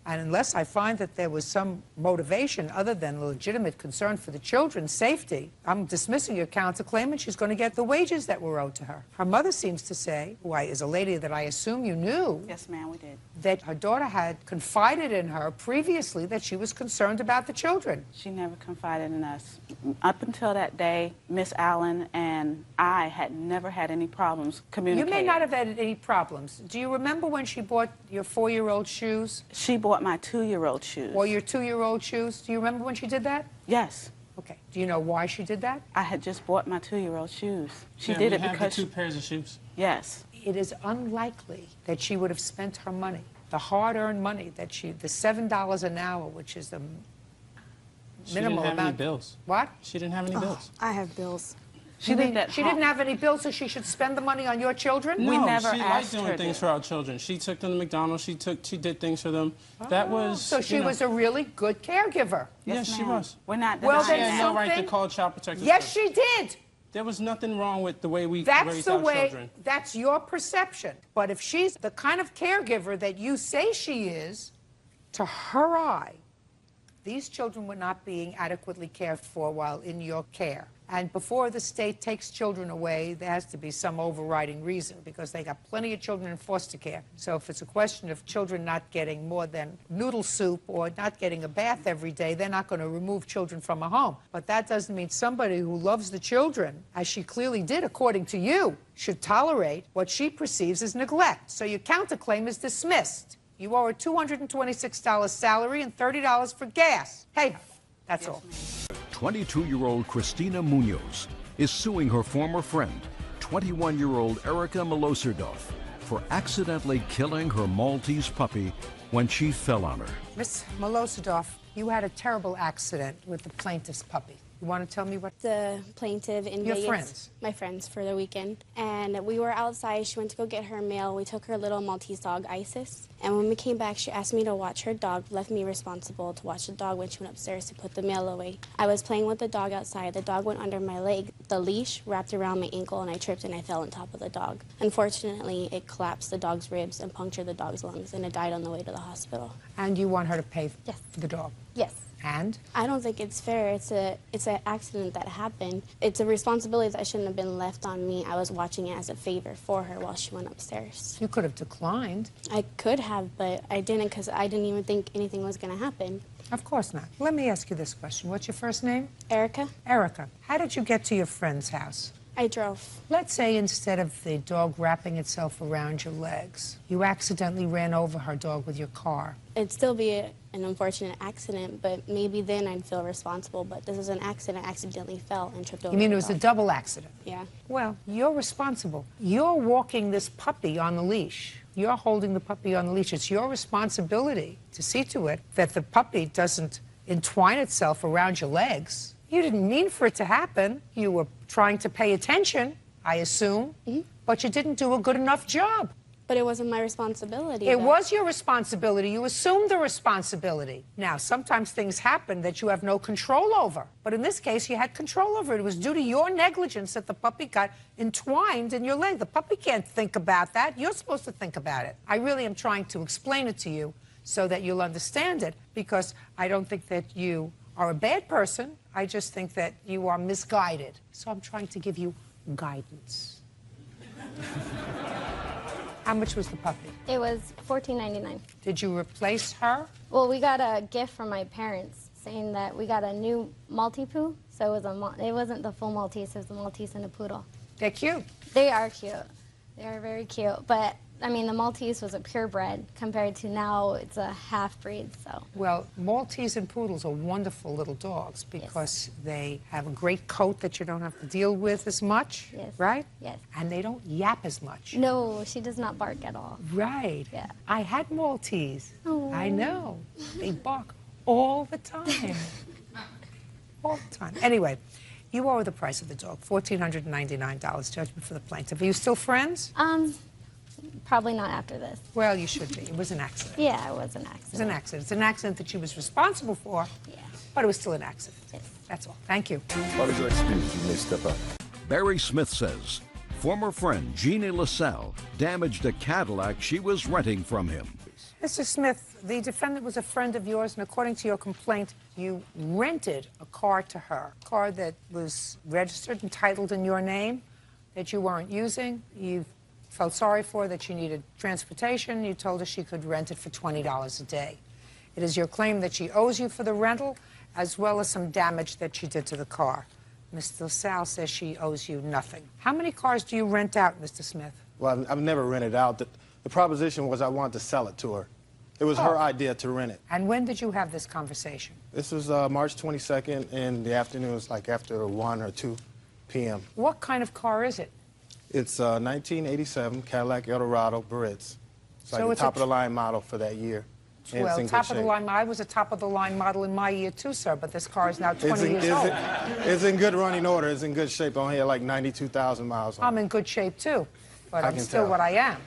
Speaker 2: And unless I find that there was some motivation other than legitimate concern for the children's safety, I'm dismissing your counterclaim, and she's going to get the wages that were owed to her. Her mother seems to say, who is a lady that I assume you knew,
Speaker 5: Yes, ma'am, we did.
Speaker 2: that her daughter had confided in her previously that she was concerned about the children.
Speaker 5: She never confided in us. Up until that day, Miss Allen and I had never had any problems communicating.
Speaker 2: You may not have had any problems. Do you remember when she bought your 4-year-old shoes?
Speaker 5: She bought my 2-year-old shoes.
Speaker 2: Or your 2-year-old shoes? Do you remember when she did that?
Speaker 5: Yes.
Speaker 2: Okay. Do you know why she did that?
Speaker 5: I had just bought my 2-year-old shoes. She
Speaker 14: Yeah,
Speaker 5: did
Speaker 14: we
Speaker 5: it
Speaker 14: have
Speaker 5: because
Speaker 14: the 2 pairs of shoes.
Speaker 5: Yes.
Speaker 2: It is unlikely that she would have spent her money, the hard-earned money that the $7 an hour, which is the minimal
Speaker 14: She didn't have
Speaker 2: amount.
Speaker 14: any bills.
Speaker 2: What?
Speaker 14: She didn't have any bills.
Speaker 13: I have bills.
Speaker 2: She didn't have any bills, so she should spend the money on your children?
Speaker 14: No,
Speaker 5: never
Speaker 14: she liked
Speaker 5: asked
Speaker 14: doing
Speaker 5: her
Speaker 14: things
Speaker 5: to.
Speaker 14: for our children. She took them to McDonald's. She did things for them. That was.
Speaker 2: So she was a really good caregiver.
Speaker 14: Yes, she was.
Speaker 5: We're not
Speaker 2: Well,
Speaker 5: denying
Speaker 2: then
Speaker 14: She had
Speaker 5: that.
Speaker 14: no right to
Speaker 2: something-
Speaker 14: call Child Protective
Speaker 2: Yes,
Speaker 14: Services.
Speaker 2: she did.
Speaker 14: There was nothing wrong with the way we
Speaker 2: That's
Speaker 14: raised
Speaker 2: the
Speaker 14: our
Speaker 2: way,
Speaker 14: children.
Speaker 2: that's your perception. But if she's the kind of caregiver that you say she is, to her eye, these children were not being adequately cared for while in your care. And before the state takes children away, there has to be some overriding reason, because they got plenty of children in foster care. So if it's a question of children not getting more than noodle soup or not getting a bath every day, they're not going to remove children from a home. But that doesn't mean somebody who loves the children, as she clearly did according to you, should tolerate what she perceives as neglect. So your counterclaim is dismissed. You owe her $226 salary and $30 for gas. Pay her. That's all.
Speaker 1: 22-year-old Christina Munoz is suing her former friend, 21-year-old Erica Miloserdorf, for accidentally killing her Maltese puppy when she fell on her.
Speaker 2: Miss Miloserdorf, you had a terrible accident with the plaintiff's puppy. You want to tell me what?
Speaker 8: The plaintiff in
Speaker 2: Your
Speaker 8: Vegas.
Speaker 2: friends?
Speaker 8: My friends for the weekend. And we were outside. She went to go get her mail. We took her little Maltese dog, Isis. And when we came back, she asked me to watch her dog, left me responsible to watch the dog when she went upstairs to put the mail away. I was playing with the dog outside. The dog went under my leg. The leash wrapped around my ankle, and I tripped and I fell on top of the dog. Unfortunately, it collapsed the dog's ribs and punctured the dog's lungs, and it died on the way to the hospital.
Speaker 2: And you want her to pay
Speaker 8: Yes.
Speaker 2: for the dog?
Speaker 8: Yes.
Speaker 2: And?
Speaker 8: I don't think it's fair. It's an accident that happened. It's a responsibility that shouldn't have been left on me. I was watching it as a favor for her while she went upstairs.
Speaker 2: You could have declined.
Speaker 8: I could have, but I didn't, because I didn't even think anything was going to happen.
Speaker 2: Of course not. Let me ask you this question. What's your first name?
Speaker 8: Erica?
Speaker 2: Erica. How did you get to your friend's house?
Speaker 8: I drove.
Speaker 2: Let's say instead of the dog wrapping itself around your legs, you accidentally ran over her dog with your car.
Speaker 8: It'd still be an unfortunate accident, but maybe then I'd feel responsible. But this is an accident. I accidentally fell and tripped over.
Speaker 2: You mean
Speaker 8: the
Speaker 2: it was a
Speaker 8: dog.
Speaker 2: double accident?
Speaker 8: Yeah.
Speaker 2: Well, you're responsible. You're walking this puppy on the leash. You're holding the puppy on the leash. It's your responsibility to see to it that the puppy doesn't entwine itself around your legs. You didn't mean for it to happen. You were trying to pay attention, I assume, but you didn't do a good enough job.
Speaker 8: But it wasn't my responsibility.
Speaker 2: It
Speaker 8: though.
Speaker 2: was your responsibility. You assumed the responsibility. Now, sometimes things happen that you have no control over. But in this case, you had control over it. It was due to your negligence that the puppy got entwined in your leg. The puppy can't think about that. You're supposed to think about it. I really am trying to explain it to you so that you'll understand it, because I don't think that you are a bad person. I just think that you are misguided. So I'm trying to give you guidance. How much was the puppy?
Speaker 15: It was $14.99.
Speaker 2: Did you replace her?
Speaker 15: Well, we got a gift from my parents saying that we got a new Maltipoo, so it wasn't the full Maltese, it was a Maltese and a poodle.
Speaker 2: They're cute.
Speaker 15: They are cute. They are very cute, but I mean, the Maltese was a purebred compared to now it's a half-breed, so.
Speaker 2: Well, Maltese and Poodles are wonderful little dogs because they have a great coat that you don't have to deal with as much, right?
Speaker 15: Yes.
Speaker 2: And they don't yap as much.
Speaker 15: No, she does not bark at all.
Speaker 2: Right.
Speaker 15: Yeah.
Speaker 2: I had Maltese.
Speaker 15: Oh.
Speaker 2: I know. They bark all the time. All the time. Anyway, you owe the price of the dog, $1,499 judgment for the plaintiff. Are you still friends?
Speaker 15: Probably not after this.
Speaker 2: Well, you should be. It was an accident.
Speaker 15: Yeah, it was an accident.
Speaker 2: It was an accident. It's an accident that she was responsible for, but it was still an accident. That's all. Thank you.
Speaker 1: What is your excuse? You may step up. Barry Smith says former friend Jeannie LaSalle damaged a Cadillac she was renting from him.
Speaker 2: Mr. Smith, the defendant was a friend of yours, and according to your complaint, you rented a car to her, a car that was registered and titled in your name, that you weren't using. You felt sorry for, that you needed transportation. You told her she could rent it for $20 a day. It is your claim that she owes you for the rental, as well as some damage that she did to the car. Ms. LaSalle says she owes you nothing. How many cars do you rent out, Mr. Smith?
Speaker 16: Well, I've never rented out. The proposition was I wanted to sell it to her. It was her idea to rent it.
Speaker 2: And when did you have this conversation?
Speaker 16: This was March 22nd in the afternoon. It was like after 1 or 2 p.m.
Speaker 2: What kind of car is it?
Speaker 16: It's a 1987 Cadillac Eldorado Baritz. It's like the top-of-the-line model for that year. And
Speaker 2: Well,
Speaker 16: it's in good
Speaker 2: top of the
Speaker 16: shape.
Speaker 2: line. I was a top-of-the-line model in my year, too, sir, but this car is now 20 years old.
Speaker 16: It's in good running order. It's in good shape. I only had like 92,000 miles on it.
Speaker 2: I'm in good shape, too, but
Speaker 16: I
Speaker 2: I'm
Speaker 16: can
Speaker 2: still
Speaker 16: tell.
Speaker 2: what I am.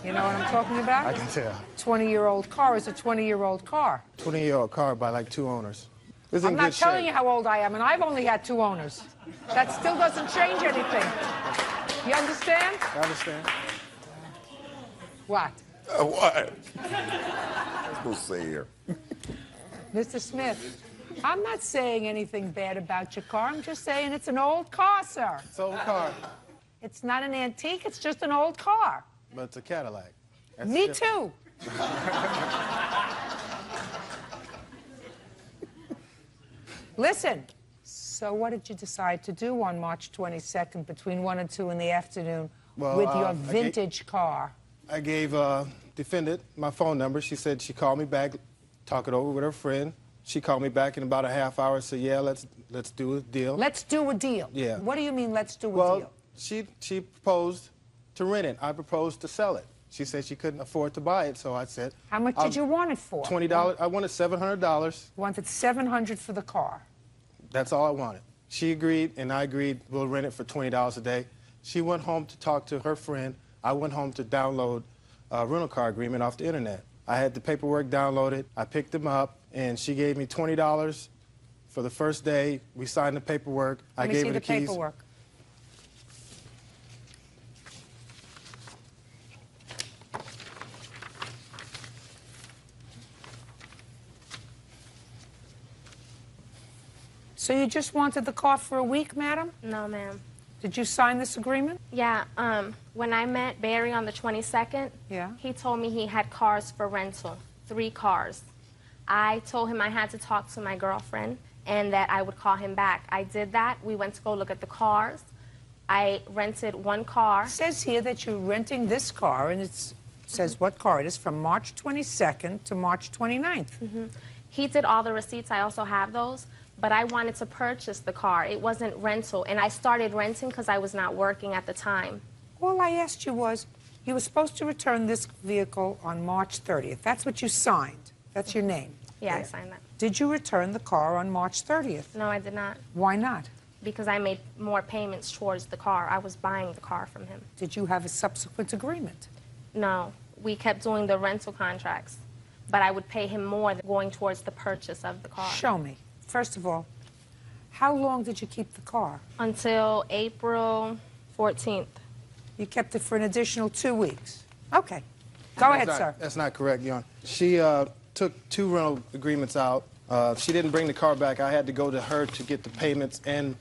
Speaker 2: You know what I'm talking about?
Speaker 16: I can tell.
Speaker 2: 20-year-old car is a 20-year-old car.
Speaker 16: 20-year-old car by like 2 owners. It's in
Speaker 2: I'm not
Speaker 16: good
Speaker 2: telling
Speaker 16: shape.
Speaker 2: you how old I am, and I've only had 2 owners. That still doesn't change anything. You understand?
Speaker 16: I understand.
Speaker 2: What?
Speaker 17: What? I'm supposed to say here.
Speaker 2: Mr. Smith, I'm not saying anything bad about your car. I'm just saying it's an old car, sir.
Speaker 16: It's an old car.
Speaker 2: It's not an antique. It's just an old car.
Speaker 16: But it's a Cadillac. That's
Speaker 2: Me
Speaker 16: different.
Speaker 2: too. Listen, so what did you decide to do on March 22nd between 1 and 2 in the afternoon with your vintage car?
Speaker 16: I gave defendant my phone number. She said she called me back, talk it over with her friend. She called me back in about a half hour and said, yeah, let's do a deal.
Speaker 2: Let's do a deal.
Speaker 16: Yeah.
Speaker 2: What do you mean, let's do a deal?
Speaker 16: She proposed to rent it. I proposed to sell it. She said she couldn't afford to buy it, so I said...
Speaker 2: How much did you want it for?
Speaker 16: $20. I wanted $700.
Speaker 2: Wanted $700 for the car.
Speaker 16: That's all I wanted. She agreed, and I agreed we'll rent it for $20 a day. She went home to talk to her friend. I went home to download a rental car agreement off the internet. I had the paperwork downloaded. I picked them up, and she gave me $20 for the first day. We signed the paperwork. I gave her the keys.
Speaker 2: Let me see the paperwork. So you just wanted the car for a week, madam?
Speaker 18: No, ma'am.
Speaker 2: Did you sign this agreement?
Speaker 18: Yeah, when I met Barry on the 22nd, he told me he had cars for rental, 3 cars. I told him I had to talk to my girlfriend and that I would call him back. I did that. We went to go look at the cars. I rented 1 car.
Speaker 2: It says here that you're renting this car, and it says what car it is, from March 22nd to March 29th.
Speaker 18: He did all the receipts. I also have those. But I wanted to purchase the car. It wasn't rental. And I started renting because I was not working at the time.
Speaker 2: All I asked you was, you were supposed to return this vehicle on March 30th. That's what you signed. That's your name.
Speaker 18: Yeah, I signed that.
Speaker 2: Did you return the car on March 30th?
Speaker 18: No, I did not.
Speaker 2: Why not?
Speaker 18: Because I made more payments towards the car. I was buying the car from him.
Speaker 2: Did you have a subsequent agreement?
Speaker 18: No. We kept doing the rental contracts. But I would pay him more than going towards the purchase of the car.
Speaker 2: Show me. First of all, how long did you keep the car?
Speaker 18: Until April 14th.
Speaker 2: You kept it for an additional 2 weeks. Okay. Go ahead, sir.
Speaker 16: That's not correct, Yon. She took 2 rental agreements out. She didn't bring the car back. I had to go to her to get the payments and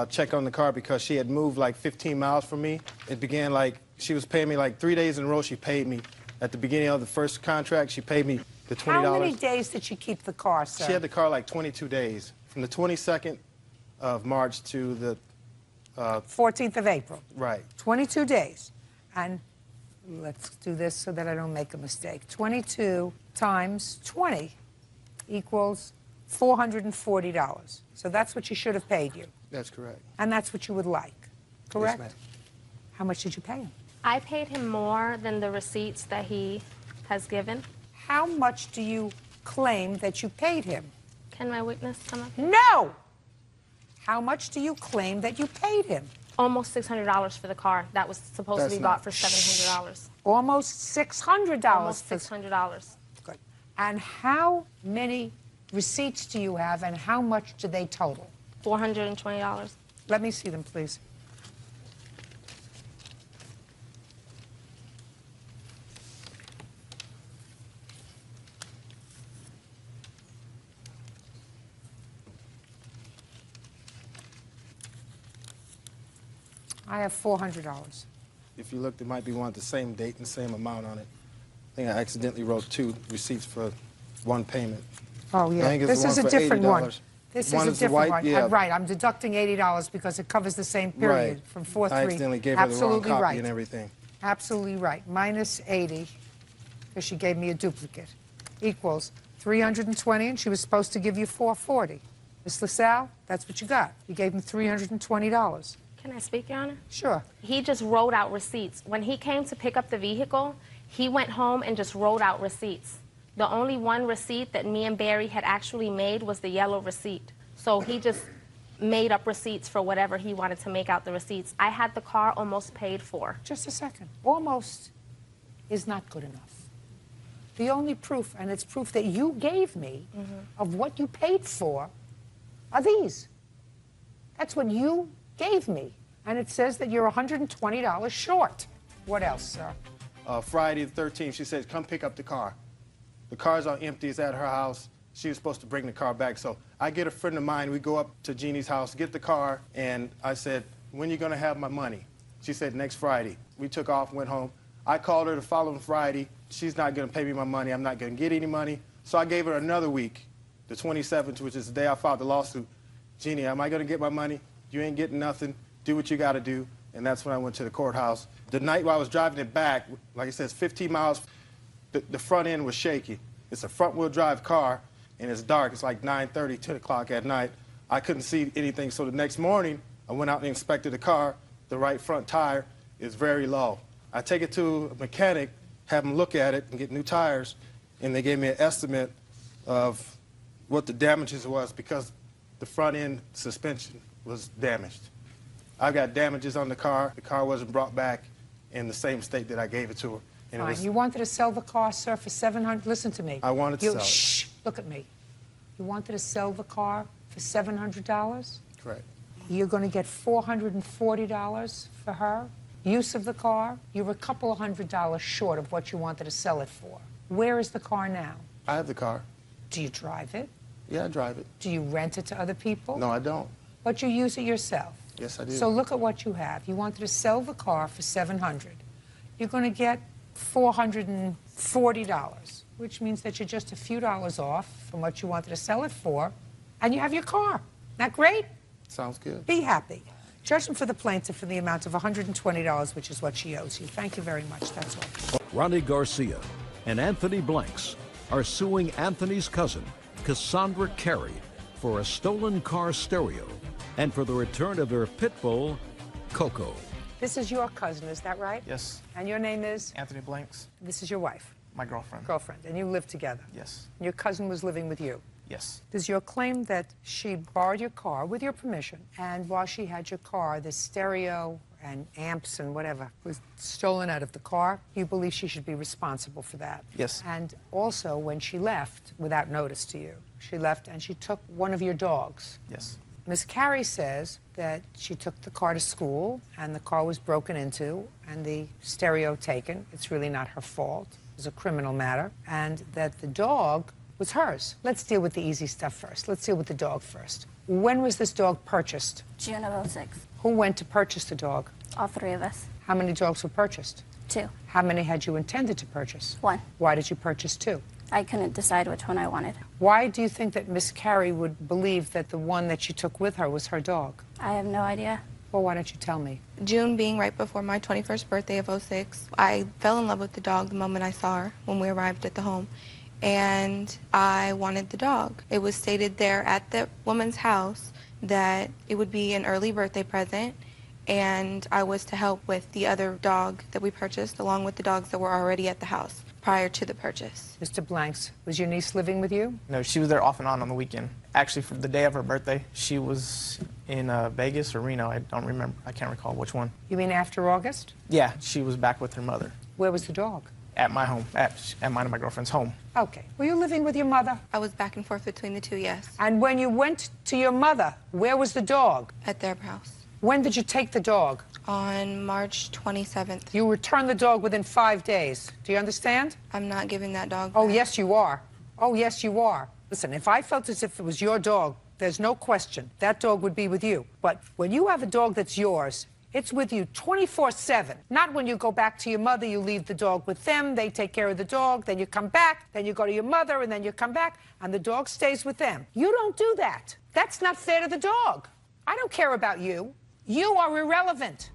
Speaker 16: check on the car because she had moved like 15 miles from me. It began like, she was paying me like 3 days in a row. She paid me. At the beginning of the first contract, she paid me the $20.
Speaker 2: How many days did she keep the car, sir?
Speaker 16: She had the car like 22 days. From the 22nd of March to the...
Speaker 2: 14th of April.
Speaker 16: Right.
Speaker 2: 22 days. And let's do this so that I don't make a mistake. 22 times 20 equals $440. So that's what she should have paid you.
Speaker 16: That's correct.
Speaker 2: And that's what you would like, correct?
Speaker 16: Yes, ma'am.
Speaker 2: How much did you pay him?
Speaker 18: I paid him more than the receipts that he has given.
Speaker 2: How much do you claim that you paid him?
Speaker 18: Can my witness come up?
Speaker 2: No! How much do you claim that you paid him?
Speaker 18: Almost $600 for the car. That was supposed to be bought for $700.
Speaker 2: Almost $600.
Speaker 18: Almost $600.
Speaker 2: Good. And how many receipts do you have, and how much do they total?
Speaker 18: $420.
Speaker 2: Let me see them, please. I have $400.
Speaker 16: If you look, there might be one with the same date and same amount on it. I think I accidentally wrote 2 receipts for one payment.
Speaker 2: Oh, yeah.
Speaker 16: I think it's
Speaker 2: This is
Speaker 16: one
Speaker 2: a
Speaker 16: for
Speaker 2: different one.
Speaker 16: $80.
Speaker 2: This
Speaker 16: One
Speaker 2: is a
Speaker 16: is the
Speaker 2: different
Speaker 16: white,
Speaker 2: one.
Speaker 16: yeah.
Speaker 2: Right, I'm deducting $80 because it covers the same period
Speaker 16: Right.
Speaker 2: from 4-3.
Speaker 16: I accidentally gave her the wrong
Speaker 2: Absolutely
Speaker 16: copy
Speaker 2: right.
Speaker 16: and everything.
Speaker 2: Absolutely right. Minus 80, because she gave me a duplicate, equals 320, and she was supposed to give you 440. Miss LaSalle, that's what you got. You gave him $320.
Speaker 18: Can I speak, Your Honor?
Speaker 2: Sure.
Speaker 18: He just wrote out receipts. When he came to pick up the vehicle, he went home and just wrote out receipts. The only one receipt that me and Barry had actually made was the yellow receipt. So he just made up receipts for whatever he wanted to make out the receipts. I had the car almost paid for.
Speaker 2: Just a second. Almost is not good enough. The only proof, and it's proof that you gave me of what you paid for, are these. That's what you gave me. And it says that you're $120 short. What else, sir?
Speaker 16: Friday the 13th, she said, come pick up the car. The car's on empty, it's at her house. She was supposed to bring the car back. So I get a friend of mine, we go up to Jeannie's house, get the car, and I said, when are you gonna have my money? She said, next Friday. We took off, went home. I called her the following Friday. She's not gonna pay me my money, I'm not gonna get any money. So I gave her another week, the 27th, which is the day I filed the lawsuit. Jeannie, am I gonna get my money? You ain't getting nothing, do what you gotta do. And that's when I went to the courthouse. The night while I was driving it back, like I said, it's 15 miles, the front end was shaky. It's a front-wheel drive car, and it's dark. It's like 9:30, 10 o'clock at night. I couldn't see anything, so the next morning, I went out and inspected the car. The right front tire is very low. I take it to a mechanic, have him look at it and get new tires, and they gave me an estimate of what the damages was because the front end suspension was damaged. I've got damages on the car. The car wasn't brought back in the same state that I gave it to her. And it
Speaker 2: Fine.
Speaker 16: was,
Speaker 2: You wanted to sell the car, sir, for $700. Listen to me.
Speaker 16: I wanted to sell it.
Speaker 2: Shh. Look at me. You wanted to sell the car for $700.
Speaker 16: Correct.
Speaker 2: You're going to get $440 for her. Use of the car. You're a couple of $100 short of what you wanted to sell it for. Where is the car now?
Speaker 16: I have the car.
Speaker 2: Do you drive it?
Speaker 16: Yeah, I drive it.
Speaker 2: Do you rent it to other people?
Speaker 16: No, I don't.
Speaker 2: But you use it yourself.
Speaker 16: Yes, I do.
Speaker 2: So look at what you have. You wanted to sell the car for $700. You're going to get $440, which means that you're just a few dollars off from what you wanted to sell it for, and you have your car. Isn't that great?
Speaker 16: Sounds good.
Speaker 2: Be happy. Judgment for the plaintiff for the amount of $120, which is what she owes you. Thank you very much. That's all.
Speaker 1: Ronnie Garcia and Anthony Blanks are suing Anthony's cousin, Cassandra Carey, for a stolen car stereo and for the return of their pit bull, Coco.
Speaker 2: This is your cousin, is that right?
Speaker 4: Yes.
Speaker 2: And your name is?
Speaker 4: Anthony Blanks.
Speaker 2: This is your wife?
Speaker 4: My girlfriend.
Speaker 2: Girlfriend. And you live together?
Speaker 4: Yes.
Speaker 2: And your cousin was living with you?
Speaker 4: Yes.
Speaker 2: Does your claim that she borrowed your car with your permission, and while she had your car, the stereo and amps and whatever was stolen out of the car, you believe she should be responsible for that?
Speaker 4: Yes.
Speaker 2: And also, when she left, without notice to you, she left and she took one of your dogs.
Speaker 4: Yes.
Speaker 2: Miss Carey says that she took the car to school and the car was broken into and the stereo taken. It's really not her fault. It was a criminal matter. And that the dog was hers. Let's deal with the easy stuff first. Let's deal with the dog first. When was this dog purchased?
Speaker 20: June of '06.
Speaker 2: Who went to purchase the dog?
Speaker 20: All three of us.
Speaker 2: How many dogs were purchased?
Speaker 20: 2.
Speaker 2: How many had you intended to purchase?
Speaker 20: 1.
Speaker 2: Why did you purchase 2?
Speaker 20: I couldn't decide which one I wanted.
Speaker 2: Why do you think that Miss Carey would believe that the one that she took with her was her dog?
Speaker 20: I have no idea.
Speaker 2: Well, why don't you tell me?
Speaker 3: June being right before my 21st birthday of '06, I fell in love with the dog the moment I saw her when we arrived at the home. And I wanted the dog. It was stated there at the woman's house that it would be an early birthday present, and I was to help with the other dog that we purchased along with the dogs that were already at the house prior to the purchase.
Speaker 2: Mr. Blanks, was your niece living with you?
Speaker 4: No, she was there off and on the weekend. Actually, for the day of her birthday, she was in Vegas or Reno. I don't remember. I can't recall which one.
Speaker 2: You mean after August?
Speaker 4: Yeah, she was back with her mother.
Speaker 2: Where was the dog?
Speaker 4: At my home, at mine and my girlfriend's home.
Speaker 2: Okay. Were you living with your mother?
Speaker 3: I was back and forth between the two, yes.
Speaker 2: And when you went to your mother, where was the dog?
Speaker 3: At their house.
Speaker 2: When did you take the dog?
Speaker 3: On March 27th.
Speaker 2: You returned the dog within 5 days. Do you understand?
Speaker 3: I'm not giving that dog
Speaker 2: Oh,
Speaker 3: back.
Speaker 2: yes, you are. Oh, yes, you are. Listen, if I felt as if it was your dog, there's no question that dog would be with you. But when you have a dog that's yours, it's with you 24/7. Not when you go back to your mother, you leave the dog with them, they take care of the dog, then you come back, then you go to your mother, and then you come back, and the dog stays with them. You don't do that. That's not fair to the dog. I don't care about you. You are irrelevant.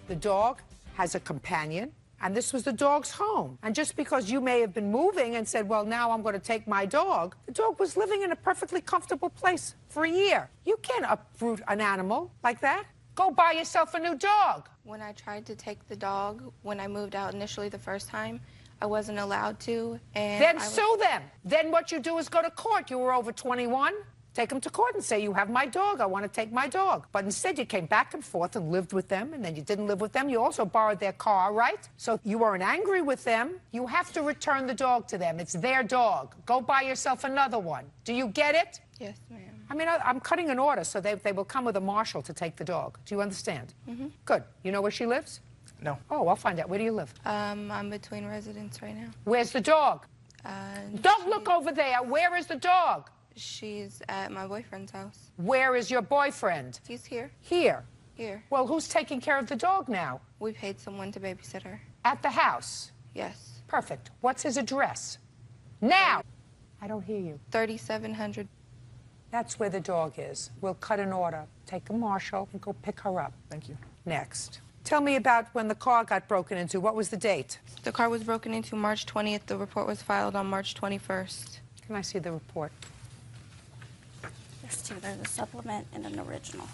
Speaker 2: The dog has a companion, and this was the dog's home. And just because you may have been moving and said, well, now I'm going to take my dog, the dog was living in a perfectly comfortable place for a year. You can't uproot an animal like that. Go buy yourself a new dog.
Speaker 3: When I tried to take the dog, when I moved out initially the first time, I wasn't allowed to. And
Speaker 2: Then sue them. Then what you do is go to court. You were over 21. Take them to court and say, you have my dog, I want to take my dog. But instead you came back and forth and lived with them, and then you didn't live with them. You also borrowed their car, right? So you weren't angry with them. You have to return the dog to them. It's their dog. Go buy yourself another one. Do you get it?
Speaker 3: Yes, ma'am.
Speaker 2: I mean, I'm cutting an order, so they will come with a marshal to take the dog. Do you understand?
Speaker 3: Mm-hmm.
Speaker 2: Good. You know where she lives?
Speaker 4: No.
Speaker 2: Oh, I'll find out. Where do you live?
Speaker 3: I'm between residents right now.
Speaker 2: Where's the dog? Don't look over there. Where is the dog?
Speaker 3: She's at my boyfriend's house.
Speaker 2: Where is your boyfriend?
Speaker 3: He's here.
Speaker 2: Here?
Speaker 3: Here.
Speaker 2: Well, who's taking care of the dog now?
Speaker 3: We paid someone to babysit her.
Speaker 2: At the house?
Speaker 3: Yes.
Speaker 2: Perfect. What's his address? Now! I don't hear you.
Speaker 3: 3700.
Speaker 2: That's where the dog is. We'll cut an order. Take a marshal and go pick her up.
Speaker 4: Thank you.
Speaker 2: Next. Tell me about when the car got broken into. What was the date?
Speaker 3: The car was broken into March 20th. The report was filed on March 21st.
Speaker 2: Can I see the report?
Speaker 20: There's two. There's a supplement and an original.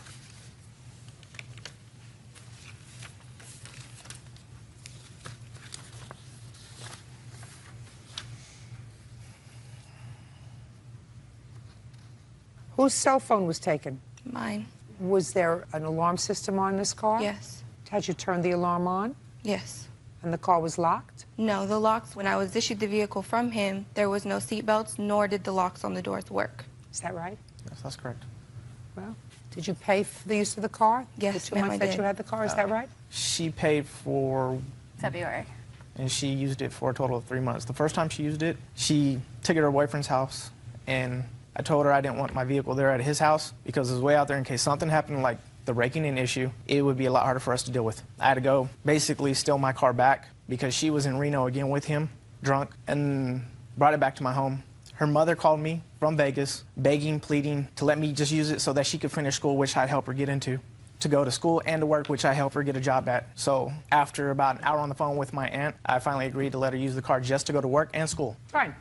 Speaker 2: Whose cell phone was taken?
Speaker 3: Mine.
Speaker 2: Was there an alarm system on this car?
Speaker 3: Yes.
Speaker 2: Had you turned the alarm on?
Speaker 3: Yes.
Speaker 2: And the car was locked?
Speaker 3: No, the locks, when I was issued the vehicle from him, there was no seat belts, nor did the locks on the doors work.
Speaker 2: Is that right?
Speaker 4: Yes, that's correct.
Speaker 2: Well, did you pay for the use of the car?
Speaker 3: Yes,
Speaker 2: the 2
Speaker 3: ma'am,
Speaker 2: months
Speaker 3: I
Speaker 2: that
Speaker 3: did.
Speaker 2: you had the car, is that right?
Speaker 4: She paid for
Speaker 20: February.
Speaker 4: and she used it for a total of 3 months. The first time she used it, she took it to her boyfriend's house, and I told her I didn't want my vehicle there at his house because it was way out there in case something happened, like the breaking in issue. It would be a lot harder for us to deal with. I had to go basically steal my car back because she was in Reno again with him, drunk, and brought it back to my home. Her mother called me from Vegas, begging, pleading to let me just use it so that she could finish school, which I'd help her get into, to go to school and to work, which I helped her get a job at. So after about an hour on the phone with my aunt, I finally agreed to let her use the car just to go to work and school.
Speaker 2: Fine.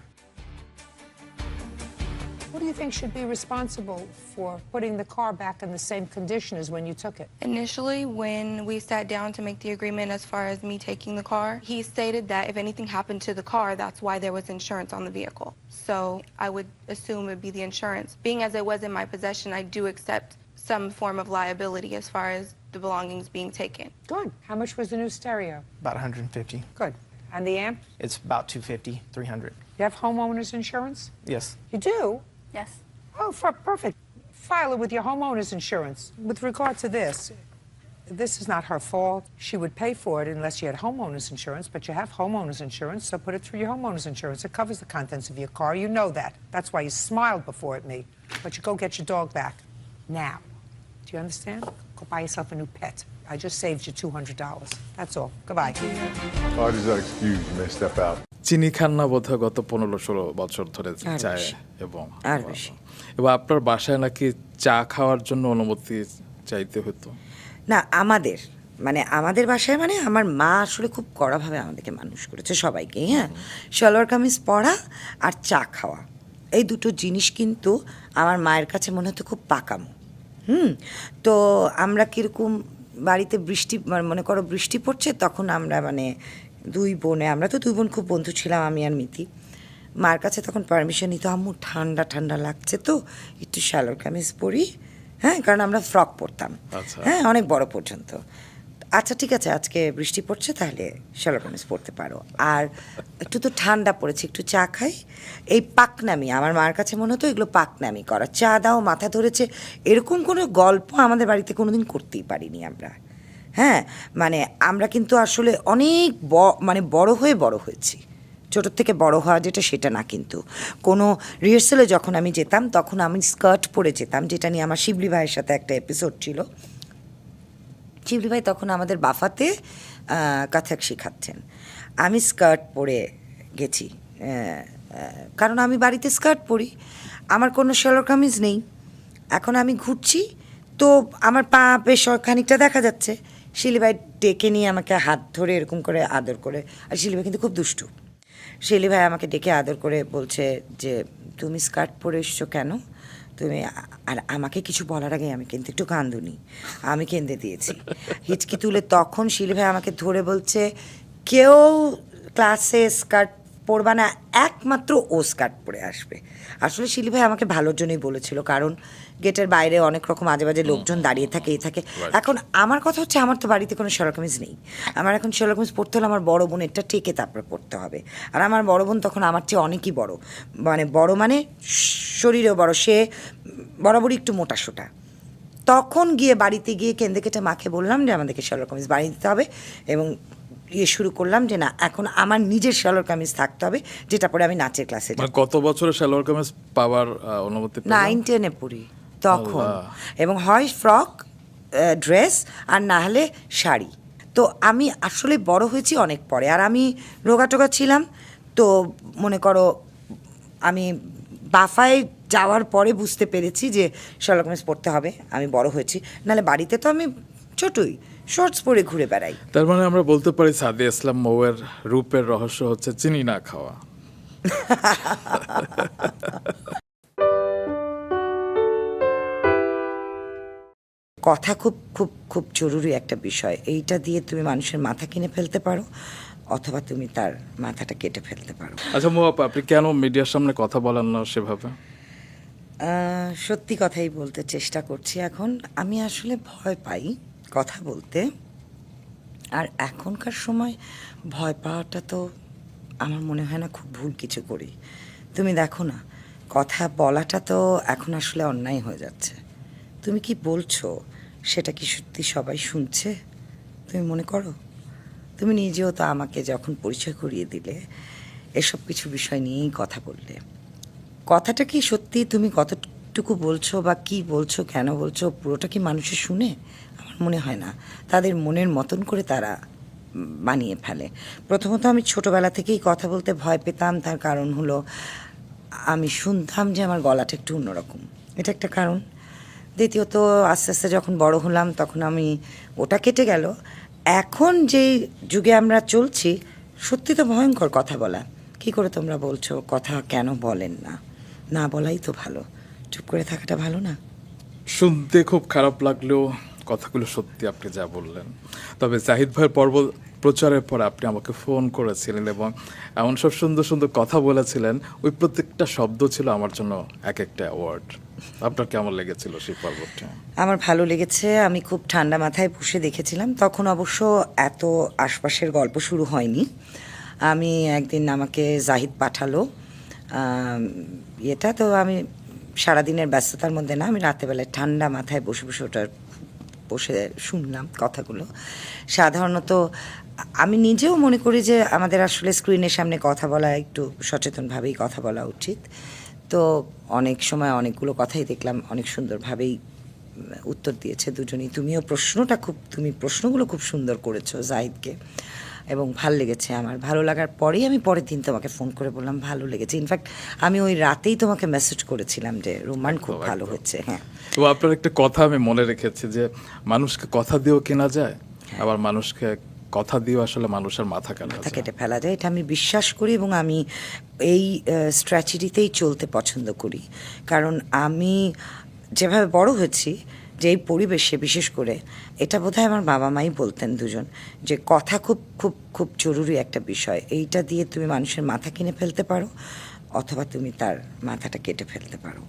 Speaker 2: Who do you think should be responsible for putting the car back in the same condition as when you took it?
Speaker 3: Initially, when we sat down to make the agreement as far as me taking the car, he stated that if anything happened to the car, that's why there was insurance on the vehicle. So I would assume it would be the insurance. Being as it was in my possession, I do accept some form of liability as far as the belongings being taken.
Speaker 2: Good. How much was the new stereo?
Speaker 4: About 150.
Speaker 2: Good. And the amp?
Speaker 4: It's about 250, 300.
Speaker 2: You have homeowner's insurance?
Speaker 4: Yes.
Speaker 2: You do?
Speaker 20: Yes.
Speaker 2: Oh, perfect. File it with your homeowner's insurance. With regard to this is not her fault. She would pay for it unless you had homeowner's insurance, but you have homeowner's insurance, so put it through your homeowner's insurance. It covers the contents of your car. You know that. That's why you smiled before at me. But you go get your dog back. Now. Do you understand? Go buy yourself a new pet. I just saved you $200. That's all. Goodbye.
Speaker 17: Why does that excuse you may step out?
Speaker 21: চিনি খান্না বোধহয় গত 15-16 বছর ধরে
Speaker 2: আর
Speaker 21: চায়
Speaker 2: বেশি।
Speaker 21: এবং
Speaker 2: আর বেশি।
Speaker 21: এবং আপনার বাসায় নাকি চা খাওয়ার জন্য অনুমতি চাইতে হতো?
Speaker 6: না, আমাদের বাসায় আমার মা আসলে খুব কড়াভাবে আমাদেরকে মানুষ করেছে সবাইকে। হ্যাঁ, সালোয়ার কামিজ পরা আর চা খাওয়া, এই দুটো জিনিস কিন্তু আমার মায়ের কাছে মনে হতো খুব পাকামো। তো আমরা কীরকম বাড়িতে মনে করো বৃষ্টি পড়ছে, তখন আমরা আমরা তো দুই বোন খুব বন্ধু ছিলাম, আমি আর মিতি। মার কাছে তখন পারমিশন নিত, আম্মু ঠান্ডা ঠান্ডা লাগছে তো একটু সালোয়ার কামিজ পরি। হ্যাঁ, কারণ আমরা ফ্রক পরতাম, হ্যাঁ, অনেক বড় পর্যন্ত। আচ্ছা ঠিক আছে, আজকে বৃষ্টি পড়ছে, তাহলে সালোয়ার কামিজ পরতে পারো। আর একটু তো ঠান্ডা পড়েছে, একটু চা খাই। এই পাকনামি, আমার মার কাছে মনে হতো এগুলো পাকনামি করা। চা দাও, মাথা ধরেছে, এরকম কোনো গল্প আমাদের বাড়িতে কোনোদিন করতেই পারিনি আমরা। হ্যাঁ, আমরা কিন্তু আসলে অনেক বড় হয়েছি। ছোটোর থেকে বড় হওয়া যেটা, সেটা না। কিন্তু কোনো রিহার্সালে যখন আমি যেতাম, তখন আমি স্কার্ট পরে যেতাম, যেটা নিয়ে আমার শিবলি ভাইয়ের সাথে একটা এপিসোড ছিল। শিবলি ভাই তখন আমাদের বাফাতে কথক শেখাচ্ছেন। আমি স্কার্ট পরে গেছি, কারণ আমি বাড়িতে স্কার্ট পরি, আমার কোনো সালোয়ার কামিজ নেই। এখন আমি ঘুরছি, তো আমার পা বেশ খানিকটা দেখা যাচ্ছে। শিলি ভাই ডেকে নিয়ে আমাকে হাত ধরে এরকম করে আদর করে, আর শিলি ভাই কিন্তু খুব দুষ্টু। শিলি ভাই আমাকে ডেকে আদর করে বলছে যে, তুমি স্কার্ট পরে এসছো কেন? আর আমাকে কিছু বলার আগে আমি কিন্তু একটু কান্দুনি, আমি কেঁদে দিয়েছি হিচকি তুলে। তখন শিলি ভাই আমাকে ধরে বলছে, কেউ ক্লাসে স্কার্ট পরবা না, একমাত্র ও স্কার্ট পরে আসবে। আসলে শিলি ভাই আমাকে ভালোর জন্যই বলেছিল, কারণ গেটের বাইরে অনেক রকম আজে বাজে লোকজন দাঁড়িয়ে থাকে, এখন আমার কথা হচ্ছে, আমার তো বাড়িতে কোনো সালোয়ার কামিজ নেই। আমার এখন সালোয়ার কামিজ পরতে হলে আমার বড় বোনেরটা টেকে তারপরে পরতে হবে। আর আমার বড় বোন তখন আমার চেয়ে অনেকই বড়, বড় শরীরেও বড়, সে বরাবরই একটু মোটা সোটা। তখন বাড়িতে গিয়ে কেঁদে কেটে মাকে বললাম যে আমাদেরকে সালোয়ার কামিজ বানিয়ে দিতে হবে, এবং শুরু করলাম যে না, এখন আমার নিজের সালোয়ার কামিজ থাকতে হবে, যেটা পরে আমি নাচের ক্লাসে যাব।
Speaker 21: কত বছরে সালোয়ার কামিজ পাওয়ার অনুমতি?
Speaker 6: 9-10-এ পড়ি তখন, এবং হয় ফ্রক ড্রেস, আর না হলে শাড়ি। তো আমি আসলে বড় হয়েছি অনেক পরে, আর আমি রোগা ছিলাম। তো মনে করো আমি বাফায় যাওয়ার পরে বুঝতে পেরেছি যে সালোয়ার কামিজ পরতে হবে, আমি বড় হয়েছি। নাহলে বাড়িতে তো আমি ছোটই শর্টস পরে ঘুরে বেড়াই।
Speaker 21: তার আমরা বলতে পারি সাদিয়া ইসলাম মৌয়ের রূপের রহস্য হচ্ছে চিনি না খাওয়া।
Speaker 6: কথা খুব খুব খুব জরুরি একটা বিষয়। এইটা দিয়ে তুমি মানুষের মাথা কিনে ফেলতে পারো, অথবা তুমি তার মাথাটা কেটে ফেলতে পারো।
Speaker 21: আচ্ছা মৌ আপা, আপনি কেন মিডিয়ার সামনে কথা বলেন না সেভাবে?
Speaker 6: সত্যি কথাই বলতে চেষ্টা করছি। এখন আমি আসলে ভয় পাই কথা বলতে, আর এখনকার সময় ভয় পাওয়াটা তো আমার মনে হয় না খুব ভুল কিছু করি। তুমি দেখো না, কথা বলাটা তো এখন আসলে অন্যায় হয়ে যাচ্ছে। তুমি কি বলছো সেটা কি সত্যি সবাই শুনছে? তুমি মনে করো? তুমি নিজেও তো আমাকে যখন পরিচয় করিয়ে দিলে, এসব কিছু বিষয় নিয়েই কথা বললে, কথাটা কি সত্যি তুমি কতটুকু বলছো, বা কি বলছো, কেন বলছো, পুরোটা কি মানুষের শুনে? আমার মনে হয় না। তাদের মনের মতন করে তারা বানিয়ে ফেলে। প্রথমত আমি ছোটবেলা থেকেই কথা বলতে ভয় পেতাম, তার কারণ হলো আমি শুনতাম যে আমার গলাটা একটু অন্যরকম, এটা একটা কারণ। দ্বিতীয়ত আস্তে আস্তে যখন বড় হলাম, তখন আমি ওটা কেটে গেল। এখন যেই যুগে আমরা চলছি, সত্যি তো ভয়ঙ্কর কথা বলা। কি করে তোমরা বলছো কথা কেন বলেন না? না বলাই তো ভালো, চুপ করে থাকাটা ভালো না?
Speaker 21: শুনতে খুব খারাপ লাগলেও কথাগুলো সত্যি আপনি যা বললেন। তবে জাহিদ ভাইয়ের পর্ব প্রচারের পর আপনি আমাকে ফোন করেছিলেন এবং এমন সব সুন্দর সুন্দর কথা বলেছিলেন, ওই প্রত্যেকটা শব্দ ছিল আমার জন্য এক একটা অ্যাওয়ার্ড। আপনার কেমন লেগেছিল সেই পর্বটা?
Speaker 6: আমার ভালো লেগেছে। আমি খুব ঠান্ডা মাথায় বসে দেখেছিলাম। তখন অবশ্য এত আশপাশের গল্প শুরু হয়নি। আমি একদিন আমাকে জাহিদ পাঠালো এটা, তো আমি সারাদিনের ব্যস্ততার মধ্যে না, আমি রাতেবেলায় ঠান্ডা মাথায় বসে বসে বসে শুনলাম কথাগুলো। সাধারণত আমি নিজেও মনে করি যে আমাদের আসলে স্ক্রিনের সামনে কথা বলা একটু সচেতনভাবেই কথা বলা উচিত। তো অনেক সময় অনেকগুলো কথাই দেখলাম অনেক সুন্দরভাবেই উত্তর দিয়েছে দুজনেই। তুমি প্রশ্নগুলো খুব সুন্দর করেছো জাহিদকে। এবং ভালো লেগেছে আমার। ভালো লাগার পরেই আমি পরের দিন তোমাকে ফোন করে বললাম ভালো লেগেছে। ইনফ্যাক্ট আমি ওই রাতেই তোমাকে মেসেজ করেছিলাম যে রোমান খুব ভালো হচ্ছে। হ্যাঁ,
Speaker 21: তো আপনার একটা কথা আমি মনে রেখেছি যে মানুষকে কথা দিয়েও কেনা যায়, আবার মানুষকে কথা দিয়েও আসলে মানুষের মাথা
Speaker 6: কেটে ফেলা যায়। এটা আমি বিশ্বাস করি এবং আমি এই স্ট্র্যাটেজিতেই চলতে পছন্দ করি। কারণ আমি যেভাবে বড় হয়েছি, যে এই পরিবেশে বিশেষ করে, এটা বোধহয় আমার বাবা মাই বলতেন দুজন, যে কথা খুব খুব খুব জরুরি একটা বিষয়। এইটা দিয়ে তুমি মানুষের মাথা কিনে ফেলতে পারো অথবা তুমি তার মাথাটা কেটে ফেলতে পারো।